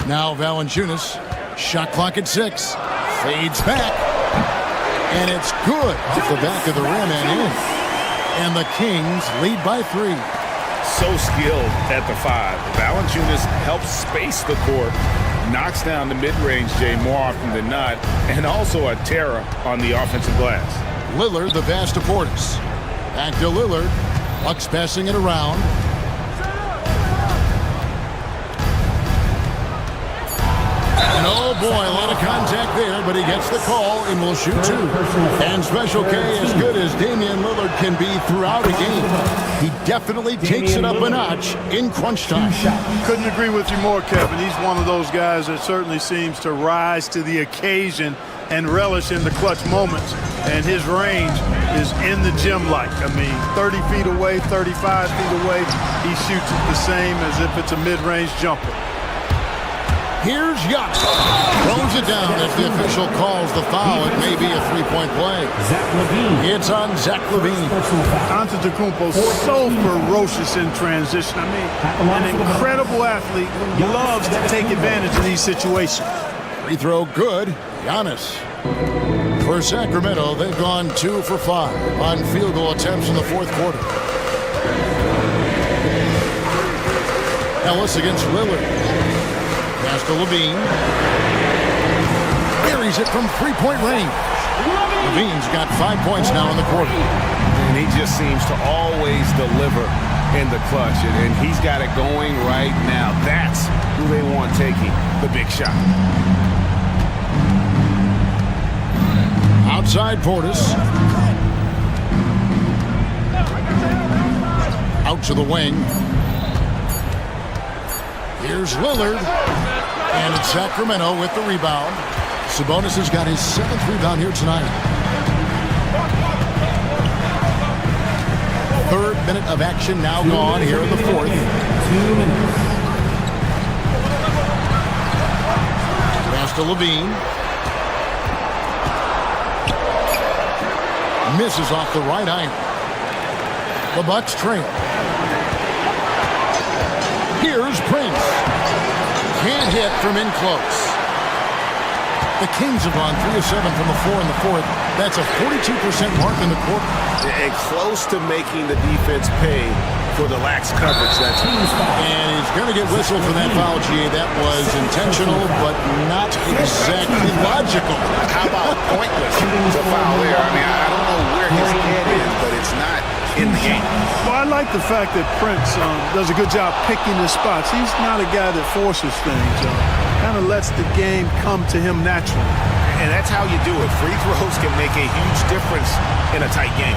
[SPEAKER 6] Now Valanciunas. Shot clock at 6. Fades back. And it's good off the back of the rim and in. And the Kings lead by 3.
[SPEAKER 12] So skilled at the 5. Valanciunas helps space the court, knocks down the mid-range Jay more often than not, and also a terror on the offensive glass.
[SPEAKER 6] Lillard, the pass to Portis. Back to Lillard. Bucks passing it around. And oh boy, a lot of contact there, but he gets the call and will shoot 2. And Special K, as good as Damian Lillard can be throughout a game, he definitely takes it up a notch in crunch time.
[SPEAKER 3] Couldn't agree with you more, Kevin. He's one of those guys that certainly seems to rise to the occasion and relish in the clutch moments. And his range is in the gym like. I mean, 30 feet away, 35 feet away, he shoots it the same as if it's a mid-range jumper.
[SPEAKER 6] Here's Giannis. Throws it down as the official calls the foul. It may be a 3-point play. It's on Zach LaVine.
[SPEAKER 3] Antetokounmpo so ferocious in transition. I mean, an incredible athlete who loves to take advantage of these situations.
[SPEAKER 6] Free throw good. Giannis. For Sacramento, they've gone 2 for 5 on field goal attempts in the fourth quarter. Ellis against Lillard. Pass to LaVine. Buries it from 3-point range. LaVine's got 5 points now in the quarter.
[SPEAKER 12] And he just seems to always deliver in the clutch. And he's got it going right now. That's who they want taking the big shot.
[SPEAKER 6] Outside Portis. Out to the wing. Here's Lillard. And it's Sacramento with the rebound. Sabonis has got his 7th rebound here tonight. 3rd minute of action now gone here in the 4th.
[SPEAKER 5] 2 minutes.
[SPEAKER 6] Pass to LaVine. Misses off the right iron. The Bucks trail. Here's Prince. Can't hit from in close. The Kings have gone 3 of 7 from the floor in the 4th. That's a 42% mark in the quarter.
[SPEAKER 12] And close to making the defense pay for the lax coverage that time.
[SPEAKER 6] And he's going to get whistled for that foul, GA. That was intentional, but not exactly logical.
[SPEAKER 12] How about pointless to foul there? I mean, I don't know where his head is, but it's not in the game.
[SPEAKER 3] Well, I like the fact that Prince does a good job picking his spots. He's not a guy that forces things. Kind of lets the game come to him naturally.
[SPEAKER 12] And that's how you do it. Free throws can make a huge difference in a tight game.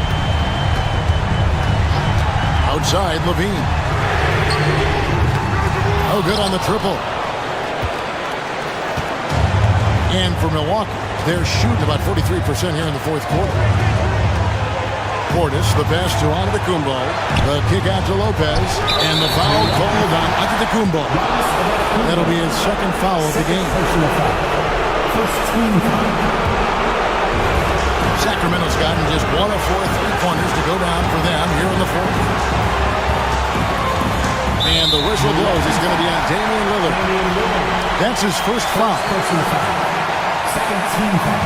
[SPEAKER 6] Outside, LaVine. Oh, good on the triple. And for Milwaukee, they're shooting about 43% here in the fourth quarter. Portis, the pass to Antetokounmpo. The kick out to Lopez. And the foul called on Antetokounmpo. That'll be his 2nd foul of the game.
[SPEAKER 5] First team foul.
[SPEAKER 6] Sacramento's gotten just 1 of 4 3-pointers to go down for them here in the 4th. And the whistle blows. It's going to be on Damian Lillard. That's his first foul.
[SPEAKER 5] Second team foul.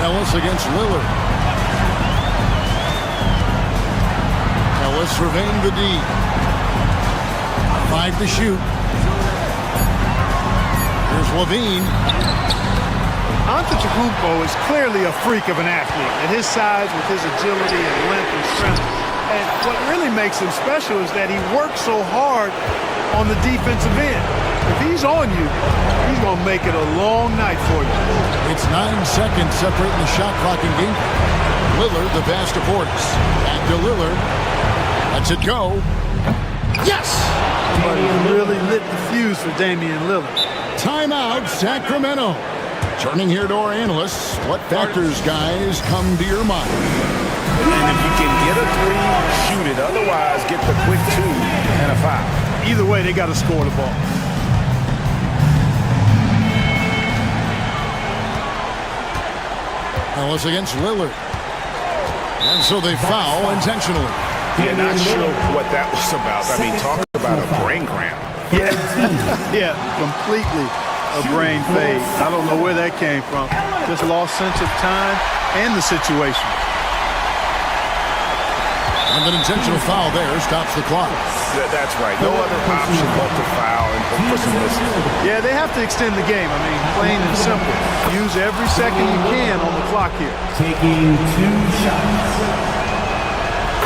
[SPEAKER 6] Ellis against Lillard. Ellis surveying the D. 5 to shoot. Here's Levine.
[SPEAKER 3] Antetokounmpo is clearly a freak of an athlete at his size with his agility and length and strength. And what really makes him special is that he works so hard on the defensive end. If he's on you, he's going to make it a long night for you.
[SPEAKER 6] It's 9 seconds separating the shot clock and game. Lillard, the pass to Portis. Back to Lillard. Lets it go. Yes!
[SPEAKER 3] But he really lit the fuse for Damian Lillard.
[SPEAKER 6] Timeout, Sacramento. Turning here to our analysts, what factors, guys, come to your mind?
[SPEAKER 12] And if you can get a three, shoot it. Otherwise, get the quick 2 and a foul.
[SPEAKER 3] Either way, they got to score the ball.
[SPEAKER 6] Ellis against Lillard. And so they foul intentionally.
[SPEAKER 12] Yeah, not sure what that was about. I mean, talk about a brain cramp.
[SPEAKER 3] Yeah, completely a brain fade. I don't know where that came from. Just lost sense of time and the situation.
[SPEAKER 6] And an intentional foul there stops the clock.
[SPEAKER 12] That's right. No other option but to foul and hope for some misses.
[SPEAKER 3] Yeah, they have to extend the game. I mean, plain and simple. Use every second you can on the clock here.
[SPEAKER 5] Taking 2 shots.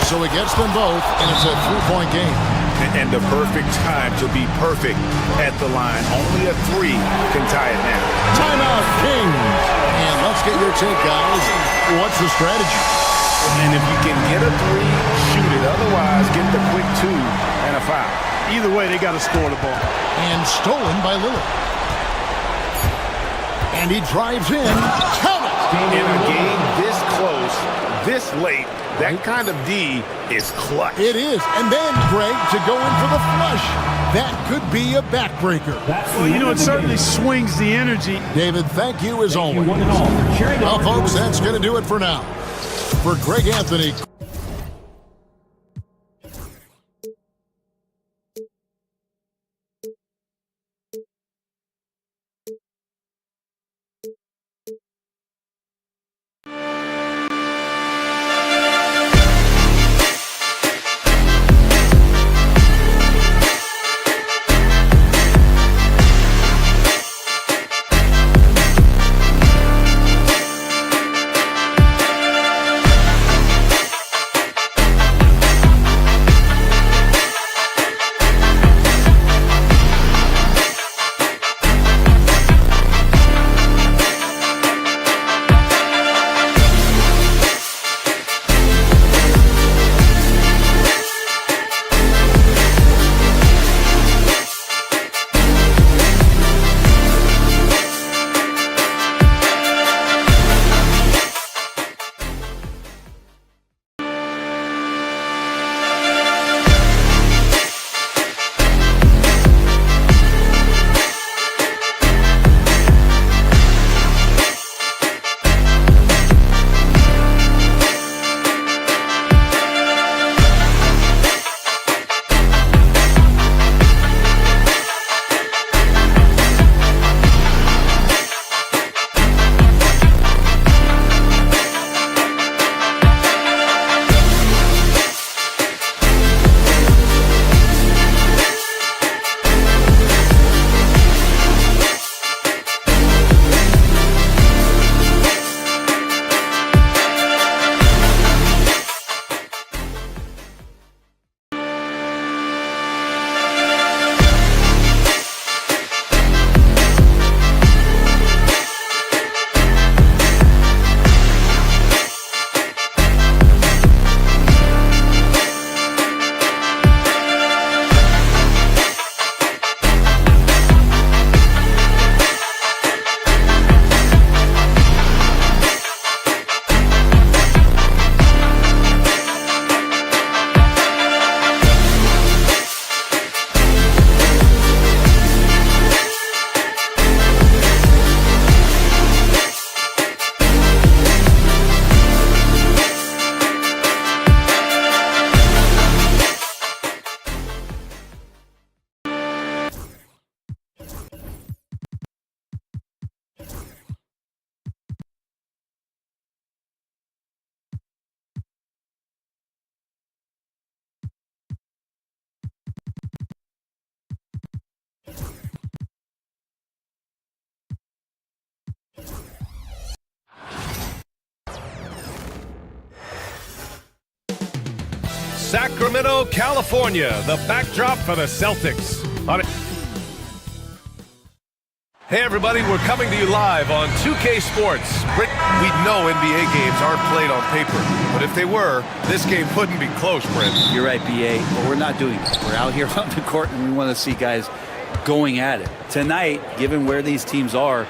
[SPEAKER 6] So it gets them both, and it's a 3-point game.
[SPEAKER 12] And the perfect time to be perfect at the line. Only a 3 can tie it now.
[SPEAKER 6] Timeout, Kings. And let's get your take, guys. What's the strategy?
[SPEAKER 12] And if you can get a 3, shoot it. Otherwise, get the quick 2 and a foul.
[SPEAKER 3] Either way, they got to score the ball.
[SPEAKER 6] And stolen by Lillard. And he drives in. Count it!
[SPEAKER 12] In a game this close, this late, that kind of D is clutch.
[SPEAKER 6] It is. And then, Greg, to go in for the flush. That could be a backbreaker.
[SPEAKER 3] Well, you know, it certainly swings the energy.
[SPEAKER 6] David, thank you as always. Well, folks, that's going to do it for now. For Greg Anthony.
[SPEAKER 1] Sacramento, California, the backdrop for the Celtics. Hey everybody, we're coming to you live on 2K Sports. Rick, we know NBA games aren't played on paper, but if they were, this game couldn't be close, Brent.
[SPEAKER 11] You're right, BA, but we're not doing that. We're out here on the court, and we want to see guys going at it. Tonight, given where these teams are,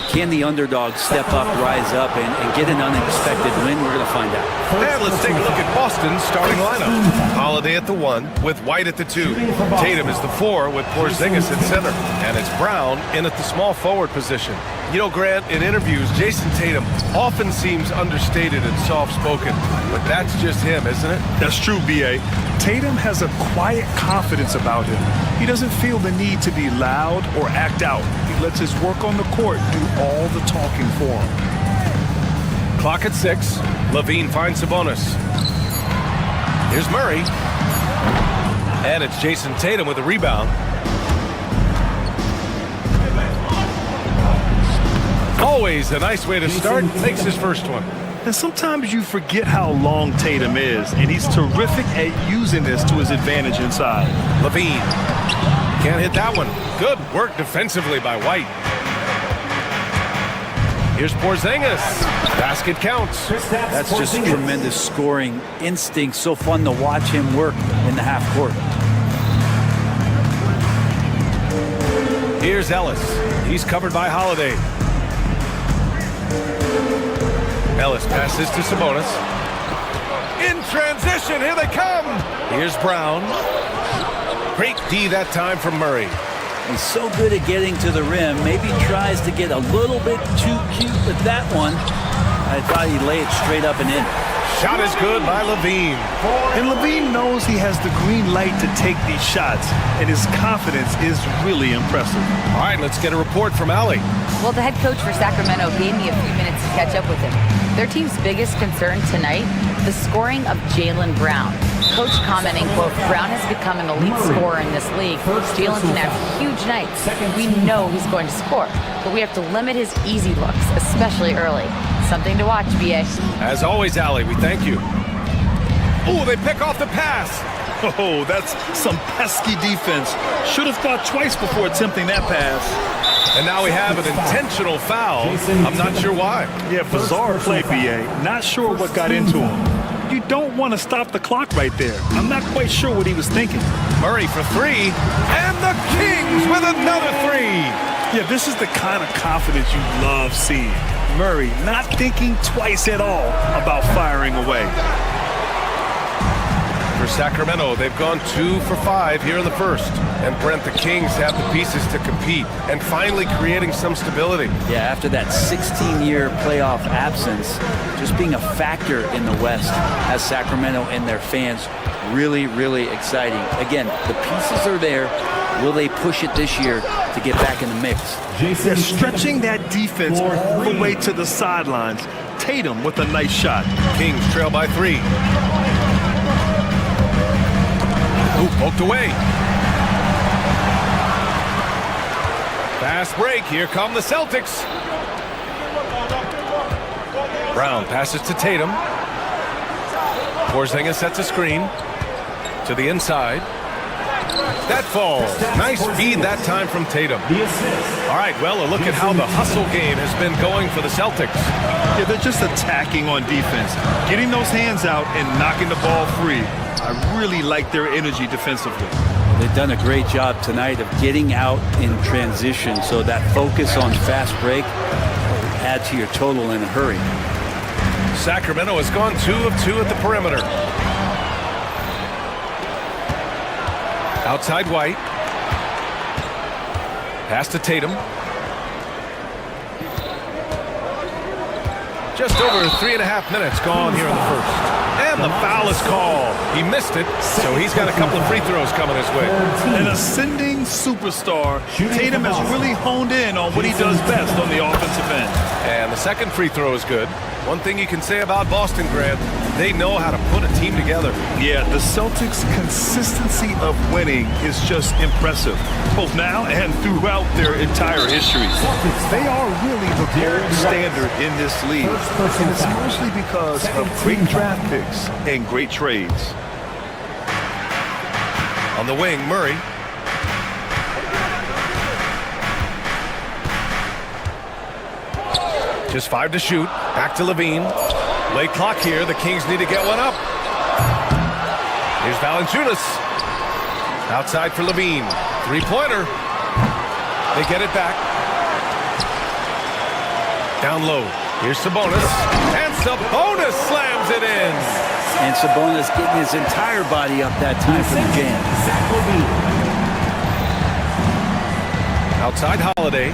[SPEAKER 11] can the underdog step up, rise up, and get an unexpected win? We're going to find out.
[SPEAKER 1] And let's take a look at Boston's starting lineup. Holiday at the 1 with White at the 2. Tatum is the 4 with Porzingis at center. And it's Brown in at the small forward position. You know, Grant, in interviews, Jason Tatum often seems understated and soft-spoken, but that's just him, isn't it?
[SPEAKER 3] That's true, B.A. Tatum has a quiet confidence about him. He doesn't feel the need to be loud or act out. He lets his work on the court do all the talking for him.
[SPEAKER 1] Clock at 6. Levine finds Sabonis. Here's Murray. And it's Jason Tatum with a rebound. Always a nice way to start. Takes his first one.
[SPEAKER 3] And sometimes you forget how long Tatum is, and he's terrific at using this to his advantage inside.
[SPEAKER 1] Levine. Can't hit that one. Good work defensively by White. Here's Porzingis. Basket counts.
[SPEAKER 11] That's just tremendous scoring instinct. So fun to watch him work in the half court.
[SPEAKER 1] Here's Ellis. He's covered by Holiday. Ellis passes to Sabonis. In transition, here they come. Here's Brown. Great D that time from Murray.
[SPEAKER 11] He's so good at getting to the rim. Maybe tries to get a little bit too cute with that one. I thought he'd lay it straight up and in.
[SPEAKER 1] Shot is good by Levine.
[SPEAKER 3] And Levine knows he has the green light to take these shots, and his confidence is really impressive.
[SPEAKER 1] All right, let's get a report from Allie.
[SPEAKER 4] Well, the head coach for Sacramento gave me a few minutes to catch up with him. Their team's biggest concern tonight, the scoring of Jaylen Brown. Coach commenting, quote, Brown has become an elite scorer in this league. Jaylen can have huge nights. We know he's going to score, but we have to limit his easy looks, especially early. Something to watch, B.A.
[SPEAKER 1] As always, Allie, we thank you. Oh, they pick off the pass.
[SPEAKER 3] Oh, that's some pesky defense. Should have thought twice before attempting that pass.
[SPEAKER 1] And now we have an intentional foul. I'm not sure why.
[SPEAKER 3] Yeah, bizarre play, B.A. Not sure what got into him. You don't want to stop the clock right there. I'm not quite sure what he was thinking.
[SPEAKER 1] Murray for 3. And the Kings with another 3.
[SPEAKER 3] Yeah, this is the kind of confidence you love seeing. Murray not thinking twice at all about firing away.
[SPEAKER 1] For Sacramento, they've gone 2 for 5 here in the first. And Brent, the Kings have the pieces to compete and finally creating some stability.
[SPEAKER 11] Yeah, after that 16-year playoff absence, just being a factor in the West has Sacramento and their fans really, really exciting. Again, the pieces are there. Will they push it this year to get back in the mix?
[SPEAKER 3] They're stretching that defense all the way to the sidelines. Tatum with a nice shot.
[SPEAKER 1] Kings trail by 3. Ooh, poked away. Fast break. Here come the Celtics. Brown passes to Tatum. Porzingis sets a screen to the inside. That falls. Nice feed that time from Tatum. All right, well, a look at how the hustle game has been going for the Celtics.
[SPEAKER 3] Yeah, they're just attacking on defense, getting those hands out and knocking the ball free. I really like their energy defensively.
[SPEAKER 11] They've done a great job tonight of getting out in transition, so that focus on fast break will add to your total in a hurry.
[SPEAKER 1] Sacramento has gone 2 of 2 at the perimeter. Outside White. Pass to Tatum. Just over 3.5 minutes gone here in the first. And the foul is called. He missed it, so he's got a couple of free throws coming his way.
[SPEAKER 3] An ascending superstar. Tatum has really honed in on what he does best on the offensive end.
[SPEAKER 1] And the second free throw is good. One thing you can say about Boston, Grant, they know how to put a team together.
[SPEAKER 3] Yeah, the Celtics' consistency of winning is just impressive, both now and throughout their entire history. They are really the gold standard in this league, and it's mostly because of great draft picks and great trades.
[SPEAKER 1] On the wing, Murray. Just 5 to shoot. Back to Levine. Late clock here. The Kings need to get one up. Here's Valanciunas. Outside for Levine. Three-pointer. They get it back. Down low. Here's Sabonis. And Sabonis slams it in.
[SPEAKER 11] And Sabonis getting his entire body up that time for the jam.
[SPEAKER 1] Outside Holiday.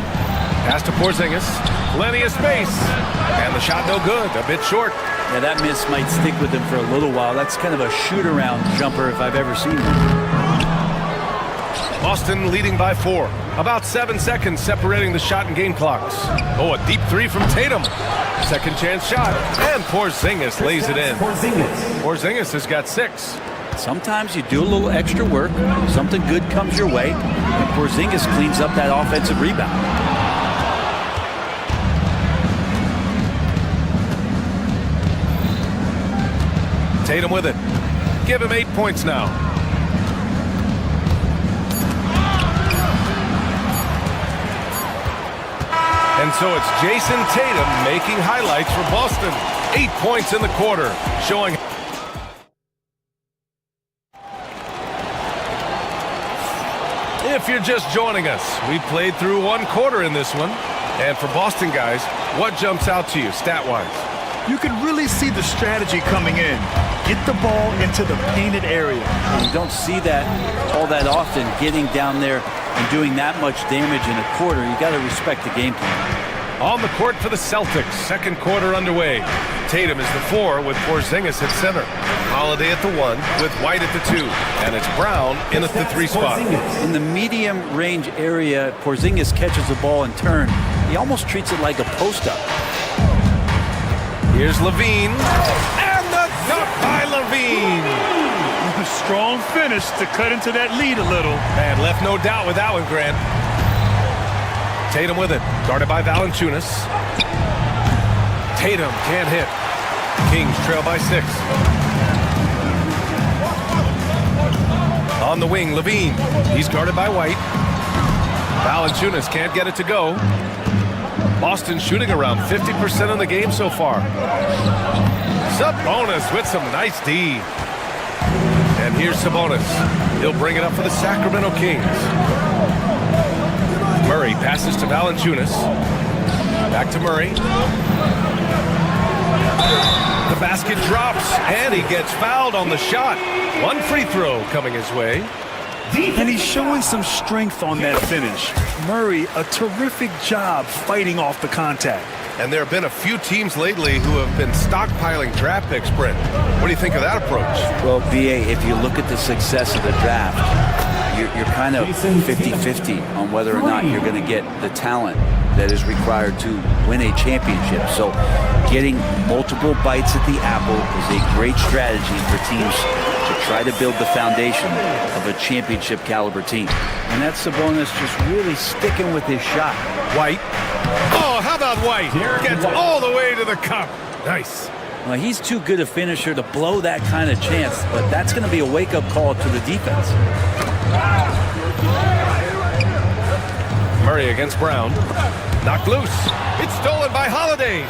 [SPEAKER 1] Pass to Porzingis. Plenty of space. And the shot no good. A bit short.
[SPEAKER 11] Yeah, that miss might stick with him for a little while. That's kind of a shoot-around jumper if I've ever seen one.
[SPEAKER 1] Boston leading by 4. About 7 seconds separating the shot and game clocks. Oh, a deep 3 from Tatum. Second chance shot. And Porzingis lays it in. Porzingis has got 6.
[SPEAKER 11] Sometimes you do a little extra work. Something good comes your way. And Porzingis cleans up that offensive rebound.
[SPEAKER 1] Tatum with it. Give him 8 points now. And so it's Jason Tatum making highlights for Boston. 8 points in the quarter, showing. If you're just joining us, we played through 1 quarter in this one. And for Boston guys, what jumps out to you stat-wise?
[SPEAKER 3] You can really see the strategy coming in. Get the ball into the painted area.
[SPEAKER 11] And you don't see that all that often, getting down there and doing that much damage in a quarter. You got to respect the game plan.
[SPEAKER 1] On the court for the Celtics, second quarter underway. Tatum is the 4 with Porzingis at center. Holiday at the 1 with White at the 2. And it's Brown in at the 3 spot.
[SPEAKER 11] In the medium range area, Porzingis catches the ball in turn. He almost treats it like a post-up.
[SPEAKER 1] Here's Levine. And the dunk by Levine.
[SPEAKER 3] A strong finish to cut into that lead a little.
[SPEAKER 1] And left no doubt with that one, Grant. Tatum with it. Guarded by Valanciunas. Tatum can't hit. Kings trail by 6. On the wing, Levine. He's guarded by White. Valanciunas can't get it to go. Boston shooting around 50% in the game so far. Sabonis with some nice D. And here's Sabonis. He'll bring it up for the Sacramento Kings. Murray passes to Valanciunas. Back to Murray. The basket drops, and he gets fouled on the shot. 1 free throw coming his way.
[SPEAKER 3] And he's showing some strength on that finish. Murray, a terrific job fighting off the contact.
[SPEAKER 1] And there have been a few teams lately who have been stockpiling draft picks, Brent. What do you think of that approach?
[SPEAKER 11] Well, BA, if you look at the success of the draft, you're kind of 50-50 on whether or not you're going to get the talent that is required to win a championship. So getting multiple bites at the apple is a great strategy for teams to try to build the foundation of a championship caliber team. And that's Sabonis just really sticking with his shot.
[SPEAKER 1] White. Oh, how about White? Gets all the way to the cup. Nice.
[SPEAKER 11] Well, he's too good a finisher to blow that kind of chance, but that's going to be a wake-up call to the defense.
[SPEAKER 1] Murray against Brown. Knocked loose. It's stolen by Holiday.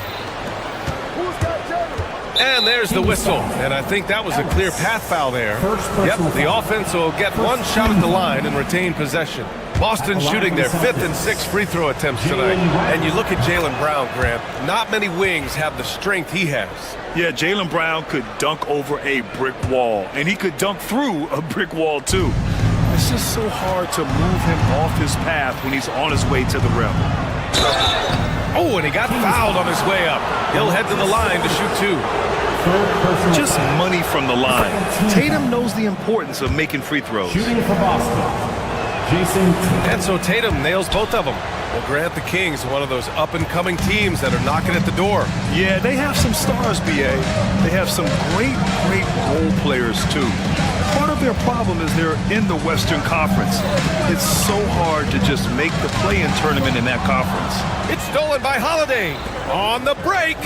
[SPEAKER 1] And there's the whistle. And I think that was a clear path foul there. Yep, the offense will get 1 shot at the line and retain possession. Boston shooting their 5th and 6th free throw attempts tonight. And you look at Jaylen Brown, Grant. Not many wings have the strength he has.
[SPEAKER 3] Yeah, Jaylen Brown could dunk over a brick wall. And he could dunk through a brick wall, too. It's just so hard to move him off his path when he's on his way to the rim.
[SPEAKER 1] Oh, and he got fouled on his way up. He'll head to the line to shoot 2.
[SPEAKER 3] Just money from the line. Tatum knows the importance of making free throws.
[SPEAKER 5] Shooting for Boston, Jason.
[SPEAKER 1] And so Tatum nails both of them. Well, Grant, the Kings, one of those up-and-coming teams that are knocking at the door.
[SPEAKER 3] Yeah, they have some stars, BA. They have some great role players, too. Part of their problem is they're in the Western Conference. It's so hard to just make the play-in tournament in that conference.
[SPEAKER 1] It's stolen by Holiday. On the break.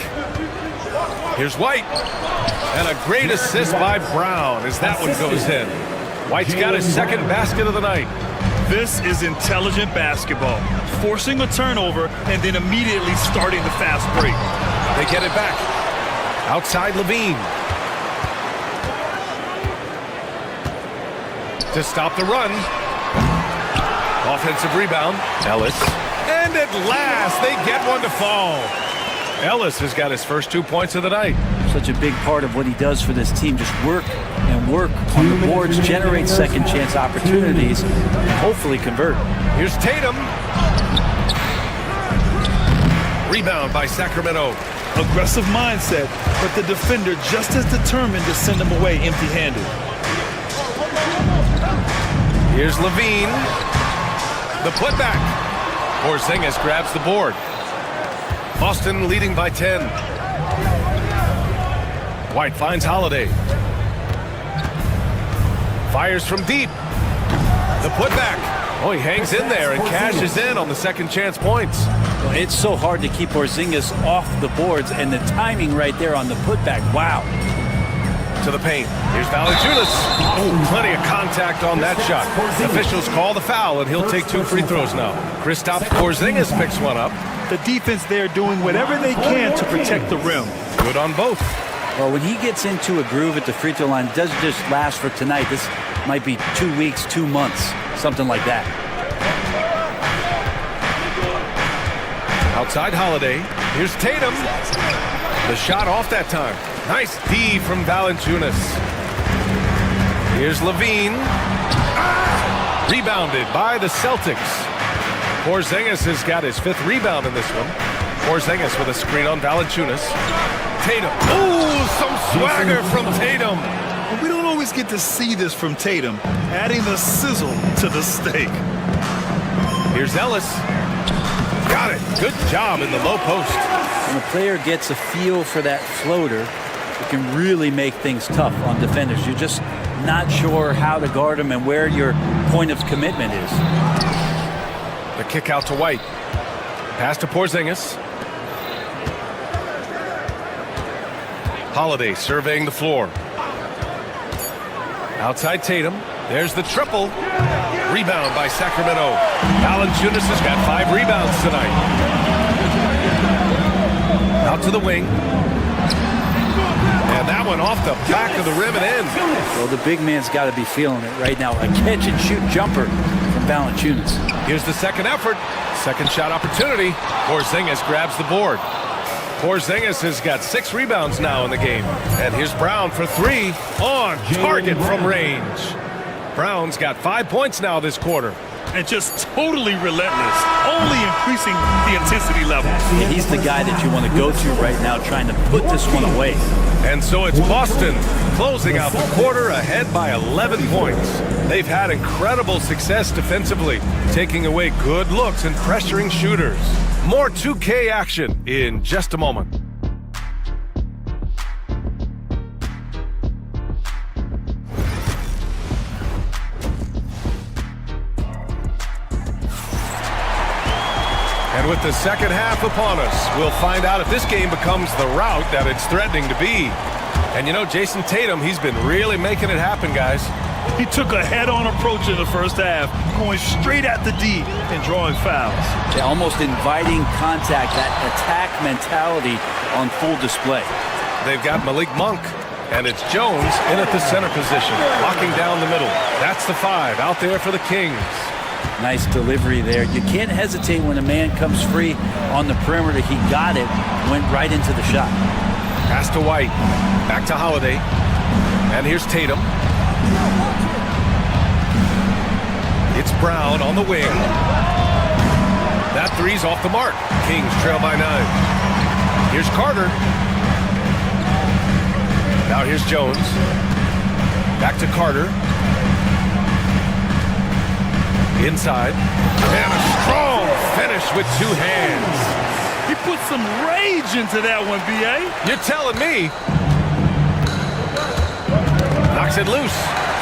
[SPEAKER 1] Here's White. And a great assist by Brown as that one goes in. White's got his second basket of the night.
[SPEAKER 3] This is intelligent basketball. Forcing a turnover and then immediately starting the fast break.
[SPEAKER 1] They get it back. Outside Levine. To stop the run. Offensive rebound. Ellis. And at last, they get one to fall. Ellis has got his first 2 points of the night.
[SPEAKER 11] Such a big part of what he does for this team. Just work and work on the boards, generate second chance opportunities, and hopefully convert.
[SPEAKER 1] Here's Tatum. Rebound by Sacramento.
[SPEAKER 3] Aggressive mindset, but the defender just as determined to send him away empty-handed.
[SPEAKER 1] Here's Levine. The putback. Porzingis grabs the board. Boston leading by 10. White finds Holiday. Fires from deep. The putback. Oh, he hangs in there and cashes in on the second chance points.
[SPEAKER 11] Well, it's so hard to keep Porzingis off the boards, and the timing right there on the putback. Wow.
[SPEAKER 1] To the paint. Here's Valanciunas. Oh, plenty of contact on that shot. Officials call the foul, and he'll take 2 free throws now. Kristaps Porzingis picks one up.
[SPEAKER 3] The defense there doing whatever they can to protect the rim.
[SPEAKER 1] Good on both.
[SPEAKER 11] Well, when he gets into a groove at the free throw line, it doesn't just last for tonight. This might be 2 weeks, 2 months, something like that.
[SPEAKER 1] Outside Holiday. Here's Tatum. The shot off that time. Nice D from Valanciunas. Here's Levine. Rebounded by the Celtics. Porzingis has got his 5th rebound in this one. Porzingis with a screen on Valanciunas. Tatum. Ooh, some swagger from Tatum.
[SPEAKER 3] We don't always get to see this from Tatum, adding the sizzle to the steak.
[SPEAKER 1] Here's Ellis. Got it. Good job in the low post.
[SPEAKER 11] When a player gets a feel for that floater, it can really make things tough on defenders. You're just not sure how to guard them and where your point of commitment is.
[SPEAKER 1] The kick out to White. Pass to Porzingis. Holiday surveying the floor. Outside Tatum. There's the triple. Rebound by Sacramento. Valanciunas has got 5 rebounds tonight. Out to the wing. And that one off the back of the rim and in.
[SPEAKER 11] Well, the big man's got to be feeling it right now. A catch-and-shoot jumper from Valanciunas.
[SPEAKER 1] Here's the second effort. Second shot opportunity. Porzingis grabs the board. Porzingis has got 6 rebounds now in the game. And here's Brown for 3 on target from range. Brown's got 5 points now this quarter.
[SPEAKER 3] And just totally relentless, only increasing the intensity level.
[SPEAKER 11] Yeah, he's the guy that you want to go to right now, trying to put this one away.
[SPEAKER 1] And so it's Boston closing out the quarter ahead by 11 points. They've had incredible success defensively, taking away good looks and pressuring shooters. More 2K action in just a moment. And with the second half upon us, we'll find out if this game becomes the rout that it's threatening to be. And you know, Jason Tatum, he's been really making it happen, guys.
[SPEAKER 3] He took a head-on approach in the first half, going straight at the D and drawing fouls.
[SPEAKER 11] Yeah, almost inviting contact, that attack mentality on full display.
[SPEAKER 1] They've got Malik Monk, and it's Jones in at the center position, locking down the middle. That's the 5 out there for the Kings.
[SPEAKER 11] Nice delivery there. You can't hesitate when a man comes free on the perimeter. He got it, went right into the shot.
[SPEAKER 1] Pass to White, back to Holiday, and here's Tatum. It's Brown on the wing. That 3's off the mark. Kings trail by 9. Here's Carter. Now here's Jones. Back to Carter. Inside. And a strong finish with 2 hands.
[SPEAKER 3] He put some rage into that one, B.A.
[SPEAKER 1] You're telling me. Knocks it loose.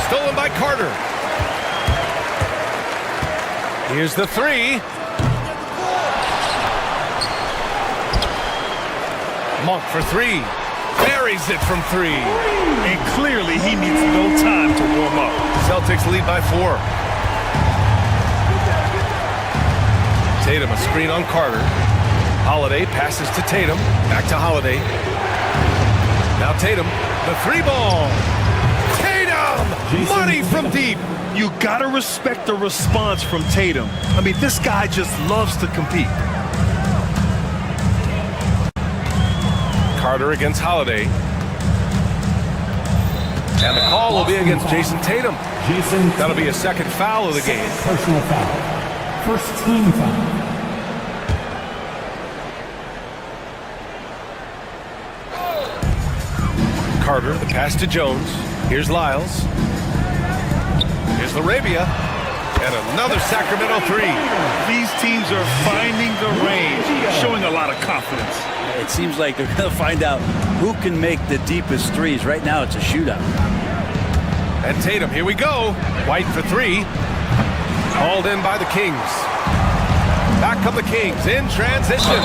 [SPEAKER 1] Stolen by Carter. Here's the 3. Monk for 3. Buries it from 3.
[SPEAKER 3] And clearly he needs no time to warm up.
[SPEAKER 1] Celtics lead by 4. Tatum, a screen on Carter. Holiday passes to Tatum. Back to Holiday. Now Tatum, the 3-ball. Tatum! Money from deep.
[SPEAKER 3] You gotta respect the response from Tatum. I mean, this guy just loves to compete.
[SPEAKER 1] Carter against Holiday. And the call will be against Jason Tatum. That'll be a second foul of the game.
[SPEAKER 5] Personal foul. First team foul.
[SPEAKER 1] Carter, the pass to Jones. Here's Lyles. Here's Arabia. And another Sacramento 3.
[SPEAKER 3] These teams are finding the range, showing a lot of confidence.
[SPEAKER 11] It seems like they're going to find out who can make the deepest threes. Right now, it's a shootout.
[SPEAKER 1] And Tatum, here we go. White for 3. Called in by the Kings. Back come the Kings in transition.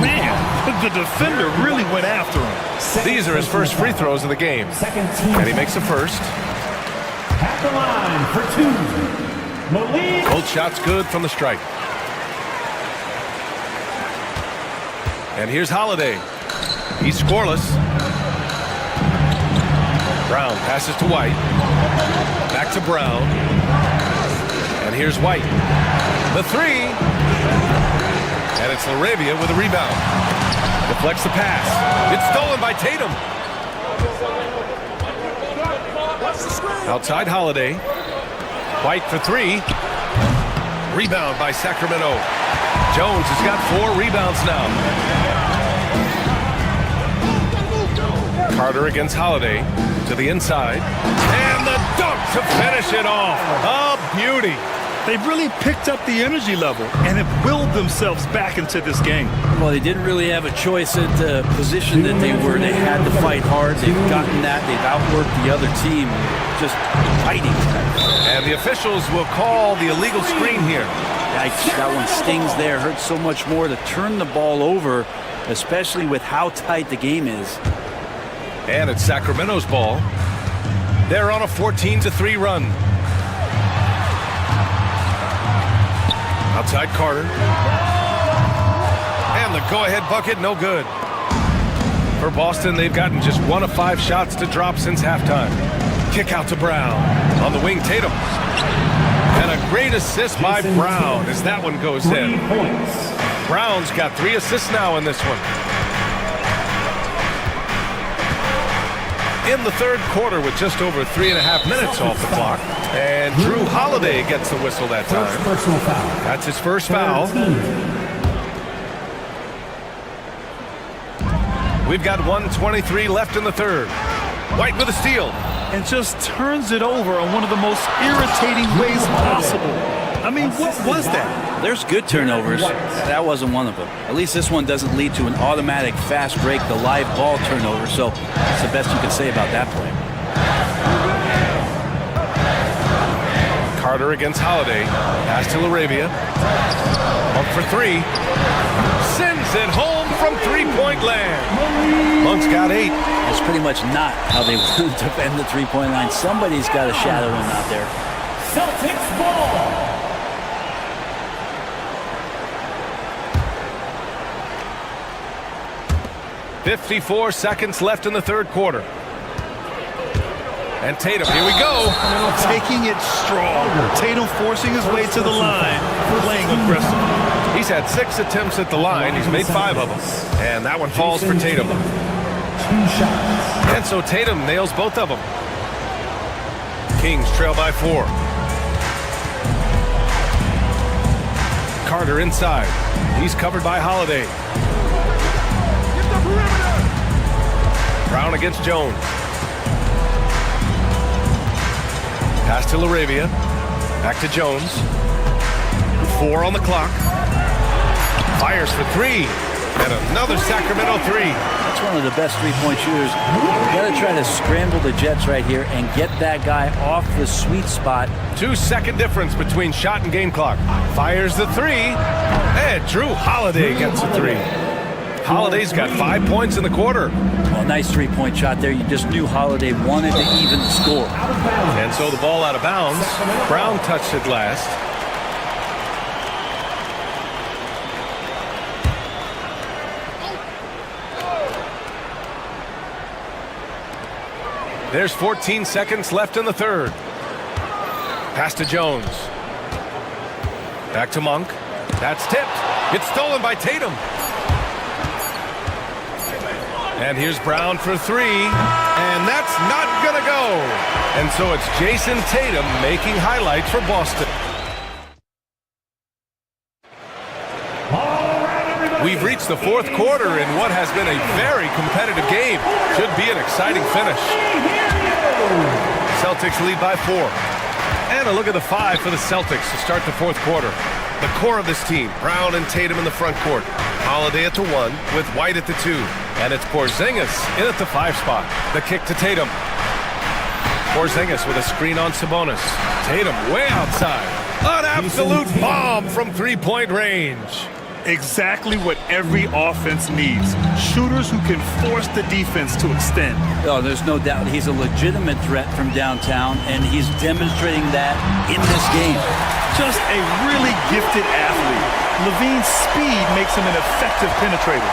[SPEAKER 3] Man, the defender really went after him.
[SPEAKER 1] These are his first free throws of the game. And he makes the first.
[SPEAKER 5] At the line for 2. Malik.
[SPEAKER 1] Both shots good from the stripe. And here's Holiday. He's scoreless. Brown passes to White. Back to Brown. And here's White. The 3. And it's Arabia with a rebound. Deflects the pass. It's stolen by Tatum. Outside Holiday. White for 3. Rebound by Sacramento. Jones has got 4 rebounds now. Carter against Holiday to the inside. And the dunk to finish it off. A beauty.
[SPEAKER 3] They've really picked up the energy level and have willed themselves back into this game.
[SPEAKER 11] Well, they didn't really have a choice at the position that they were. They had to fight hard. They've gotten that. They've outworked the other team, just fighting.
[SPEAKER 1] And the officials will call the illegal screen here.
[SPEAKER 11] That one stings there. Hurts so much more to turn the ball over, especially with how tight the game is.
[SPEAKER 1] And it's Sacramento's ball. They're on a 14-3 run. Outside Carter. And the go-ahead bucket, no good. For Boston, they've gotten just 1 of 5 shots to drop since halftime. Kick out to Brown. On the wing, Tatum. And a great assist by Brown as that one goes in. Brown's got 3 assists now in this one. In the third quarter with just over 3.5 minutes off the clock. And Drew Holiday gets the whistle that time. That's his first foul. We've got 1:23 left in the third. White with a steal.
[SPEAKER 3] And just turns it over on one of the most irritating ways possible. I mean, what was that?
[SPEAKER 11] There's good turnovers. That wasn't one of them. At least this one doesn't lead to an automatic fast break, the live ball turnover, so that's the best you can say about that play.
[SPEAKER 1] Carter against Holiday. Pass to Arabia. Up for 3. Sends it home from three-point land. Monk's got 8.
[SPEAKER 11] That's pretty much not how they want to defend the three-point line. Somebody's got to shadow him out there.
[SPEAKER 5] Celtics ball.
[SPEAKER 1] .54 seconds left in the third quarter. And Tatum, here we go.
[SPEAKER 3] Taking it strong. Tatum forcing his way to the line, playing aggressive.
[SPEAKER 1] He's had 6 attempts at the line. He's made 5 of them. And that one falls for Tatum. And so Tatum nails both of them. Kings trail by 4. Carter inside. He's covered by Holiday. Brown against Jones. Pass to Arabia. Back to Jones. 4 on the clock. Fires for 3. And another Sacramento 3.
[SPEAKER 11] That's one of the best three-point shooters. You got to try to scramble the Jets right here and get that guy off the sweet spot.
[SPEAKER 1] 2-second difference between shot and game clock. Fires the 3. And Drew Holiday gets a 3. Holiday's got 5 points in the quarter.
[SPEAKER 11] Well, nice three-point shot there. You just knew Holiday wanted to even the score.
[SPEAKER 1] And so the ball out of bounds. Brown touched it last. There's 14 seconds left in the third. Pass to Jones. Back to Monk. That's tipped. It's stolen by Tatum. And here's Brown for three. And that's not going to go. And so it's Jason Tatum making highlights for Boston. We've reached the fourth quarter in what has been a very competitive game. Should be an exciting finish. Celtics lead by 4. And a look at the 5 for the Celtics to start the fourth quarter. The core of this team, Brown and Tatum in the front court. Holiday at the 1 with White at the 2. And it's Porzingis in at the 5 spot. The kick to Tatum. Porzingis with a screen on Sabonis. Tatum way outside. An absolute bomb from three-point range.
[SPEAKER 3] Exactly what every offense needs. Shooters who can force the defense to extend.
[SPEAKER 11] Oh, there's no doubt he's a legitimate threat from downtown, and he's demonstrating that in this game.
[SPEAKER 3] Just a really gifted athlete. Levine's speed makes him an effective penetrator.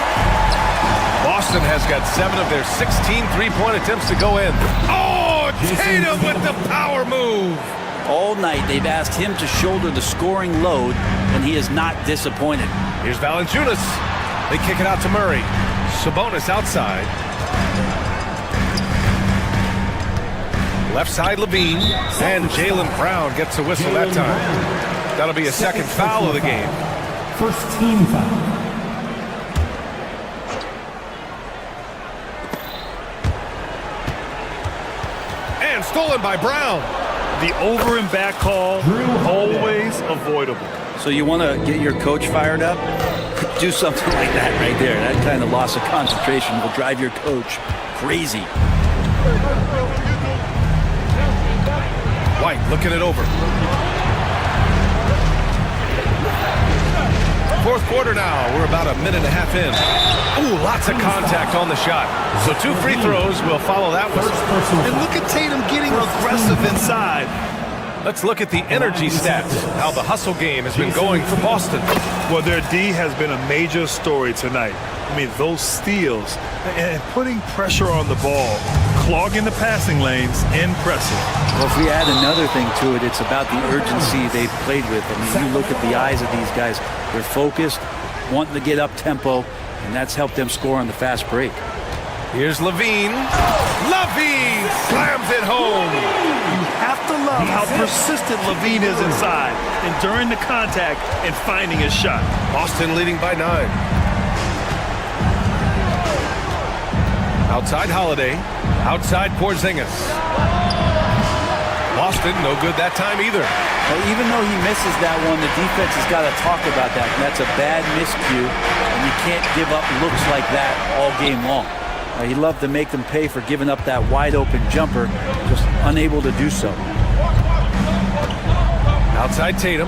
[SPEAKER 1] Boston has got 7 of their 16 three-point attempts to go in. Oh, Tatum with the power move.
[SPEAKER 11] All night they've asked him to shoulder the scoring load, and he is not disappointed.
[SPEAKER 1] Here's Valanciunas. They kick it out to Murray. Sabonis outside. Left side Levine. And Jaylen Brown gets a whistle that time. That'll be a second foul of the game.
[SPEAKER 5] First team foul.
[SPEAKER 1] And stolen by Brown.
[SPEAKER 3] The over and back call, always avoidable.
[SPEAKER 11] So you want to get your coach fired up? Do something like that right there. That kind of loss of concentration will drive your coach crazy.
[SPEAKER 1] White looking it over. Fourth quarter now. We're about a minute and a half in. Ooh, lots of contact on the shot. So 2 free throws will follow that one.
[SPEAKER 3] And look at Tatum getting aggressive inside.
[SPEAKER 1] Let's look at the energy stats, how the hustle game has been going for Boston.
[SPEAKER 3] Well, their D has been a major story tonight. I mean, those steals and putting pressure on the ball, clogging the passing lanes, impressive.
[SPEAKER 11] Well, if we add another thing to it, it's about the urgency they've played with. I mean, you look at the eyes of these guys. They're focused, wanting to get up tempo, and that's helped them score on the fast break.
[SPEAKER 1] Here's Levine. Levine slams it home.
[SPEAKER 3] You have to love how persistent Levine is inside, enduring the contact and finding his shot.
[SPEAKER 1] Boston leading by 9. Outside Holiday. Outside Porzingis. Boston no good that time either.
[SPEAKER 11] Well, even though he misses that one, the defense has got to talk about that. And that's a bad miscue, and you can't give up looks like that all game long. He'd love to make them pay for giving up that wide-open jumper, just unable to do so.
[SPEAKER 1] Outside Tatum.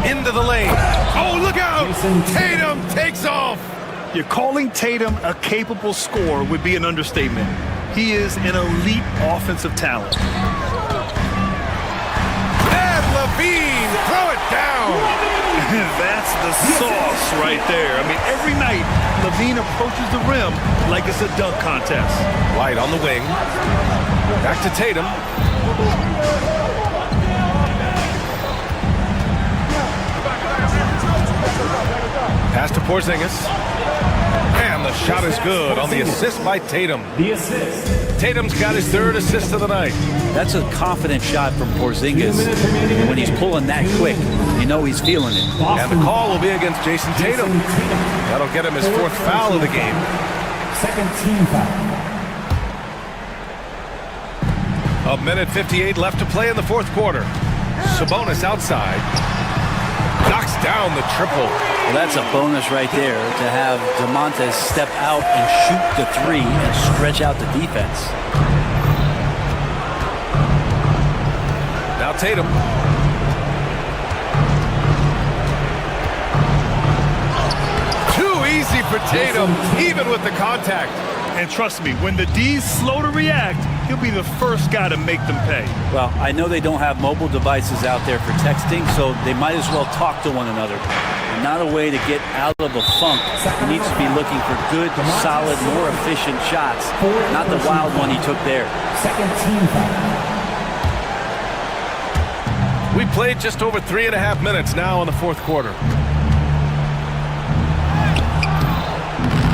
[SPEAKER 1] Into the lane. Oh, look out! Tatum takes off!
[SPEAKER 3] You're calling Tatum a capable scorer would be an understatement. He is an elite offensive talent.
[SPEAKER 1] And Levine, throw it down!
[SPEAKER 3] That's the sauce right there. I mean, every night, Levine approaches the rim like it's a dunk contest.
[SPEAKER 1] White on the wing. Back to Tatum. Pass to Porzingis. And the shot is good on the assist by Tatum.
[SPEAKER 5] The assist.
[SPEAKER 1] Tatum's got his 3rd assist of the night.
[SPEAKER 11] That's a confident shot from Porzingis. When he's pulling that quick, you know he's feeling it.
[SPEAKER 1] And the call will be against Jason Tatum. That'll get him his 4th foul of the game.
[SPEAKER 5] Second team foul.
[SPEAKER 1] A minute 58 left to play in the fourth quarter. Sabonis outside. Knocks down the triple.
[SPEAKER 11] Well, that's a bonus right there to have DeMontes step out and shoot the 3 and stretch out the defense.
[SPEAKER 1] Now Tatum. easy for Tatum, even with the contact.
[SPEAKER 3] And trust me, when the D's slow to react, he'll be the first guy to make them pay.
[SPEAKER 11] Well, I know they don't have mobile devices out there for texting, so they might as well talk to one another. And not a way to get out of a funk. He needs to be looking for good, solid, more efficient shots, not the wild one he took there.
[SPEAKER 5] Second team foul.
[SPEAKER 1] We played just over 3.5 minutes now in the fourth quarter.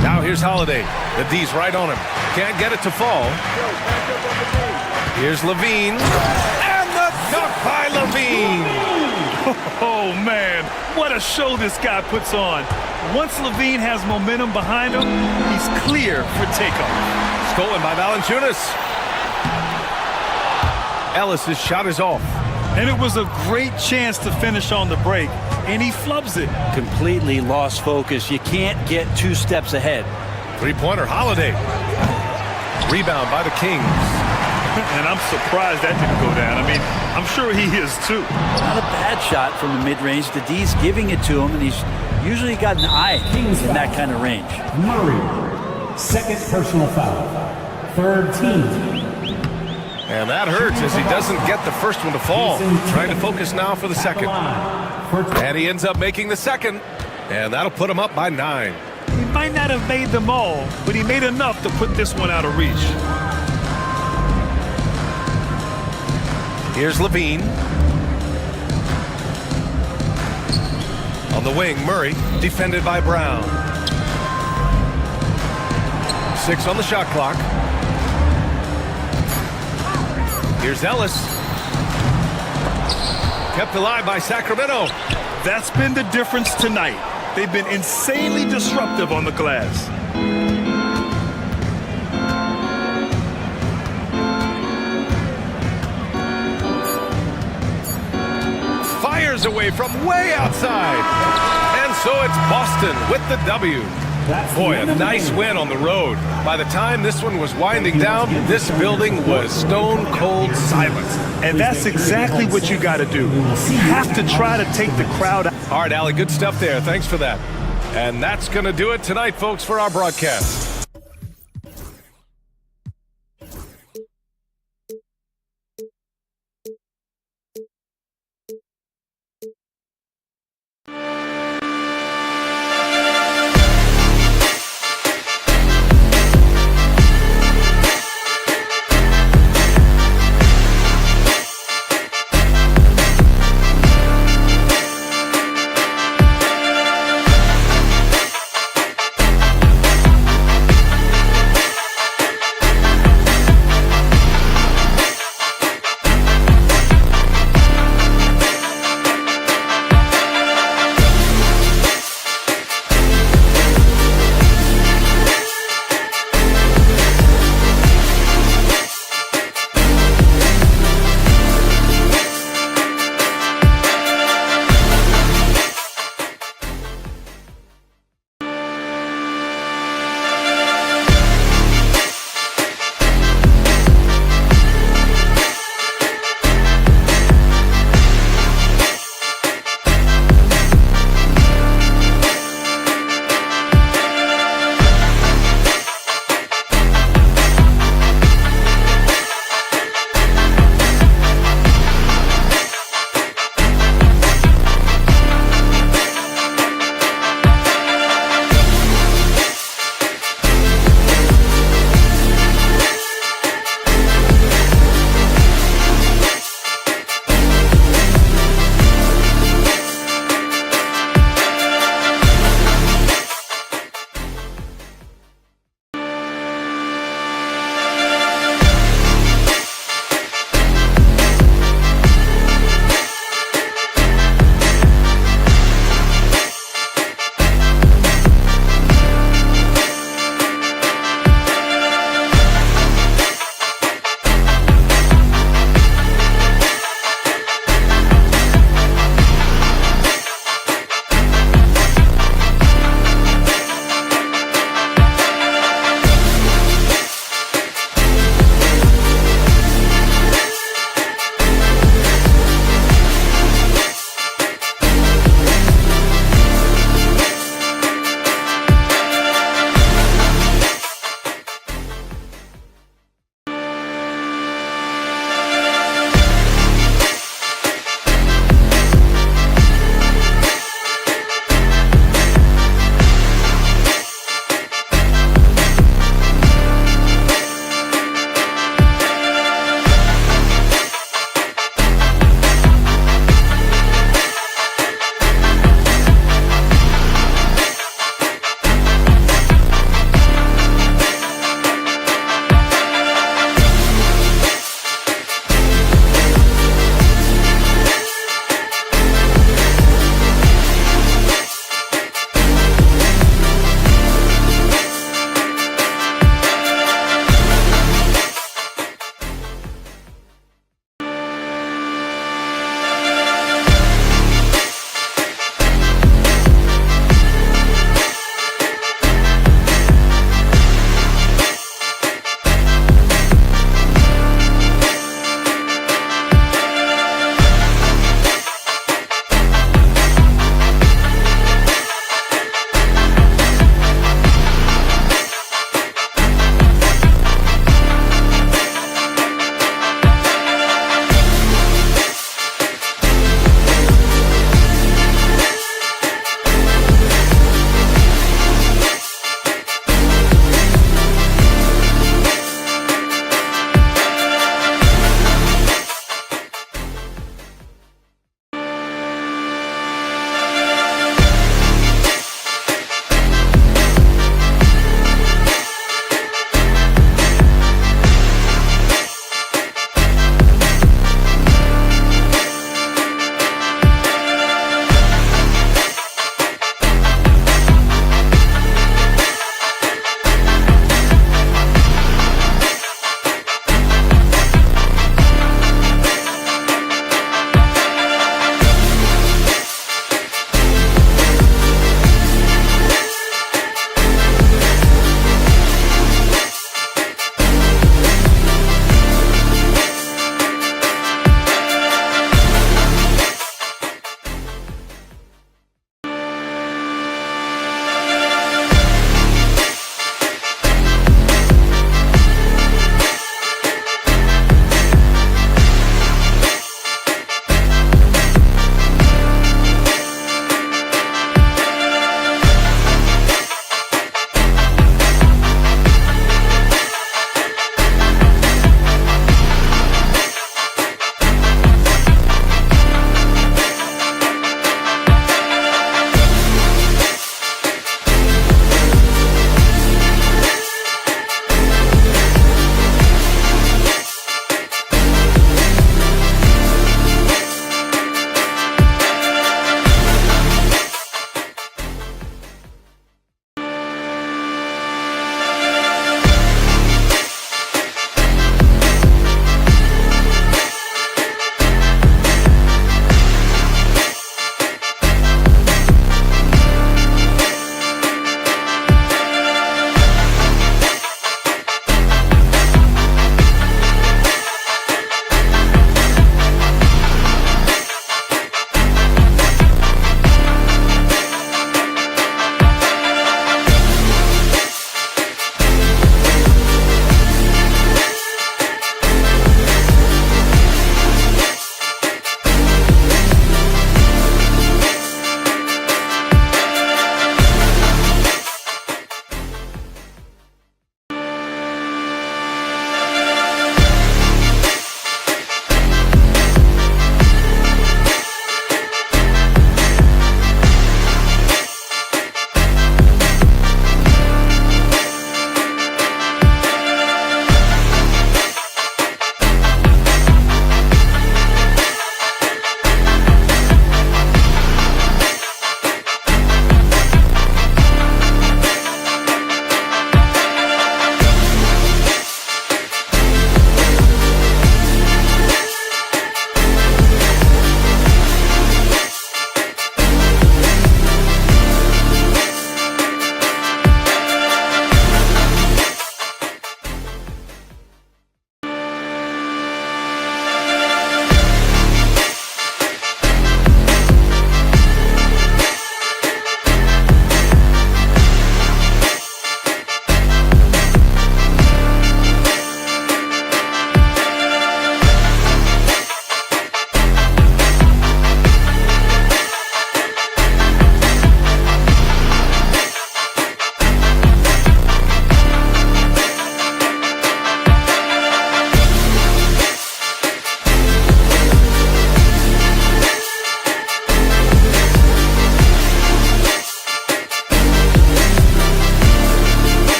[SPEAKER 1] Now here's Holiday. The D's right on him. Can't get it to fall. Here's Levine. And the dunk by Levine.
[SPEAKER 3] Oh, man. What a show this guy puts on. Once Levine has momentum behind him, he's clear for takeoff.
[SPEAKER 1] Stolen by Valanciunas. Ellis's shot is off.
[SPEAKER 3] And it was a great chance to finish on the break, and he flubs it.
[SPEAKER 11] Completely lost focus. You can't get 2 steps ahead.
[SPEAKER 1] Three-pointer Holiday. Rebound by the Kings.
[SPEAKER 3] And I'm surprised that didn't go down. I mean, I'm sure he is too.
[SPEAKER 11] Not a bad shot from the mid-range. The D's giving it to him, and he's usually got an eye in that kind of range.
[SPEAKER 5] Murray, second personal foul. Third team.
[SPEAKER 1] And that hurts as he doesn't get the first one to fall. Trying to focus now for the second. And he ends up making the second. And that'll put him up by 9.
[SPEAKER 3] He might not have made them all, but he made enough to put this one out of reach.
[SPEAKER 1] Here's Levine. On the wing, Murray, defended by Brown. 6 on the shot clock. Here's Ellis. Kept alive by Sacramento.
[SPEAKER 3] That's been the difference tonight. They've been insanely disruptive on the glass.
[SPEAKER 1] Fires away from way outside. And so it's Boston with the W. Boy, a nice win on the road. By the time this one was winding down, this building was stone cold silent.
[SPEAKER 3] And that's exactly what you got to do. You have to try to take the crowd out.
[SPEAKER 1] All right, Allie, good stuff there. Thanks for that. And that's going to do it tonight, folks, for our broadcast.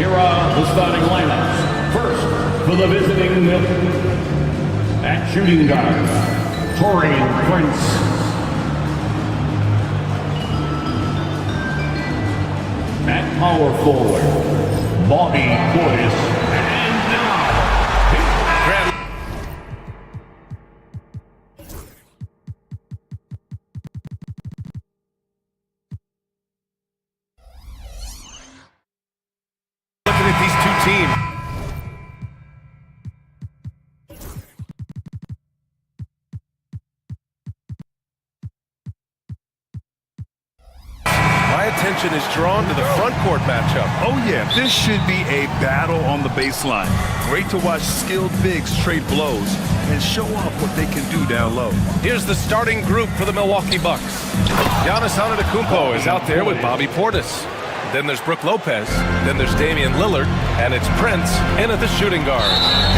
[SPEAKER 5] Here are the starting lineups. First, for the visiting at shooting guard, Torian Prince. At power forward, Bobby Portis. And now,
[SPEAKER 1] looking at these two teams. My attention is drawn to the front court matchup.
[SPEAKER 3] Oh, yeah, this should be a battle on the baseline. Great to watch skilled bigs trade blows and show off what they can do down low.
[SPEAKER 1] Here's the starting group for the Milwaukee Bucks. Giannis Antetokounmpo is out there with Bobby Portis. Then there's Brook Lopez. Then there's Damian Lillard. And it's Prince in at the shooting guard.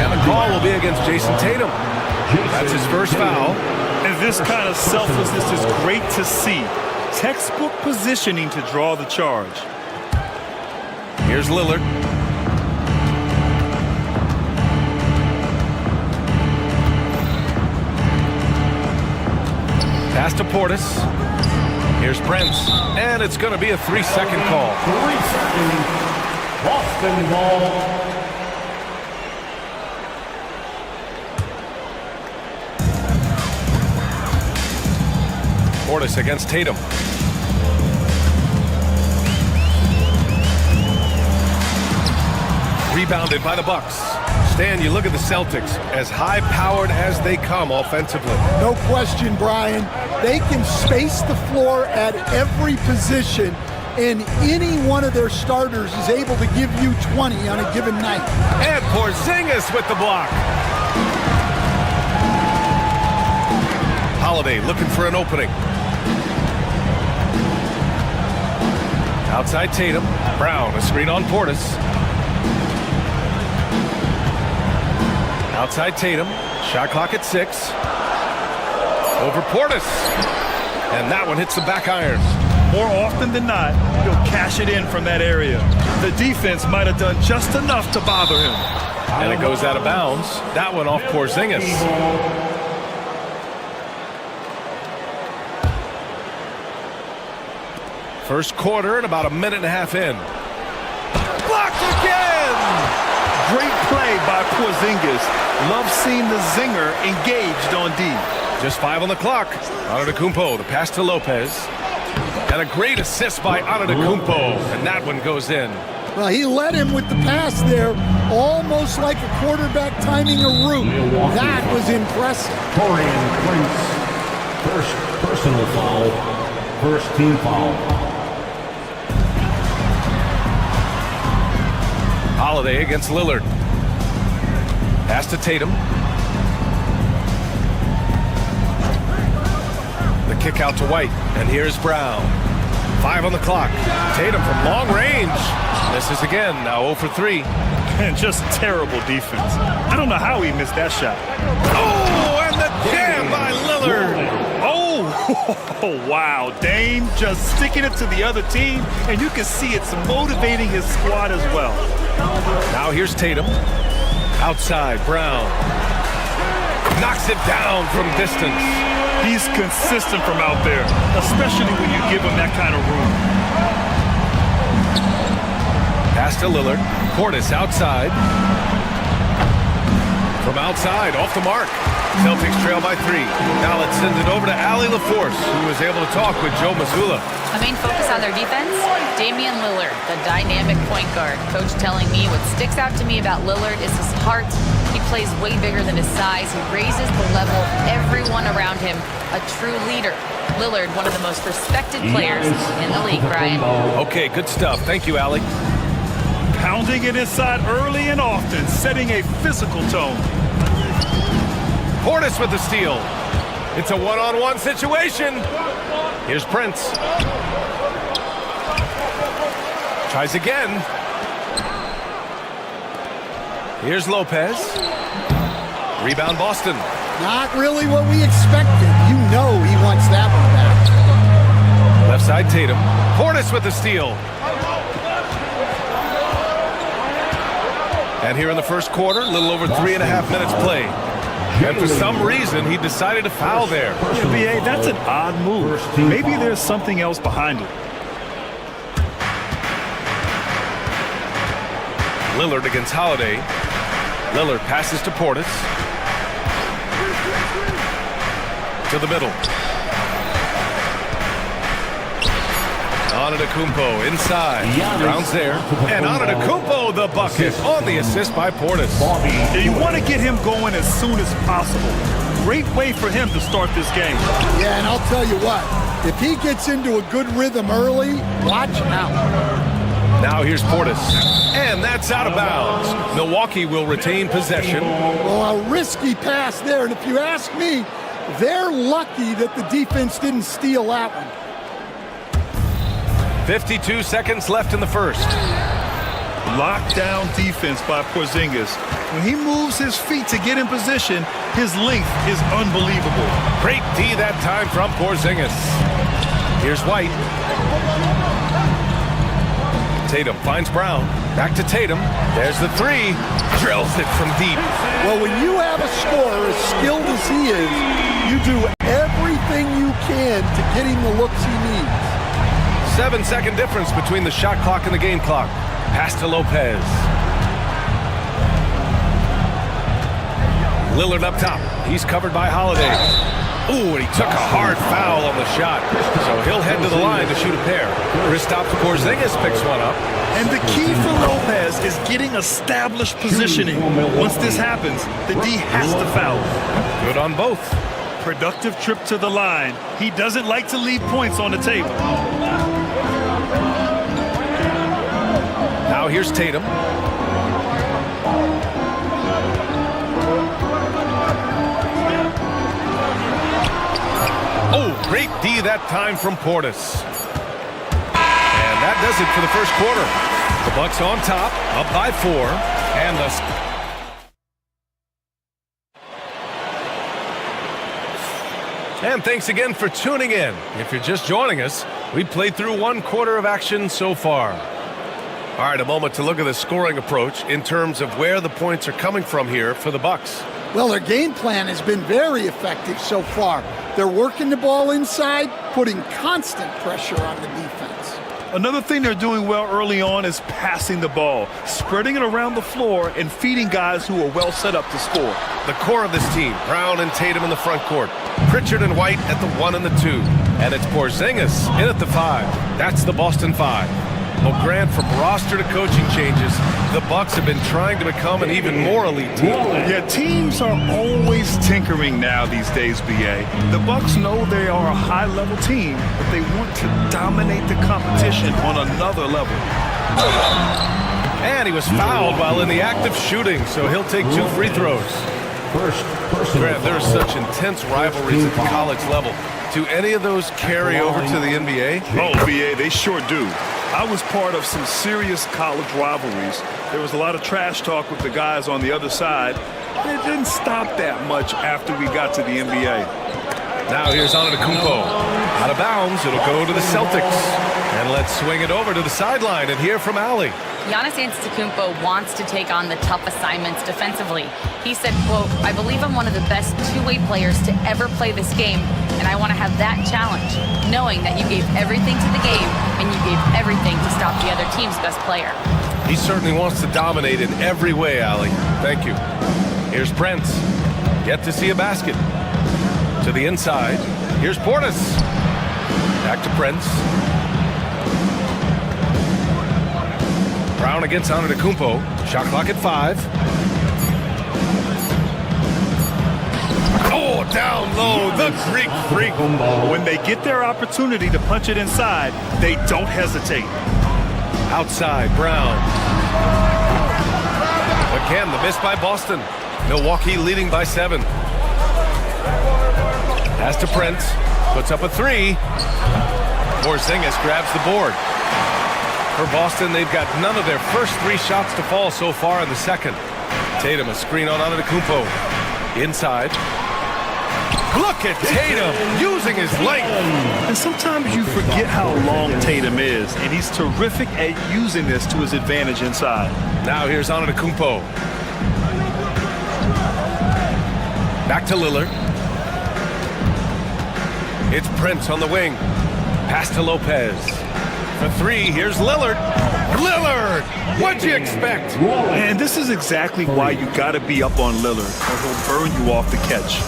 [SPEAKER 1] And the call will be against Jason Tatum. That's his first foul.
[SPEAKER 3] And this kind of selflessness is great to see. Textbook positioning to draw the charge.
[SPEAKER 1] Here's Lillard. Pass to Portis. Here's Prince. And it's going to be a 3-second call.
[SPEAKER 5] 3 seconds. Boston ball.
[SPEAKER 1] Portis against Tatum. Rebounded by the Bucks. Stan, you look at the Celtics, as high-powered as they come offensively.
[SPEAKER 2] No question, Brian. They can space the floor at every position, and any one of their starters is able to give you 20 on a given night.
[SPEAKER 1] And Porzingis with the block. Holiday looking for an opening. Outside Tatum. Brown, a screen on Portis. Outside Tatum. Shot clock at 6. Over Portis. And that one hits the back iron.
[SPEAKER 3] More often than not, he'll cash it in from that area. The defense might have done just enough to bother him.
[SPEAKER 1] And it goes out of bounds. That one off Porzingis. First quarter and about a minute and a half in. Blocked again!
[SPEAKER 3] Great play by Porzingis. Love seeing the zinger engaged on D.
[SPEAKER 1] Just 5 on the clock. Antetokounmpo, the pass to Lopez. And a great assist by Antetokounmpo. And that one goes in.
[SPEAKER 2] Well, he led him with the pass there, almost like a quarterback timing a route. That was impressive.
[SPEAKER 5] Torian Prince. First personal foul. First team foul.
[SPEAKER 1] Holiday against Lillard. Pass to Tatum. The kick out to White. And here's Brown. 5 on the clock. Tatum from long range. Misses again. Now 0 for 3.
[SPEAKER 3] And just terrible defense. I don't know how he missed that shot.
[SPEAKER 1] Oh, and the jam by Lillard.
[SPEAKER 3] Oh, wow. Dame just sticking it to the other team, and you can see it's motivating his squad as well.
[SPEAKER 1] Now here's Tatum. Outside, Brown. Knocks it down from distance.
[SPEAKER 3] He's consistent from out there, especially when you give him that kind of room.
[SPEAKER 1] Pass to Lillard. Portis outside. From outside, off the mark. Celtics trail by 3. Now let's send it over to Allie LaForce, who was able to talk with Joe Mazzulla.
[SPEAKER 4] A main focus on their defense, Damian Lillard, the dynamic point guard. Coach telling me what sticks out to me about Lillard is his heart. He plays way bigger than his size. He raises the level of everyone around him. A true leader. Lillard, one of the most respected players in the league, Brian.
[SPEAKER 1] Okay, good stuff. Thank you, Allie.
[SPEAKER 3] Pounding it inside early and often, setting a physical tone.
[SPEAKER 1] Portis with the steal. It's a one-on-one situation. Here's Prince. Tries again. Here's Lopez. Rebound Boston.
[SPEAKER 2] Not really what we expected. You know he wants that one back.
[SPEAKER 1] Left side Tatum. Portis with the steal. And here in the first quarter, a little over 3.5 minutes played. And for some reason, he decided to foul there.
[SPEAKER 3] Yeah, B.A., that's an odd move. Maybe there's something else behind it.
[SPEAKER 1] Lillard against Holiday. Lillard passes to Portis. To the middle. Antetokounmpo inside. Brown's there. And Antetokounmpo the bucket on the assist by Portis.
[SPEAKER 3] Yeah, you want to get him going as soon as possible. Great way for him to start this game.
[SPEAKER 2] Yeah, and I'll tell you what, if he gets into a good rhythm early, watch out.
[SPEAKER 1] Now here's Portis. And that's out of bounds. Milwaukee will retain possession.
[SPEAKER 2] Well, a risky pass there, and if you ask me, they're lucky that the defense didn't steal that one.
[SPEAKER 1] 52 seconds left in the first.
[SPEAKER 3] Lockdown defense by Porzingis. When he moves his feet to get in position, his length is unbelievable.
[SPEAKER 1] Great D that time from Porzingis. Here's White. Tatum finds Brown. Back to Tatum. There's the three. Drills it from deep.
[SPEAKER 2] Well, when you have a scorer as skilled as he is, you do everything you can to get him the looks he needs.
[SPEAKER 1] 7-second difference between the shot clock and the game clock. Pass to Lopez. Lillard up top. He's covered by Holiday. Ooh, and he took a hard foul on the shot. So he'll head to the line to shoot a pair. Kristaps Porzingis picks one up.
[SPEAKER 3] And the key for Lopez is getting established positioning. Once this happens, the D has to foul.
[SPEAKER 1] Good on both.
[SPEAKER 3] Productive trip to the line. He doesn't like to leave points on the table.
[SPEAKER 1] Now here's Tatum. Oh, great D that time from Portis. And that does it for the first quarter. The Bucks on top, up by 4, and And thanks again for tuning in. If you're just joining us, we played through 1 quarter of action so far. All right, a moment to look at the scoring approach in terms of where the points are coming from here for the Bucks.
[SPEAKER 2] Well, their game plan has been very effective so far. They're working the ball inside, putting constant pressure on the defense.
[SPEAKER 3] Another thing they're doing well early on is passing the ball, spreading it around the floor and feeding guys who are well set up to score.
[SPEAKER 1] The core of this team, Brown and Tatum in the front court, Pritchard and White at the 1 and the 2, and it's Porzingis in at the 5. That's the Boston 5. Well, Grant, from roster to coaching changes, the Bucks have been trying to become an even more elite team.
[SPEAKER 3] Yeah, teams are always tinkering now these days, B.A. The Bucks know they are a high-level team, but they want to dominate the competition on another level.
[SPEAKER 1] And he was fouled while in the act of shooting, so he'll take 2 free throws. Grant, there are such intense rivalries at the college level. Do any of those carry over to the NBA?
[SPEAKER 3] Oh, B.A., they sure do. I was part of some serious college rivalries. There was a lot of trash talk with the guys on the other side. And it didn't stop that much after we got to the NBA.
[SPEAKER 1] Now here's Antetokounmpo. Out of bounds, it'll go to the Celtics. And let's swing it over to the sideline and hear from Allie.
[SPEAKER 4] Giannis Antetokounmpo wants to take on the tough assignments defensively. He said, quote, "I believe I'm one of the best two-way players to ever play this game, and I want to have that challenge, knowing that you gave everything to the game and you gave everything to stop the other team's best player."
[SPEAKER 1] He certainly wants to dominate in every way, Allie. Thank you. Here's Brent. Yet to see a basket. To the inside. Here's Portis. Back to Prince. Brown against Antetokounmpo. Shot clock at 5. Oh, down low, the Greek freak.
[SPEAKER 3] When they get their opportunity to punch it inside, they don't hesitate.
[SPEAKER 1] Outside, Brown. Again, the miss by Boston. Milwaukee leading by 7. Pass to Prince. Puts up a 3. Porzingis grabs the board. For Boston, they've got none of their first 3 shots to fall so far in the second. Tatum, a screen on Antetokounmpo. Inside. Look at Tatum using his length.
[SPEAKER 3] And sometimes you forget how long Tatum is, and he's terrific at using this to his advantage inside.
[SPEAKER 1] Now here's Antetokounmpo. Back to Lillard. It's Prince on the wing. Pass to Lopez. For three, here's Lillard. Lillard! What'd you expect?
[SPEAKER 3] And this is exactly why you got to be up on Lillard, or he'll burn you off the catch.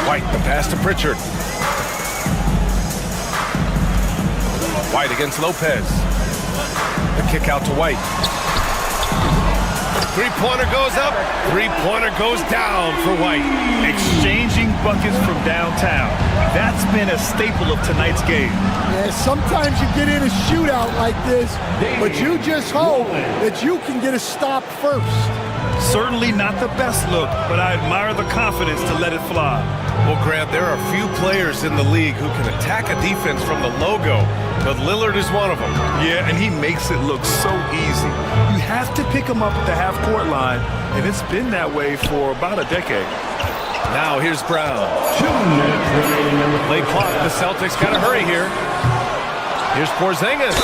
[SPEAKER 1] White, the pass to Pritchard. White against Lopez. The kick out to White. Three-pointer goes up. Three-pointer goes down for White.
[SPEAKER 3] Exchanging buckets from downtown. That's been a staple of tonight's game.
[SPEAKER 2] Yeah, sometimes you get in a shootout like this, but you just hope that you can get a stop first.
[SPEAKER 3] Certainly not the best look, but I admire the confidence to let it fly.
[SPEAKER 1] Well, Grant, there are few players in the league who can attack a defense from the logo, but Lillard is one of them.
[SPEAKER 3] Yeah, and he makes it look so easy. You have to pick him up at the half-court line, and it's been that way for about a decade.
[SPEAKER 1] Now here's Brown. 2 minutes remaining. Play clock. The Celtics got to hurry here. Here's Porzingis.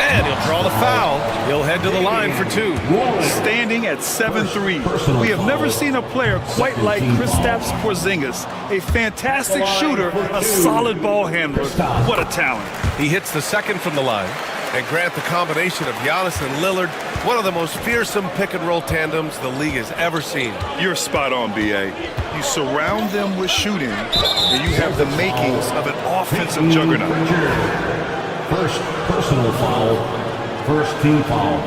[SPEAKER 1] And he'll draw the foul. He'll head to the line for 2.
[SPEAKER 3] Standing at 7-3. We have never seen a player quite like Kristaps Porzingis. A fantastic shooter, a solid ball handler. What a talent.
[SPEAKER 1] He hits the second from the line. And Grant, the combination of Giannis and Lillard, one of the most fearsome pick-and-roll tandems the league has ever seen.
[SPEAKER 3] You're spot on, B.A. You surround them with shooting, and you have the makings of an offensive juggernaut.
[SPEAKER 5] First personal foul, first team foul.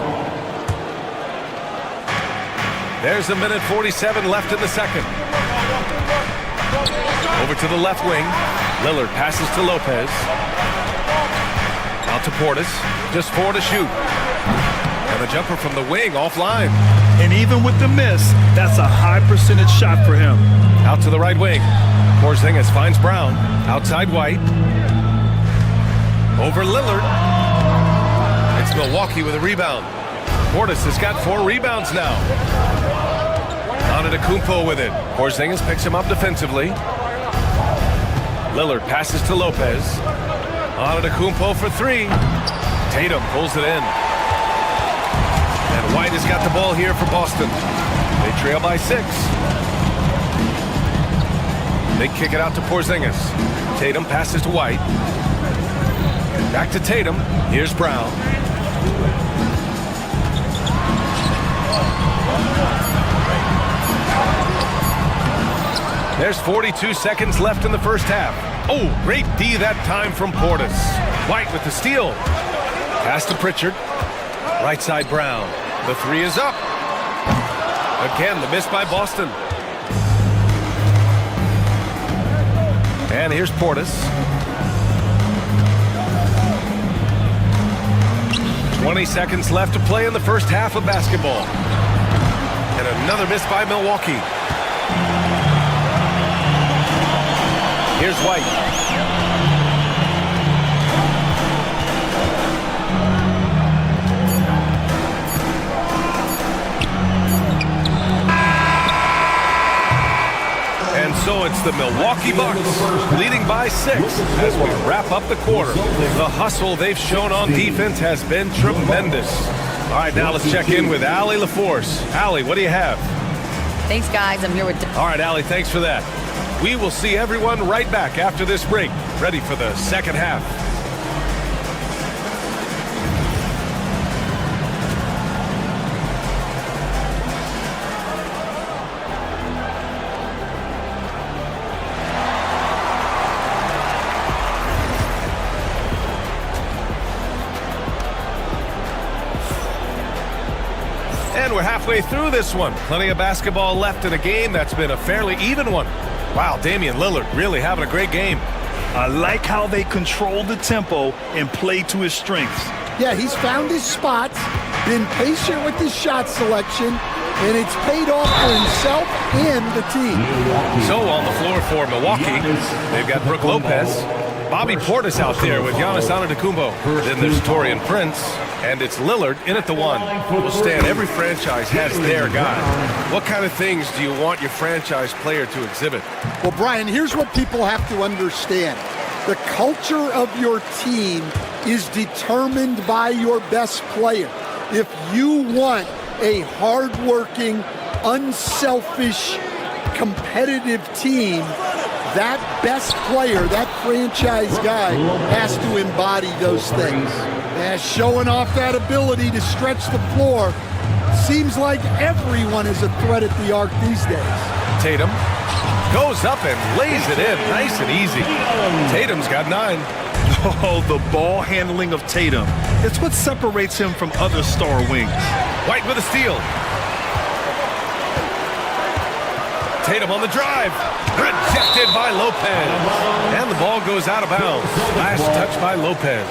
[SPEAKER 1] There's a minute 47 left in the second. Over to the left wing. Lillard passes to Lopez. Out to Portis. Just 4 to shoot. And the jumper from the wing offline.
[SPEAKER 3] And even with the miss, that's a high percentage shot for him.
[SPEAKER 1] Out to the right wing. Porzingis finds Brown. Outside White. Over Lillard. It's Milwaukee with a rebound. Portis has got 4 rebounds now. Antetokounmpo with it. Porzingis picks him up defensively. Lillard passes to Lopez. Antetokounmpo for 3. Tatum pulls it in. And White has got the ball here for Boston. They trail by 6. They kick it out to Porzingis. Tatum passes to White. Back to Tatum. Here's Brown. There's 42 seconds left in the first half. Oh, great D that time from Portis. White with the steal. Pass to Pritchard. Right side Brown. The 3 is up. Again, the miss by Boston. And here's Portis. 20 seconds left to play in the first half of basketball. And another miss by Milwaukee. Here's White. And so it's the Milwaukee Bucks leading by 6 as we wrap up the quarter. The hustle they've shown on defense has been tremendous. All right, now let's check in with Allie LaForce. Allie, what do you have?
[SPEAKER 4] Thanks, guys. I'm here with...
[SPEAKER 1] All right, Allie, thanks for that. We will see everyone right back after this break, ready for the second half. And we're halfway through this one. Plenty of basketball left in a game that's been a fairly even one. Wow, Damian Lillard really having a great game.
[SPEAKER 3] I like how they control the tempo and play to his strengths.
[SPEAKER 2] Yeah, he's found his spots, been patient with his shot selection, and it's paid off for himself and the team.
[SPEAKER 1] So on the floor for Milwaukee, they've got Brook Lopez, Bobby Portis out there with Giannis Antetokounmpo. Then there's Taurean Prince, And it's Lillard in at the one. Well, Stan, every franchise has their guy. What kind of things do you want your franchise player to exhibit?
[SPEAKER 2] Well, Brian, here's what people have to understand. The culture of your team is determined by your best player. If you want a hardworking, unselfish, competitive team, that best player, that franchise guy, has to embody those things. And showing off that ability to stretch the floor, seems like everyone is a threat at the arc these days.
[SPEAKER 1] Tatum goes up and lays it in, nice and easy. Tatum's got 9.
[SPEAKER 3] Oh, the ball handling of Tatum. It's what separates him from other star wings.
[SPEAKER 1] White with a steal. Tatum on the drive. Rejected by Lopez. And the ball goes out of bounds. Last touch by Lopez.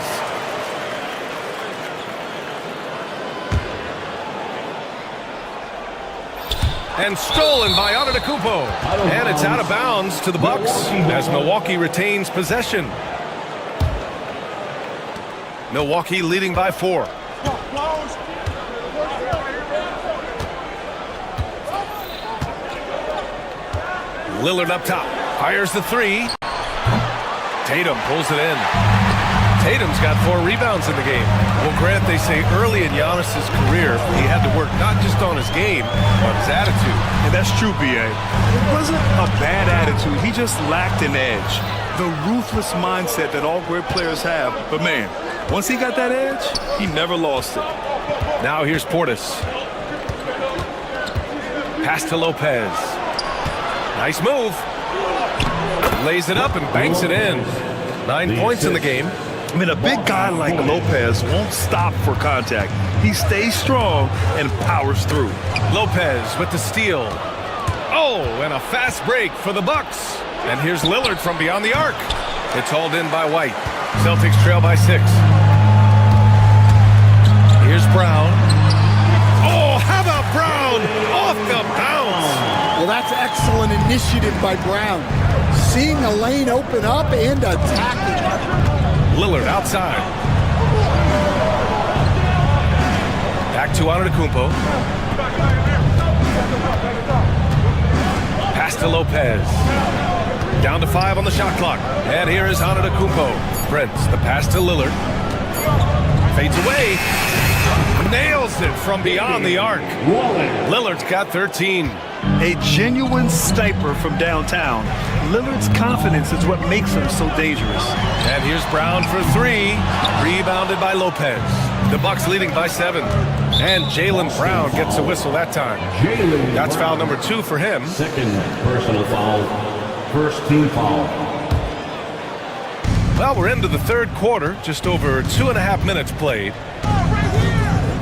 [SPEAKER 1] And stolen by Antetokounmpo. And it's out of bounds to the Bucks as Milwaukee retains possession. Milwaukee leading by 4. Lillard up top. Fires the 3. Tatum pulls it in. Tatum's got 4 rebounds in the game. Well, Grant, they say early in Giannis's career, he had to work not just on his game, but his attitude.
[SPEAKER 3] And that's true, B.A. It wasn't a bad attitude. He just lacked an edge. The ruthless mindset that all great players have. But, man, once he got that edge, he never lost it.
[SPEAKER 1] Now here's Portis. Pass to Lopez. Nice move. Lays it up and banks it in. 9 points in the game.
[SPEAKER 3] I mean, a big guy like Lopez won't stop for contact. He stays strong and powers through.
[SPEAKER 1] Lopez with the steal. Oh, and a fast break for the Bucks. And here's Lillard from beyond the arc. It's hauled in by White. Celtics trail by 6. Here's Brown. Oh, how about Brown? Off the bounce.
[SPEAKER 2] Well, that's excellent initiative by Brown. Seeing a lane open up and attacking.
[SPEAKER 1] Lillard outside. Back to Antetokounmpo. Pass to Lopez. Down to 5 on the shot clock. And here is Antetokounmpo. Prince, the pass to Lillard. Fades away. Nails it from beyond the arc. Lillard's got 13.
[SPEAKER 3] A genuine sniper from downtown. Lillard's confidence is what makes him so dangerous.
[SPEAKER 1] And here's Brown for 3. Rebounded by Lopez. The Bucks leading by 7. And Jaylen Brown gets a whistle that time. That's foul number 2 for him.
[SPEAKER 5] Second personal foul. First team foul.
[SPEAKER 1] Well, we're into the third quarter. Just over 2.5 minutes played.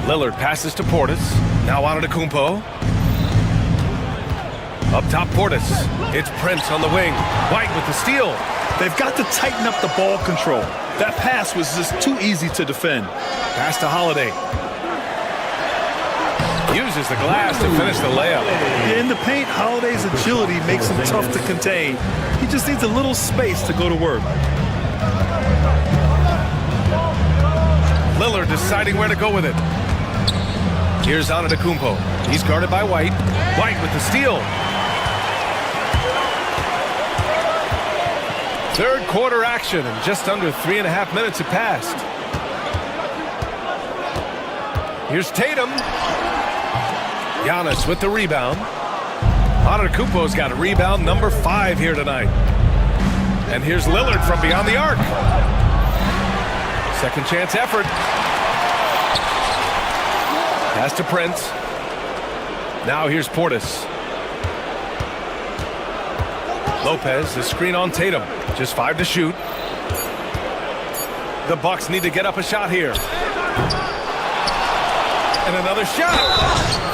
[SPEAKER 1] Lillard passes to Portis. Now Antetokounmpo. Up top, Portis. It's Prince on the wing. White with the steal.
[SPEAKER 3] They've got to tighten up the ball control. That pass was just too easy to defend.
[SPEAKER 1] Pass to Holiday. Uses the glass to finish the layup.
[SPEAKER 3] In the paint, Holiday's agility makes him tough to contain. He just needs a little space to go to work.
[SPEAKER 1] Lillard deciding where to go with it. Here's Antetokounmpo. He's guarded by White. White with the steal. Third quarter action, and just under 3.5 minutes have passed. Here's Tatum. Giannis with the rebound. Antetokounmpo's got a rebound number 5 here tonight. And here's Lillard from beyond the arc. Second chance effort. Pass to Prince. Now here's Portis. Lopez, the screen on Tatum. Just 5 to shoot. The Bucks need to get up a shot here. And another shot.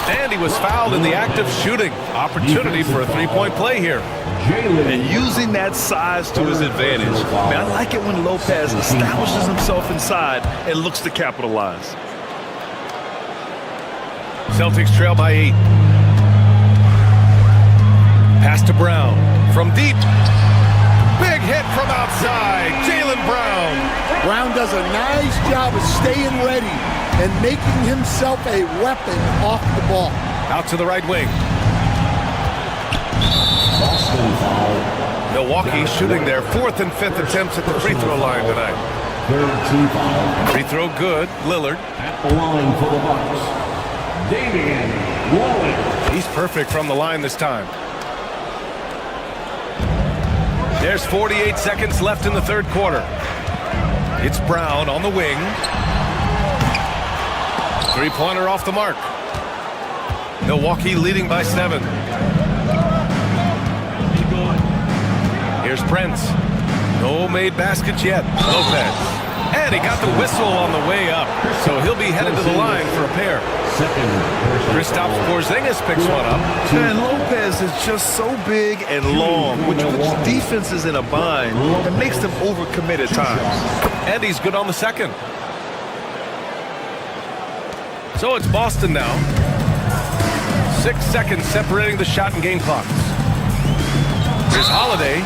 [SPEAKER 1] And he was fouled in the act of shooting. Opportunity for a 3-point play here.
[SPEAKER 3] And using that size to his advantage. Man, I like it when Lopez establishes himself inside and looks to capitalize.
[SPEAKER 1] Celtics trail by 8. Pass to Brown from deep. Big hit from outside. Jaylen Brown.
[SPEAKER 2] Brown does a nice job of staying ready and making himself a weapon off the ball.
[SPEAKER 1] Out to the right wing.
[SPEAKER 5] Boston foul.
[SPEAKER 1] Milwaukee shooting their 4th and 5th attempts at the free throw line tonight.
[SPEAKER 5] Third team foul.
[SPEAKER 1] Free throw good. Lillard.
[SPEAKER 5] At the line for the Bucks, Damian Lillard.
[SPEAKER 1] He's perfect from the line this time. There's 48 seconds left in the third quarter. It's Brown on the wing. Three-pointer off the mark. Milwaukee leading by 7. Here's Prince. No made baskets yet. Lopez. And he got the whistle on the way up. So he'll be headed to the line for a pair. Kristaps Porzingis picks one up.
[SPEAKER 3] And Lopez is just so big and long, which puts defenses in a bind and makes them overcommit at times.
[SPEAKER 1] And he's good on the second. So it's Boston now. 6 seconds separating the shot and game clocks. Here's Holiday.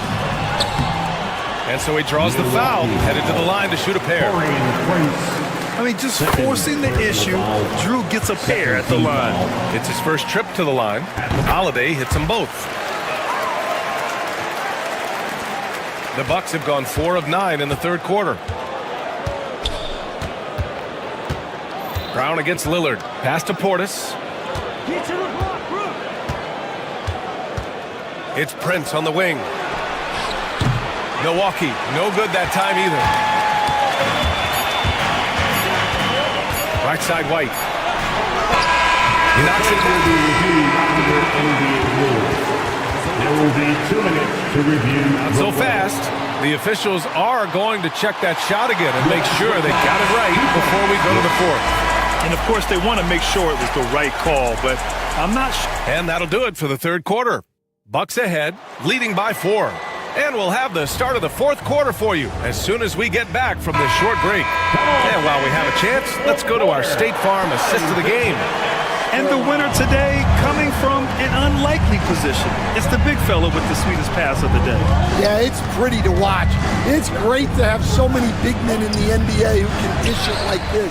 [SPEAKER 1] And so he draws the foul, headed to the line to shoot a pair.
[SPEAKER 3] I mean, just forcing the issue, Drew gets a pair at the line.
[SPEAKER 1] It's his first trip to the line. Holiday hits them both. The Bucks have gone 4 of 9 in the third quarter. Brown against Lillard. Pass to Portis. It's Prince on the wing. Milwaukee, no good that time either. Right side, White. He knocks it.
[SPEAKER 5] There will be 2 minutes to review.
[SPEAKER 1] Not so fast. The officials are going to check that shot again and make sure they got it right before we go to the fourth.
[SPEAKER 3] And, of course, they want to make sure it was the right call, but I'm not sure.
[SPEAKER 1] And that'll do it for the third quarter. Bucks ahead, leading by 4. And we'll have the start of the fourth quarter for you as soon as we get back from this short break. And while we have a chance, let's go to our State Farm assist of the game.
[SPEAKER 3] And the winner today coming from an unlikely position. It's the big fella with the sweetest pass of the day.
[SPEAKER 2] Yeah, it's pretty to watch. It's great to have so many big men in the NBA who can dish it like this.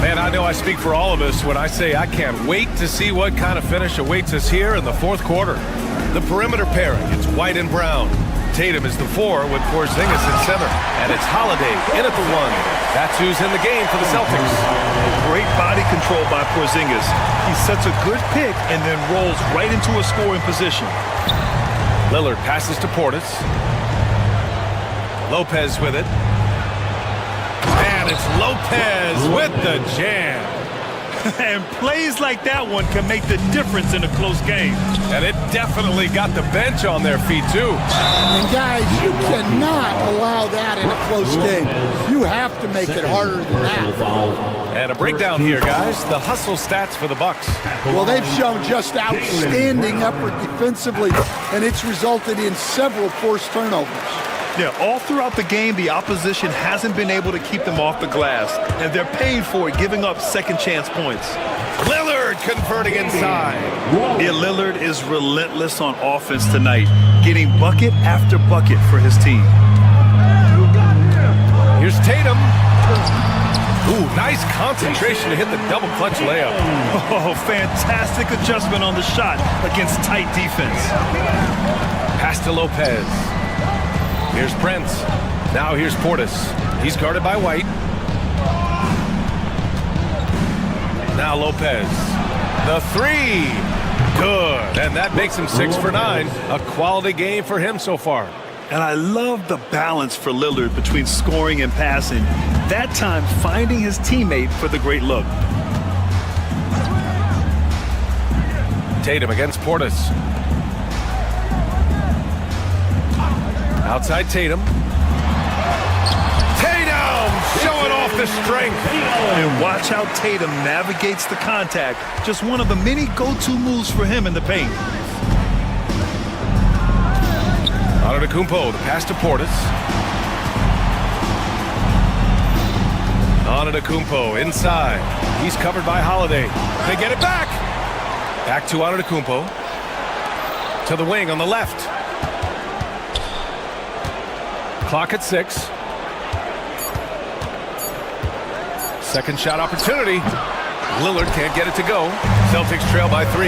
[SPEAKER 1] Man, I know I speak for all of us when I say I can't wait to see what kind of finish awaits us here in the fourth quarter. The perimeter pairing, it's White and Brown. Tatum is the 4 with Porzingis in center. And it's Holiday in at the 1. That's who's in the game for the Celtics.
[SPEAKER 3] Great body control by Porzingis. He sets a good pick and then rolls right into a scoring position.
[SPEAKER 1] Lillard passes to Portis. Lopez with it. And it's Lopez with the jam.
[SPEAKER 3] And plays like that one can make the difference in a close game.
[SPEAKER 1] And it definitely got the bench on their feet, too.
[SPEAKER 2] And, guys, you cannot allow that in a close game. You have to make it harder than that.
[SPEAKER 1] And a breakdown here, guys. The hustle stats for the Bucks.
[SPEAKER 2] Well, they've shown just outstanding effort defensively, and it's resulted in several forced turnovers.
[SPEAKER 3] Yeah, all throughout the game, the opposition hasn't been able to keep them off the glass, and they're paying for it, giving up second-chance points.
[SPEAKER 1] Lillard converting inside.
[SPEAKER 3] Yeah, Lillard is relentless on offense tonight, getting bucket after bucket for his team.
[SPEAKER 1] Here's Tatum. Ooh, nice concentration to hit the double clutch layup.
[SPEAKER 3] Oh, fantastic adjustment on the shot against tight defense.
[SPEAKER 1] Pass to Lopez. Here's Prince. Now here's Portis. He's guarded by White. Now Lopez. The 3. Good. And that makes him 6 for 9. A quality game for him so far.
[SPEAKER 3] And I love the balance for Lillard between scoring and passing. That time finding his teammate for the great look.
[SPEAKER 1] Tatum against Portis. Outside Tatum. Tatum showing off the strength.
[SPEAKER 3] And watch how Tatum navigates the contact. Just one of the many go-to moves for him in the paint.
[SPEAKER 1] Antetokounmpo, the pass to Portis. Antetokounmpo inside. He's covered by Holiday. They get it back. Back to Antetokounmpo. To the wing on the left. Clock at 6. Second shot opportunity. Lillard can't get it to go. Celtics trail by 3.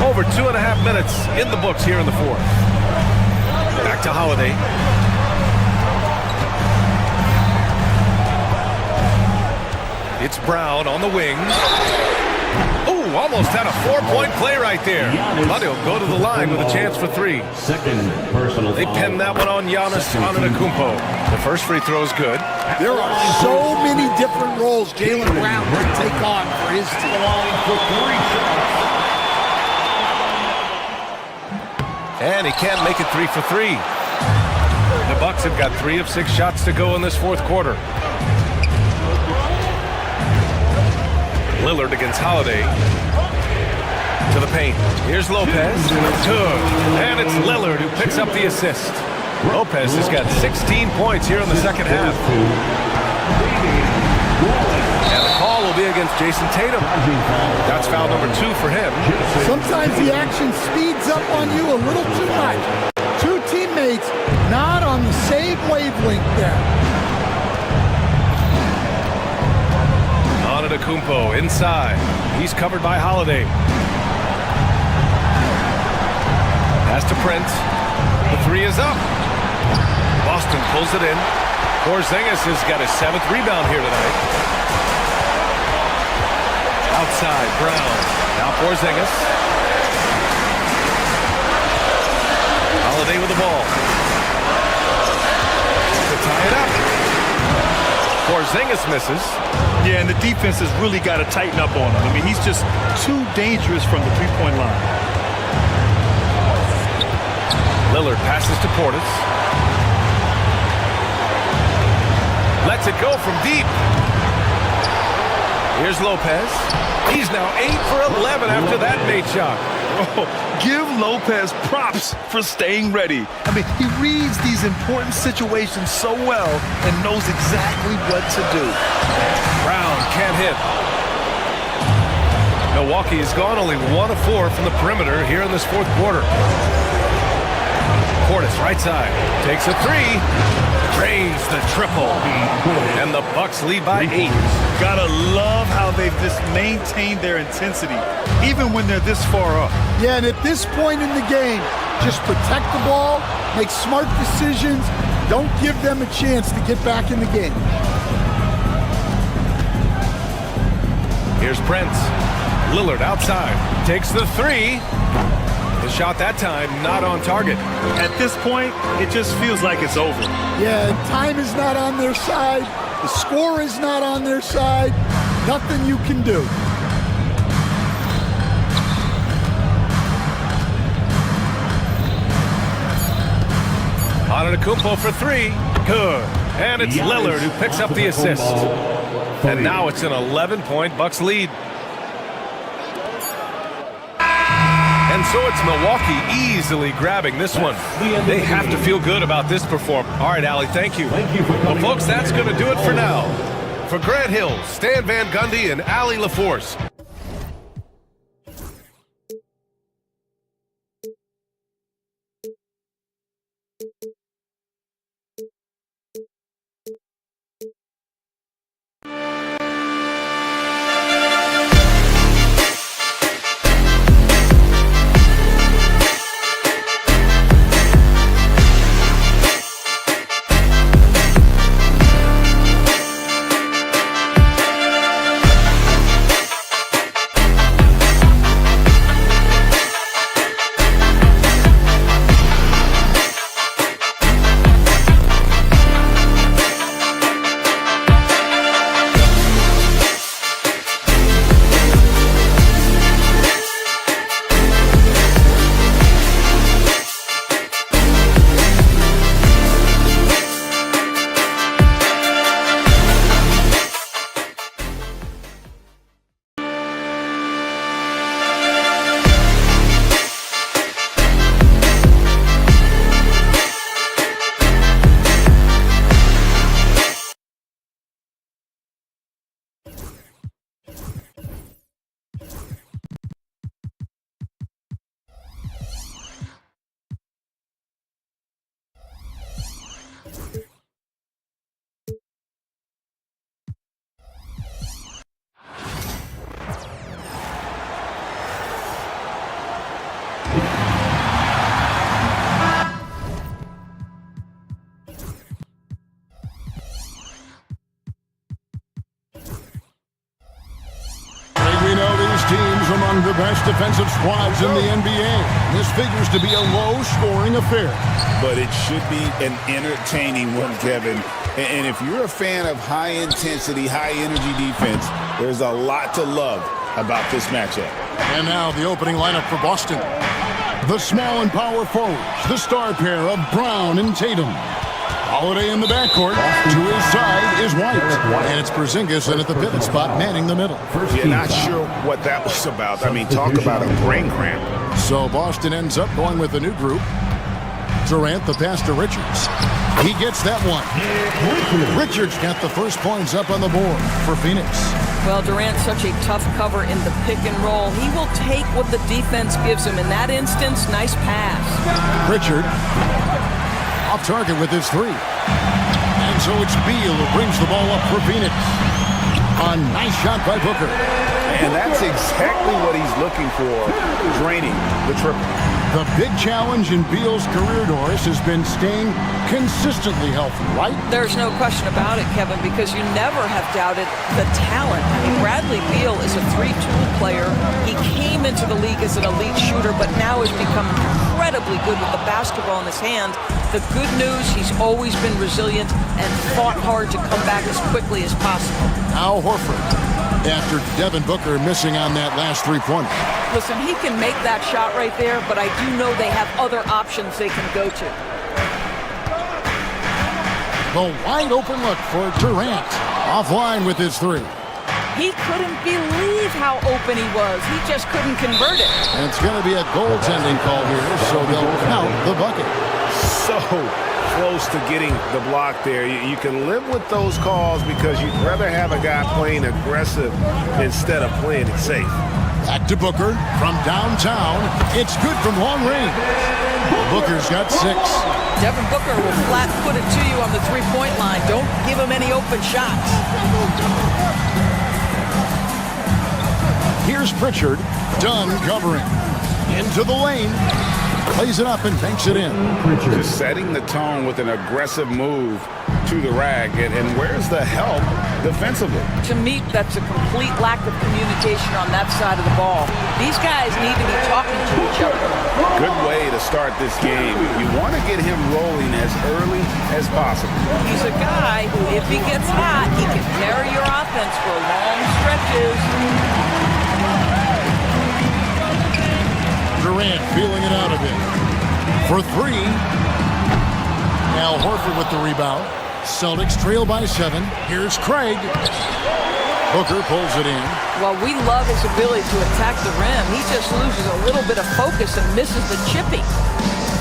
[SPEAKER 1] Over 2.5 minutes in the books here in the fourth. Back to Holiday. It's Brown on the wing. Ooh, almost had a 4-point play right there. But he'll go to the line with a chance for 3.
[SPEAKER 5] Second personal
[SPEAKER 1] They pinned that one on Giannis Antetokounmpo. The first free throw is good.
[SPEAKER 2] There are so many different roles Jaylen Brown can take on for his team.
[SPEAKER 1] And he can't make it 3 for 3. The Bucks have got 3 of 6 shots to go in this fourth quarter. Lillard against Holiday. To the paint. Here's Lopez. Good. And it's Lillard who picks up the assist. Lopez has got 16 points here in the second half. And the call will be against Jason Tatum. That's foul number 2 for him.
[SPEAKER 2] Sometimes the action speeds up on you a little too much. 2 teammates not on the same wavelength there.
[SPEAKER 1] Antetokounmpo inside. He's covered by Holiday. Pass to Prince. The 3 is up. Boston pulls it in. Porzingis has got his 7th rebound here tonight. Outside, Brown. Now Porzingis. Holiday with the ball. To tie it up. Porzingis misses.
[SPEAKER 3] Yeah, and the defense has really got to tighten up on him. I mean, he's just too dangerous from the three-point line.
[SPEAKER 1] Lillard passes to Portis. Lets it go from deep. Here's Lopez. He's now 8 for 11 after that made shot.
[SPEAKER 3] Oh, give Lopez props for staying ready. I mean, he reads these important situations so well and knows exactly what to do.
[SPEAKER 1] Brown can't hit. Milwaukee has gone only 1 of 4 from the perimeter here in this fourth quarter. Portis right side. Takes a 3. Drains the triple. And the Bucks lead by 8.
[SPEAKER 3] Gotta love how they've just maintained their intensity, even when they're this far up.
[SPEAKER 2] Yeah, and at this point in the game, just protect the ball, make smart decisions, don't give them a chance to get back in the game.
[SPEAKER 1] Here's Prince. Lillard outside. Takes the 3. The shot that time not on target.
[SPEAKER 3] At this point, it just feels like it's over.
[SPEAKER 2] Yeah, time is not on their side. The score is not on their side. Nothing you can do.
[SPEAKER 1] Antetokounmpo for 3. Good. And it's Lillard who picks up the assist. And now it's an 11-point Bucks lead. And so it's Milwaukee easily grabbing this one. They have to feel good about this performance. All right, Allie, thank you. Well, folks, that's going to do it for now. For Grant Hill, Stan Van Gundy, and Allie LaForce.
[SPEAKER 6] best defensive squads in the NBA. This figures to be a low-scoring affair.
[SPEAKER 12] But it should be an entertaining one, Kevin. And if you're a fan of high-intensity, high-energy defense, there's a lot to love about this matchup.
[SPEAKER 6] And now the opening lineup for Boston. The small and power forwards, the star pair of Brown and Tatum. Holiday in the backcourt. To his side is White. And it's Porzingis in at the pivot spot, manning the middle.
[SPEAKER 12] You're not sure what that was about. I mean, talk about a brain cramp.
[SPEAKER 6] So Boston ends up going with a new group. Durant, the pass to Richards. He gets that one. Richards got the first points up on the board for Phoenix.
[SPEAKER 9] Well, Durant's such a tough cover in the pick and roll. He will take what the defense gives him. In that instance, nice pass.
[SPEAKER 6] Richard off target with his three. And so it's Beal who brings the ball up for Phoenix. A nice shot by Booker.
[SPEAKER 12] And that's exactly what he's looking for, draining the triple.
[SPEAKER 6] The big challenge in Beal's career, Doris, has been staying consistently healthy, right?
[SPEAKER 9] There's no question about it, Kevin, because you never have doubted the talent. I mean, Bradley Beal is a three-tool player. He came into the league as an elite shooter, but now has become incredibly good with the basketball in his hand. The good news, he's always been resilient and fought hard to come back as quickly as possible.
[SPEAKER 6] Al Horford, after Devin Booker missing on that last three-pointer.
[SPEAKER 9] Listen, he can make that shot right there, but I do know they have other options they can go to.
[SPEAKER 6] The wide open look for Durant. Offline with his three.
[SPEAKER 9] He couldn't believe how open he was. He just couldn't convert it.
[SPEAKER 6] And it's going to be a goaltending call here, so they'll count the bucket.
[SPEAKER 12] So close to getting the block there. You can live with those calls because you'd rather have a guy playing aggressive instead of playing it safe.
[SPEAKER 6] Back to Booker from downtown. It's good from long range. Booker's got 6.
[SPEAKER 9] Devin Booker will flat put it to you on the three-point line. Don't give him any open shots.
[SPEAKER 6] Here's Pritchard, done covering. Into the lane. Plays it up and banks it in.
[SPEAKER 12] Just setting the tone with an aggressive move to the rack. And where's the help defensively?
[SPEAKER 9] To me, that's a complete lack of communication on that side of the ball. These guys need to be talking to each other.
[SPEAKER 12] Good way to start this game. You want to get him rolling as early as possible.
[SPEAKER 9] He's a guy who, if he gets hot, he can carry your offense for long stretches.
[SPEAKER 6] Durant feeling it out a bit. For 3. Al Horford with the rebound. Celtics trail by 7. Here's Craig. Booker pulls it in.
[SPEAKER 9] Well, we love his ability to attack the rim. He just loses a little bit of focus and misses the chippy.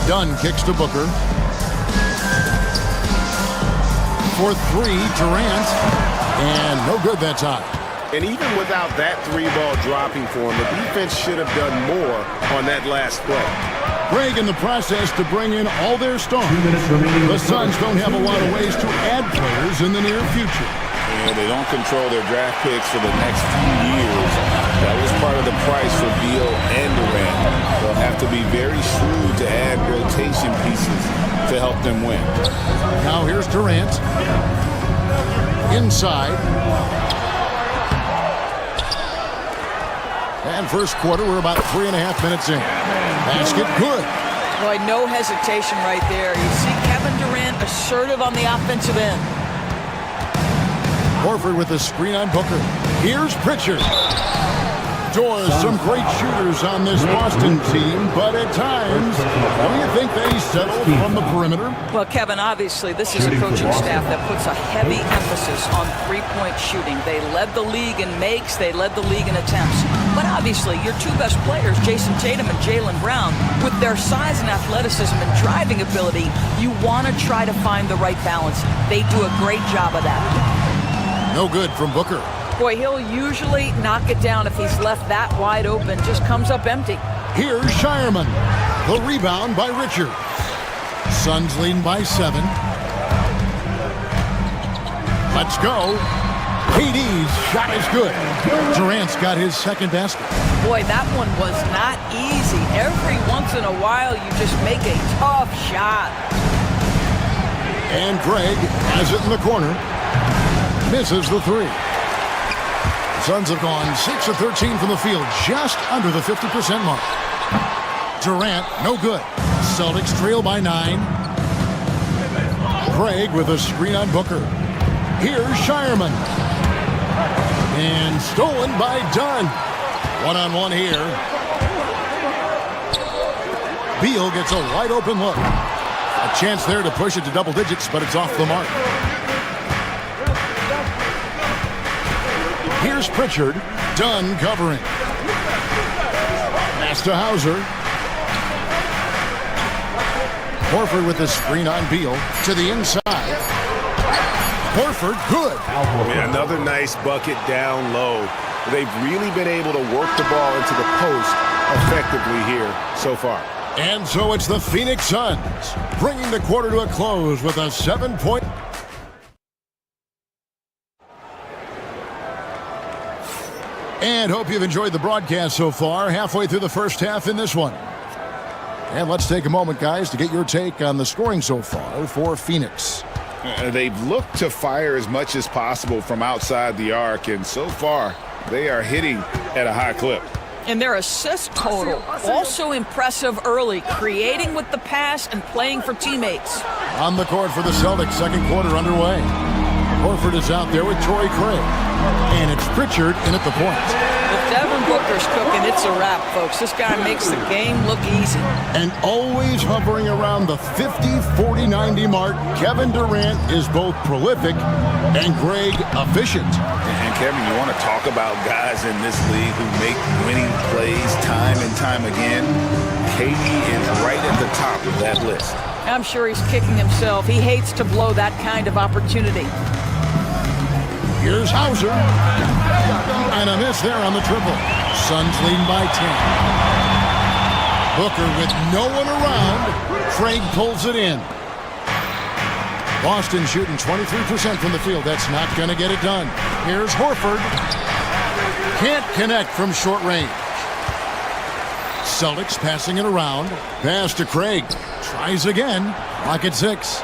[SPEAKER 6] Dunn kicks to Booker. For 3, Durant. And no good that time.
[SPEAKER 12] And even without that 3-ball dropping for him, the defense should have done more on that last play.
[SPEAKER 6] Craig in the process to bring in all their stars. The Suns don't have a lot of ways to add players in the near future.
[SPEAKER 12] And they don't control their draft picks for the next few years. That was part of the price for Beal and Durant. They'll have to be very shrewd to add rotation pieces to help them win.
[SPEAKER 6] Now here's Durant. Inside. And first quarter, we're about 3.5 minutes in. Basket good.
[SPEAKER 9] Boy, no hesitation right there. You see Kevin Durant assertive on the offensive end.
[SPEAKER 6] Horford with the screen on Booker. Here's Pritchard. Doors, some great shooters on this Boston team, but at times, don't you think they settle from the perimeter?
[SPEAKER 9] Well, Kevin, obviously, this is a coaching staff that puts a heavy emphasis on three-point shooting. They led the league in makes, they led the league in attempts. But obviously, your two best players, Jason Tatum and Jaylen Brown, with their size and athleticism and driving ability, you want to try to find the right balance. They do a great job of that.
[SPEAKER 6] No good from Booker.
[SPEAKER 9] Boy, he'll usually knock it down if he's left that wide open. Just comes up empty.
[SPEAKER 6] Here's Shireman. The rebound by Richard. Suns leading by 7. Let's go. KD's shot is good. Durant's got his second basket.
[SPEAKER 9] Boy, that one was not easy. Every once in a while, you just make a tough shot.
[SPEAKER 6] And Greg has it in the corner. Misses the 3. Suns have gone 6 of 13 from the field, just under the 50% mark. Durant, no good. Celtics trail by 9. Craig with a screen on Booker. Here's Shireman. And stolen by Dunn. One-on-one here. Beal gets a wide open look. A chance there to push it to double digits, but it's off the mark. Here's Pritchard. Dunn covering. Pass to Hauser. Horford with the screen on Beal to the inside. Horford, good.
[SPEAKER 12] Yeah, another nice bucket down low. They've really been able to work the ball into the post effectively here so far.
[SPEAKER 6] And so it's the Phoenix Suns bringing the quarter to a close with a 7-point. And hope you've enjoyed the broadcast so far. Halfway through the first half in this one. And let's take a moment, guys, to get your take on the scoring so far for Phoenix.
[SPEAKER 12] They've looked to fire as much as possible from outside the arc, and so far they are hitting at a high clip.
[SPEAKER 9] And their assist total, also impressive early, creating with the pass and playing for teammates.
[SPEAKER 6] On the court for the Celtics, second quarter underway. Horford is out there with Torrey Craig. And it's Pritchard in at the point.
[SPEAKER 9] If Devin Booker's cooking, it's a wrap, folks. This guy makes the game look easy.
[SPEAKER 6] And always hovering around the 50, 40, 90 mark, Kevin Durant is both prolific and Greg efficient.
[SPEAKER 12] And Kevin, you want to talk about guys in this league who make winning plays time and time again? KD is right at the top of that list.
[SPEAKER 9] I'm sure he's kicking himself. He hates to blow that kind of opportunity.
[SPEAKER 6] Here's Hauser. And a miss there on the triple. Suns leading by 10. Booker with no one around. Craig pulls it in. Boston shooting 23% from the field. That's not going to get it done. Here's Horford. Can't connect from short range. Celtics passing it around. Pass to Craig. Tries again. Clock at 6.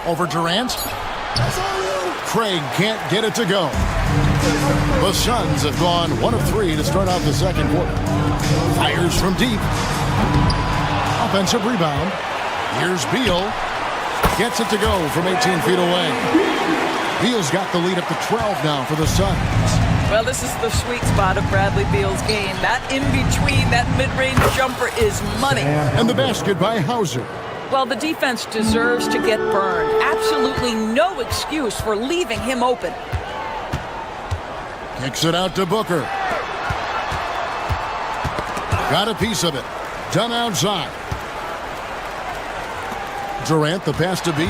[SPEAKER 6] Over Durant. Craig can't get it to go. The Suns have gone 1 of 3 to start out the second quarter. Fires from deep. Offensive rebound. Here's Beal. Gets it to go from 18 feet away. Beal's got the lead up to 12 now for the Suns.
[SPEAKER 9] Well, this is the sweet spot of Bradley Beal's game. That in-between, that mid-range jumper is money.
[SPEAKER 6] And the basket by Hauser.
[SPEAKER 9] Well, the defense deserves to get burned. Absolutely no excuse for leaving him open.
[SPEAKER 6] Kicks it out to Booker. Got a piece of it. Done outside. Durant, the pass to Beal.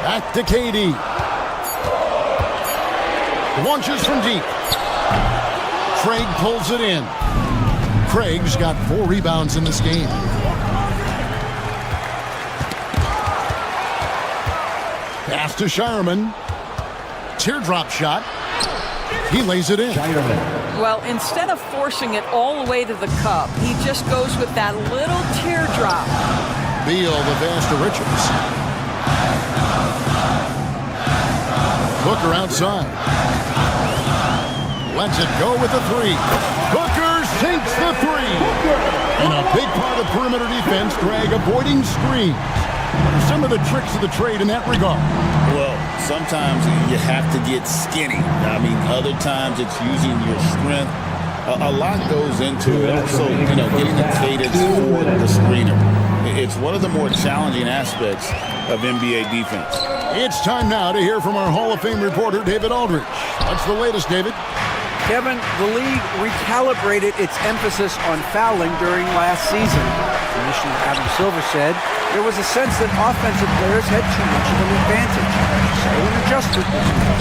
[SPEAKER 6] Back to KD. Launches from deep. Craig pulls it in. Craig's got 4 rebounds in this game. Pass to Shireman. Teardrop shot. He lays it in.
[SPEAKER 9] Well, instead of forcing it all the way to the cup, he just goes with that little teardrop.
[SPEAKER 6] Beal, the pass to Richards. Booker outside. Lets it go with the 3. Booker sinks the 3. And a big part of perimeter defense, Greg, avoiding screens. Some of the tricks of the trade in that regard.
[SPEAKER 7] Well, sometimes you have to get skinny. I mean, other times it's using your strength. A lot goes into it. Also, getting the cadence for the screener. It's one of the more challenging aspects of NBA defense.
[SPEAKER 6] It's time now to hear from our Hall of Fame reporter, David Aldridge. What's the latest, David?
[SPEAKER 8] Kevin, the league recalibrated its emphasis on fouling during last season. Commissioner Adam Silver said there was a sense that offensive players had too much of an advantage. So an adjustment was made.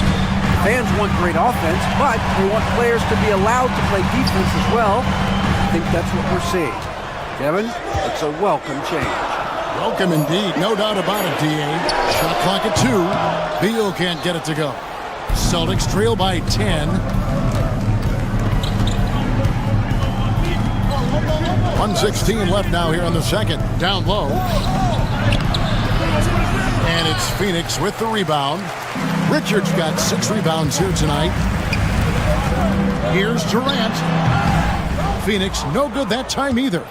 [SPEAKER 8] Fans want great offense, but they want players to be allowed to play defense as well. I think that's what we're seeing. Kevin, it's a welcome change.
[SPEAKER 6] Welcome indeed, no doubt about it, D.A. Shot clock at 2. Beal can't get it to go. Celtics trail by 10. 1:16 left now here on the second. Down low. And it's Phoenix with the rebound. Richards got 6 rebounds here tonight. Here's Durant. Phoenix, no good that time either.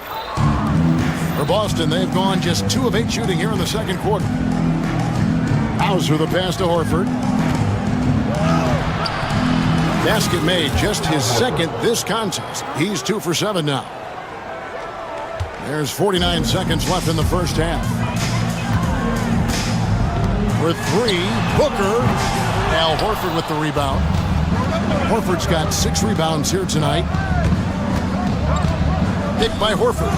[SPEAKER 6] For Boston, they've gone just 2 of 8 shooting here in the second quarter. Hauser the pass to Horford. Basket made, just his second this contest. He's 2 for 7 now. There's 49 seconds left in the first half. For 3, Booker. Al Horford with the rebound. Horford's got 6 rebounds here tonight. Picked by Horford.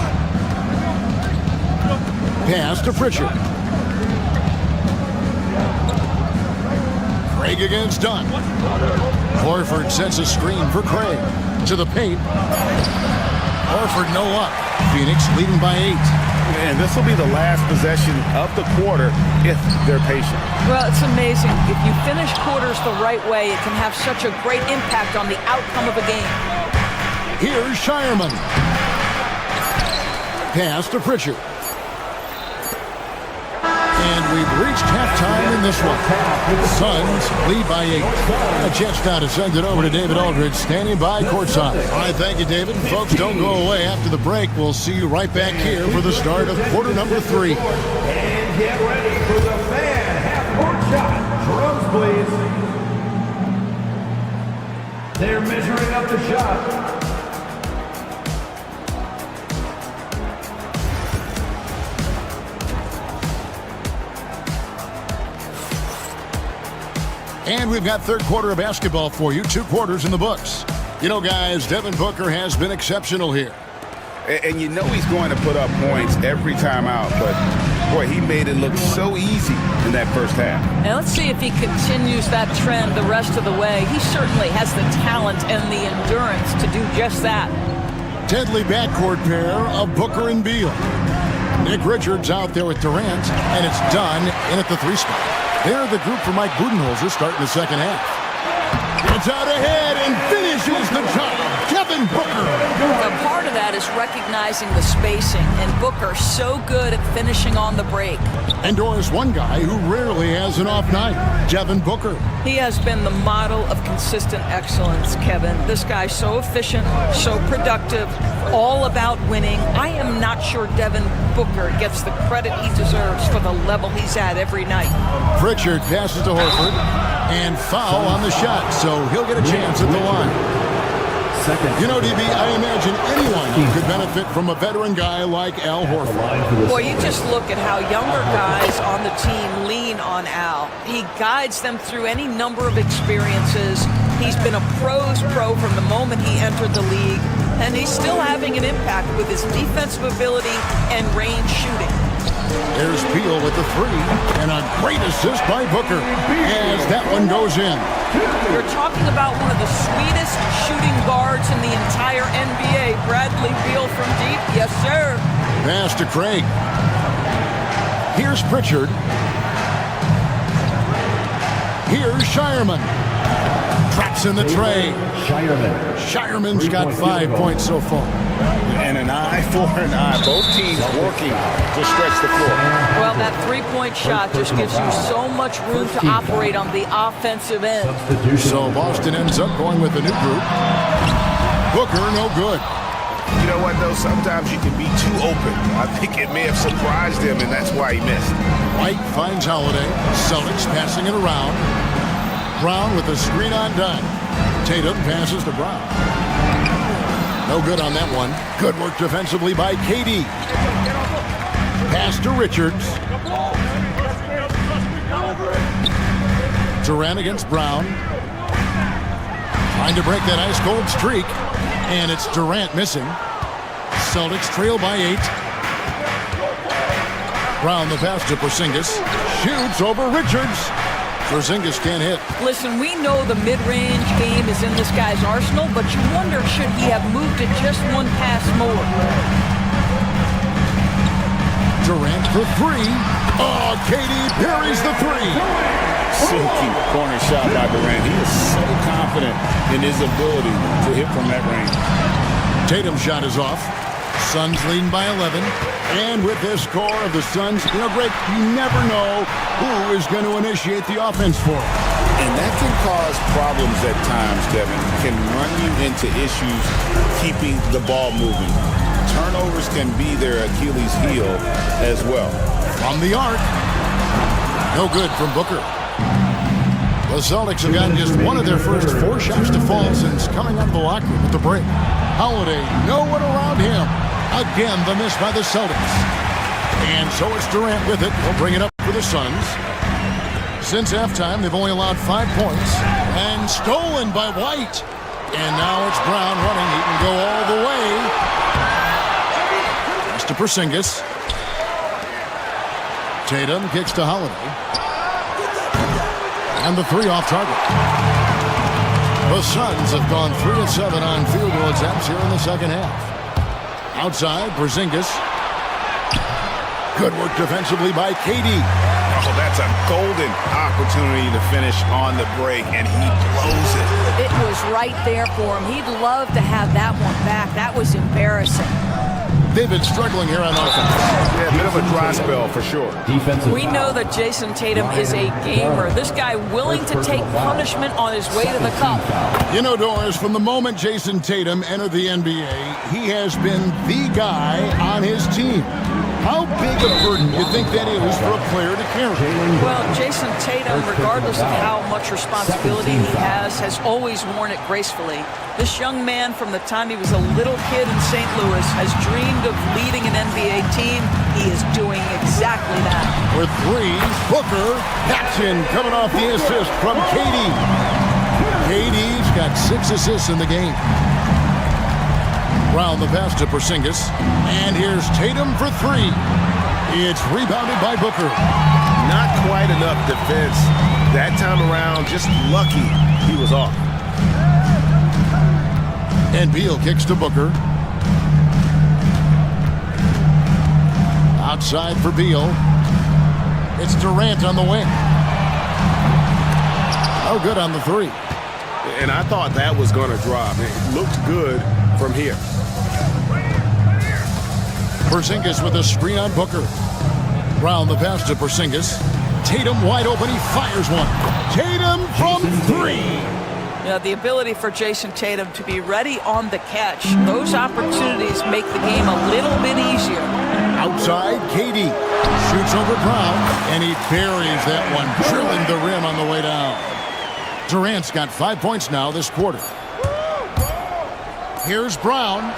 [SPEAKER 6] Pass to Pritchard. Craig against Dunn. Horford sets a screen for Craig. To the paint. Horford no luck. Phoenix leading by 8.
[SPEAKER 12] And this will be the last possession of the quarter if they're patient.
[SPEAKER 9] Well, it's amazing. If you finish quarters the right way, it can have such a great impact on the outcome of a game.
[SPEAKER 6] Here's Shireman. Pass to Pritchard. And we've reached halftime in this one. Suns lead by 8. A Jets now to send it over to David Aldridge, standing by courtside. All right, thank you, David. Folks, don't go away. After the break, we'll see you right back here for the start of quarter number 3.
[SPEAKER 5] And get ready for the fan half-court shot. Drums, please. They're measuring up the shot.
[SPEAKER 6] And we've got third quarter of basketball for you. 2 quarters in the books. You know, guys, Devin Booker has been exceptional here.
[SPEAKER 12] And you know he's going to put up points every time out, but boy, he made it look so easy in that first half.
[SPEAKER 9] And let's see if he continues that trend the rest of the way. He certainly has the talent and the endurance to do just that.
[SPEAKER 6] Deadly backcourt pair of Booker and Beal. Nick Richards out there with Durant, and it's done in at the 3 spot. They're the group for Mike Budenholzer starting the second half. Gets out ahead and finishes the job. Devin Booker.
[SPEAKER 9] A part of that is recognizing the spacing, and Booker so good at finishing on the break.
[SPEAKER 6] And Doris, one guy who rarely has an off night, Devin Booker.
[SPEAKER 9] He has been the model of consistent excellence, Kevin. This guy's so efficient, so productive, all about winning. I am not sure Devin Booker gets the credit he deserves for the level he's at every night.
[SPEAKER 6] Pritchard passes to Horford, and foul on the shot, so he'll get a chance at the line. You know, DB, I imagine anyone could benefit from a veteran guy like Al Horford.
[SPEAKER 9] Boy, you just look at how younger guys on the team lean on Al. He guides them through any number of experiences. He's been a pro's pro from the moment he entered the league, and he's still having an impact with his defensive ability and range shooting.
[SPEAKER 6] There's Beal with the 3, and a great assist by Booker as that one goes in.
[SPEAKER 9] You're talking about one of the sweetest shooting guards in the entire NBA. Bradley Beal from deep. Yes, sir.
[SPEAKER 6] Pass to Craig. Here's Pritchard. Here's Shireman. Traps in the tray. Shireman's got 5 points so far.
[SPEAKER 12] And an eye for an eye. Both teams working to stretch the floor.
[SPEAKER 9] Well, that 3-point shot just gives you so much room to operate on the offensive end.
[SPEAKER 6] So Boston ends up going with a new group. Booker, no good.
[SPEAKER 12] You know what, though? Sometimes you can be too open. I think it may have surprised him, and that's why he missed.
[SPEAKER 6] White finds Holiday. Celtics passing it around. Brown with a screen on Dunn. Tatum passes to Brown. No good on that one. Good work defensively by KD. Pass to Richards. Durant against Brown. Trying to break that ice-cold streak. And it's Durant missing. Celtics trail by 8. Brown the pass to Porzingis. Shoots over Richards. Porzingis can't hit.
[SPEAKER 9] Listen, we know the mid-range game is in this guy's arsenal, but you wonder, should he have moved it just one pass more?
[SPEAKER 6] Durant for 3. Oh, KD parries the 3.
[SPEAKER 12] Silky corner shot by Durant. He is so confident in his ability to hit from that range.
[SPEAKER 6] Tatum's shot is off. Suns leading by 11. And with this score of the Suns, Greg, you never know who is going to initiate the offense for them.
[SPEAKER 7] And that can cause problems at times, Kevin. Can run you into issues keeping the ball moving. Turnovers can be their Achilles heel as well.
[SPEAKER 6] From the arc. No good from Booker. The Celtics have gotten just one of their first 4 shots to fall since coming out of the locker room at the break. Holiday, no one around him. Again, the miss by the Celtics. And so it's Durant with it. He'll bring it up for the Suns. Since halftime, they've only allowed 5 points. And stolen by White. And now it's Brown running. He can go all the way. Pass to Porzingis. Tatum kicks to Holiday. And the 3 off target. The Suns have gone 3 of 7 on field goal attempts here in the second half. Outside, Porzingis. Good work defensively by KD.
[SPEAKER 12] Oh, that's a golden opportunity to finish on the break, and he blows it.
[SPEAKER 9] It was right there for him. He'd love to have that one back. That was embarrassing.
[SPEAKER 6] They've been struggling here on offense.
[SPEAKER 12] Yeah, a bit of a dry spell for sure.
[SPEAKER 9] We know that Jason Tatum is a gamer. This guy willing to take punishment on his way to the cup.
[SPEAKER 6] Doris, from the moment Jason Tatum entered the NBA, he has been the guy on his team. How big a burden do you think that is for a player to carry?
[SPEAKER 9] Well, Jason Tatum, regardless of how much responsibility he has always worn it gracefully. This young man, from the time he was a little kid in St. Louis, has dreamed of leading an NBA team. He is doing exactly that.
[SPEAKER 6] With 3, Booker, Jackson coming off the assist from KD. KD's got 6 assists in the game. Round the pass to Porzingis. And here's Tatum for 3. It's rebounded by Booker.
[SPEAKER 12] Not quite enough defense that time around. Just lucky he was off.
[SPEAKER 6] And Beal kicks to Booker. Outside for Beal. It's Durant on the wing. Oh, good on the 3.
[SPEAKER 12] And I thought that was going to drop. It looked good from here.
[SPEAKER 6] Porzingis with a screen on Booker. Round the pass to Porzingis. Tatum wide open. He fires one. Tatum from 3.
[SPEAKER 9] The ability for Jason Tatum to be ready on the catch. Those opportunities make the game a little bit easier.
[SPEAKER 6] Outside, KD shoots over Brown, and he buries that one, drilling the rim on the way down. Durant's got 5 points now this quarter. Here's Brown.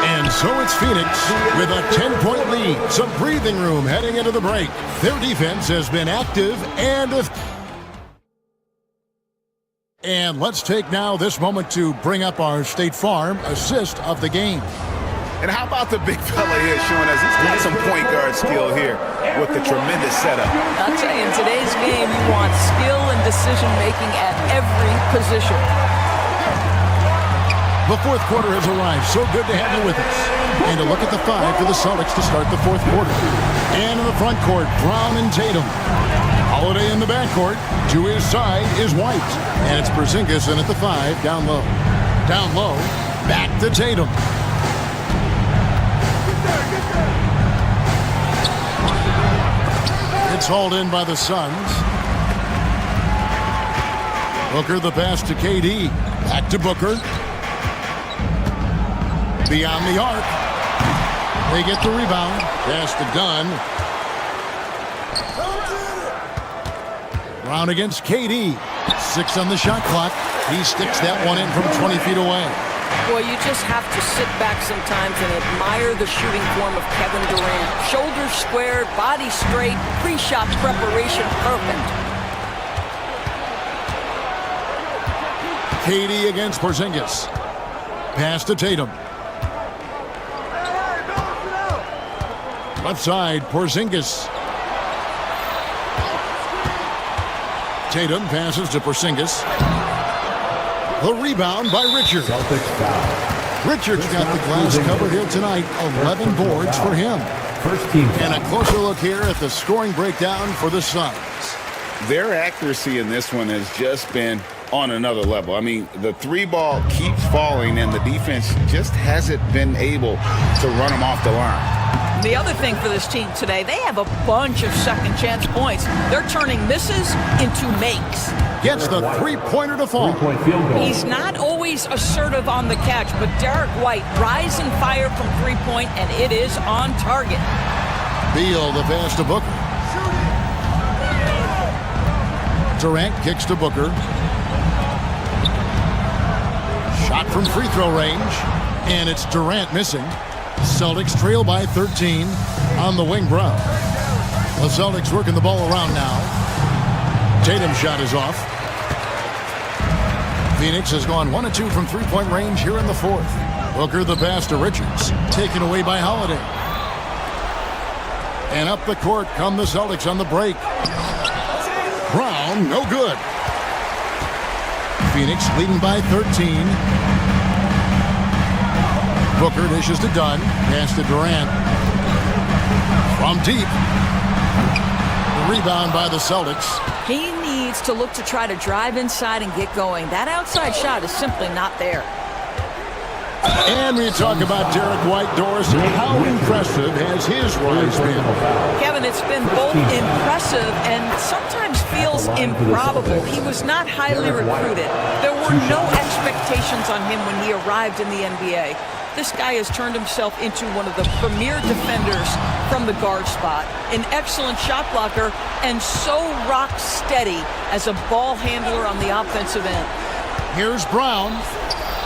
[SPEAKER 6] And so it's Phoenix with a 10-point lead. Some breathing room heading into the break. Their defense has been active and let's take now this moment to bring up our State Farm assist of the game.
[SPEAKER 12] And how about the big fella here showing us he's got some point guard skill here with the tremendous setup.
[SPEAKER 9] I'll tell you, in today's game, you want skill and decision-making at every position.
[SPEAKER 6] The fourth quarter has arrived. So good to have you with us. And a look at the 5 for the Celtics to start the fourth quarter. And in the front court, Brown and Tatum. Holiday in the backcourt. To his side is White. And it's Porzingis in at the 5, down low. Down low, back to Tatum. It's hauled in by the Suns. Booker the pass to KD. Back to Booker. Beyond the arc. They get the rebound. Pass to Dunn. Brown against KD. 6 on the shot clock. He sticks that one in from 20 feet away.
[SPEAKER 9] Boy, you just have to sit back sometimes and admire the shooting form of Kevin Durant. Shoulders squared, body straight, pre-shot preparation perfect.
[SPEAKER 6] KD against Porzingis. Pass to Tatum. Left side, Porzingis. Tatum passes to Porzingis. The rebound by Richard. Richard's got the glass covered here tonight. 11 boards for him.
[SPEAKER 5] First team.
[SPEAKER 6] And a closer look here at the scoring breakdown for the Suns.
[SPEAKER 7] Their accuracy in this one has just been on another level. I mean, the three ball keeps falling, and the defense just hasn't been able to run them off the line.
[SPEAKER 9] The other thing for this team today, they have a bunch of second chance points. They're turning misses into makes.
[SPEAKER 6] Gets the three-pointer to fall.
[SPEAKER 9] He's not always assertive on the catch, but Derek White rising fire from three-point, and it is on target.
[SPEAKER 6] Beal the pass to Booker. Durant kicks to Booker. Shot from free throw range, and it's Durant missing. Celtics trail by 13 on the wing. Brown. The Celtics working the ball around now. Tatum's shot is off. Phoenix has gone 1 of 2 from three-point range here in the fourth. Booker the pass to Richards, taken away by Holiday. And up the court come the Celtics on the break. Brown, no good. Phoenix leading by 13. Booker dishes to Dunn. Pass to Durant. From deep. The rebound by the Celtics.
[SPEAKER 9] He needs to look to try to drive inside and get going. That outside shot is simply not there.
[SPEAKER 6] And we talk about Derek White, Doris. How impressive has his rise been?
[SPEAKER 9] Kevin, it's been both impressive and sometimes feels improbable. He was not highly recruited. There were no expectations on him when he arrived in the NBA. This guy has turned himself into one of the premier defenders from the guard spot, an excellent shot blocker, and so rock steady as a ball handler on the offensive end.
[SPEAKER 6] Here's Brown.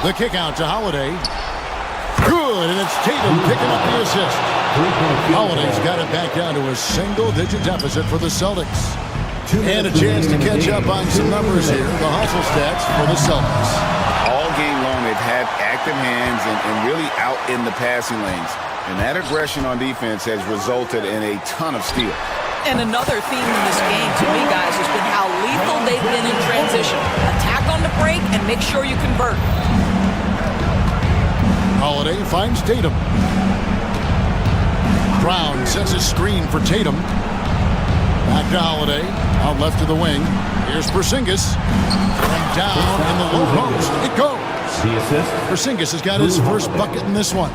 [SPEAKER 6] The kick out to Holiday. Good, and it's Tatum picking up the assist. Holiday's got it back down to a single-digit deficit for the Celtics. And a chance to catch up on some numbers here. The hustle stats for the Celtics.
[SPEAKER 7] All game long, they've had active hands and really out in the passing lanes. And that aggression on defense has resulted in a ton of steals.
[SPEAKER 9] And another theme in this game to me, guys, has been how lethal they've been in transition. Attack on the break and make sure you convert.
[SPEAKER 6] Holiday finds Tatum. Brown sets a screen for Tatum. Back to Holiday. Out left to the wing. Here's Porzingis. From down in the low post. It goes. Porzingis has got his first bucket in this one.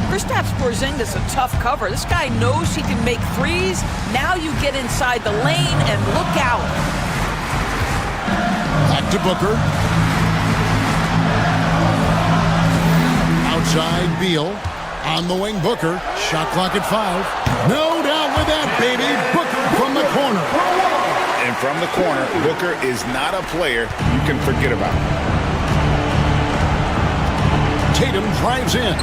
[SPEAKER 9] Kristaps Porzingis a tough cover. This guy knows he can make threes. Now you get inside the lane and look out.
[SPEAKER 6] Back to Booker. Outside Beal. On the wing, Booker. Shot clock at 5. No doubt with that, baby. Booker from the corner.
[SPEAKER 7] And from the corner, Booker is not a player you can forget about.
[SPEAKER 6] Tatum drives in.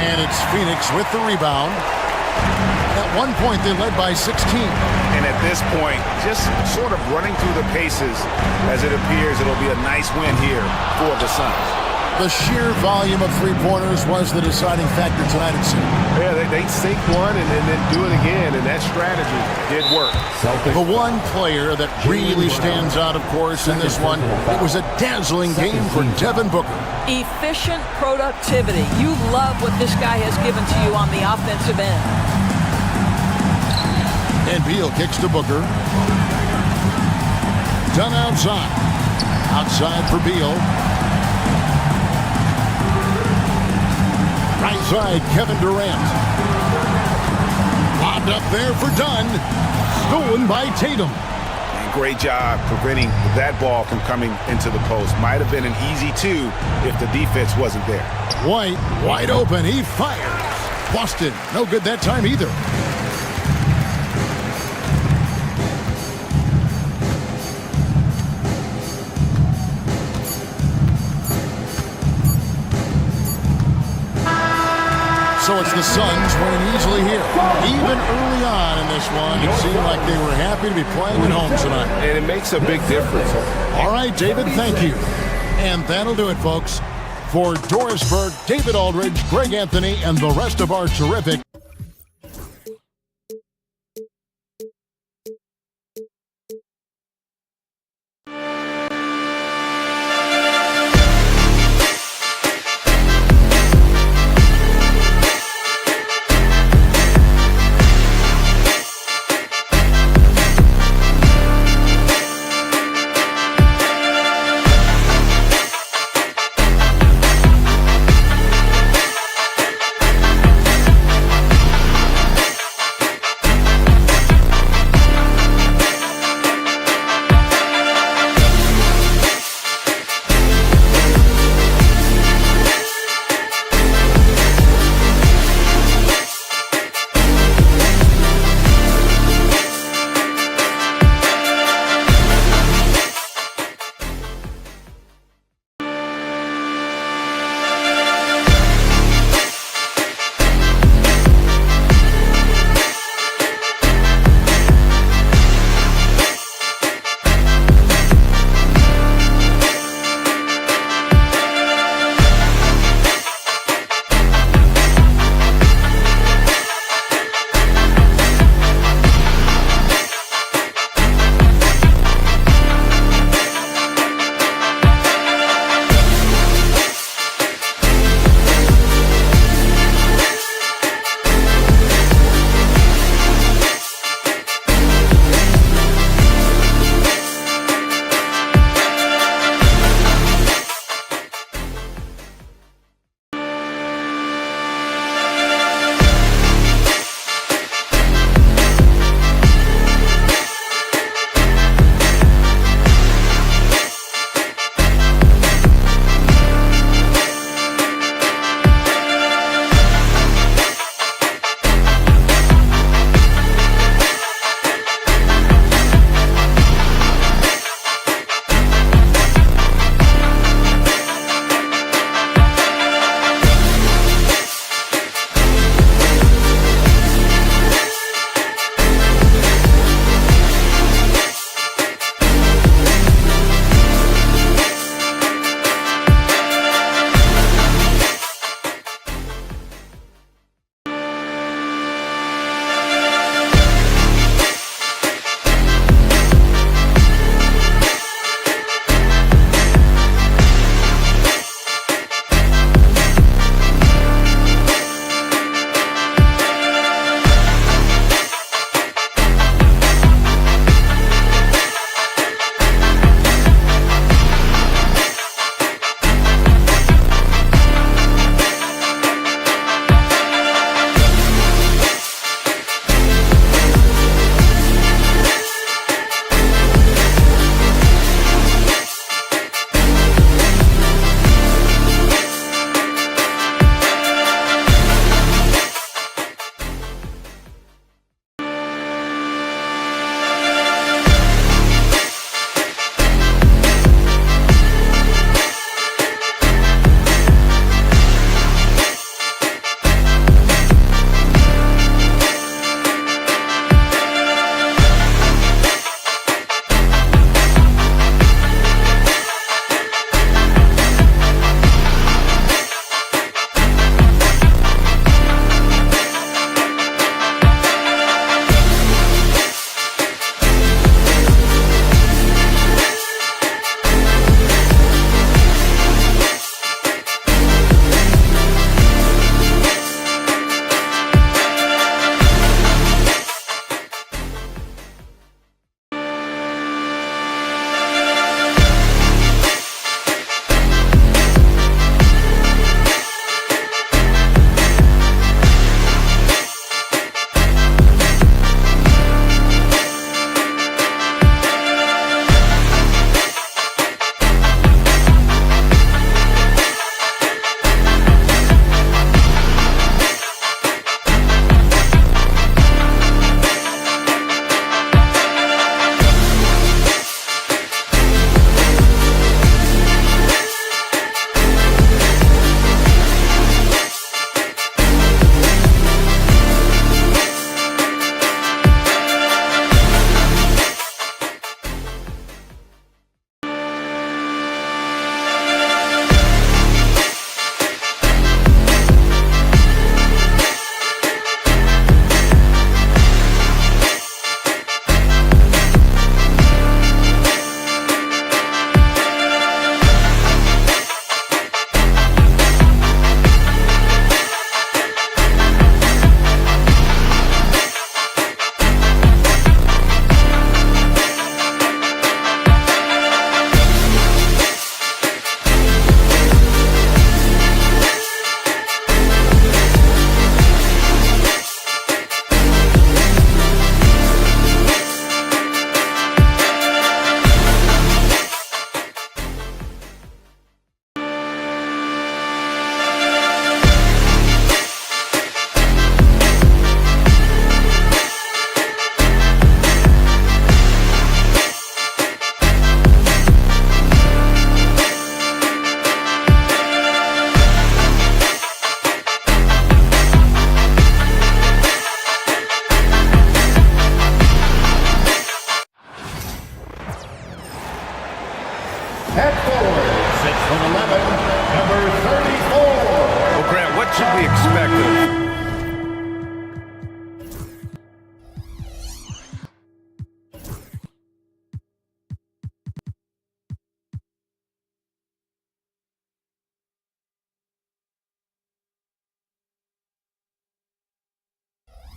[SPEAKER 6] And it's Phoenix with the rebound. At one point, they led by 16.
[SPEAKER 12] And at this point, just sort of running through the paces, as it appears it'll be a nice win here for the Suns.
[SPEAKER 6] The sheer volume of three-pointers was the deciding factor tonight, it seemed.
[SPEAKER 12] Yeah, they sink one and then do it again, and that strategy did work.
[SPEAKER 6] The one player that really stands out, of course, in this one, it was a dazzling game for Devin Booker.
[SPEAKER 9] Efficient productivity. You love what this guy has given to you on the offensive end.
[SPEAKER 6] And Beal kicks to Booker. Done outside. Outside for Beal. Right side, Kevin Durant. Lobbed up there for Dunn. Stolen by Tatum.
[SPEAKER 12] And great job preventing that ball from coming into the post. Might have been an easy 2 if the defense wasn't there.
[SPEAKER 6] White, wide open. He fires. Boston, no good that time either. So it's the Suns winning easily here. Even early on in this one, it seemed like they were happy to be playing at home tonight.
[SPEAKER 12] And it makes a big difference.
[SPEAKER 6] All right, David, thank you. And that'll do it, folks. For Doris Burke, David Aldridge, Greg Anthony, and the rest of our terrific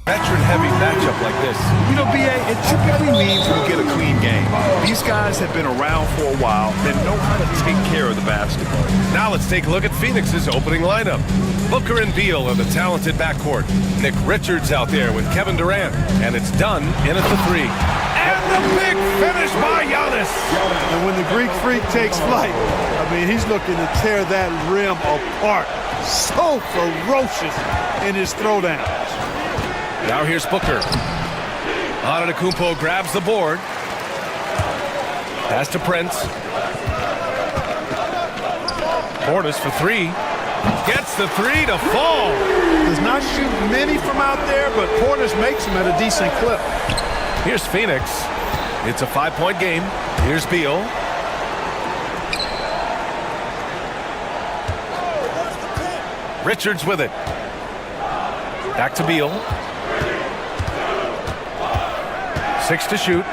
[SPEAKER 1] veteran-heavy matchup like this?
[SPEAKER 3] You know, B.A., it typically means we get a clean game. These guys have been around for a while. They know how to take care of the basketball.
[SPEAKER 1] Now let's take a look at Phoenix's opening lineup. Booker and Beal are the talented backcourt. Nick Richards out there with Kevin Durant. And it's done in at the 3. And the big finish by Giannis.
[SPEAKER 14] And when the Greek Freak takes flight, I mean, he's looking to tear that rim apart. So ferocious in his throwdowns.
[SPEAKER 1] Now here's Booker. Antetokounmpo grabs the board. Pass to Prince. Portis for 3. Gets the 3 to fall.
[SPEAKER 14] Does not shoot many from out there, but Portis makes them at a decent clip.
[SPEAKER 1] Here's Phoenix. It's a 5-point game. Here's Beal. Richards with it. Back to Beal. 6 to shoot.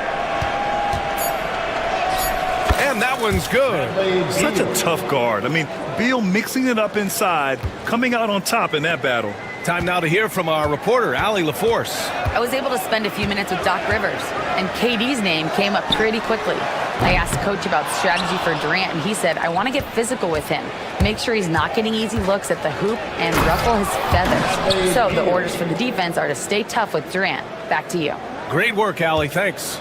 [SPEAKER 1] And that one's good.
[SPEAKER 3] Such a tough guard. I mean, Beal mixing it up inside, coming out on top in that battle.
[SPEAKER 1] Time now to hear from our reporter, Allie LaForce.
[SPEAKER 4] I was able to spend a few minutes with Doc Rivers, and KD's name came up pretty quickly. I asked Coach about strategy for Durant, and he said, I want to get physical with him. Make sure he's not getting easy looks at the hoop and ruffle his feathers. So the orders for the defense are to stay tough with Durant. Back to you.
[SPEAKER 1] Great work, Allie. Thanks.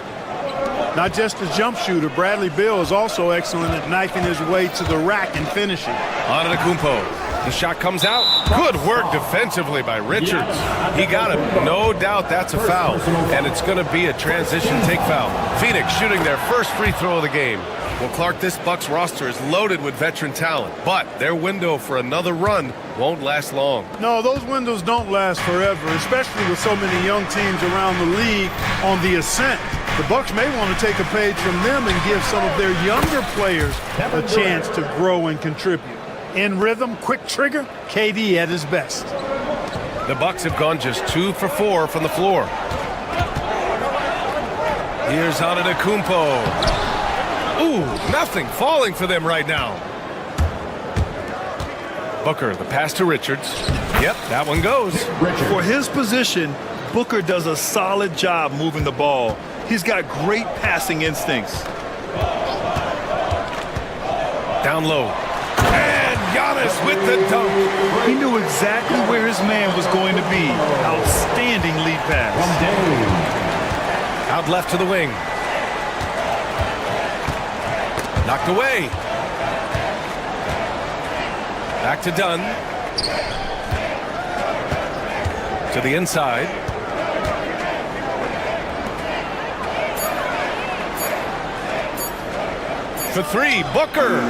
[SPEAKER 14] Not just a jump shooter, Bradley Beal is also excellent at knifing his way to the rack and finishing.
[SPEAKER 1] Antetokounmpo. The shot comes out. Good work defensively by Richards. He got it. No doubt that's a foul. And it's going to be a transition take foul. Phoenix shooting their first free throw of the game. Well, Clark, this Bucks roster is loaded with veteran talent. But their window for another run won't last long.
[SPEAKER 14] No, those windows don't last forever, especially with so many young teams around the league on the ascent. The Bucks may want to take a page from them and give some of their younger players a chance to grow and contribute. In rhythm, quick trigger, KD at his best.
[SPEAKER 1] The Bucks have gone just 2 for 4 from the floor. Here's Antetokounmpo. Ooh, nothing falling for them right now. Booker, the pass to Richards. Yep, that one goes.
[SPEAKER 3] For his position, Booker does a solid job moving the ball. He's got great passing instincts.
[SPEAKER 1] Down low. And Giannis with the dunk.
[SPEAKER 3] He knew exactly where his man was going to be. Outstanding lead pass.
[SPEAKER 1] Out left to the wing. Knocked away. Back to Dunn. To the inside. For 3, Booker.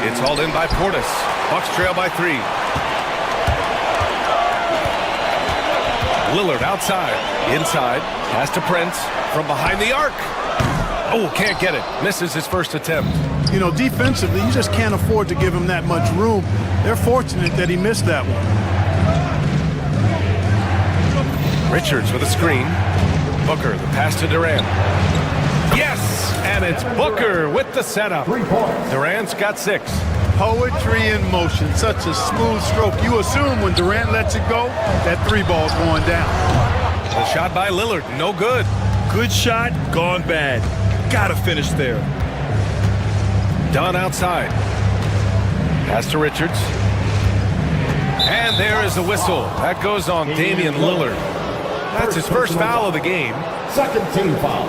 [SPEAKER 1] It's hauled in by Portis. Bucks trail by 3. Lillard outside. Inside. Pass to Prince. From behind the arc. Oh, can't get it. Misses his first attempt.
[SPEAKER 14] You know, defensively, you just can't afford to give him that much room. They're fortunate that he missed that one.
[SPEAKER 1] Richards with a screen. Booker, the pass to Durant. Yes! And it's Booker with the setup. Durant's got 6.
[SPEAKER 14] Poetry in motion. Such a smooth stroke. You assume when Durant lets it go, that 3 ball's going down.
[SPEAKER 1] The shot by Lillard, no good.
[SPEAKER 3] Good shot, gone bad. Gotta finish there.
[SPEAKER 1] Dunn outside. Pass to Richards. And there is the whistle. That goes on Damian Lillard. That's his first foul of the game.
[SPEAKER 5] Second team foul.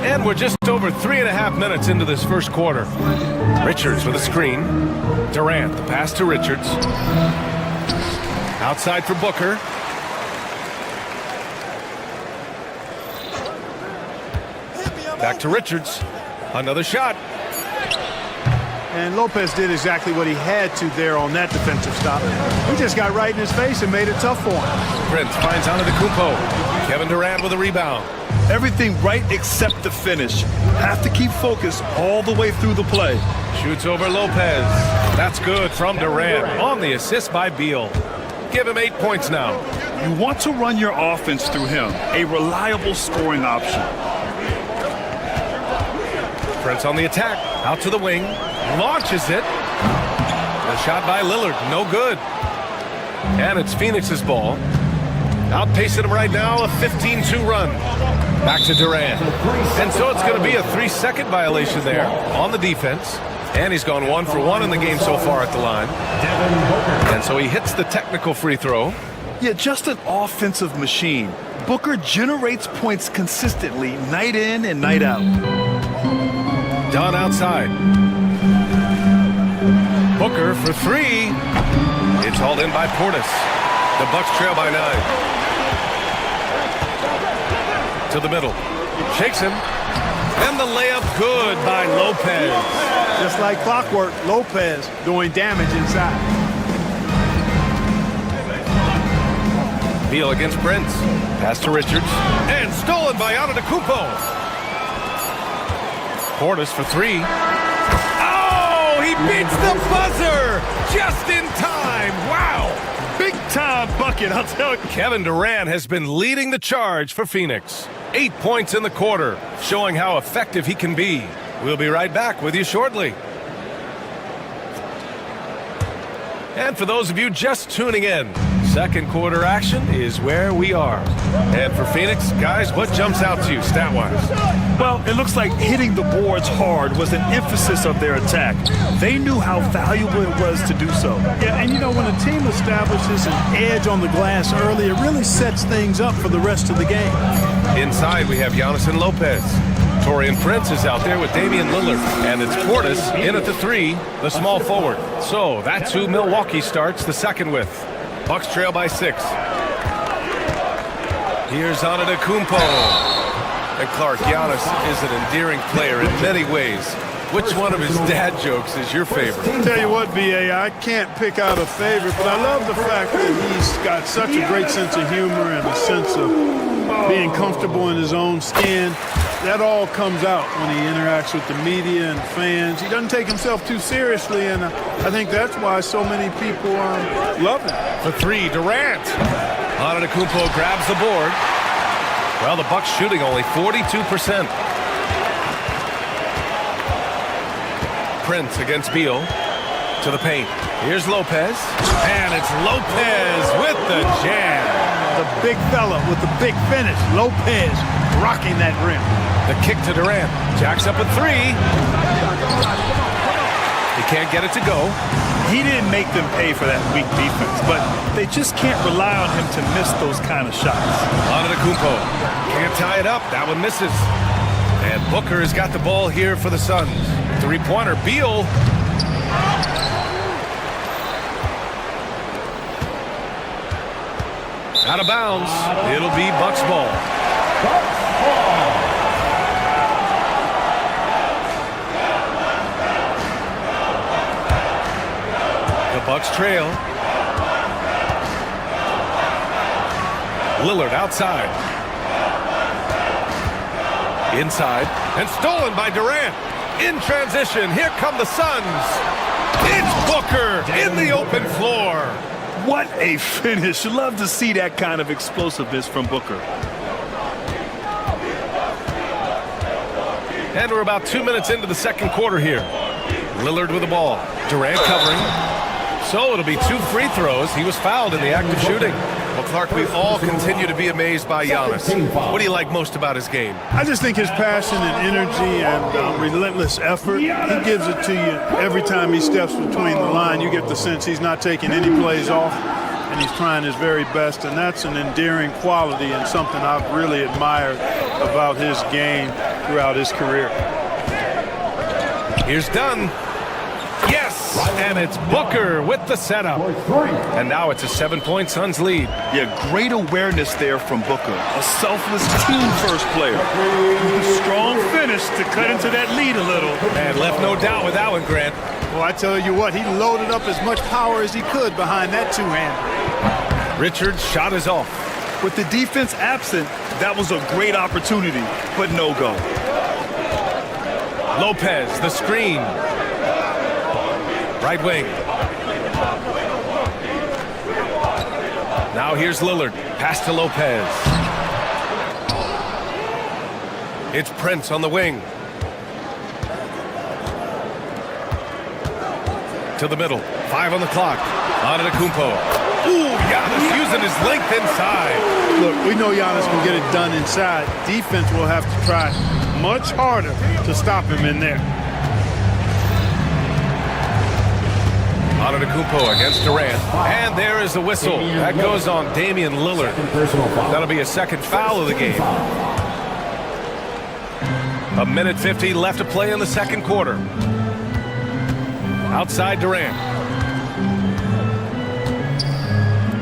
[SPEAKER 1] And we're just over 3.5 minutes into this first quarter. Richards with a screen. Durant, the pass to Richards. Outside for Booker. Back to Richards. Another shot.
[SPEAKER 14] And Lopez did exactly what he had to there on that defensive stop. He just got right in his face and made it tough for him.
[SPEAKER 1] Prince finds Antetokounmpo. Kevin Durant with a rebound.
[SPEAKER 3] Everything right except the finish. Have to keep focused all the way through the play.
[SPEAKER 1] Shoots over Lopez. That's good from Durant on the assist by Beal. Give him 8 points now.
[SPEAKER 3] You want to run your offense through him. A reliable scoring option.
[SPEAKER 1] Prince on the attack. Out to the wing. Launches it. The shot by Lillard. No good. And it's Phoenix's ball. Outpacing him right now, a 15-2 run. Back to Durant. And so it's going to be a 3-second violation there on the defense. And he's gone 1 for 1 in the game so far at the line. And so he hits the technical free throw.
[SPEAKER 3] Yeah, just an offensive machine. Booker generates points consistently, night in and night out.
[SPEAKER 1] Dunn outside. Booker for 3. It's hauled in by Portis. The Bucks trail by 9. To the middle. Shakes him. And the layup good by Lopez.
[SPEAKER 14] Just like clockwork, Lopez doing damage inside.
[SPEAKER 1] Beal against Prince. Pass to Richards. And stolen by Antetokounmpo. Portis for 3. Oh, he beats the buzzer just in time. Wow.
[SPEAKER 3] Big time bucket, I'll tell you.
[SPEAKER 1] Kevin Durant has been leading the charge for Phoenix. 8 points in the quarter, showing how effective he can be. We'll be right back with you shortly. And for those of you just tuning in, second quarter action is where we are. And for Phoenix, guys, what jumps out to you stat-wise?
[SPEAKER 3] Well, it looks like hitting the boards hard was an emphasis of their attack. They knew how valuable it was to do so.
[SPEAKER 14] Yeah, and you know, when a team establishes an edge on the glass early, it really sets things up for the rest of the game.
[SPEAKER 1] Inside, we have Giannis and Lopez. Torian Prince is out there with Damian Lillard. And it's Portis in at the 3, the small forward. So that's who Milwaukee starts the second with. Bucks trail by 6. Here's Antetokounmpo. And Clark, Giannis is an endearing player in many ways. Which one of his dad jokes is your favorite?
[SPEAKER 14] Tell you what, B.A., I can't pick out a favorite, but I love the fact that he's got such a great sense of humor and a sense of being comfortable in his own skin. That all comes out when he interacts with the media and fans. He doesn't take himself too seriously, and I think that's why so many people love him.
[SPEAKER 1] For 3, Durant. Antetokounmpo grabs the board. Well, the Bucks shooting only 42%. Prince against Beal. To the paint. Here's Lopez. And it's Lopez with the jam.
[SPEAKER 14] The big fella with the big finish. Lopez rocking that rim.
[SPEAKER 1] The kick to Durant. Jacks up at 3. He can't get it to go.
[SPEAKER 3] He didn't make them pay for that weak defense, but they just can't rely on him to miss those kind of shots.
[SPEAKER 1] Antetokounmpo can't tie it up. That one misses. And Booker has got the ball here for the Suns. 3-pointer. Beal. Out of bounds. It'll be Bucks ball. The Bucks trail. Lillard outside. Inside. And stolen by Durant. In transition. Here come the Suns. It's Booker in the open floor.
[SPEAKER 3] What a finish. Love to see that kind of explosiveness from Booker.
[SPEAKER 1] And we're about 2 minutes into the second quarter here. Lillard with the ball. Durant covering. So it'll be 2 free throws. He was fouled in the act of shooting. Well, Clark, we all continue to be amazed by Giannis. What do you like most about his game?
[SPEAKER 14] I just think his passion and energy and relentless effort, he gives it to you every time he steps between the line. You get the sense he's not taking any plays off, and he's trying his very best, and that's an endearing quality and something I've really admired about his game throughout his career.
[SPEAKER 1] Here's Dunn. Yes, and it's Booker with the setup. And now it's a 7-point Suns lead.
[SPEAKER 3] Yeah, great awareness there from Booker. A selfless team-first player. Strong finish to cut into that lead a little.
[SPEAKER 1] And left no doubt with that one, Grant.
[SPEAKER 14] Well, I tell you what, he loaded up as much power as he could behind that two-hander.
[SPEAKER 1] Richard's shot is off.
[SPEAKER 3] With the defense absent, that was a great opportunity, but no go.
[SPEAKER 1] Lopez, the screen. Right wing. Now here's Lillard. Pass to Lopez. It's Prince on the wing. To the middle. 5 on the clock. Antetokounmpo. Ooh, Giannis using his length inside.
[SPEAKER 14] Look, we know Giannis can get it done inside. Defense will have to try much harder to stop him in there.
[SPEAKER 1] Antetokounmpo against Durant. And there is the whistle. That goes on Damian Lillard. That'll be a second foul of the game. A minute 50 left to play in the second quarter. Outside Durant.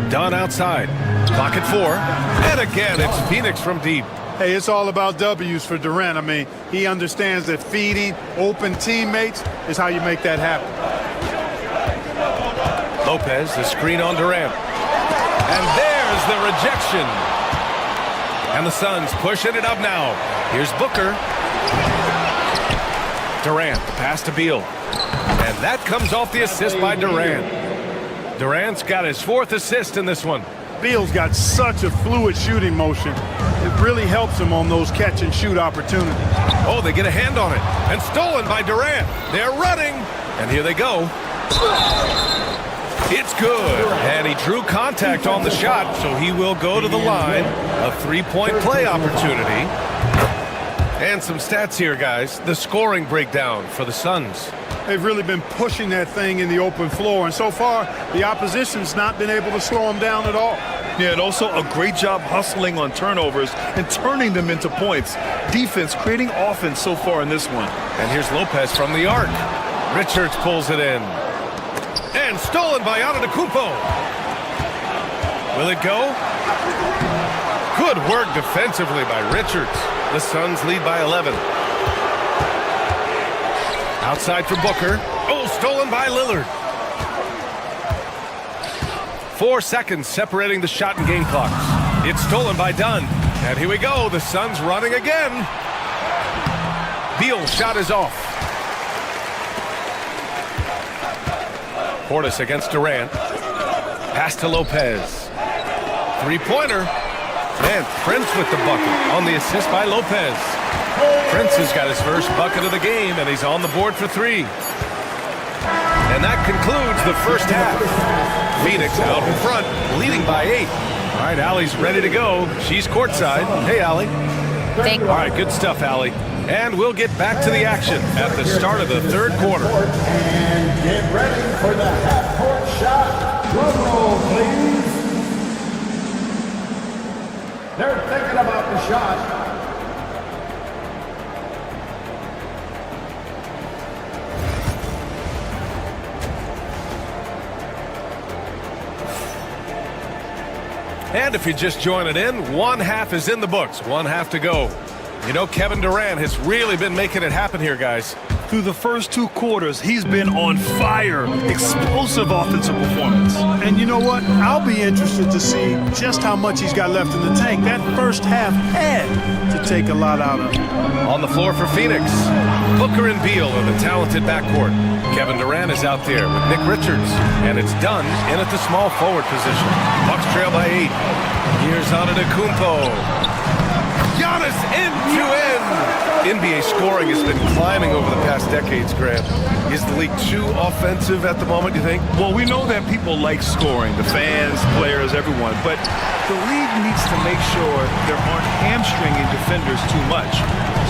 [SPEAKER 1] Dunn outside. Clock at 4. And again, it's Phoenix from deep.
[SPEAKER 14] Hey, it's all about W's for Durant. I mean, he understands that feeding open teammates is how you make that happen.
[SPEAKER 1] Lopez, the screen on Durant. And there's the rejection. And the Suns pushing it up now. Here's Booker. Durant, the pass to Beal. And that comes off the assist by Durant. Durant's got his 4th assist in this one.
[SPEAKER 14] Beal's got such a fluid shooting motion. It really helps him on those catch-and-shoot opportunities.
[SPEAKER 1] Oh, they get a hand on it. And stolen by Durant. They're running. And here they go. It's good. And he drew contact on the shot, so he will go to the line. A 3-point play opportunity. And some stats here, guys. The scoring breakdown for the Suns.
[SPEAKER 14] They've really been pushing that thing in the open floor, and so far, the opposition's not been able to slow them down at all.
[SPEAKER 3] Yeah, and also a great job hustling on turnovers and turning them into points. Defense creating offense so far in this one.
[SPEAKER 1] And here's Lopez from the arc. Richards pulls it in. And stolen by Antetokounmpo. Will it go? Good work defensively by Richards. The Suns lead by 11. Outside for Booker. Oh, stolen by Lillard. 4 seconds separating the shot and game clocks. It's stolen by Dunn. And here we go. The Suns running again. Beal's shot is off. Portis against Durant. Pass to Lopez. 3-pointer. And Prince with the bucket on the assist by Lopez. Prince has got his first bucket of the game, and he's on the board for 3. And that concludes the first half. Phoenix out in front, leading by 8. All right, Allie's ready to go. She's courtside. Hey, Allie.
[SPEAKER 4] Thank you.
[SPEAKER 1] All right, good stuff, Allie. And we'll get back to the action at the start of the third quarter.
[SPEAKER 5] And get ready for the half-court shot. Drum roll, please. They're thinking about the shot.
[SPEAKER 1] And if you're just joining in, one half is in the books. One half to go. You know, Kevin Durant has really been making it happen here, guys.
[SPEAKER 3] Through the first 2 quarters, he's been on fire. Explosive offensive performance.
[SPEAKER 14] And you know what? I'll be interested to see just how much he's got left in the tank. That first half had to take a lot out of him.
[SPEAKER 1] On the floor for Phoenix, Booker and Beal are the talented backcourt. Kevin Durant is out there with Nick Richards, and it's Dunn in at the small forward position. Bucks trail by 8. Here's Antetokounmpo. Giannis end-to-end. NBA scoring has been climbing over the past decades, Grant. Is the league too offensive at the moment, you think?
[SPEAKER 3] Well, we know that people like scoring, the fans, players, everyone, but the league needs to make sure there aren't hamstringing defenders too much.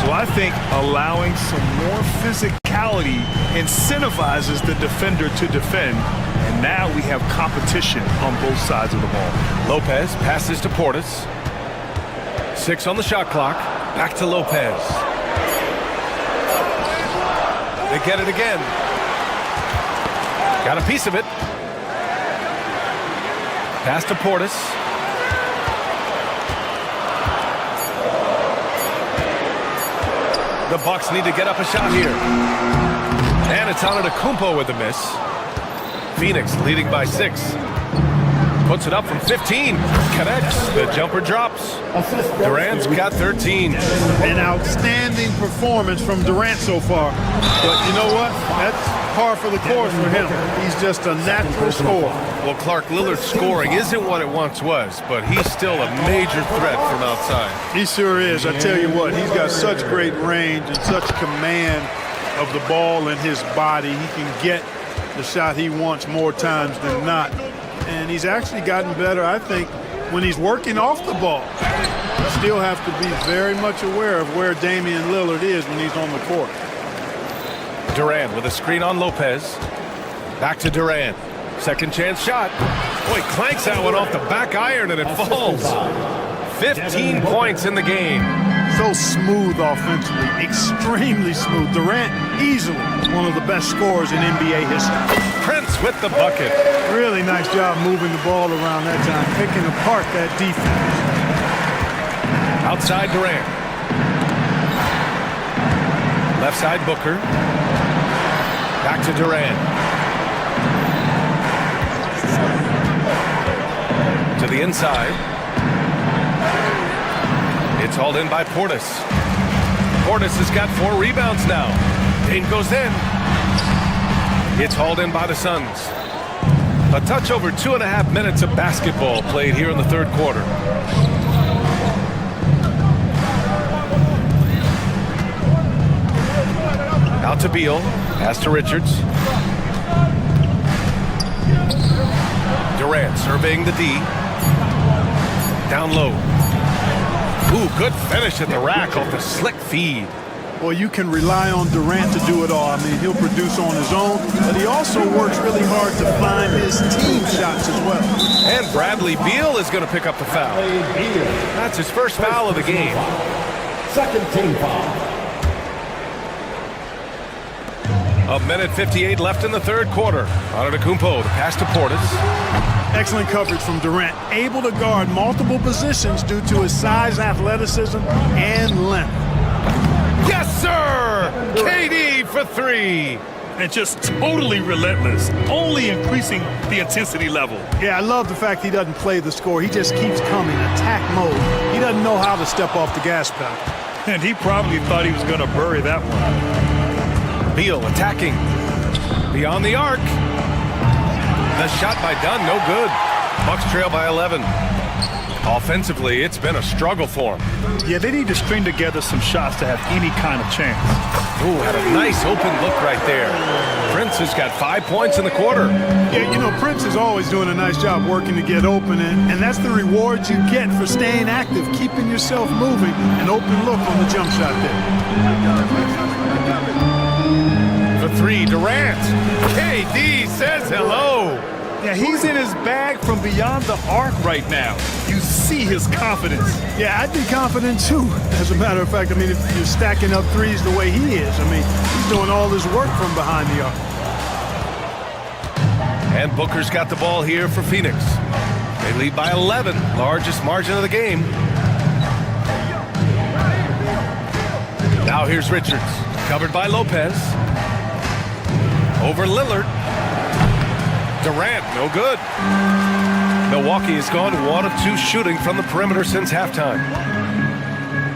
[SPEAKER 3] So I think allowing some more physicality incentivizes the defender to defend, and now we have competition on both sides of the ball.
[SPEAKER 1] Lopez passes to Portis. 6 on the shot clock. Back to Lopez. They get it again. Got a piece of it. Pass to Portis. The Bucks need to get up a shot here. And it's Antetokounmpo with the miss. Phoenix leading by 6. Puts it up from 15. Connects. The jumper drops. Durant's got 13.
[SPEAKER 14] An outstanding performance from Durant so far. But you know what? That's par for the course for him. He's just a natural scorer.
[SPEAKER 1] Well, Clark, Lillard's scoring isn't what it once was, but he's still a major threat from outside.
[SPEAKER 14] He sure is. I tell you what, he's got such great range and such command of the ball in his body. He can get the shot he wants more times than not. and he's actually gotten better, I think, when he's working off the ball. You still have to be very much aware of where Damian Lillard is when he's on the court.
[SPEAKER 1] Durant with a screen on Lopez. Back to Durant. Second chance shot. Boy, clanks that one off the back iron and it falls. 15 points in the game.
[SPEAKER 14] So smooth offensively, extremely smooth. Durant, easily one of the best scorers in NBA history.
[SPEAKER 1] Prince with the bucket.
[SPEAKER 14] Really nice job moving the ball around that time, picking apart that defense.
[SPEAKER 1] Outside Durant. Left side Booker. Back to Durant. To the inside. It's hauled in by Portis. Portis has got 4 rebounds now. Dame goes in. It's hauled in by the Suns. A touch over 2.5 minutes of basketball played here in the third quarter. Out to Beal. Pass to Richards. Durant surveying the D. Down low. Ooh, good finish at the rack off the slick feed.
[SPEAKER 14] Well, you can rely on Durant to do it all. I mean, he'll produce on his own, but he also works really hard to find his team shots as well.
[SPEAKER 1] And Bradley Beal is going to pick up the foul. That's his first foul of the game.
[SPEAKER 5] Second team foul.
[SPEAKER 1] 1:58 left in the third quarter. Antetokounmpo, the pass to Portis.
[SPEAKER 14] Excellent coverage from Durant, able to guard multiple positions due to his size, athleticism, and length.
[SPEAKER 1] Yes, sir! KD for 3.
[SPEAKER 3] And just totally relentless, only increasing the intensity level.
[SPEAKER 14] Yeah, I love the fact he doesn't play the score. He just keeps coming, attack mode. He doesn't know how to step off the gas pedal.
[SPEAKER 3] And he probably thought he was going to bury that one.
[SPEAKER 1] Beal attacking. Beyond the arc. The shot by Dunn, no good. Bucks trail by 11. Offensively, it's been a struggle for them.
[SPEAKER 3] Yeah, they need to string together some shots to have any kind of chance.
[SPEAKER 1] Ooh, had a nice open look right there. Prince has got 5 points in the quarter.
[SPEAKER 14] Yeah, you know, Prince is always doing a nice job working to get open, and that's the reward you get for staying active, keeping yourself moving, an open look on the jump shot there.
[SPEAKER 1] For 3, Durant. KD says hello.
[SPEAKER 3] Yeah, he's in his bag from beyond the arc right now. You see his confidence.
[SPEAKER 14] Yeah, I'd be confident too. As a matter of fact, I mean, if you're stacking up threes the way he is, I mean, he's doing all his work from behind the arc.
[SPEAKER 1] And Booker's got the ball here for Phoenix. They lead by 11, largest margin of the game. Now here's Richards, covered by Lopez. Over Lillard. Durant, no good. Milwaukee has gone 1 of 2 shooting from the perimeter since halftime.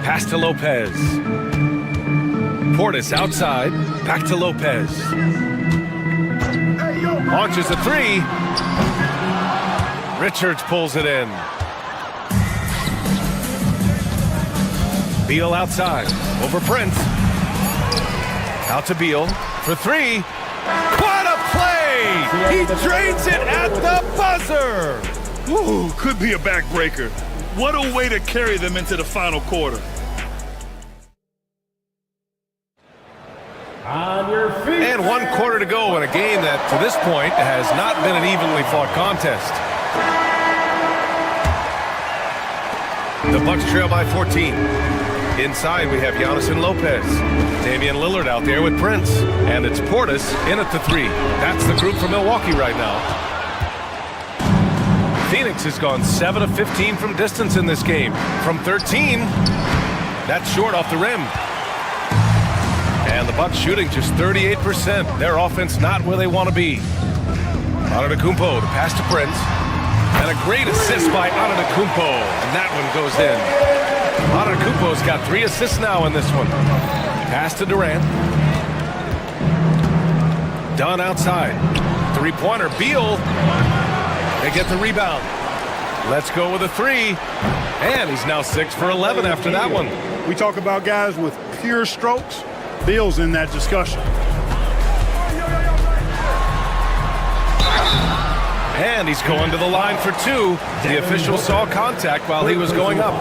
[SPEAKER 1] Pass to Lopez. Portis outside. Back to Lopez. Launches a 3. Richards pulls it in. Beal outside. Over Prince. Out to Beal for 3. What a play! He drains it at the buzzer!
[SPEAKER 3] Ooh, could be a backbreaker. What a way to carry them into the final quarter.
[SPEAKER 5] On your feet.
[SPEAKER 1] And 1 quarter to go in a game that, to this point, has not been an evenly fought contest. The Bucks trail by 14. Inside, we have Giannis and Lopez. Damian Lillard out there with Prince. And it's Portis in at the 3. That's the group for Milwaukee right now. Phoenix has gone 7 of 15 from distance in this game. From 13, that's short off the rim. And the Bucks shooting just 38%. Their offense not where they want to be. Antetokounmpo, the pass to Prince. And a great assist by Antetokounmpo. And that one goes in. Antetokounmpo's got 3 assists now in this one. Pass to Durant. Dunn outside. 3-pointer. Beal. They get the rebound. Let's go with a 3. And he's now 6 for 11 after that one.
[SPEAKER 14] We talk about guys with pure strokes. Beal's in that discussion.
[SPEAKER 1] And he's going to the line for two. The official saw contact while he was going up.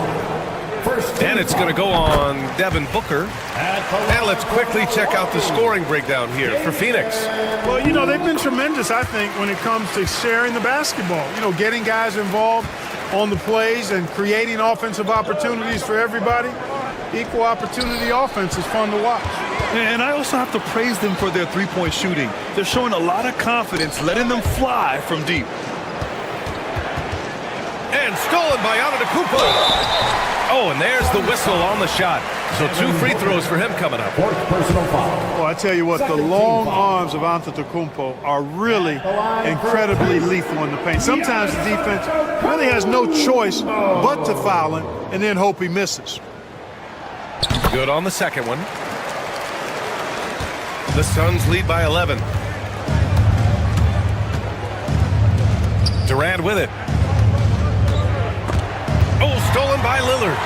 [SPEAKER 1] And it's going to go on Devin Booker. And let's quickly check out the scoring breakdown here for Phoenix.
[SPEAKER 14] Well, you know, they've been tremendous, I think, when it comes to sharing the basketball. You know, getting guys involved on the plays and creating offensive opportunities for everybody. Equal opportunity offense is fun to watch.
[SPEAKER 3] And I also have to praise them for their three-point shooting. They're showing a lot of confidence, letting them fly from deep.
[SPEAKER 1] And stolen by Antetokounmpo. Oh, and there's the whistle on the shot. So 2 free throws for him coming up.
[SPEAKER 5] Fourth personal foul.
[SPEAKER 14] Well, I tell you what, the long arms of Antetokounmpo are really incredibly lethal in the paint. Sometimes the defense really has no choice but to foul him and then hope he misses.
[SPEAKER 1] Good on the second one. The Suns lead by 11. Durant with it. Oh, stolen by Lillard.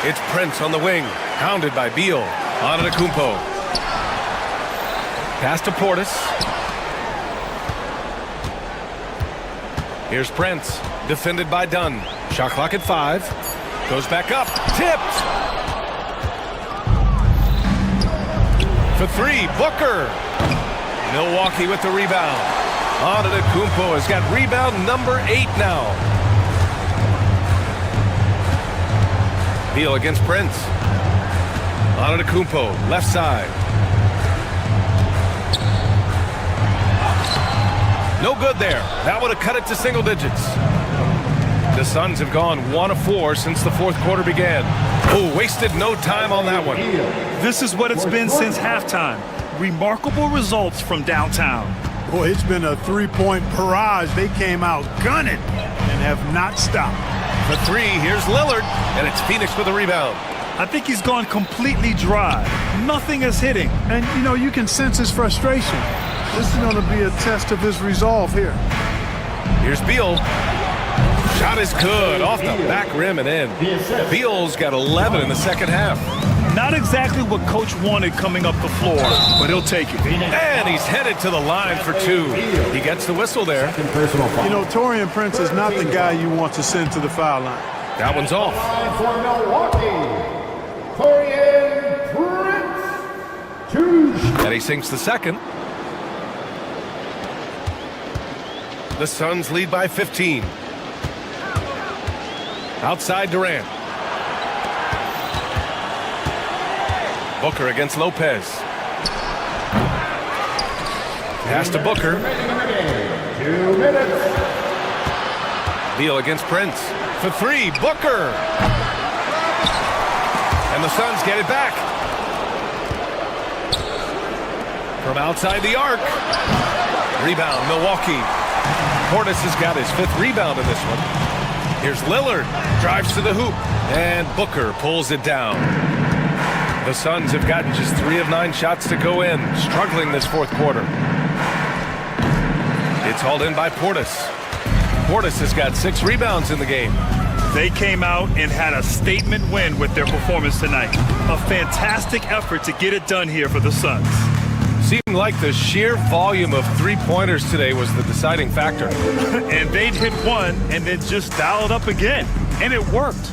[SPEAKER 1] It's Prince on the wing, hounded by Beal. Antetokounmpo. Pass to Portis. Here's Prince, defended by Dunn. Shot clock at 5. Goes back up. Tipped. For 3, Booker. Milwaukee with the rebound. Antetokounmpo has got rebound number 8 now. Beal against Prince. Antetokounmpo, left side. No good there. That would have cut it to single digits. The Suns have gone 1 of 4 since the fourth quarter began. Oh, wasted no time on that one.
[SPEAKER 3] This is what it's been since halftime. Remarkable results from downtown.
[SPEAKER 14] Boy, it's been a three-point barrage. They came out gunning and have not stopped.
[SPEAKER 1] For 3, here's Lillard, and it's Phoenix with a rebound.
[SPEAKER 3] I think he's gone completely dry. Nothing is hitting.
[SPEAKER 14] And, you know, you can sense his frustration. This is going to be a test of his resolve here.
[SPEAKER 1] Here's Beal. Shot is good, off the back rim and in. Beal's got 11 in the second half.
[SPEAKER 3] Not exactly what Coach wanted coming up the floor, but he'll take it.
[SPEAKER 1] And he's headed to the line for 2. He gets the whistle there.
[SPEAKER 14] You know, Taurean Prince is not the guy you want to send to the foul line.
[SPEAKER 1] That one's off.
[SPEAKER 5] For Milwaukee, Taurean Prince. 2.
[SPEAKER 1] And he sinks the second. The Suns lead by 15. Outside Durant. Booker against Lopez. Pass to Booker.
[SPEAKER 5] 2 minutes.
[SPEAKER 1] Beal against Prince. For 3, Booker. And the Suns get it back. From outside the arc. Rebound, Milwaukee. Portis has got his 5th rebound in this one. Here's Lillard, drives to the hoop, and Booker pulls it down. The Suns have gotten just 3 of 9 shots to go in, struggling this fourth quarter. It's hauled in by Portis. Portis has got 6 rebounds in the game.
[SPEAKER 3] They came out and had a statement win with their performance tonight. A fantastic effort to get it done here for the Suns.
[SPEAKER 1] Seemed like the sheer volume of 3-pointers today was the deciding factor.
[SPEAKER 3] And they'd hit one and then just dial it up again. And it worked.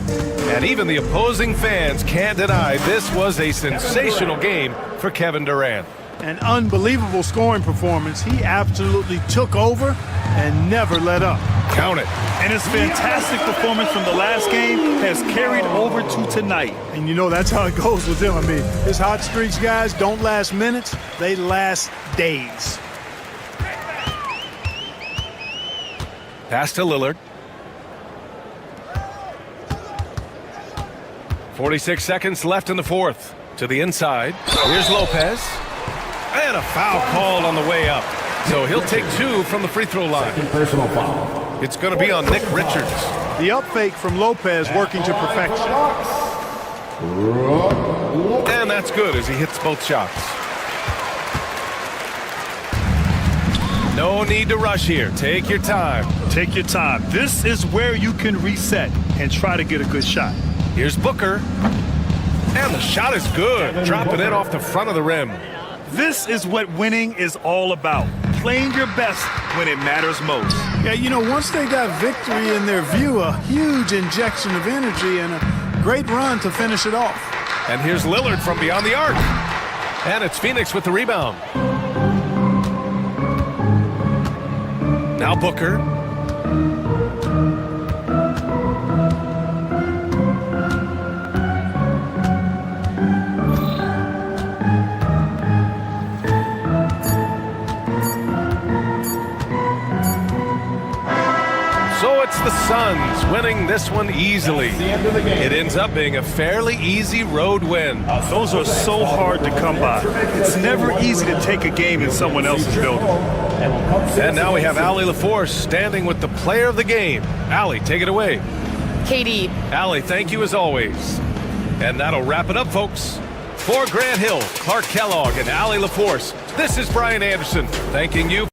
[SPEAKER 1] And even the opposing fans can't deny this was a sensational game for Kevin Durant.
[SPEAKER 14] An unbelievable scoring performance. He absolutely took over and never let up.
[SPEAKER 1] Count it.
[SPEAKER 3] And his fantastic performance from the last game has carried over to tonight.
[SPEAKER 14] And you know that's how it goes with him. I mean, his hot streaks, guys, don't last minutes. They last days.
[SPEAKER 1] Pass to Lillard. 46 seconds left in the fourth. To the inside. Here's Lopez. And a foul called on the way up. So he'll take 2 from the free throw line.
[SPEAKER 5] Personal foul.
[SPEAKER 1] It's going to be on Nick Richards.
[SPEAKER 14] The up fake from Lopez working to perfection.
[SPEAKER 1] And that's good as he hits both shots. No need to rush here. Take your time.
[SPEAKER 3] Take your time. This is where you can reset and try to get a good shot.
[SPEAKER 1] Here's Booker. And the shot is good. Dropping it off the front of the rim.
[SPEAKER 3] This is what winning is all about. Playing your best when it matters most.
[SPEAKER 14] Yeah, you know, once they got victory in their view, a huge injection of energy and a great run to finish it off.
[SPEAKER 1] And here's Lillard from beyond the arc. And it's Phoenix with the rebound. Now Booker. So it's the Suns winning this one easily. It ends up being a fairly easy road win.
[SPEAKER 3] Those are so hard to come by. It's never easy to take a game in someone else's building.
[SPEAKER 1] And now we have Allie LaForce standing with the player of the game. Allie, take it away.
[SPEAKER 4] KD.
[SPEAKER 1] Allie, thank you as always. And that'll wrap it up, folks. For Grant Hill, Clark Kellogg, and Allie LaForce, this is Brian Anderson thanking you.